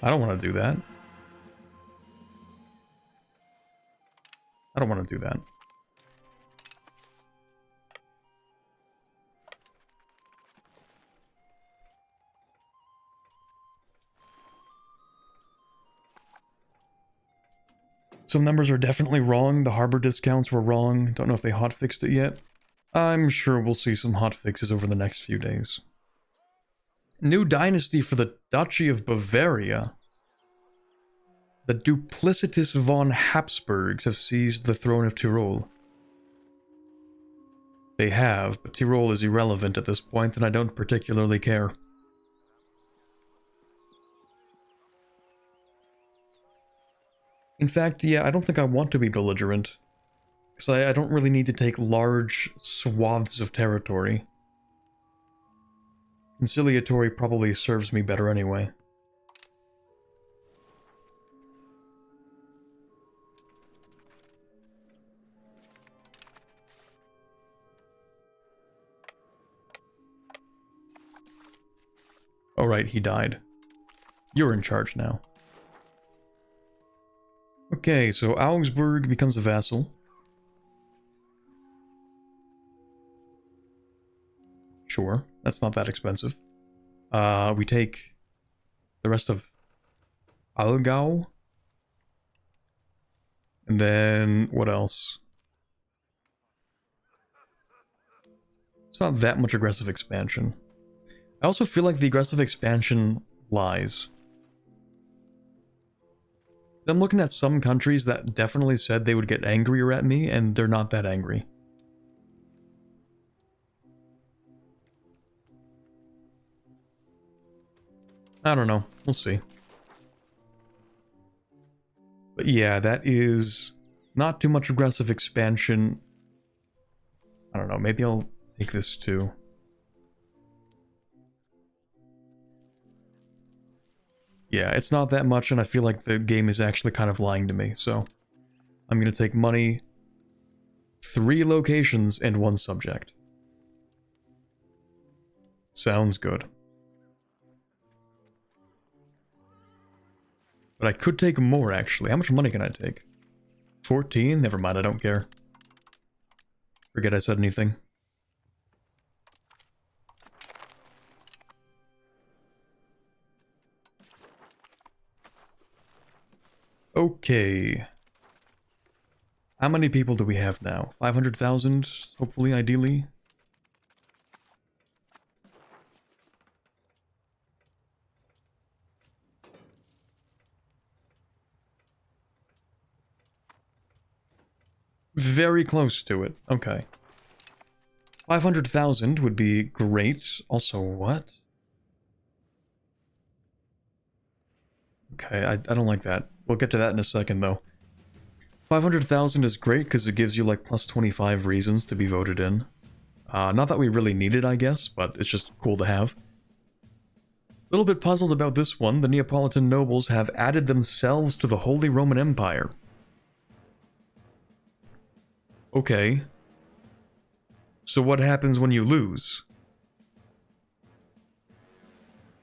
I don't want to do that. I don't want to do that. Some numbers are definitely wrong. The harbor discounts were wrong. Don't know if they hotfixed it yet. I'm sure we'll see some hotfixes over the next few days. New dynasty for the Duchy of Bavaria. The duplicitous von Habsburgs have seized the throne of Tyrol. They have, but Tyrol is irrelevant at this point, and I don't particularly care. In fact, yeah, I don't think I want to be belligerent. Because I don't really need to take large swaths of territory. Conciliatory probably serves me better anyway. Alright, he died. You're in charge now. Okay, so Augsburg becomes a vassal. Sure, that's not that expensive. We take the rest of Allgäu. And then, what else? It's not that much aggressive expansion. I also feel like the aggressive expansion lies. I'm looking at some countries that definitely said they would get angrier at me, and they're not that angry. I don't know. We'll see. But yeah, that is not too much aggressive expansion. I don't know. Maybe I'll take this too. Yeah, it's not that much, and I feel like the game is actually kind of lying to me, so I'm going to take money, 3 locations, and 1 subject. Sounds good. But I could take more, actually. How much money can I take? 14? Never mind, I don't care. Forget I said anything. Okay. How many people do we have now? 500,000, hopefully, ideally. Very close to it. Okay. 500,000 would be great. Also, what? Okay, I don't like that. We'll get to that in a second, though. 500,000 is great because it gives you, like, plus 25 reasons to be voted in. Not that we really need it, I guess, but it's just cool to have. A little bit puzzled about this one. The Neapolitan nobles have added themselves to the Holy Roman Empire. Okay. So what happens when you lose?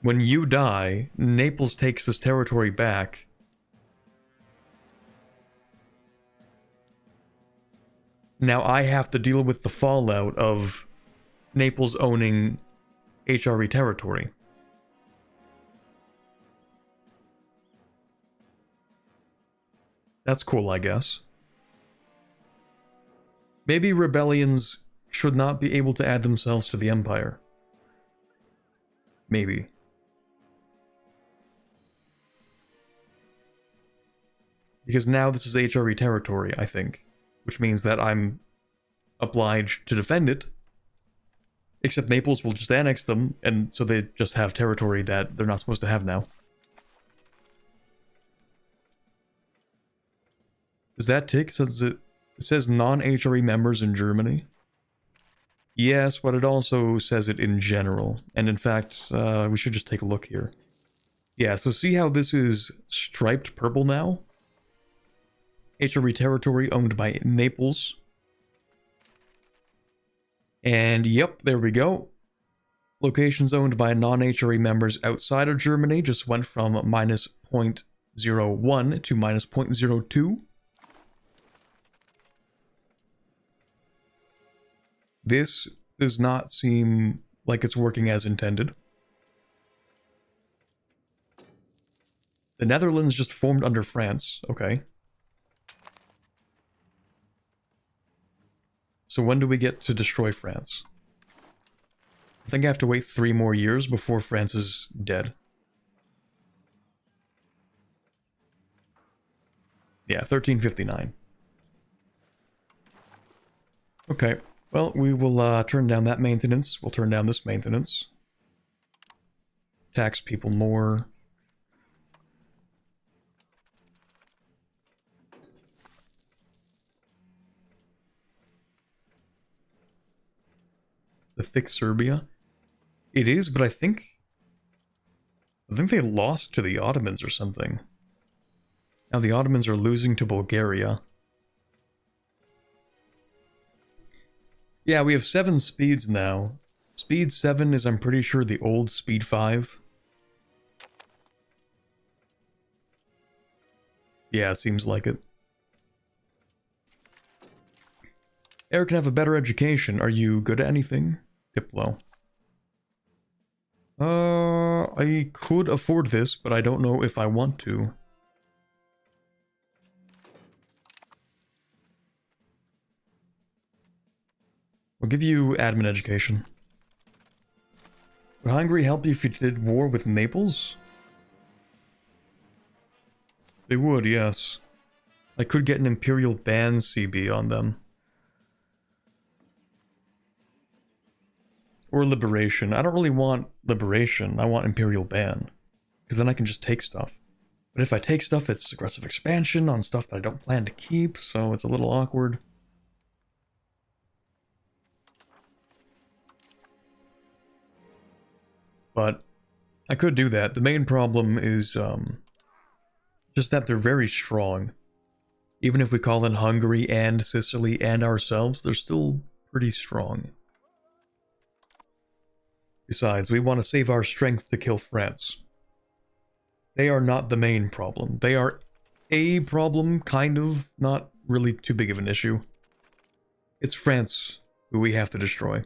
When you die, Naples takes this territory back. Now I have to deal with the fallout of Naples owning HRE territory. That's cool, I guess. Maybe rebellions should not be able to add themselves to the Empire. Maybe. Because now this is HRE territory, I think. Which means that I'm obliged to defend it. Except Naples will just annex them, and so they just have territory that they're not supposed to have now. Does that tick? It says non-HRE members in Germany. Yes, but it also says it in general. And in fact, we should just take a look here. Yeah, so see how this is striped purple now? HRE territory owned by Naples. And yep, there we go. Locations owned by non-HRE members outside of Germany just went from minus 0.01 to minus 0.02. This does not seem like it's working as intended. The Netherlands just formed under France. Okay. So when do we get to destroy France? I think I have to wait 3 more years before France is dead. Yeah, 1359. Okay. Well, we will turn down that maintenance. We'll turn down this maintenance. Tax people more. The thick Serbia? It is, but I think they lost to the Ottomans or something. Now the Ottomans are losing to Bulgaria. Yeah, we have 7 speeds now. Speed 7 is, I'm pretty sure, the old Speed 5. Yeah, it seems like it. Eric can have a better education. Are you good at anything? Diplo. I could afford this, but I don't know if I want to. I'll give you admin education. Would Hungary help you if you did war with Naples? They would, yes. I could get an Imperial ban CB on them. Or Liberation. I don't really want Liberation, I want Imperial ban. Because then I can just take stuff. But if I take stuff, it's aggressive expansion on stuff that I don't plan to keep, so it's a little awkward. But I could do that. The main problem is just that they're very strong. Even if we call in Hungary and Sicily and ourselves, they're still pretty strong. Besides, we want to save our strength to kill France. They are not the main problem. They are a problem, kind of, not really too big of an issue. It's France who we have to destroy.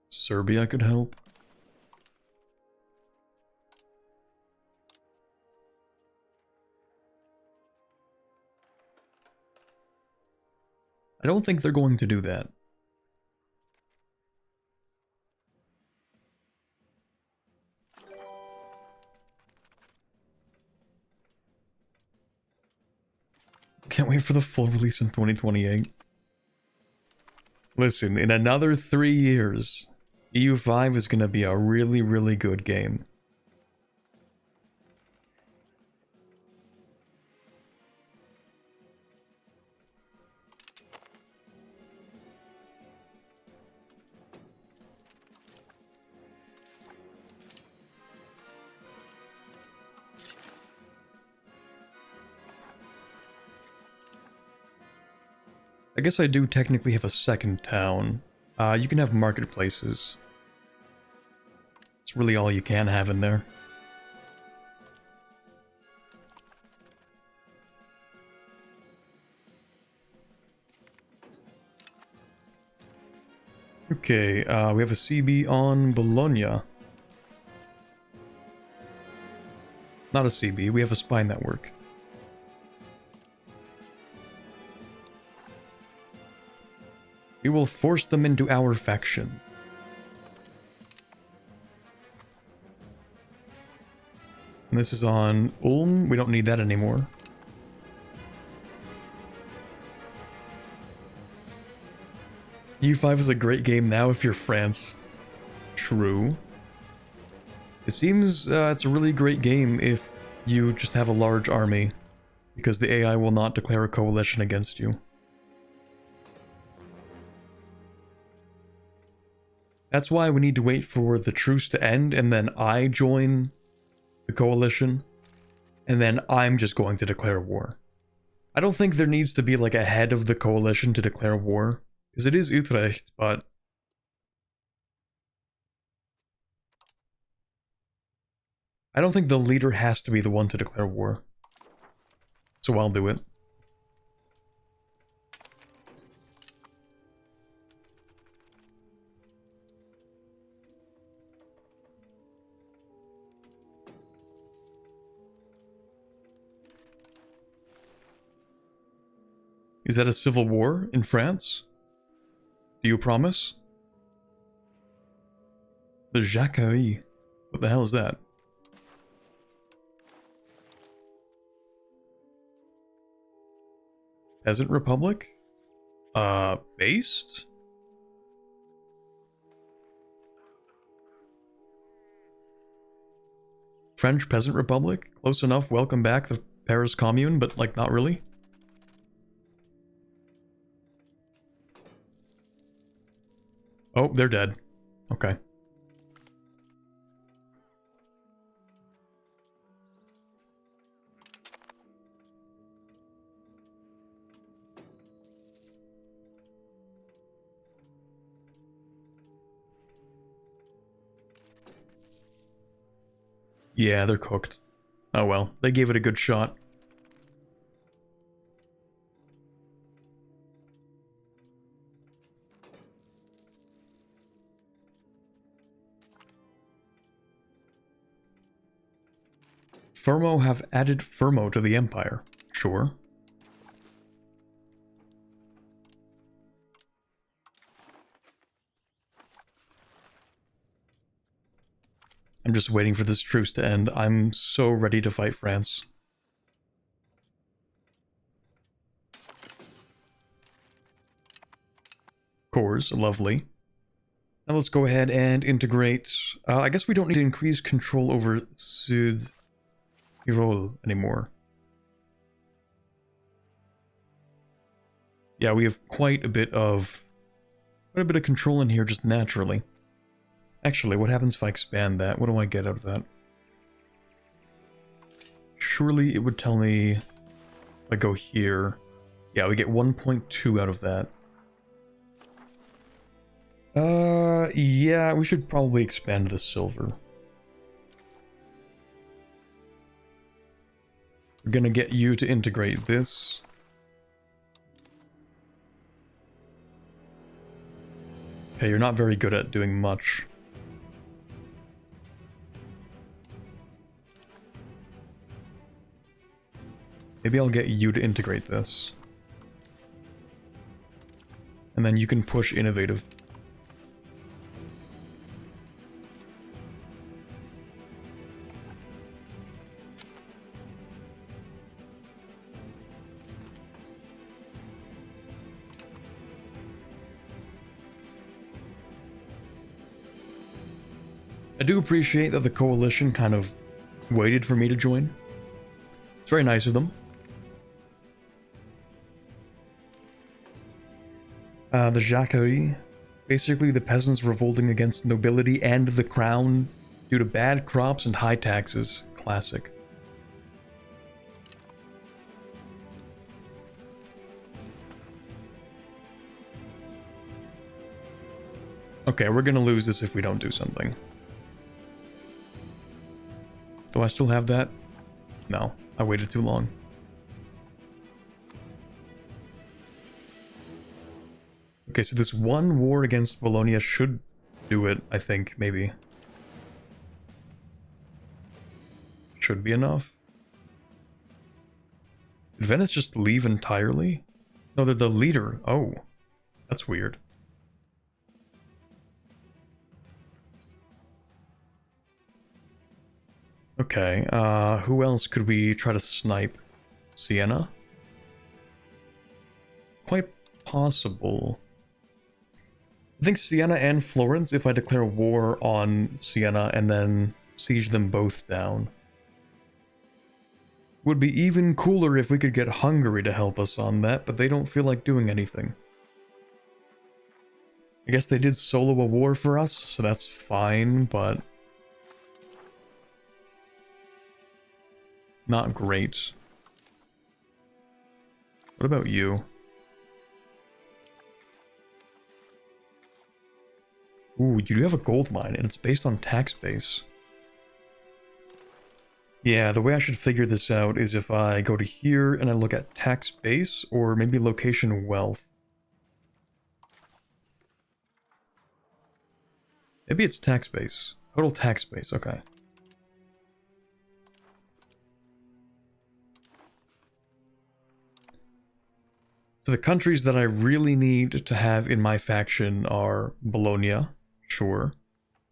Serbia could help. I don't think they're going to do that. Can't wait for the full release in 2028. Listen, in another 3 years, EU5 is going to be a really, really good game. I guess I do technically have a second town. You can have marketplaces. It's really all you can have in there. Okay, we have a CB on Bologna. Not a CB, we have a spy network. We will force them into our faction. And this is on Ulm. We don't need that anymore. EU5 is a great game now if you're France. True. It seems it's a really great game if you just have a large army, because the AI will not declare a coalition against you. That's why we need to wait for the truce to end, and then I join the coalition, and then I'm just going to declare war. I don't think there needs to be like a head of the coalition to declare war, because it is Utrecht, but I don't think the leader has to be the one to declare war. So I'll do it. Is that a civil war in France? Do you promise? The HRE. What the hell is that? Peasant Republic? Based? French Peasant Republic? Close enough, welcome back the Paris Commune, but like not really? Oh, they're dead. Okay. Yeah, they're cooked. Oh well, they gave it a good shot. Fermo have added Fermo to the Empire? Sure. I'm just waiting for this truce to end. I'm so ready to fight France. Cores, lovely. Now let's go ahead and integrate... I guess we don't need to increase control over Sud Tirol anymore. Yeah, we have quite a bit of control in here just naturally. Actually, what happens if I expand that? What do I get out of that? Surely it would tell me if I go here. Yeah, we get 1.2 out of that. Yeah, we should probably expand the silver. We're gonna get you to integrate this. Okay, you're not very good at doing much. Maybe I'll get you to integrate this. And then you can push innovative. I do appreciate that the coalition kind of waited for me to join. It's very nice of them. The HRE, basically the peasants revolting against nobility and the crown due to bad crops and high taxes. Classic. Okay, we're gonna lose this if we don't do something. Do I still have that? No, I waited too long. Okay, so this one war against Bologna should do it, I think, maybe. Should be enough. Did Venice just leave entirely? No, they're the leader. Oh, that's weird. Okay, who else could we try to snipe? Siena? Quite possible. I think Siena and Florence, if I declare war on Siena and then siege them both down. Would be even cooler if we could get Hungary to help us on that, but they don't feel like doing anything. I guess they did solo a war for us, so that's fine, but... not great. What about you? Ooh, you do have a gold mine, and it's based on tax base. Yeah, the way I should figure this out is if I go to here and I look at tax base, or maybe location wealth. Maybe it's tax base. Total tax base, okay. So the countries that I really need to have in my faction are Bologna, sure,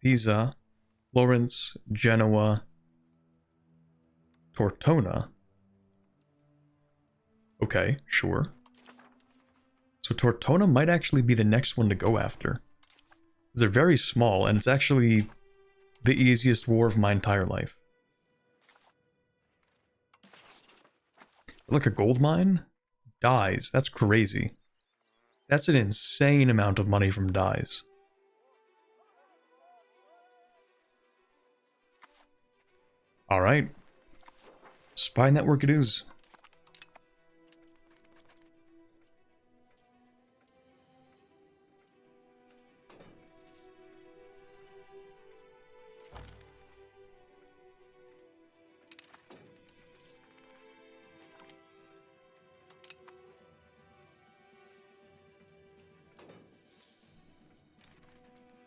Pisa, Florence, Genoa, Tortona. Okay, sure. So Tortona might actually be the next one to go after. They're very small, and it's actually the easiest war of my entire life. Look, a gold mine? Dyes. That's crazy. That's an insane amount of money from dyes. Alright. Spy network it is.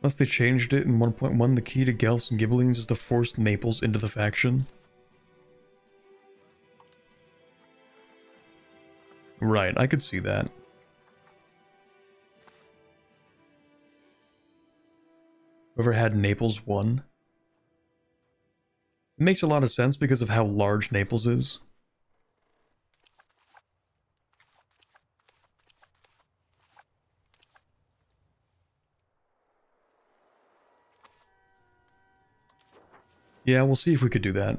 Unless they changed it in 1.1, the key to Guelphs and Ghibellines is to force Naples into the faction. Right, I could see that. Whoever had Naples won. It makes a lot of sense because of how large Naples is. Yeah, we'll see if we could do that.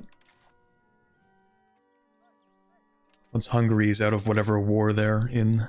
Once Hungary's out of whatever war they're in.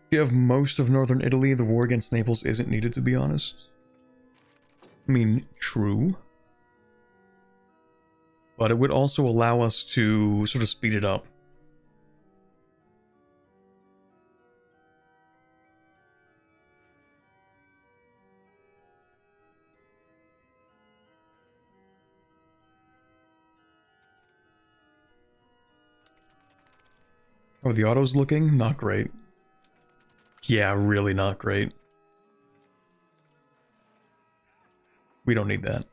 If you have most of northern Italy, the war against Naples isn't needed, to be honest. I mean, true. But it would also allow us to sort of speed it up. Oh, the auto's looking? Not great. Yeah, really not great. We don't need that.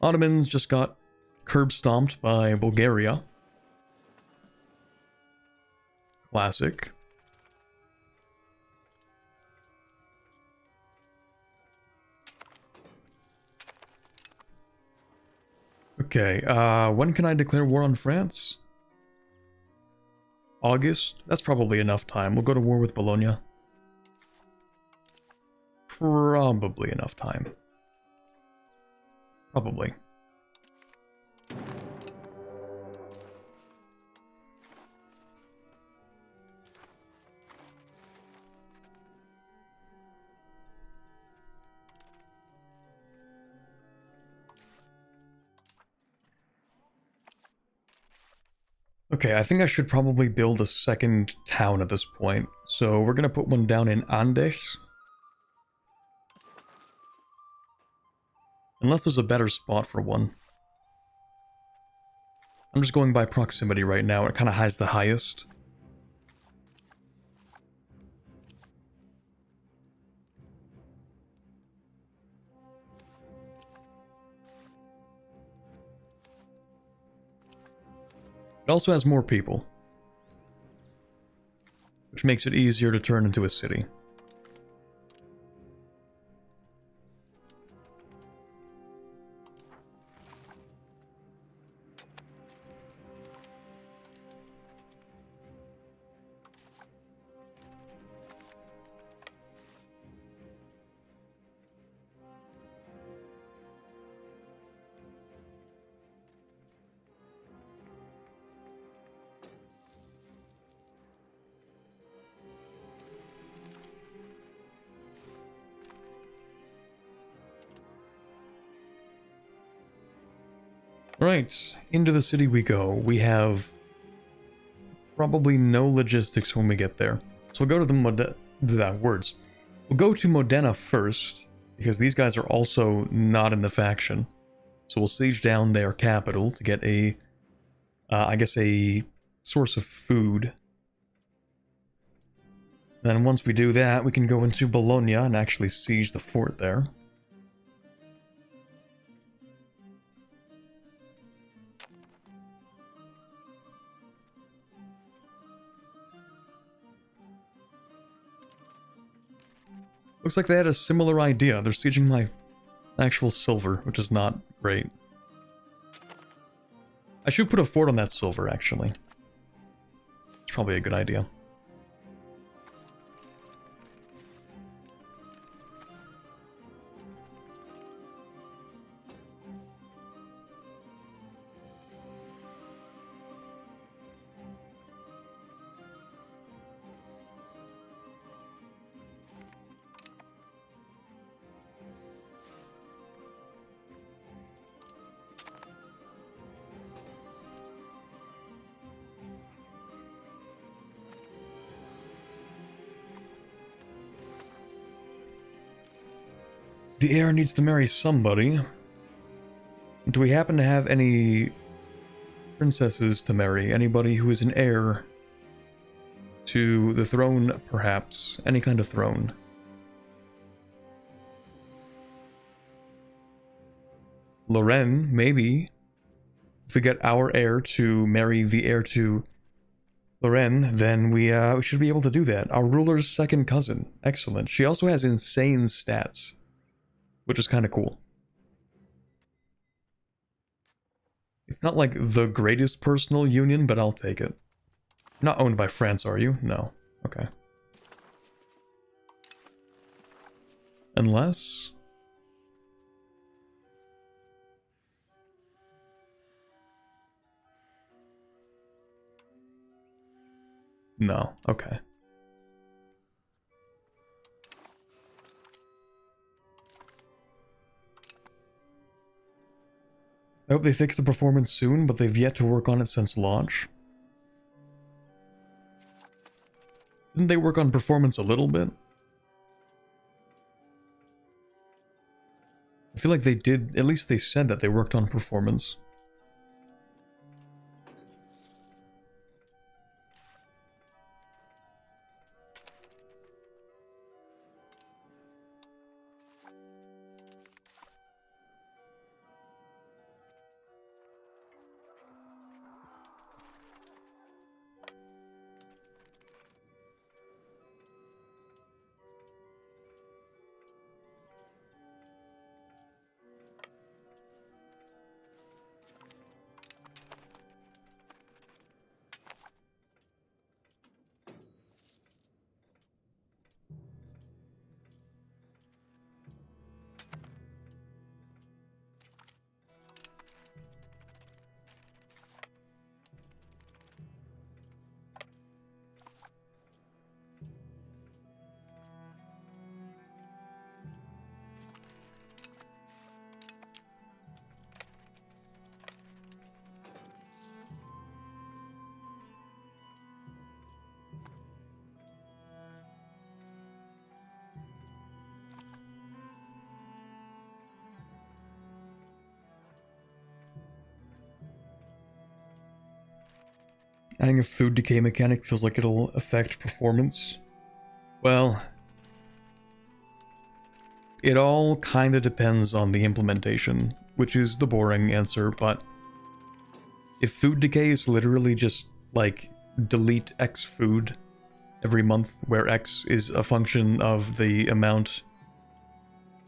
Ottomans just got curb stomped by Bulgaria. Classic. Okay, when can I declare war on France? August? That's probably enough time. We'll go to war with Bologna. Probably enough time. Probably. Okay, I think I should probably build a second town at this point. So we're gonna put one down in Andes. Unless there's a better spot for one. I'm just going by proximity right now. It kind of has the highest. It also has more people, which makes it easier to turn into a city. Right, into the city we go. We have probably no logistics when we get there. So we'll go to We'll go to Modena first, because these guys are also not in the faction. So we'll siege down their capital to get a, I guess a source of food. Then once we do that, we can go into Bologna and actually siege the fort there. Looks like they had a similar idea. They're sieging my actual silver, which is not great. I should put a fort on that silver, actually. It's probably a good idea. The heir needs to marry somebody. Do we happen to have any princesses to marry? Anybody who is an heir to the throne, perhaps? Any kind of throne? Lorraine, maybe. If we get our heir to marry the heir to Lorraine, then we should be able to do that. Our ruler's second cousin. Excellent. She also has insane stats, which is kind of cool. It's not like the greatest personal union, but I'll take it. Not owned by France, are you? No. Okay. Unless... No. Okay. I hope they fix the performance soon, but they've yet to work on it since launch. Didn't they work on performance a little bit? I feel like they did, at least they said that they worked on performance. Adding a food decay mechanic feels like it'll affect performance. Well, it all kinda depends on the implementation, which is the boring answer, but if food decay is literally just, like, delete X food every month, where X is a function of the amount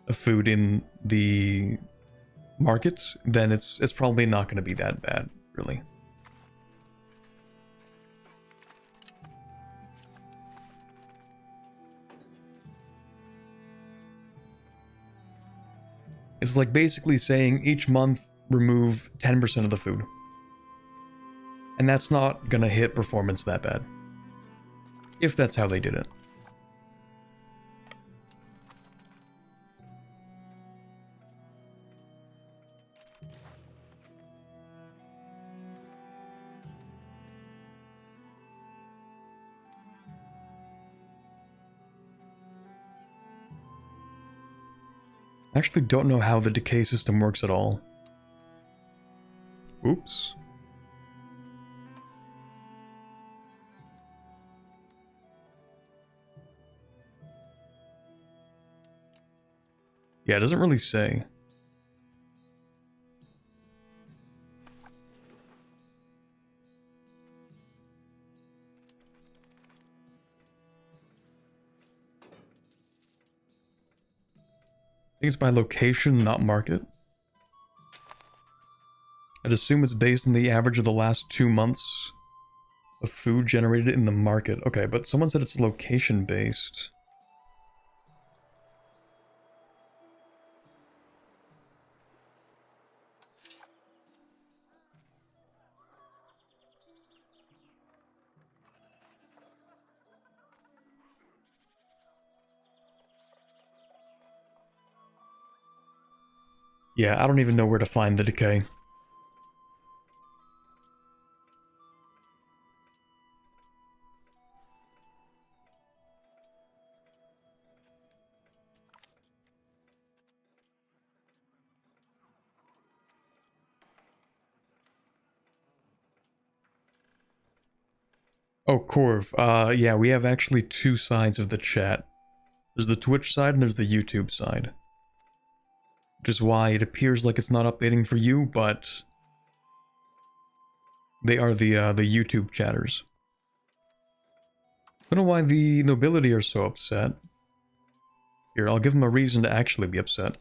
of food in the market, then it's probably not gonna be that bad, really. It's like basically saying each month remove 10% of the food. And that's not gonna hit performance that bad. If that's how they did it. I actually don't know how the decay system works at all. Oops. Yeah, it doesn't really say. I think it's by location, not market. I'd assume it's based on the average of the last 2 months of food generated in the market. Okay, but someone said it's location based. Yeah, I don't even know where to find the decay. Oh, Corv. Yeah, we have actually two sides of the chat. There's the Twitch side and there's the YouTube side. Which is why it appears like it's not updating for you, but they are the YouTube chatters. I don't know why the nobility are so upset. Here, I'll give them a reason to actually be upset.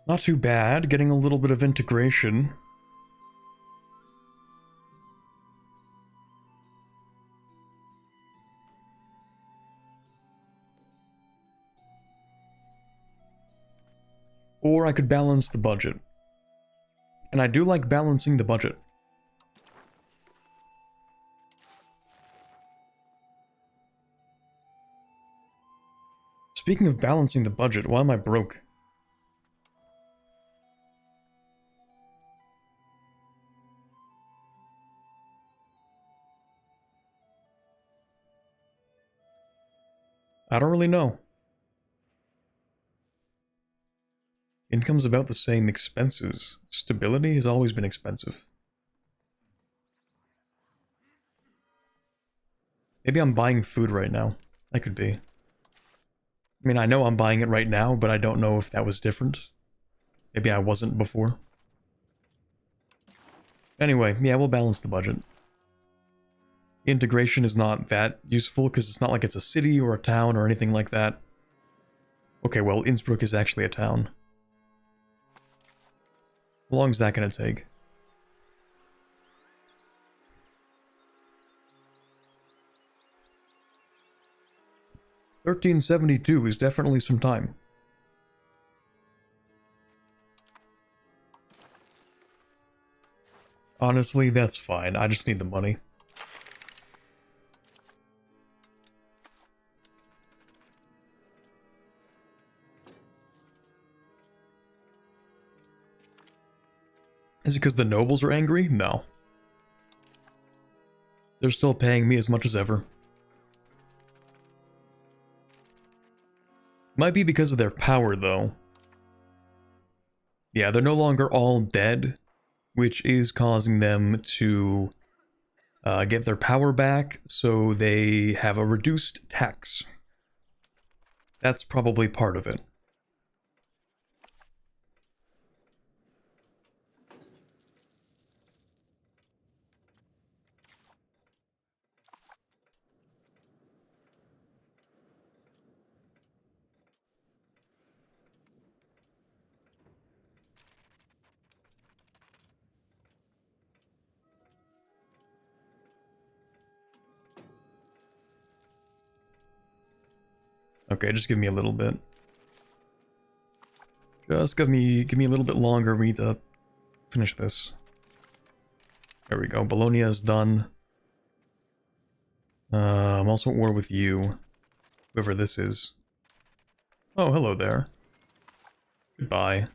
Not too bad, getting a little bit of integration. Or I could balance the budget. And I do like balancing the budget. Speaking of balancing the budget, why am I broke? I don't really know. Income's about the same. Expenses. Stability has always been expensive. Maybe I'm buying food right now. That could be. I mean, I know I'm buying it right now, but I don't know if that was different. Maybe I wasn't before. Anyway, yeah, we'll balance the budget. Integration is not that useful because it's not like it's a city or a town or anything like that. Okay, well, Innsbruck is actually a town. How long is that going to take? $1372 is definitely some time. Honestly, that's fine. I just need the money. Is it because the nobles are angry? No. They're still paying me as much as ever. Might be because of their power, though. Yeah, they're no longer all dead, which is causing them to get their power back, so they have a reduced tax. That's probably part of it. Okay, just give me a little bit. Just give me a little bit longer. We need to finish this. There we go. Bologna is done. I'm also at war with you. Whoever this is. Oh, hello there. Goodbye.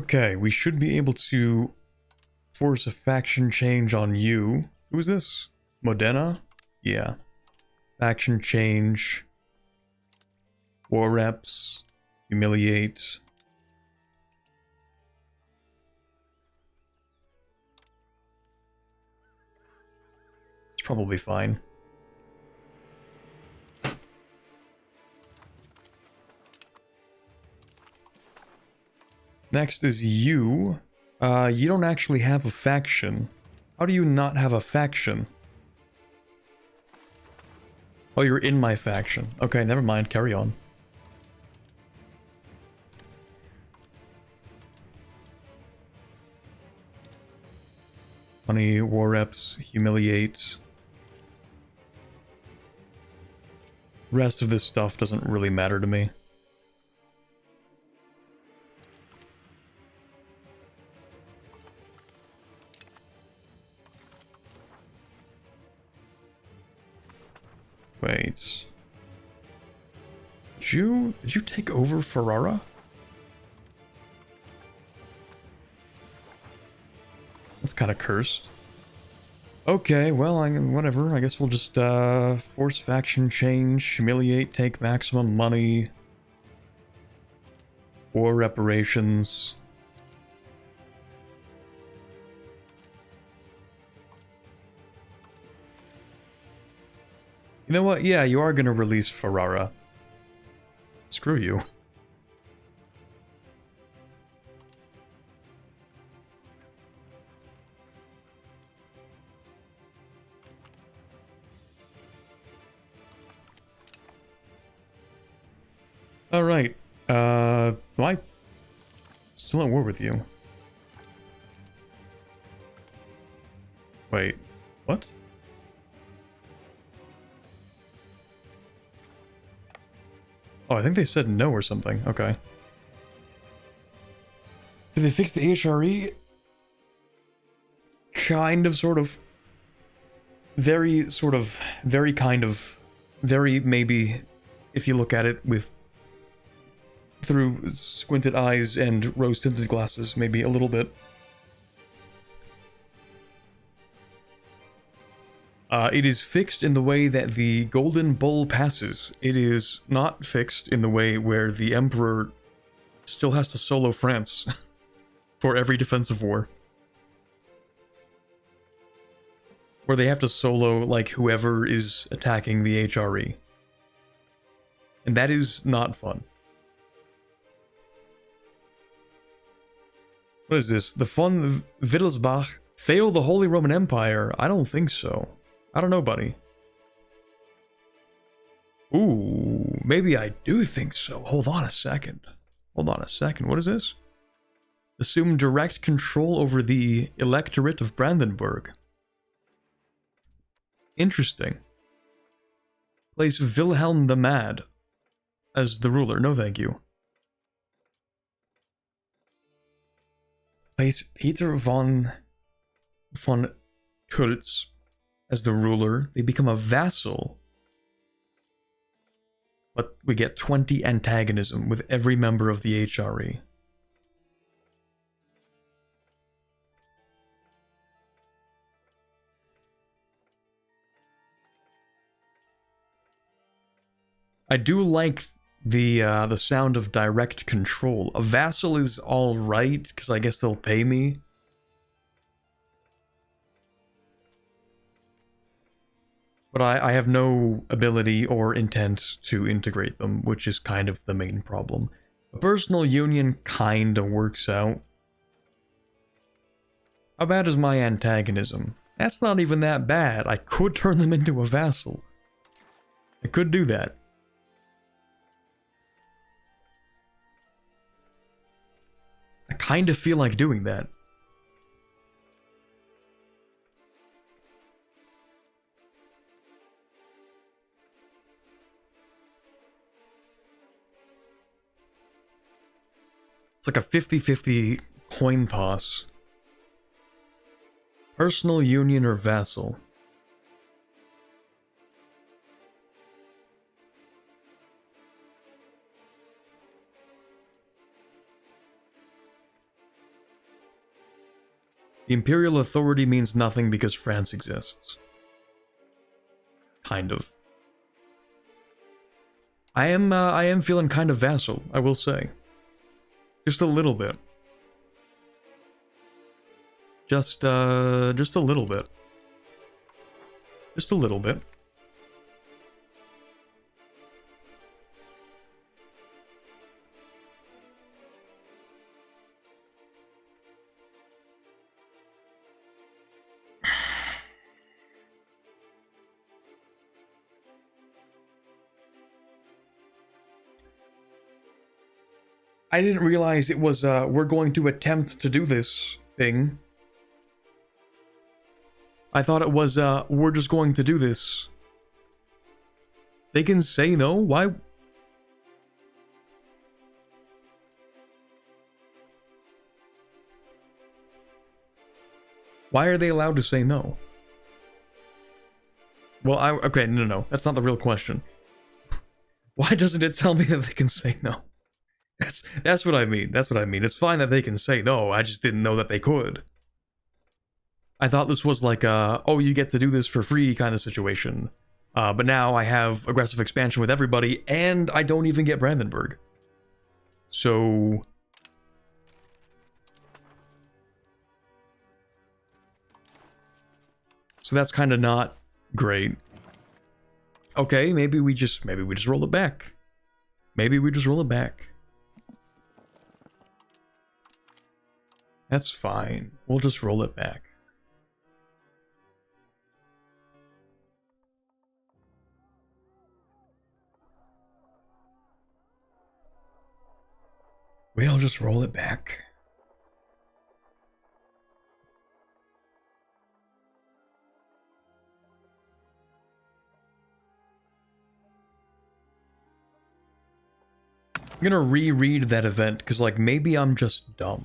Okay, we should be able to force a faction change on you. Who is this? Modena? Yeah. Faction change. War reps. Humiliate. It's probably fine. Next is you. You don't actually have a faction. How do you not have a faction? Oh, you're in my faction. Okay, never mind. Carry on. Money, war reps, humiliate. Rest of this stuff doesn't really matter to me. Wait. Did you take over Ferrara? That's kind of cursed. Okay, well, whatever. I guess we'll just force faction change, humiliate, take maximum money, war reparations. You know what? Yeah, you are gonna release Ferrara. Screw you. Alright. Am I still at war with you? Wait, what? Oh, I think they said no or something. Okay. Did they fix the HRE? Kind of, sort of. Very, sort of, very kind of, very maybe, if you look at it with through squinted eyes and rose-tinted glasses, maybe a little bit. It is fixed in the way that the Golden Bull passes. It is not fixed in the way where the Emperor still has to solo France for every defensive war. Where they have to solo, like, whoever is attacking the HRE. And that is not fun. What is this? The von Wittelsbach fail the Holy Roman Empire? I don't think so. I don't know, buddy. Ooh, maybe I do think so. Hold on a second. Hold on a second. What is this? Assume direct control over the electorate of Brandenburg. Interesting. Place Wilhelm the Mad as the ruler. No, thank you. Place Peter von Kultz as the ruler. They become a vassal. But we get 20 antagonism with every member of the HRE. I do like the sound of direct control. A vassal is alright, because I guess they'll pay me. But I have no ability or intent to integrate them, which is kind of the main problem. A personal union kinda works out. How bad is my antagonism? That's not even that bad. I could turn them into a vassal. I could do that. I kind of feel like doing that. It's like a 50-50 coin toss. Personal union or vassal? The Imperial authority means nothing because France exists. Kind of. I am feeling kind of vassal, I will say. Just a little bit. Just a little bit. Just a little bit. I didn't realize it was, we're going to attempt to do this thing. I thought it was, we're just going to do this. They can say no? Why? Why are they allowed to say no? Well, okay, no, that's not the real question. Why doesn't it tell me that they can say no? That's what I mean. That's what I mean. It's fine that they can say no. I just didn't know that they could. I thought this was like a, oh, you get to do this for free kind of situation. But now I have aggressive expansion with everybody, and I don't even get Brandenburg. So that's kind of not great. Okay, maybe we just roll it back. Maybe we just roll it back. That's fine. We'll just roll it back. We'll just roll it back. I'm gonna reread that event, because, like, maybe I'm just dumb.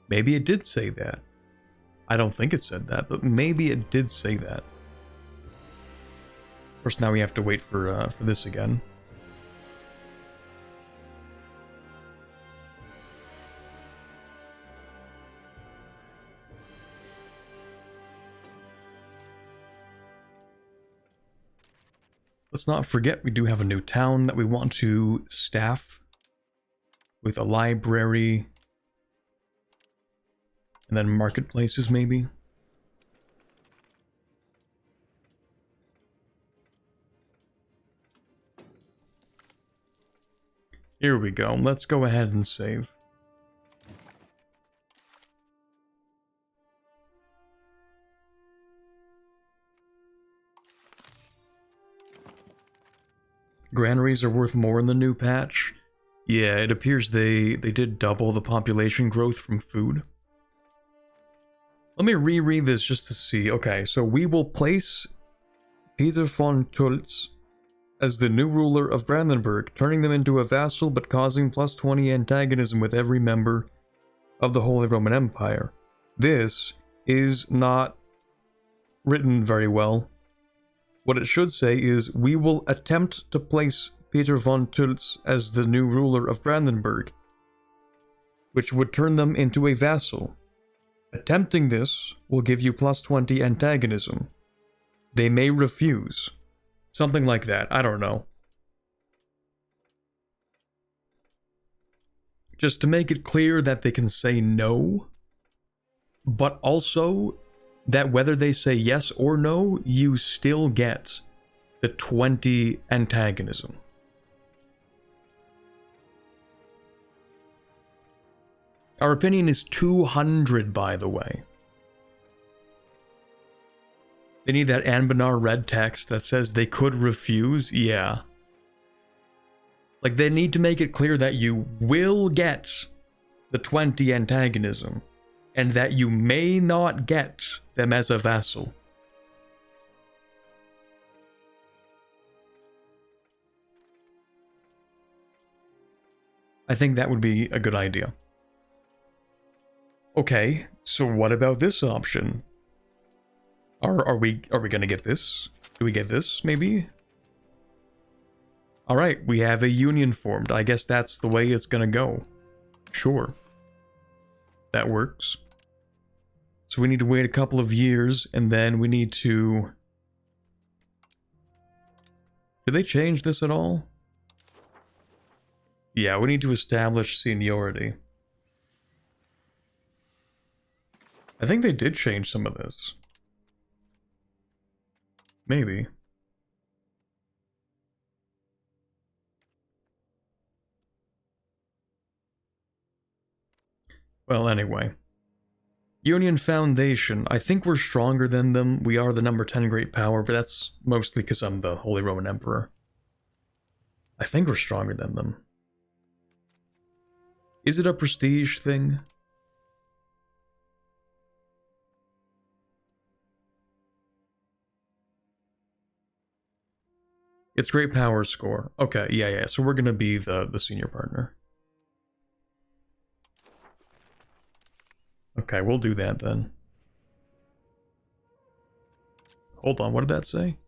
Maybe it did say that. I don't think it said that, but maybe it did say that. Of course, now we have to wait for this again. Let's not forget we do have a new town that we want to staff with a library and then marketplaces maybe. Here we go. Let's go ahead and save. Granaries are worth more in the new patch. Yeah, it appears they did double the population growth from food. Let me reread this just to see. Okay, so we will place Peter von Tultz as the new ruler of Brandenburg, turning them into a vassal but causing +20 antagonism with every member of the Holy Roman Empire. This is not written very well. What it should say is, we will attempt to place Peter von Tultz as the new ruler of Brandenburg, which would turn them into a vassal. Attempting this will give you +20 antagonism. They may refuse. Something like that, I don't know. Just to make it clear that they can say no, but also that whether they say yes or no, you still get the 20 antagonism. Our opinion is 200, by the way. They need that Anbanar red text that says they could refuse, yeah. Like, they need to make it clear that you will get the 20 antagonism, and that you may not get them as a vassal. I think that would be a good idea. Okay, so what about this option? Are we gonna get this? Do we get this, maybe? Alright, we have a union formed. I guess that's the way it's gonna go. Sure. That works. So we need to wait a couple of years, and then we need to... Did they change this at all? Yeah, we need to establish seniority. I think they did change some of this. Maybe. Well, anyway. Union Foundation. I think we're stronger than them. We are the number 10 great power, but that's mostly because I'm the Holy Roman Emperor. I think we're stronger than them. Is it a prestige thing? It's great power score. Okay, yeah. So we're gonna be the senior partner. Okay, we'll do that then. Hold on, what did that say?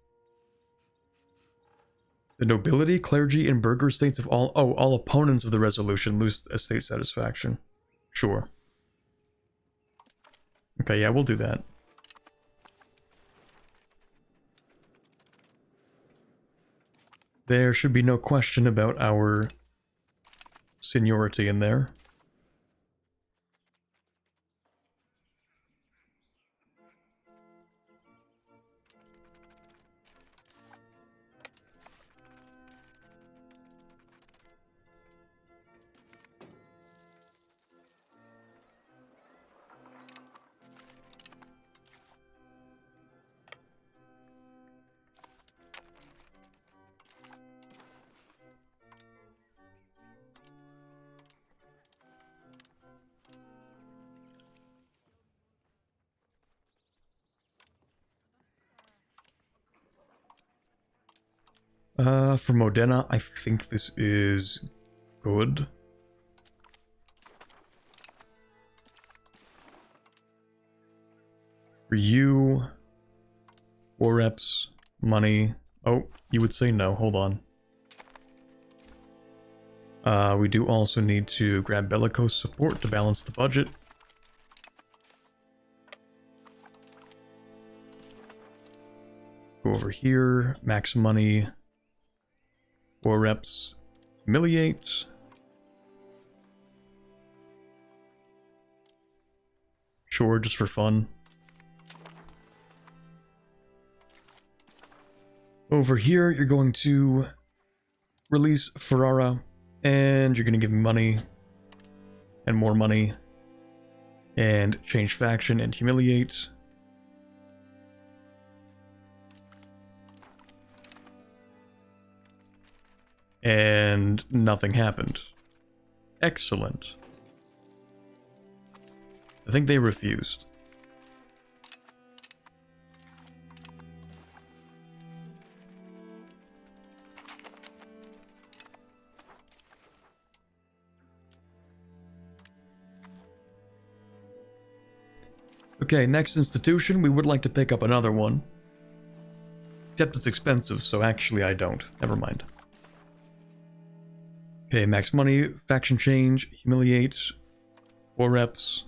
The nobility, clergy, and burgher states of all opponents of the resolution lose estate satisfaction. Sure. Okay, yeah, we'll do that. There should be no question about our seniority in there. For Modena, I think this is good. For you, war reps, money. Oh, you would say no, hold on. We do also need to grab bellicose support to balance the budget. Go over here, max money. War reps, humiliate. Sure, just for fun. Over here, you're going to release Ferrara, and you're going to give me money, and more money, and change faction and humiliate. And nothing happened. Excellent. I think they refused. Okay, next institution, we would like to pick up another one. Except it's expensive, so actually I don't. Never mind. Okay, max money, faction change, humiliate, war reps,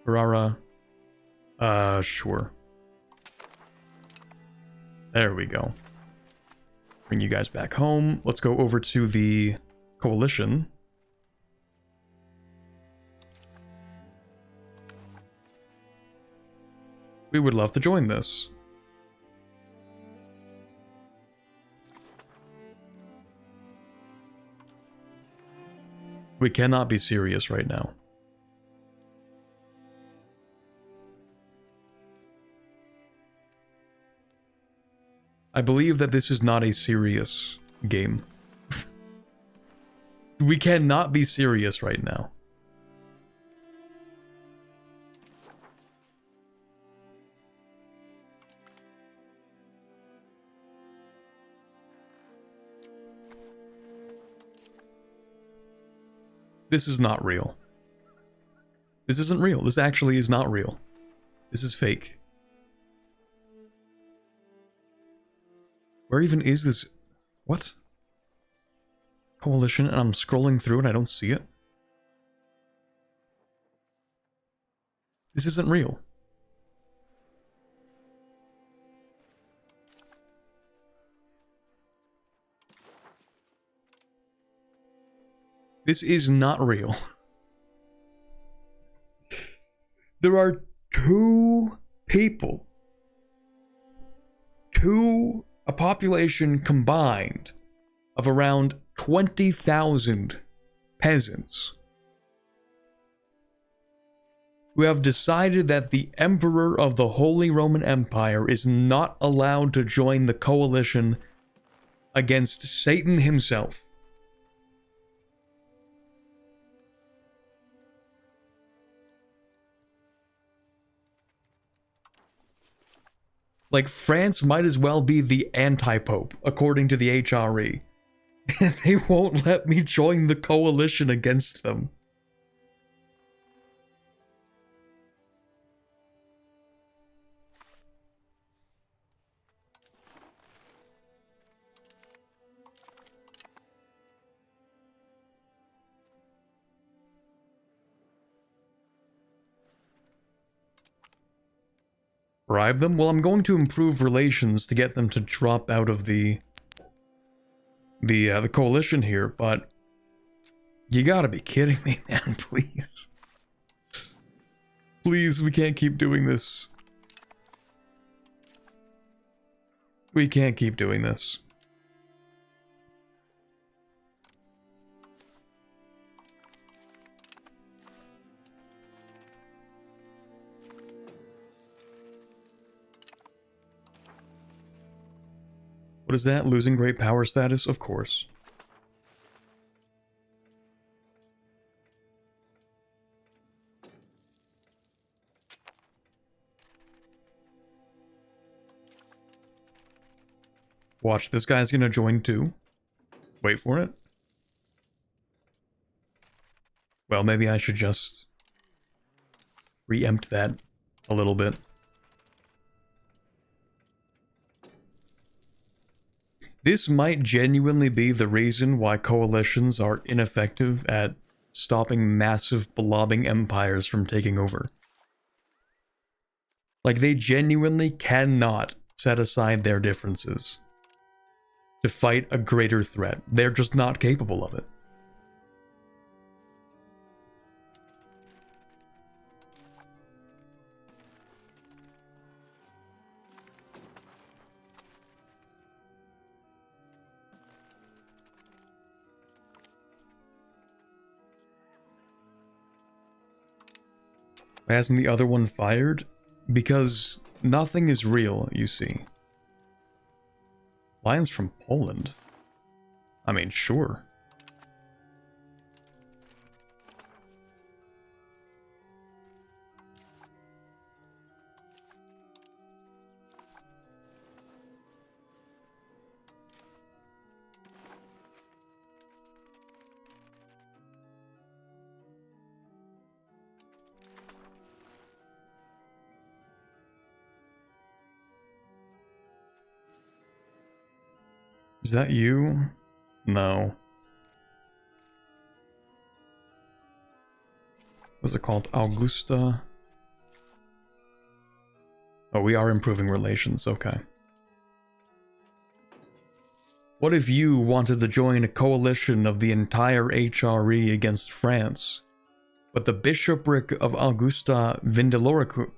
Ferrara, sure. There we go. Bring you guys back home. Let's go over to the coalition. We would love to join this. We cannot be serious right now. I believe that this is not a serious game. We cannot be serious right now. This is not real. This isn't real. This actually is not real. This is fake. Where even is this? What? Coalition, and I'm scrolling through and I don't see it. This isn't real. This is not real. There are two people. A population combined of around 20,000 peasants who have decided that the Emperor of the Holy Roman Empire is not allowed to join the coalition against Satan himself. Like, France might as well be the anti-pope, according to the HRE. They won't let me join the coalition against them. Bribe them? Well, I'm going to improve relations to get them to drop out of the coalition here, but you gotta be kidding me, man, please. Please, we can't keep doing this. We can't keep doing this. What is that? Losing great power status? Of course. Watch, this guy's gonna join too. Wait for it. Well, maybe I should just preempt that a little bit. This might genuinely be the reason why coalitions are ineffective at stopping massive blobbing empires from taking over. Like, they genuinely cannot set aside their differences to fight a greater threat. They're just not capable of it. Why hasn't the other one fired? Because nothing is real, you see. Lions from Poland? I mean, sure. Is that you? No. What's it called? Augusta? Oh, we are improving relations, okay. What if you wanted to join a coalition of the entire HRE against France, but the bishopric of Augusta Vindelicorum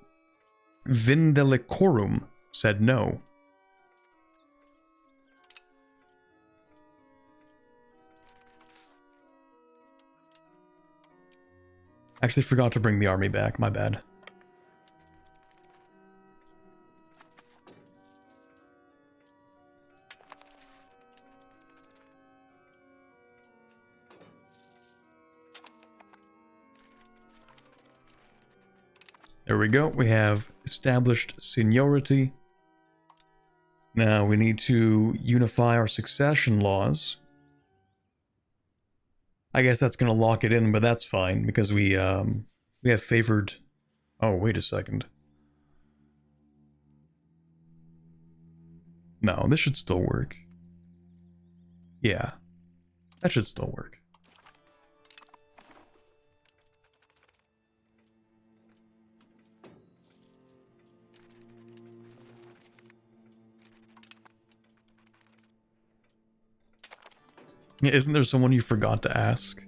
said no? Actually forgot to bring the army back, my bad. There we go, we have established seniority. Now we need to unify our succession laws. I guess that's gonna lock it in, but that's fine, because we have favored... Oh, wait a second. No, this should still work. Yeah, that should still work. Isn't there someone you forgot to ask?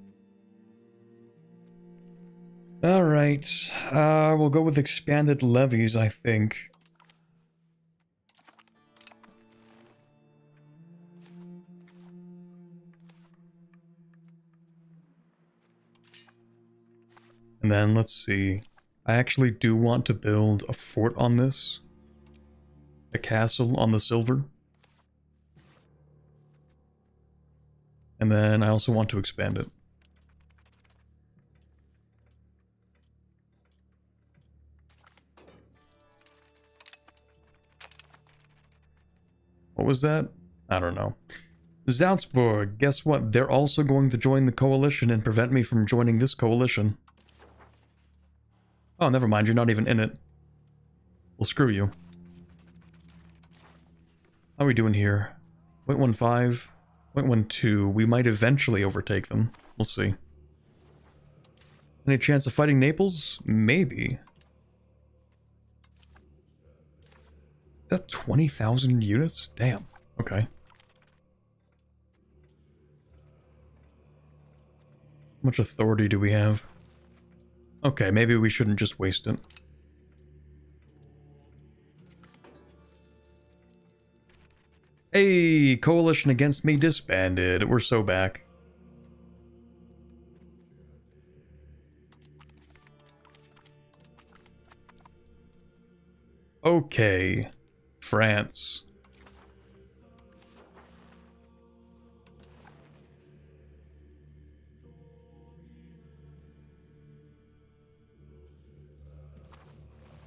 Alright, we'll go with expanded levies, I think. And then, let's see. I actually do want to build a fort on this. A castle on the silver. And then I also want to expand it. What was that? I don't know. Salzburg, guess what? They're also going to join the coalition and prevent me from joining this coalition. Oh, never mind, you're not even in it. Well, screw you. How are we doing here? 0.15, 0.12. We might eventually overtake them. We'll see. Any chance of fighting Naples? Maybe. Is that 20,000 units? Damn. Okay. How much authority do we have? Okay, maybe we shouldn't just waste it. Hey, coalition against me disbanded. We're so back. Okay, France.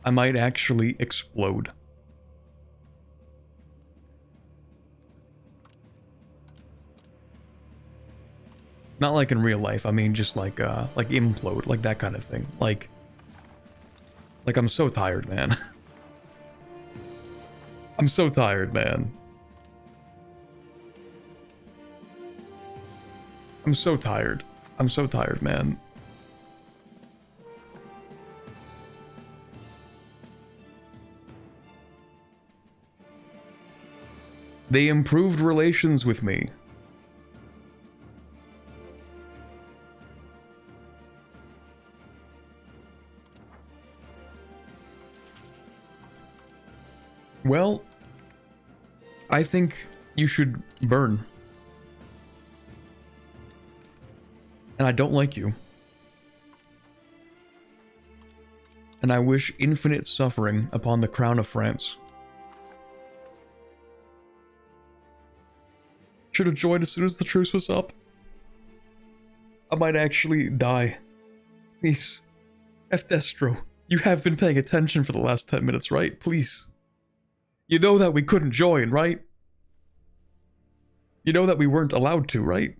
I might actually explode. Not like in real life, I mean just like implode, like that kind of thing. Like I'm so tired, man. I'm so tired, man. I'm so tired. I'm so tired, man. They improved relations with me. Well, I think you should burn. And I don't like you. And I wish infinite suffering upon the crown of France. Should have joined as soon as the truce was up. I might actually die. Please. F. Destro, you have been paying attention for the last 10 minutes, right? Please. You know that we couldn't join, right? You know that we weren't allowed to, right?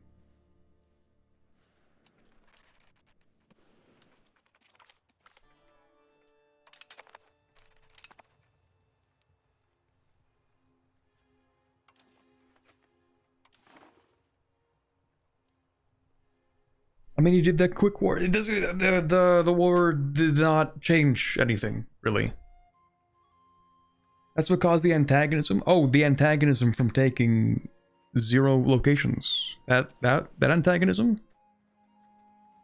I mean, you did that quick war. It doesn't. The war did not change anything, really. That's what caused the antagonism. Oh, the antagonism from taking 0 locations. That antagonism.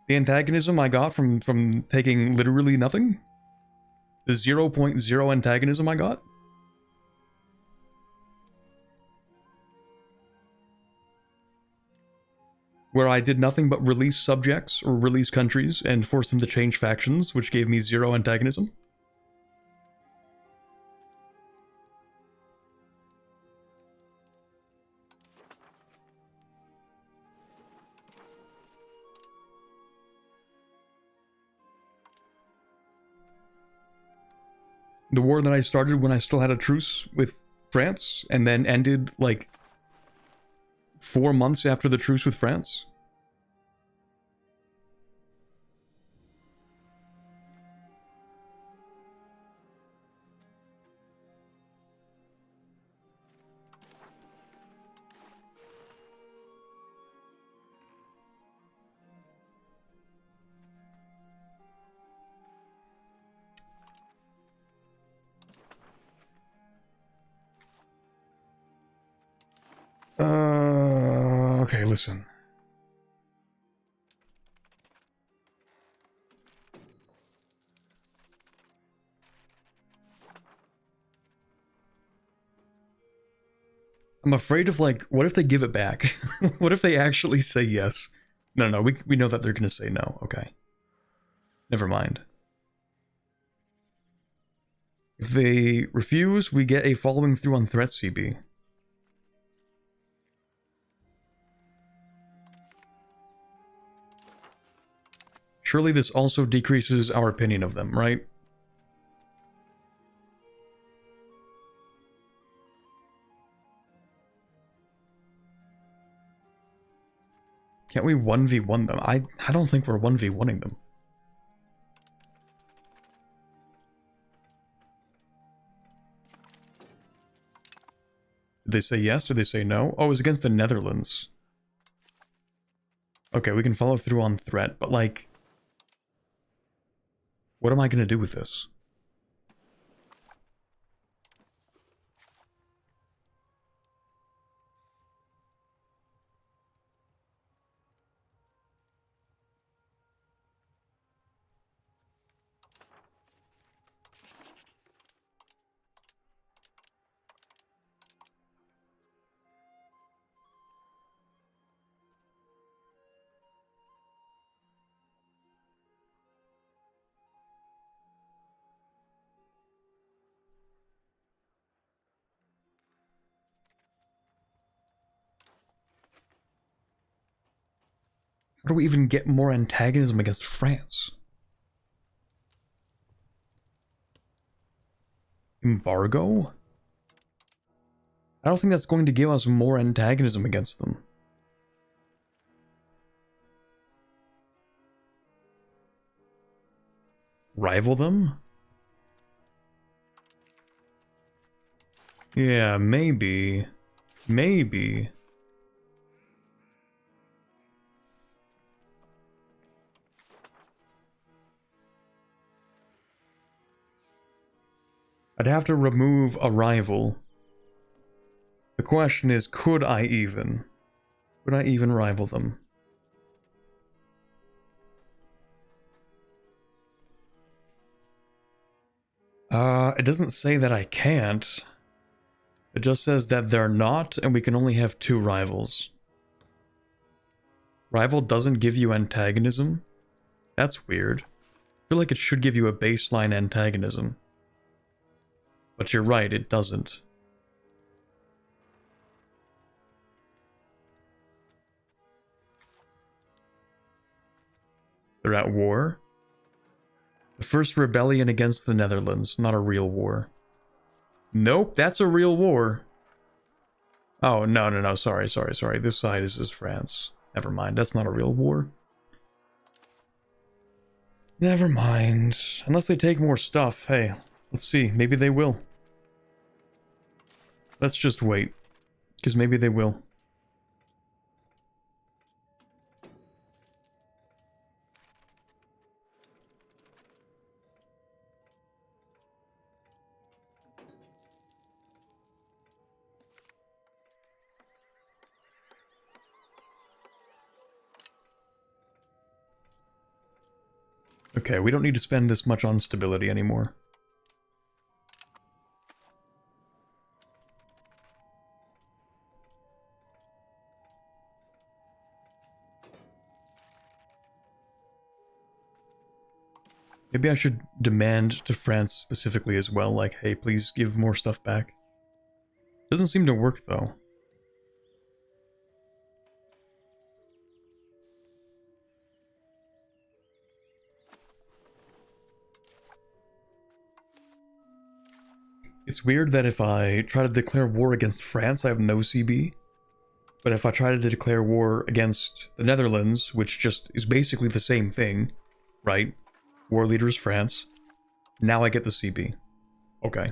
The antagonism I got from taking literally nothing. The 0.0 antagonism I got. Where I did nothing but release subjects or release countries and force them to change factions, which gave me 0 antagonism. The war that I started when I still had a truce with France and then ended like 4 months after the truce with France. Okay, listen. I'm afraid of, like, what if they give it back? What if they actually say yes? No, we know that they're gonna say no. Okay. Never mind. If they refuse, we get a following through on threat CB. Surely this also decreases our opinion of them, right? Can't we 1v1 them? I don't think we're 1v1ing them. Did they say yes? Did they say no? Oh, it was against the Netherlands. Okay, we can follow through on threat, but like... What am I gonna do with this? How do we even get more antagonism against France? Embargo? I don't think that's going to give us more antagonism against them. Rival them? Yeah, maybe. Maybe. I'd have to remove a rival. The question is, could I even? Could I even rival them? It doesn't say that I can't. It just says that they're not, and we can only have 2 rivals. Rival doesn't give you antagonism? That's weird. I feel like it should give you a baseline antagonism. But you're right, it doesn't. They're at war? The first rebellion against the Netherlands, not a real war. Nope, that's a real war. Oh, no, sorry. This side is France. Never mind, that's not a real war. Never mind. Unless they take more stuff. Hey, let's see. Maybe they will. Let's just wait. Because maybe they will. Okay, we don't need to spend this much on stability anymore. Maybe I should demand to France specifically as well, like, hey, please give more stuff back. Doesn't seem to work, though. It's weird that if I try to declare war against France, I have no CB. But if I try to declare war against the Netherlands, which just is basically the same thing, right? War leader is France. Now I get the CB. Okay.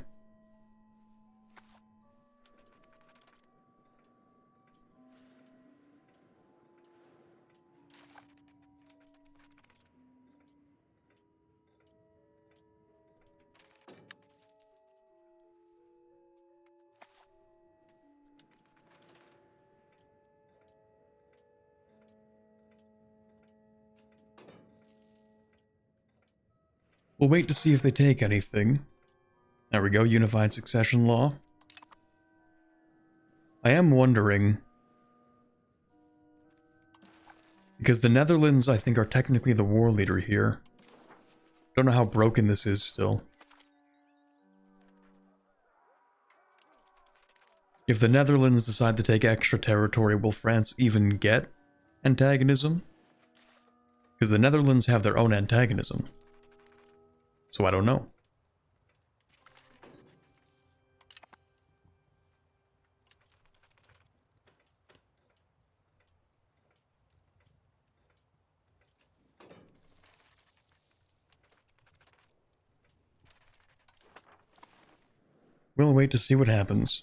We'll wait to see if they take anything. There we go, Unified Succession Law. I am wondering... Because the Netherlands, I think, are technically the war leader here. Don't know how broken this is still. If the Netherlands decide to take extra territory, will France even get antagonism? Because the Netherlands have their own antagonism. So I don't know. We'll wait to see what happens.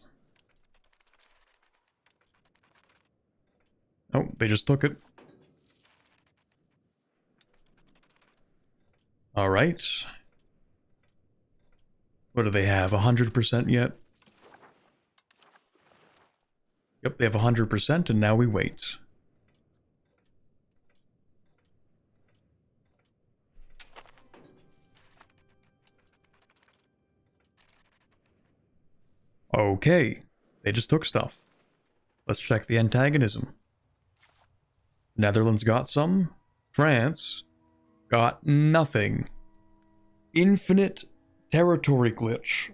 Oh, they just took it. Alright. What do they have? 100% yet? Yep, they have 100%, and now we wait. Okay, they just took stuff. Let's check the antagonism. Netherlands got some. France got nothing. Infinite territory glitch.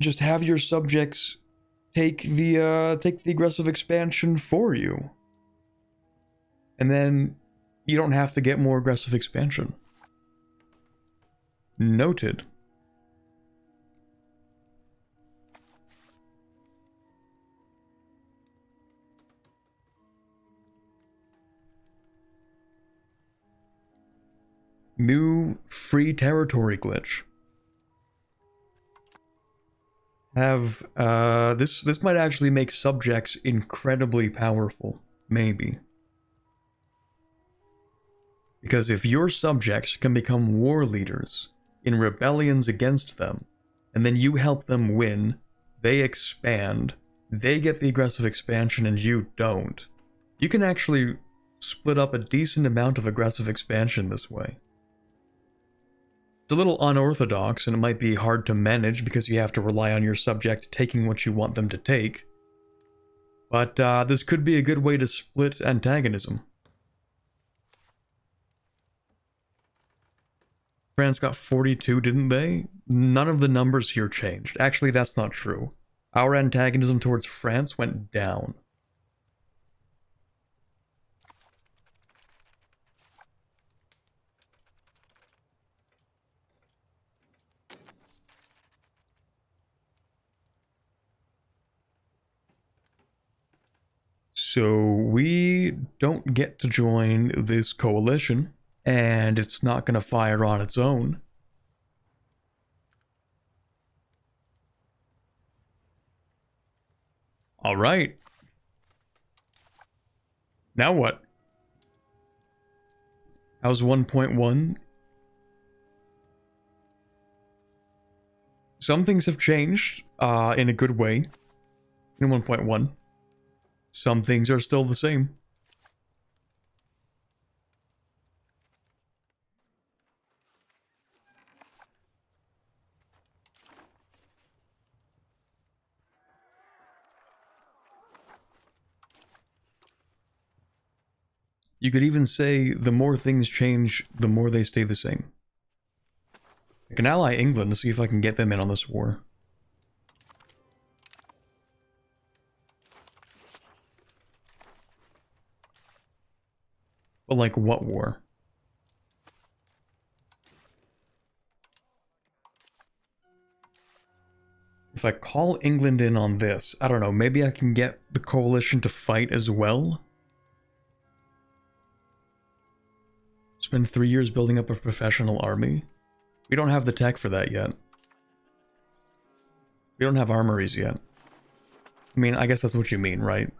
Just have your subjects take the aggressive expansion for you. And then you don't have to get more aggressive expansion. Noted. New free territory glitch. Have this might actually make subjects incredibly powerful, maybe. Because if your subjects can become war leaders in rebellions against them, and then you help them win, they expand, they get the aggressive expansion and you don't, you can actually split up a decent amount of aggressive expansion this way. It's a little unorthodox and it might be hard to manage because you have to rely on your subject taking what you want them to take. But this could be a good way to split antagonism. France got 42, didn't they? None of the numbers here changed. Actually, that's not true. Our antagonism towards France went down. So we don't get to join this coalition, and it's not going to fire on its own. All right. Now what? How's 1.1? Some things have changed in a good way in 1.1. Some things are still the same. You could even say the more things change, the more they stay the same. I can ally England to see if I can get them in on this war. But like what war? If I call England in on this, I don't know, maybe I can get the coalition to fight as well? Spend 3 years building up a professional army? We don't have the tech for that yet. We don't have armories yet. I mean, I guess that's what you mean, right?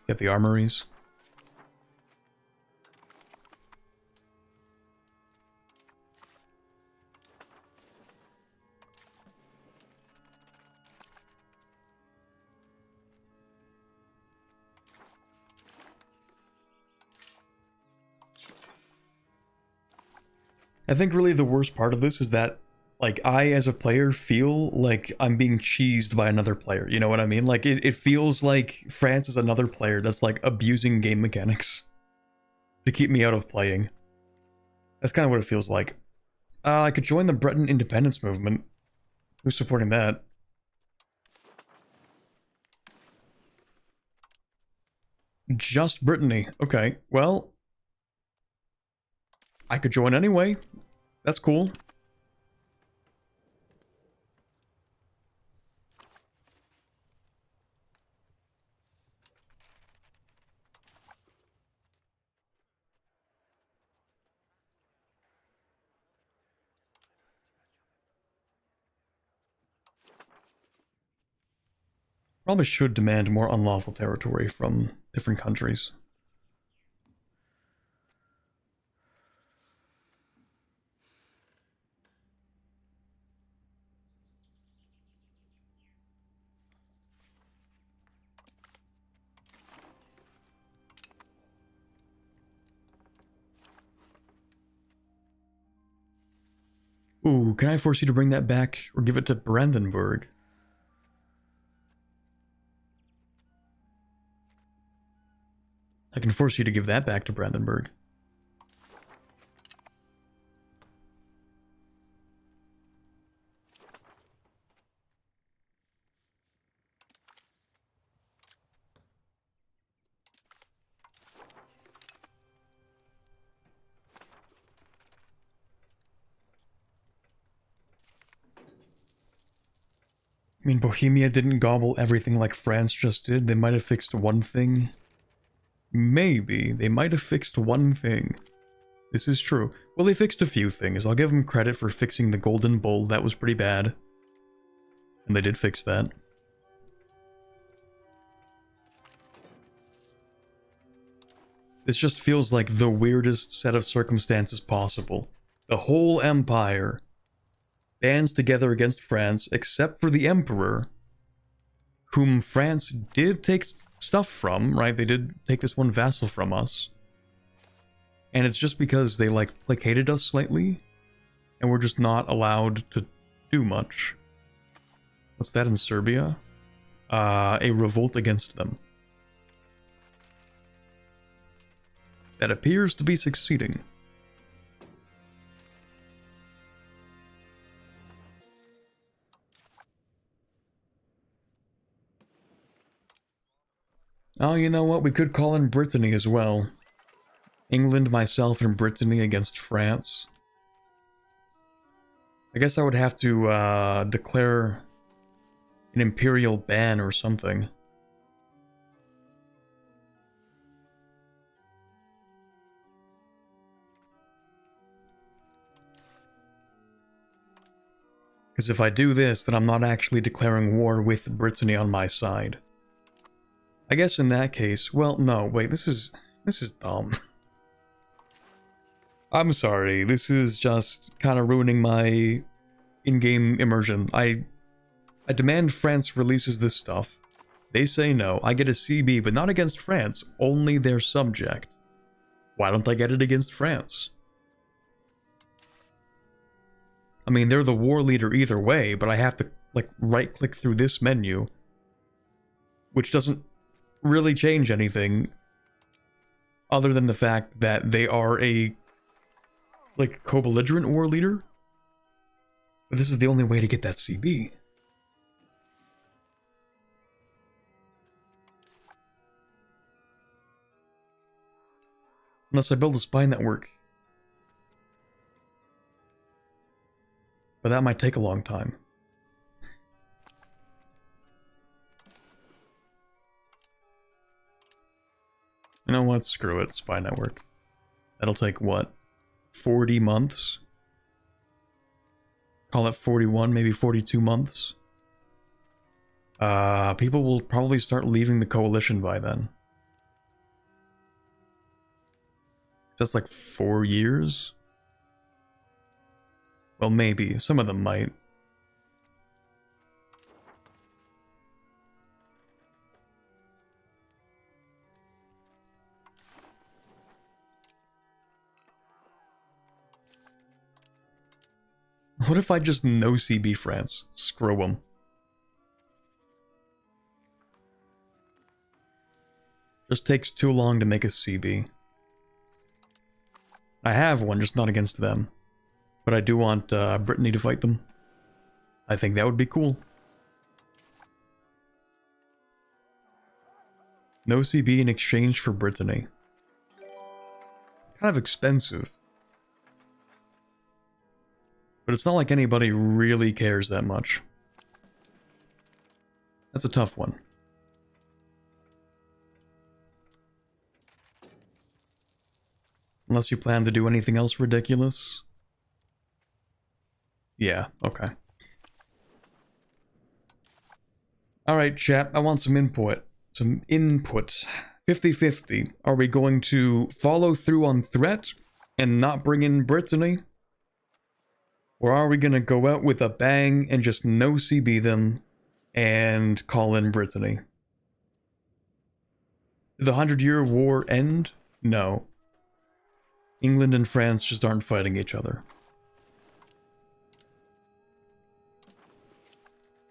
Get the armories. I think really the worst part of this is that, like, I as a player feel like I'm being cheesed by another player, you know what I mean? Like, it feels like France is another player that's, like, abusing game mechanics to keep me out of playing. That's kind of what it feels like. I could join the Breton independence movement. Who's supporting that? Just Brittany. Okay, well, I could join anyway. That's cool. Probably should demand more unlawful territory from different countries. Ooh, can I force you to bring that back or give it to Brandenburg? I can force you to give that back to Brandenburg. I mean, Bohemia didn't gobble everything like France just did. They might have fixed one thing. Maybe. They might have fixed one thing. This is true. Well, they fixed a few things. I'll give them credit for fixing the Golden Bull. That was pretty bad. And they did fix that. This just feels like the weirdest set of circumstances possible. The whole empire bands together against France, except for the Emperor, whom France did take stuff from, right? They did take this one vassal from us. And it's just because they, like, placated us slightly, and we're just not allowed to do much. What's that in Serbia? A revolt against them. That appears to be succeeding. Oh, you know what? We could call in Brittany as well. England, myself, and Brittany against France. I guess I would have to declare an Imperial ban or something. Because if I do this, then I'm not actually declaring war with Brittany on my side. I guess in that case, well, no, wait, this is dumb. I'm sorry, this is just kind of ruining my in-game immersion. I demand France releases this stuff. They say no, I get a CB, but not against France, only their subject. Why don't I get it against France? I mean, they're the war leader either way, but I have to, like, right-click through this menu, which doesn't really change anything other than the fact that they are a, like, co-belligerent war leader. But this is the only way to get that CB. Unless I build a spy network. But that might take a long time. You know what? Screw it. Spy network. That'll take, what? 40 months? Call it 41, maybe 42 months. People will probably start leaving the coalition by then. That's like 4 years? Well, maybe. Some of them might. What if I just no CB France? Screw them. Just takes too long to make a CB. I have one, just not against them. But I do want Brittany to fight them. I think that would be cool. No CB in exchange for Brittany. Kind of expensive. But it's not like anybody really cares that much. That's a tough one. Unless you plan to do anything else ridiculous. Yeah, okay. Alright, chat, I want some input. Some input. 50-50. Are we going to follow through on threat and not bring in Brittany? Or are we going to go out with a bang and just no CB them and call in Brittany? Did the 100-Year War end? No. England and France just aren't fighting each other.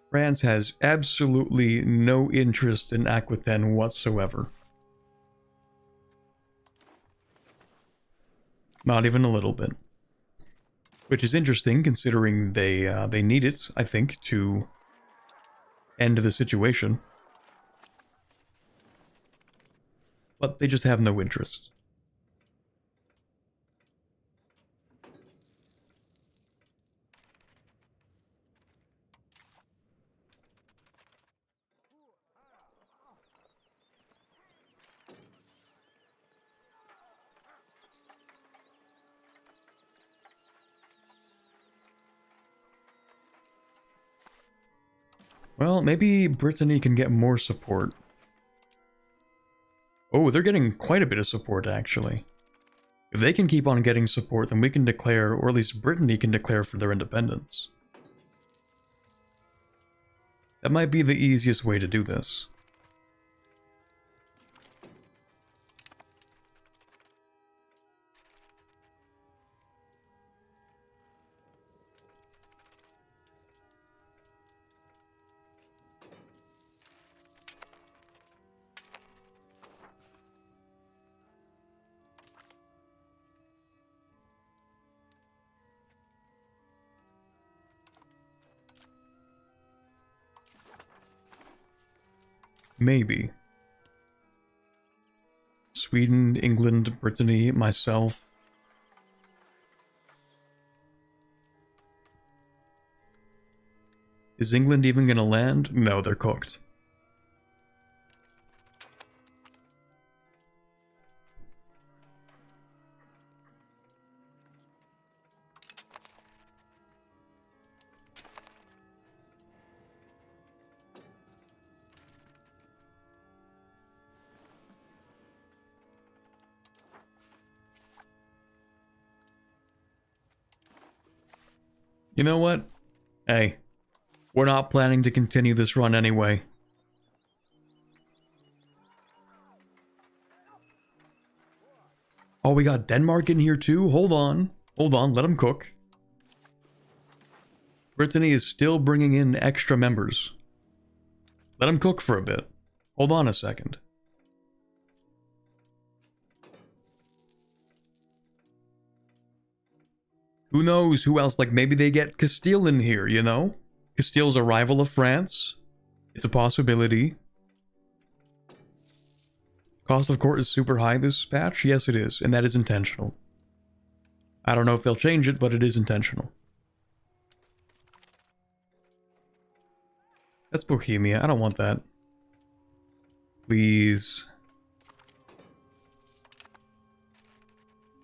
France has absolutely no interest in Aquitaine whatsoever. Not even a little bit. Which is interesting considering they need it, I think, to end the situation. But they just have no interest. Well, maybe Brittany can get more support. Oh, they're getting quite a bit of support, actually. If they can keep on getting support, then we can declare, or at least Brittany can declare for their independence. That might be the easiest way to do this. Maybe. Sweden, England, Brittany, myself. Is England even gonna land? No, they're cooked. You know what? Hey, we're not planning to continue this run anyway. Oh, we got Denmark in here too? Hold on. Hold on, let them cook. Brittany is still bringing in extra members. Let them cook for a bit. Hold on a second. Who knows who else, like maybe they get Castile in here, you know? Castile's a rival of France. It's a possibility. Cost of court is super high this patch? Yes, it is, and that is intentional. I don't know if they'll change it, but it is intentional. That's Bohemia. I don't want that. Please.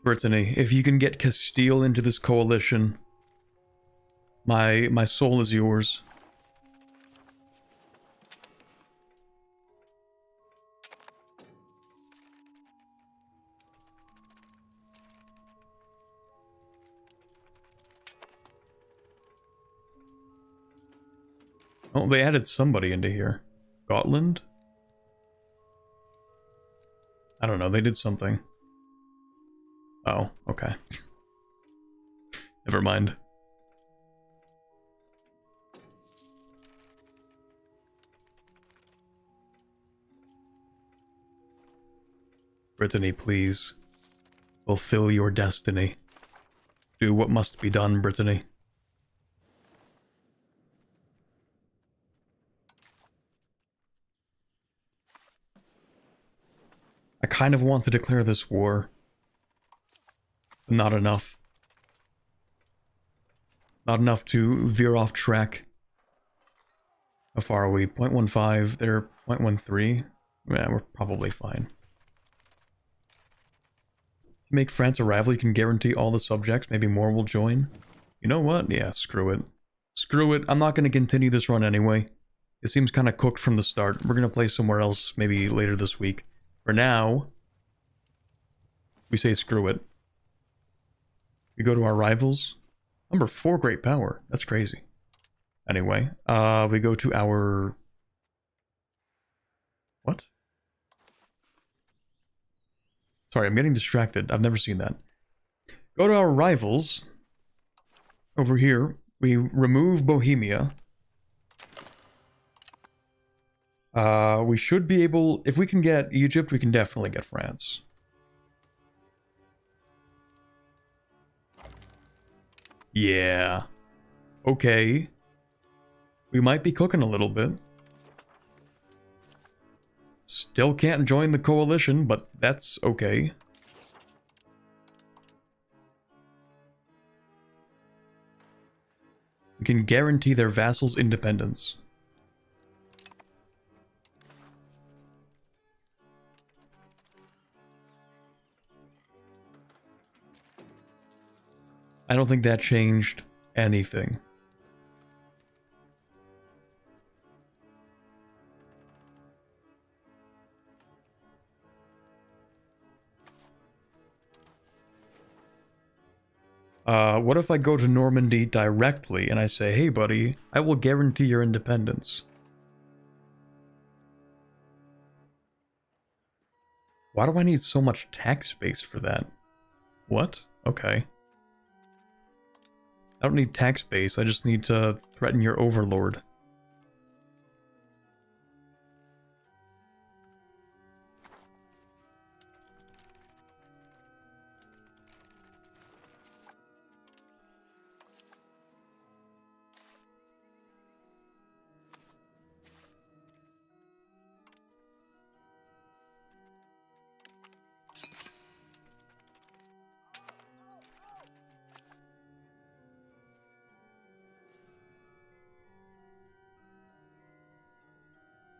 Brittany, if you can get Castile into this coalition, my soul is yours. Oh, they added somebody into here. Scotland? I don't know, they did something. Oh, okay. Never mind. Brittany, please. Fulfill your destiny. Do what must be done, Brittany. I kind of want to declare this war. But not enough. Not enough to veer off track. How far are we? 0.15, they're 0.13. Yeah, we're probably fine. Make France a rival, you can guarantee all the subjects, maybe more will join. You know what? Yeah, screw it. Screw it, I'm not going to continue this run anyway. It seems kind of cooked from the start. We're going to play somewhere else maybe later this week. For now, we say screw it. We go to our rivals. Number 4 great power. That's crazy. Anyway, we go to our... What? Sorry, I'm getting distracted. I've never seen that. Go to our rivals. Over here, we remove Bohemia. We should be able... If we can get Egypt, we can definitely get France. Yeah. Okay. We might be cooking a little bit. Still can't join the coalition, but that's okay. We can guarantee their vassals' independence. I don't think that changed anything. What if I go to Normandy directly and I say, hey buddy, I will guarantee your independence. Why do I need so much tax space for that? What? Okay. I don't need tax base, I just need to threaten your overlord.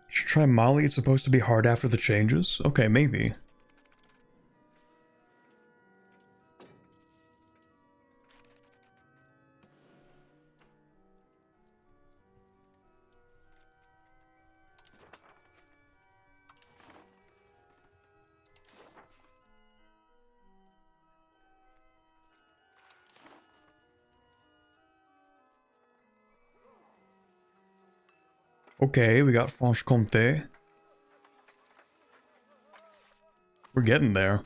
Should try Mali, it's supposed to be hard after the changes? Okay, maybe. Okay, we got Franche-Comté. We're getting there.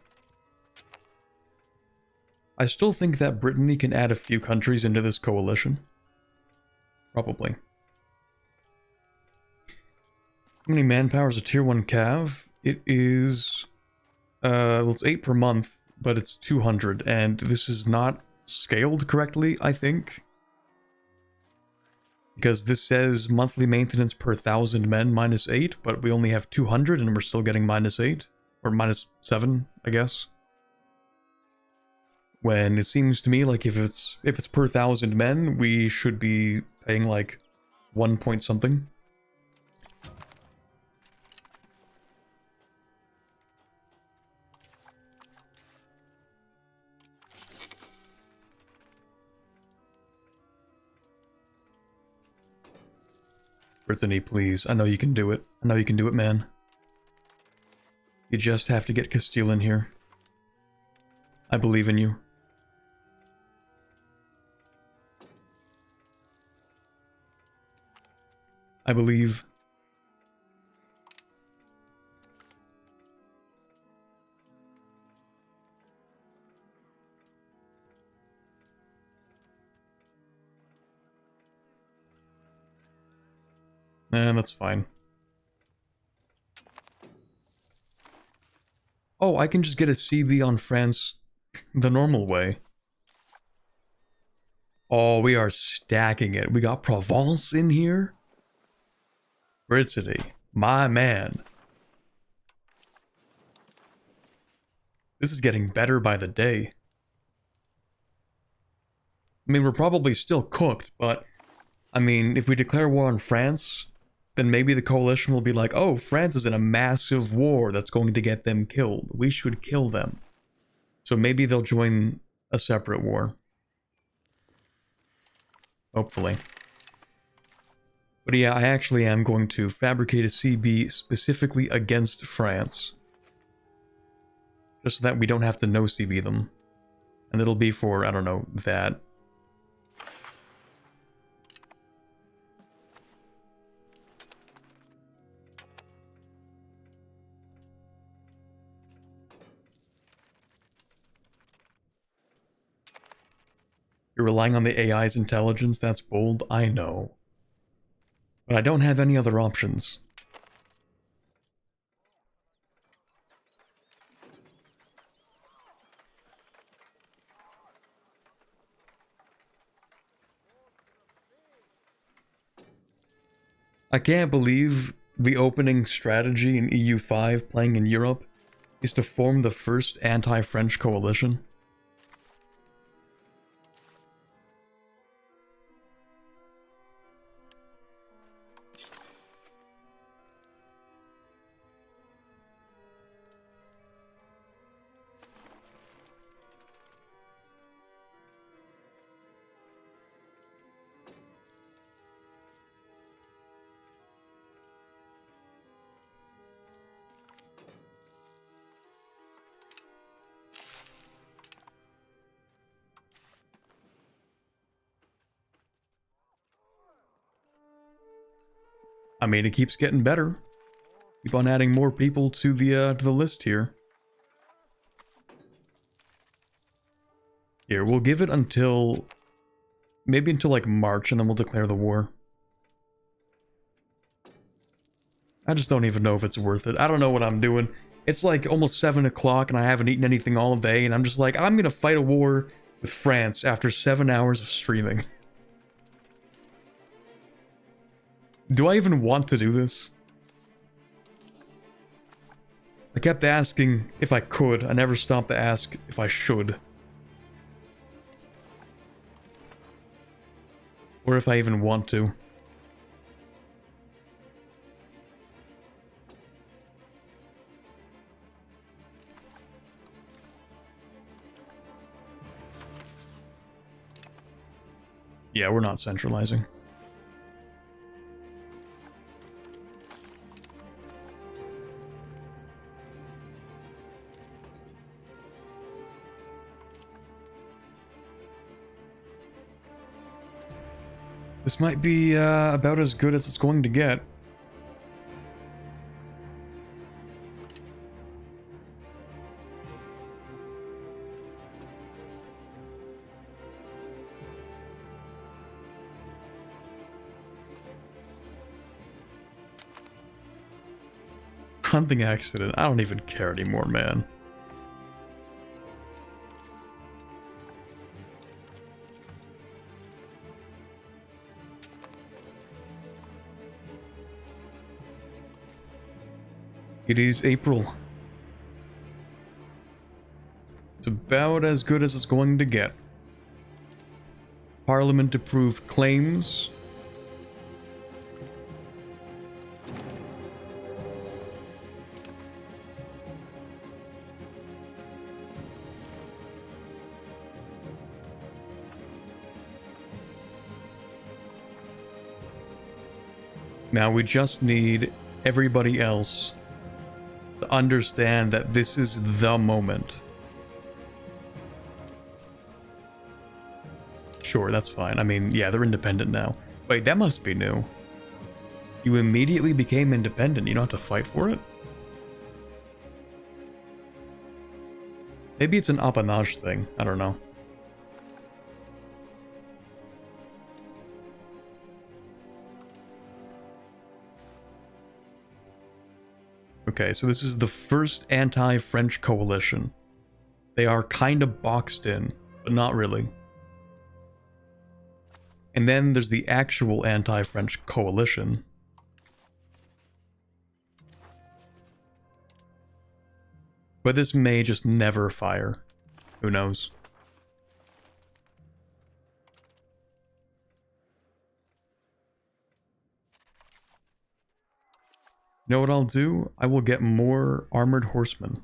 I still think that Brittany can add a few countries into this coalition. Probably. How many manpower is a tier 1 cav? It is... well, it's 8 per month, but it's 200, and this is not scaled correctly, I think. Because this says monthly maintenance per 1,000 men minus 8, but we only have 200 and we're still getting minus 8. Or minus 7, I guess. When it seems to me like if it's per 1,000 men, we should be paying like 1 point something. Brittany, please. I know you can do it. I know you can do it, man. You just have to get Castile in here. I believe in you. I believe. That's fine. Oh, I can just get a CB on France the normal way. Oh, we are stacking it. We got Provence in here. Brittany, my man. This is getting better by the day. I mean, we're probably still cooked, but... I mean, if we declare war on France, then maybe the coalition will be like, oh, France is in a massive war that's going to get them killed. We should kill them. So maybe they'll join a separate war. Hopefully. But yeah, I actually am going to fabricate a CB specifically against France. Just so that we don't have to no CB them. And it'll be for, I don't know, that. You're relying on the AI's intelligence? That's bold, I know. But I don't have any other options. I can't believe the opening strategy in EU5 playing in Europe is to form the first anti-French coalition. I mean, it keeps getting better. Keep on adding more people to the list here. Here, we'll give it until... maybe until like March, and then we'll declare the war. I just don't even know if it's worth it. I don't know what I'm doing. It's like almost 7 o'clock and I haven't eaten anything all day, and I'm just like, I'm gonna fight a war with France after 7 hours of streaming. Do I even want to do this? I kept asking if I could. I never stopped to ask if I should. Or if I even want to. Yeah, we're not centralizing. This might be about as good as it's going to get. Hunting accident. I don't even care anymore, man. It is April. It's about as good as it's going to get. Parliament approved claims. Now we just need everybody else to understand that this is the moment. Sure, that's fine. I mean, yeah, they're independent now. Wait, that must be new. You immediately became independent. You don't have to fight for it? Maybe it's an appanage thing. I don't know. Okay, so this is the first anti-French coalition. They are kind of boxed in, but not really. And then there's the actual anti-French coalition. But this may just never fire. Who knows? You know what I'll do? I will get more armored horsemen.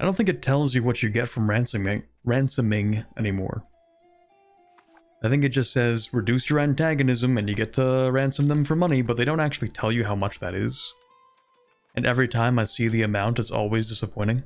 I don't think it tells you what you get from ransoming anymore. I think it just says reduce your antagonism and you get to ransom them for money, but they don't actually tell you how much that is. And every time I see the amount, it's always disappointing.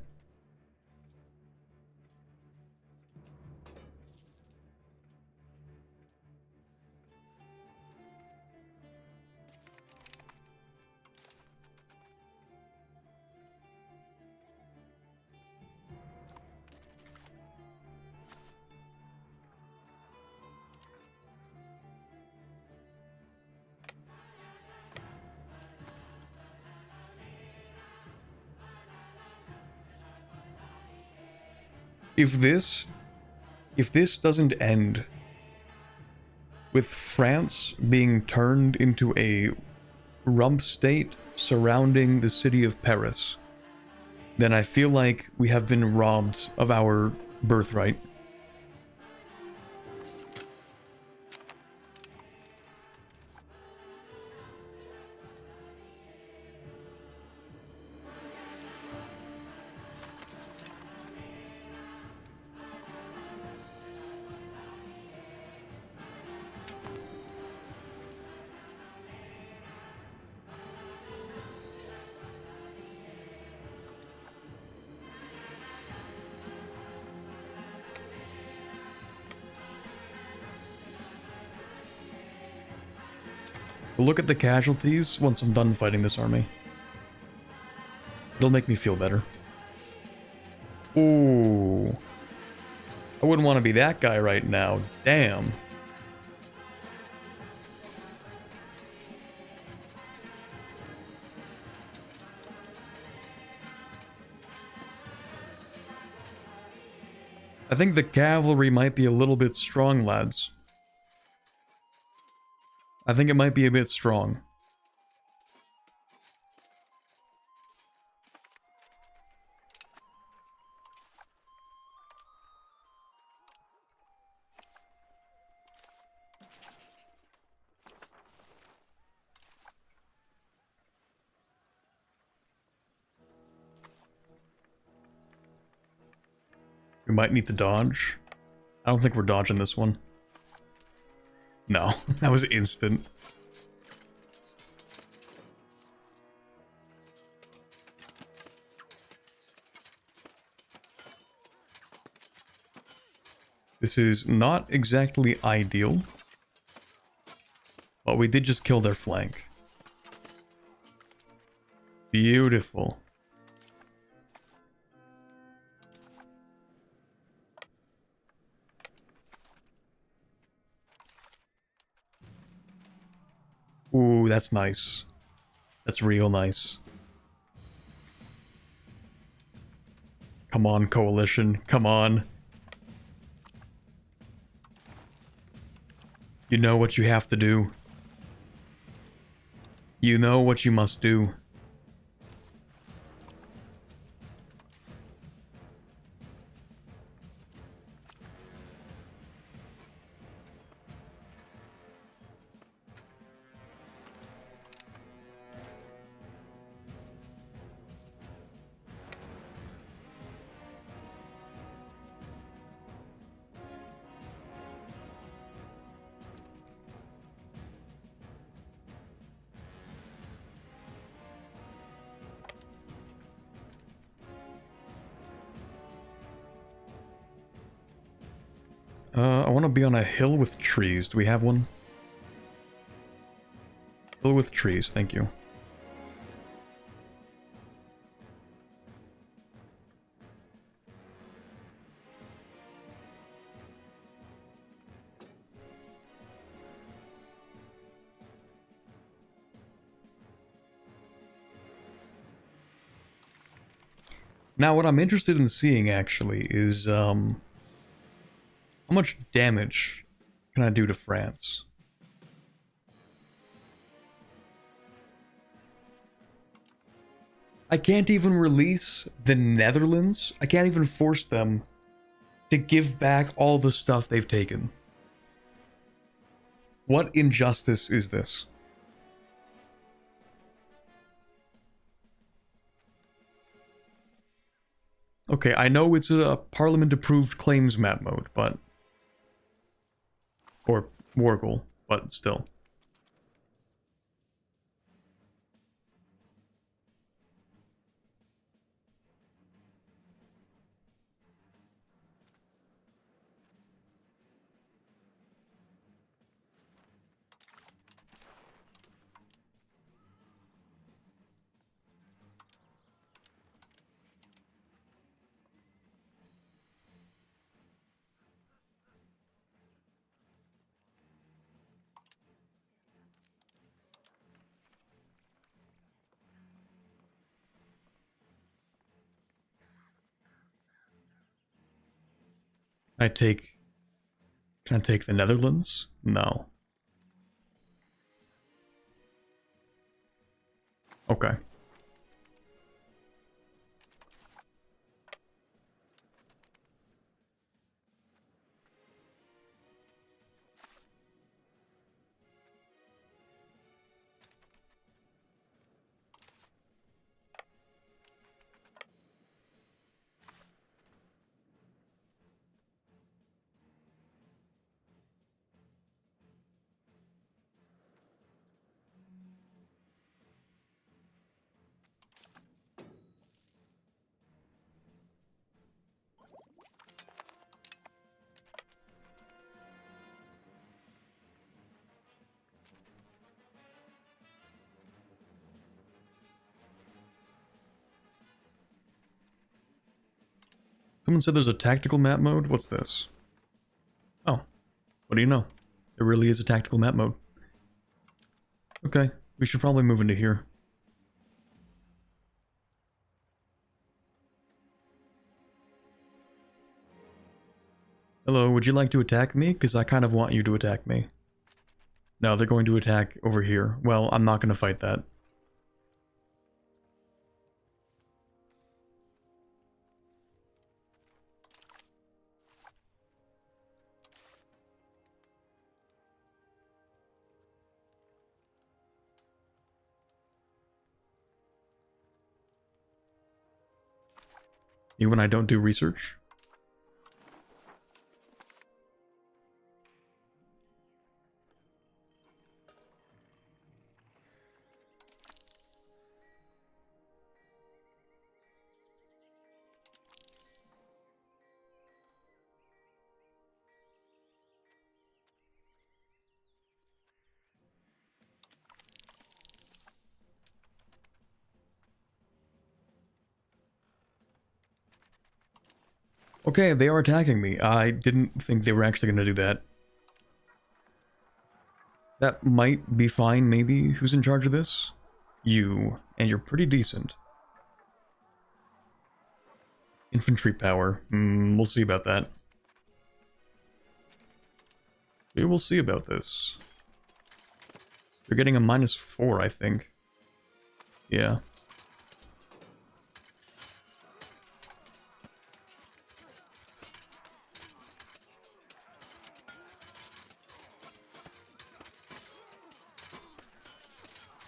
If this doesn't end with France being turned into a rump state surrounding the city of Paris, then I feel like we have been robbed of our birthright. Look at the casualties once I'm done fighting this army. It'll make me feel better. Ooh. I wouldn't want to be that guy right now. Damn. I think the cavalry might be a little bit strong, lads. I think it might be a bit strong. We might need to dodge. I don't think we're dodging this one. No, that was instant. This is not exactly ideal, but we did just kill their flank. Beautiful. Ooh, that's nice. That's real nice. Come on, coalition. Come on. You know what you have to do. You know what you must do. I want to be on a hill with trees. Do we have one? Hill with trees, thank you. Now, what I'm interested in seeing, actually, is, how much damage can I do to France? I can't even release the Netherlands. I can't even force them to give back all the stuff they've taken. What injustice is this? Okay, I know it's a Parliament-approved claims map mode, but... Or Wargle, but still. Can I take the Netherlands? No. Okay. Someone said there's a tactical map mode? What's this? Oh. What do you know? There really is a tactical map mode. Okay, we should probably move into here. Hello, would you like to attack me? Because I kind of want you to attack me. No, they're going to attack over here. Well, I'm not going to fight that. You and I don't do research? Okay, they are attacking me. I didn't think they were actually going to do that. That might be fine, maybe. Who's in charge of this? You. And you're pretty decent. Infantry power. We'll see about that. We will see about this. They're getting a -4, I think. Yeah.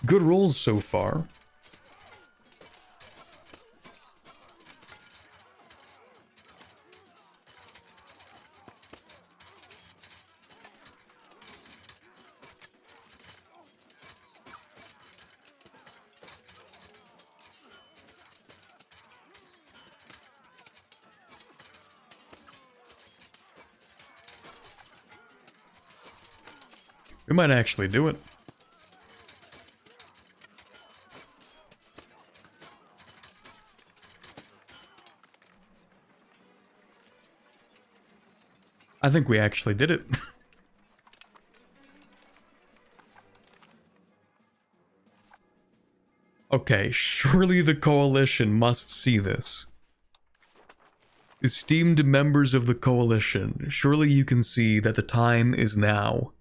Good rolls so far. We might actually do it. I think we actually did it. Okay, surely the coalition must see this. Esteemed members of the coalition, surely you can see that the time is now.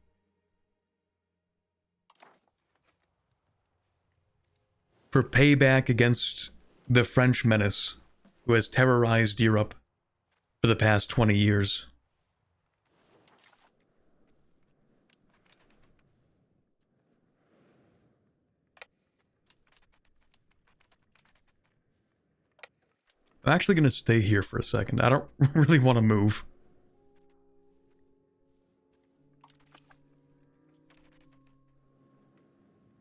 For payback against the French menace who has terrorized Europe for the past 20 years. I'm actually going to stay here for a second. I don't really want to move.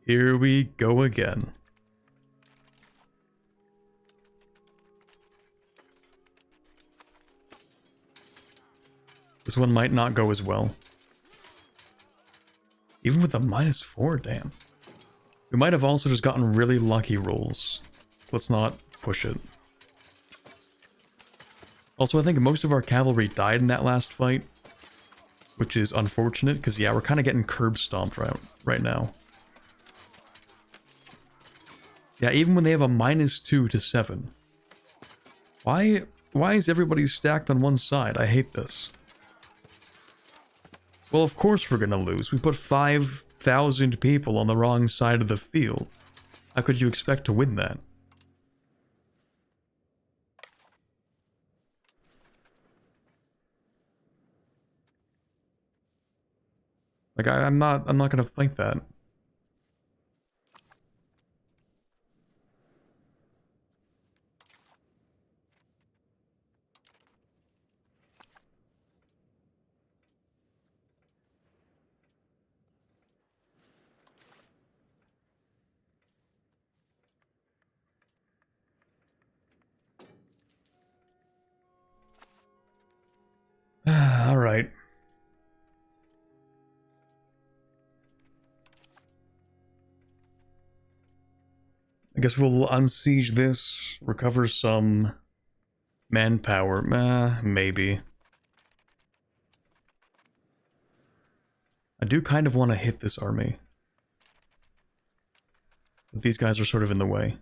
Here we go again. This one might not go as well. Even with a -4, damn. We might have also just gotten really lucky rolls. Let's not push it. Also, I think most of our cavalry died in that last fight, which is unfortunate, because yeah, we're kind of getting curb stomped right now. Yeah, even when they have a -2 to 7. Why is everybody stacked on one side? I hate this. Well, of course we're gonna lose. We put 5,000 people on the wrong side of the field. How could you expect to win that? Like, I'm not gonna fight that. Alright. I guess we'll unsiege this, recover some manpower. Maybe. I do kind of want to hit this army. But these guys are sort of in the way.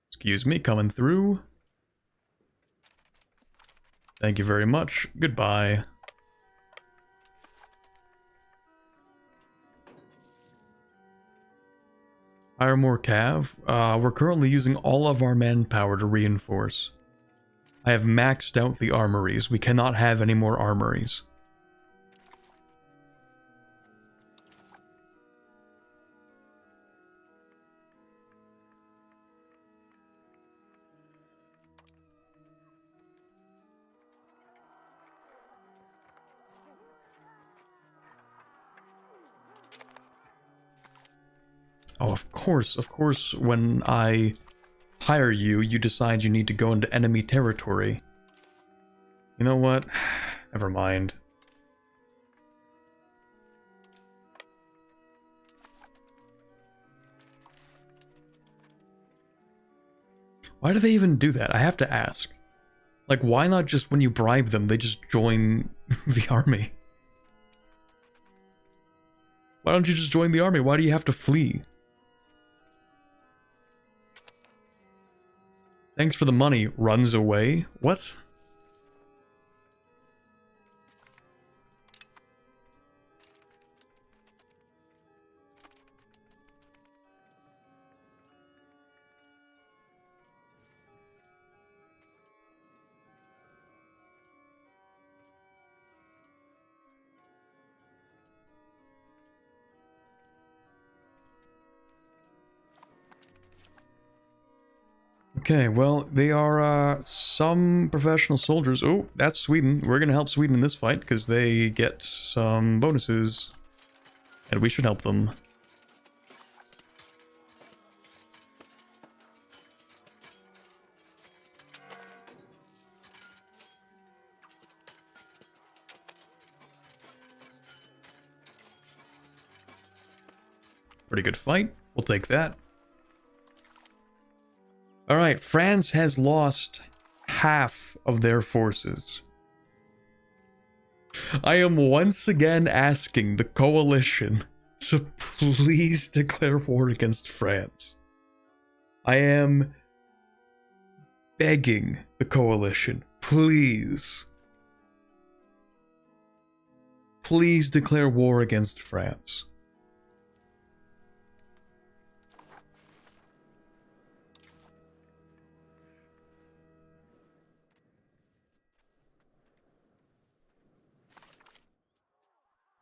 Excuse me, coming through. Thank you very much. Goodbye. Hire more cav. We're currently using all of our manpower to reinforce. I have maxed out the armories. We cannot have any more armories. Oh, of course, when I hire you, you decide you need to go into enemy territory. You know what? Never mind. Why do they even do that? I have to ask. Like, why not just when you bribe them, they just join the army? Why don't you just join the army? Why do you have to flee? Thanks for the money. Runs away? What? Okay, well, they are some professional soldiers. Oh, that's Sweden. We're gonna help Sweden in this fight because they get some bonuses. And we should help them. Pretty good fight. We'll take that. Alright, France has lost half of their forces. I am once again asking the coalition to please declare war against France. I am begging the coalition, please. Please declare war against France.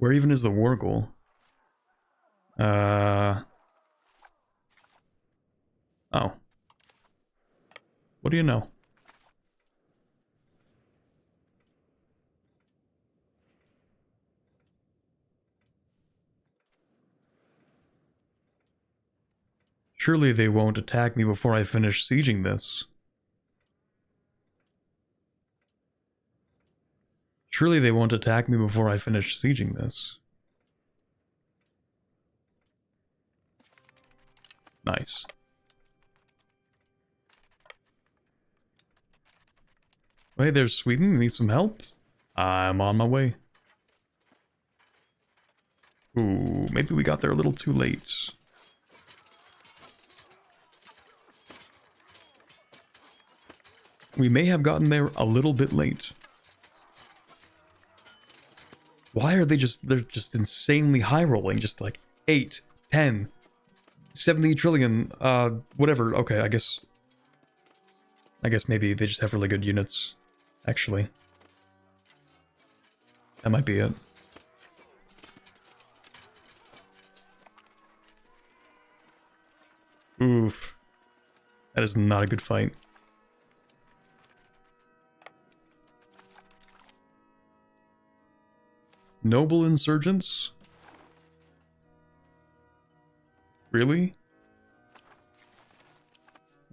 Where even is the war goal? Oh. What do you know? Surely they won't attack me before I finish sieging this. Surely they won't attack me before I finish sieging this. Nice. Hey, there's Sweden. Need some help? I'm on my way. Ooh, maybe we got there a little too late. We may have gotten there a little bit late. Why are they're just insanely high rolling? Just like 8, 10, 70 trillion, whatever. Okay, I guess maybe they just have really good units, actually. That might be it. Oof. That is not a good fight. Noble insurgents? Really?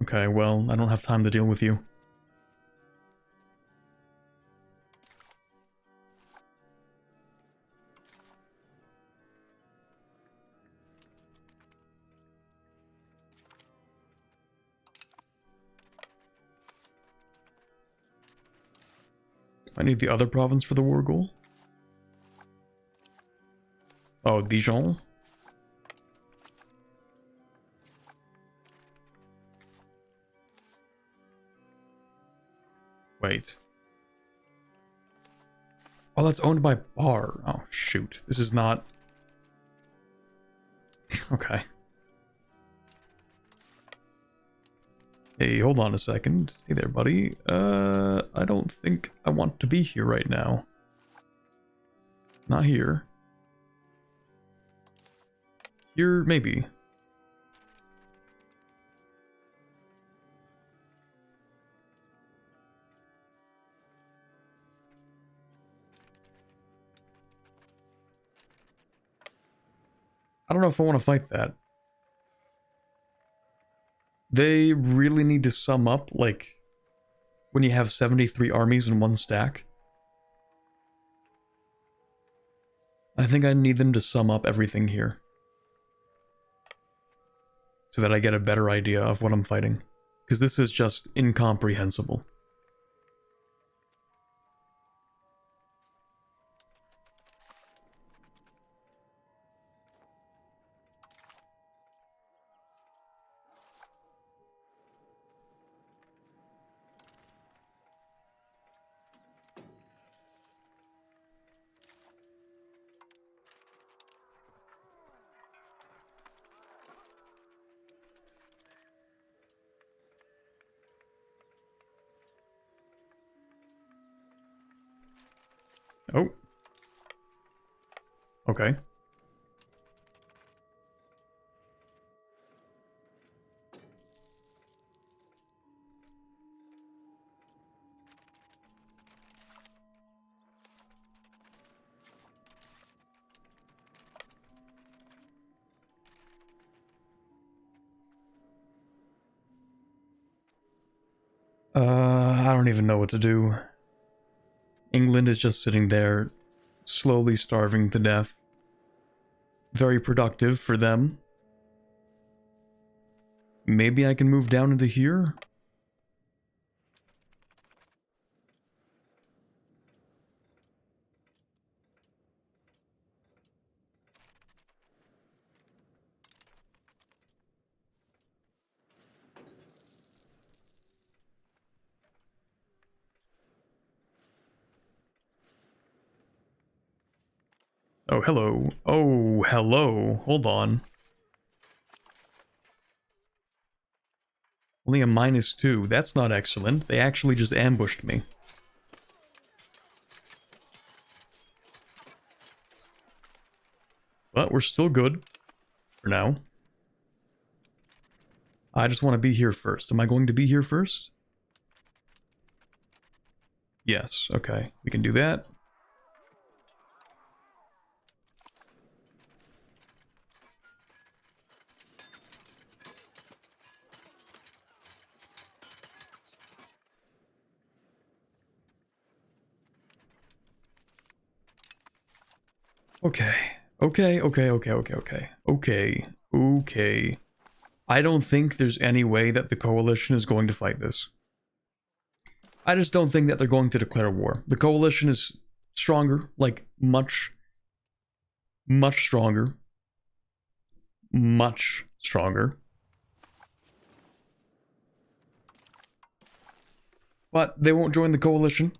Okay, well, I don't have time to deal with you. I need the other province for the war goal. Oh, Dijon? Wait. Oh, that's owned by Bar. Oh, shoot. This is not... Okay. Hey, hold on a second. Hey there, buddy. I don't think I want to be here right now. Not here. Here, maybe. I don't know if I want to fight that. They really need to sum up, like, when you have 73 armies in one stack. I think I need them to sum up everything here. So that I get a better idea of what I'm fighting. Because this is just incomprehensible. Oh. Okay. I don't even know what to do. England is just sitting there, slowly starving to death. Very productive for them. Maybe I can move down into here? Oh, hello. Oh, hello. Hold on. Only a -2. That's not excellent. They actually just ambushed me. But we're still good for now. I just want to be here first. Am I going to be here first? Yes, okay. We can do that. Okay. Okay. I don't think there's any way that the coalition is going to fight this. I just don't think that they're going to declare war. The coalition is stronger, like much stronger. Much stronger. But they won't join the coalition.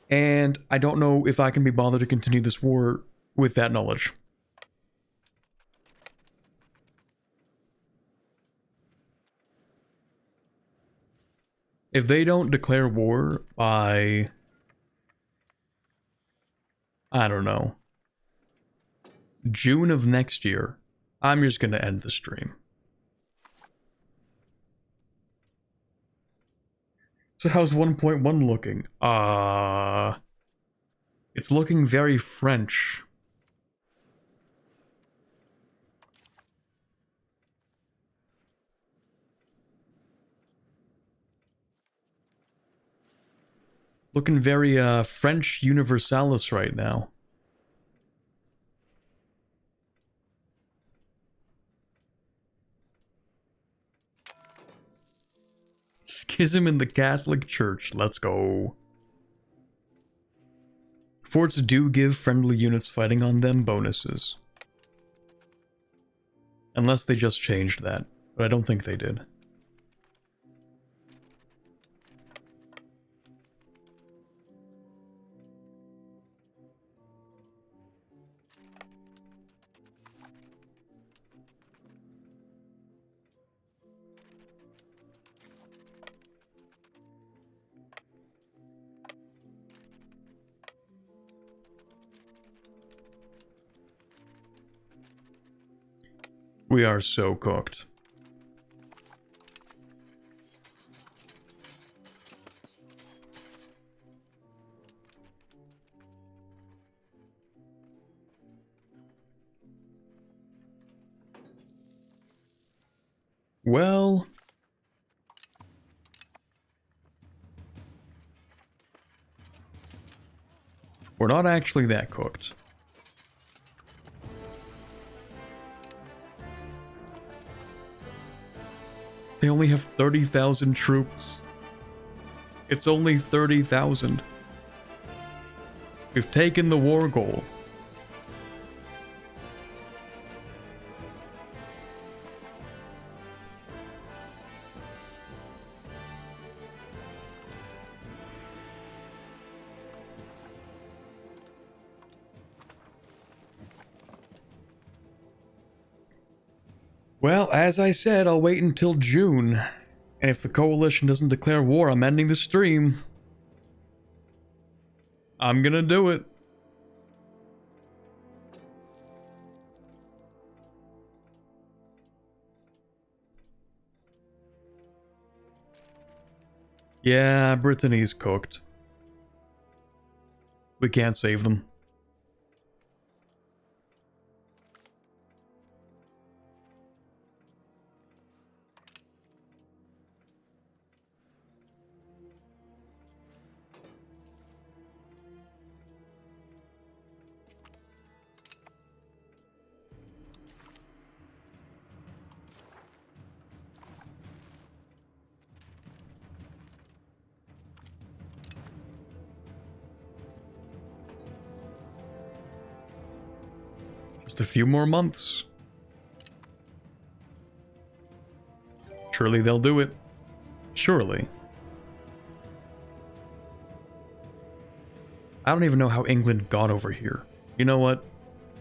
And I don't know if I can be bothered to continue this war with that knowledge. If they don't declare war by, I don't know, June of next year, I'm just gonna end the stream. So how's 1.1 looking? It's looking very French. Looking very French Universalis right now. Schism in the Catholic Church. Let's go. Forts do give friendly units fighting on them bonuses. Unless they just changed that. But I don't think they did. We are so cooked. Well, we're not actually that cooked. They only have 30,000 troops. It's only 30,000. We've taken the war goal. Well, as I said, I'll wait until June. And if the coalition doesn't declare war, I'm ending the stream. I'm gonna do it. Yeah, Brittany's cooked. We can't save them. Just a few more months. Surely they'll do it. Surely. I don't even know how England got over here. You know what?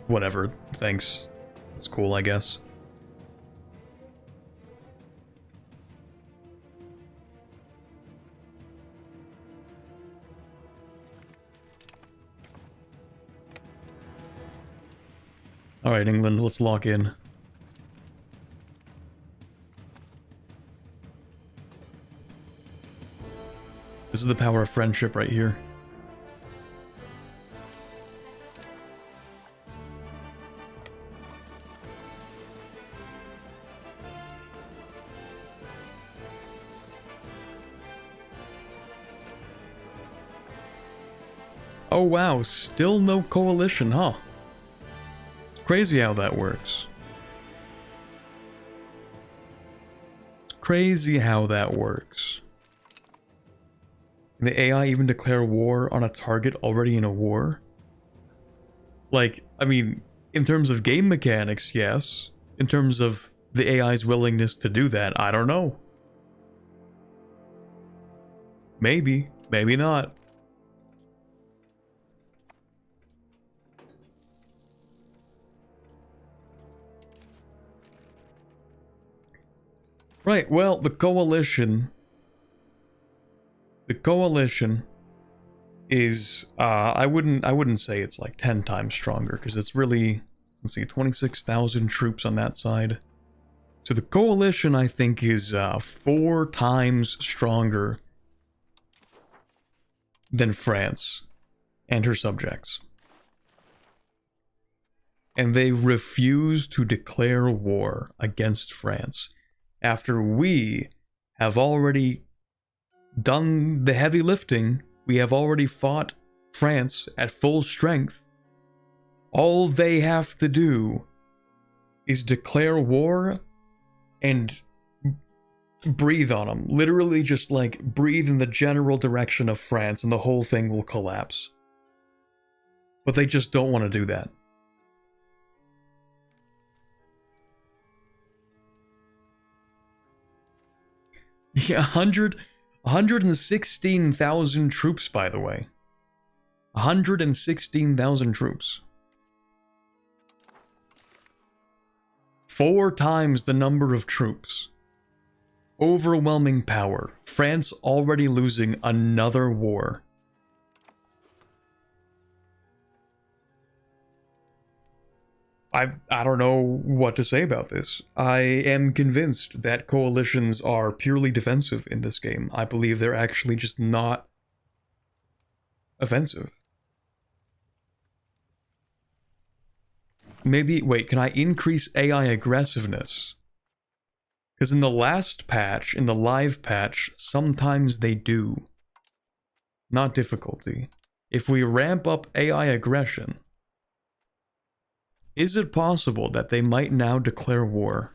Whatever. Thanks. It's cool, I guess. Alright, England, let's lock in. This is the power of friendship right here. Oh wow, still no coalition, huh? It's crazy how that works. It's crazy how that works. Can the AI even declare war on a target already in a war? Like, I mean, in terms of game mechanics, yes. In terms of the AI's willingness to do that, I don't know. Maybe, maybe not. Right, well, the coalition is I wouldn't say it's like 10 times stronger, because it's really, let's see, 26,000 troops on that side. So the coalition, I think, is 4 times stronger than France and her subjects. And they refuse to declare war against France after we have already done the heavy lifting. We have already fought France at full strength. All they have to do is declare war and breathe on them. Literally just like breathe in the general direction of France and the whole thing will collapse. But they just don't want to do that. Yeah, 116,000 troops, by the way. 116,000 troops. 4 times the number of troops. Overwhelming power. France already losing another war. I don't know what to say about this. I am convinced that coalitions are purely defensive in this game. I believe they're actually just not offensive. Maybe, wait, can I increase AI aggressiveness? Because in the last patch, in the live patch, sometimes they do. Not difficulty. If we ramp up AI aggression, is it possible that they might now declare war?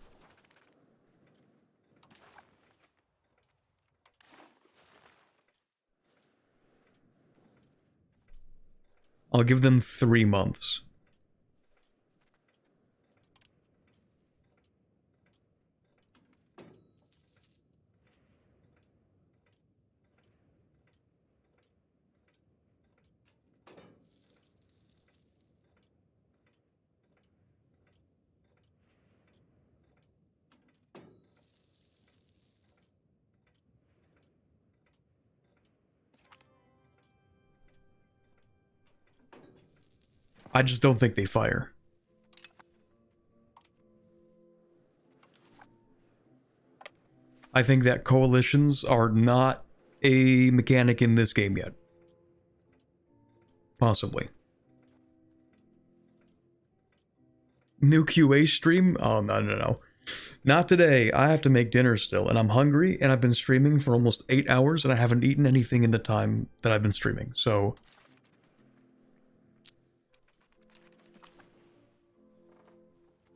I'll give them 3 months. I just don't think they fire. I think that coalitions are not a mechanic in this game yet. Possibly. New QA stream? Oh, no. Not today. I have to make dinner still, and I'm hungry, and I've been streaming for almost 8 hours, and I haven't eaten anything in the time that I've been streaming, so...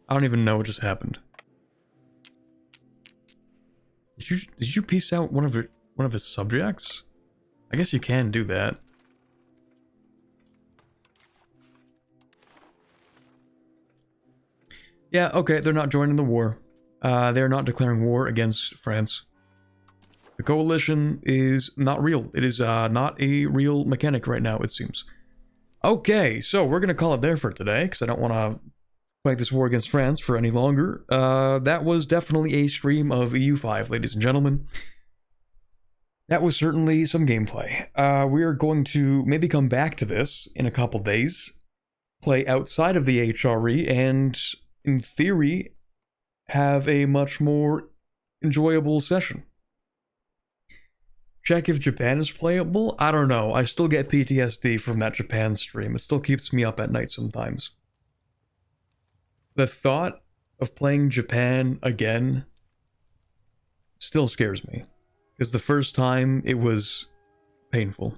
I don't even know what just happened. Did you piece out one of his subjects? I guess you can do that. Yeah, okay, they're not joining the war. They're not declaring war against France. The coalition is not real. It is not a real mechanic right now, it seems. Okay, so we're gonna call it there for today, because I don't want to fight this war against France for any longer. That was definitely a stream of EU5, ladies and gentlemen. That was certainly some gameplay. We are going to maybe come back to this in a couple days. play outside of the HRE and, in theory, have a much more enjoyable session. Check if Japan is playable? I don't know. I still get PTSD from that Japan stream. It still keeps me up at night sometimes. The thought of playing Japan again still scares me. Because the first time, it was painful.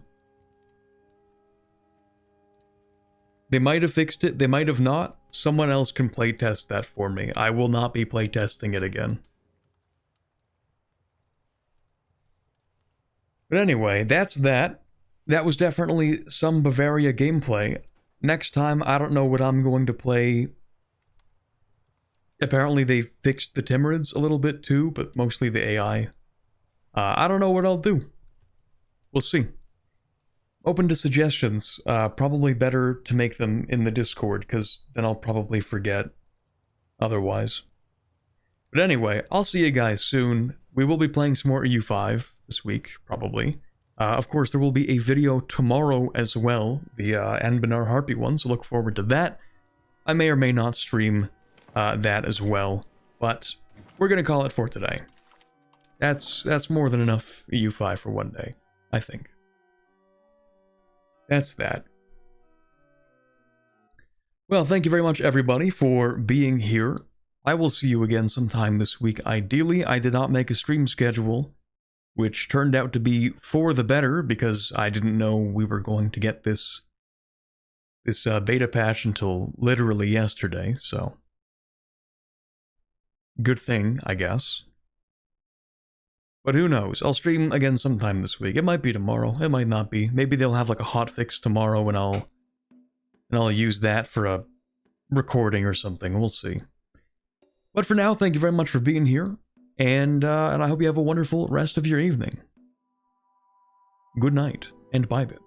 They might have fixed it, they might have not. Someone else can playtest that for me. I will not be playtesting it again. But anyway, that's that. That was definitely some Bavaria gameplay. Next time, I don't know what I'm going to play. Apparently they fixed the Timurids a little bit too, but mostly the AI. I don't know what I'll do. We'll see. Open to suggestions. Probably better to make them in the Discord, because then I'll probably forget otherwise. But anyway, I'll see you guys soon. We will be playing some more EU5 this week, probably. Of course, there will be a video tomorrow as well, the Anbanar Harpy one, so look forward to that. I may or may not stream that as well, but we're going to call it for today. That's more than enough EU5 for one day, I think. That's that. Well, thank you very much, everybody, for being here. I will see you again sometime this week. Ideally, I did not make a stream schedule, which turned out to be for the better, because I didn't know we were going to get this beta patch until literally yesterday, so good thing, I guess. But who knows? I'll stream again sometime this week. It might be tomorrow. It might not be. Maybe they'll have like a hotfix tomorrow, and I'll use that for a recording or something. We'll see. But for now, thank you very much for being here, and I hope you have a wonderful rest of your evening. Good night, and bye-bye.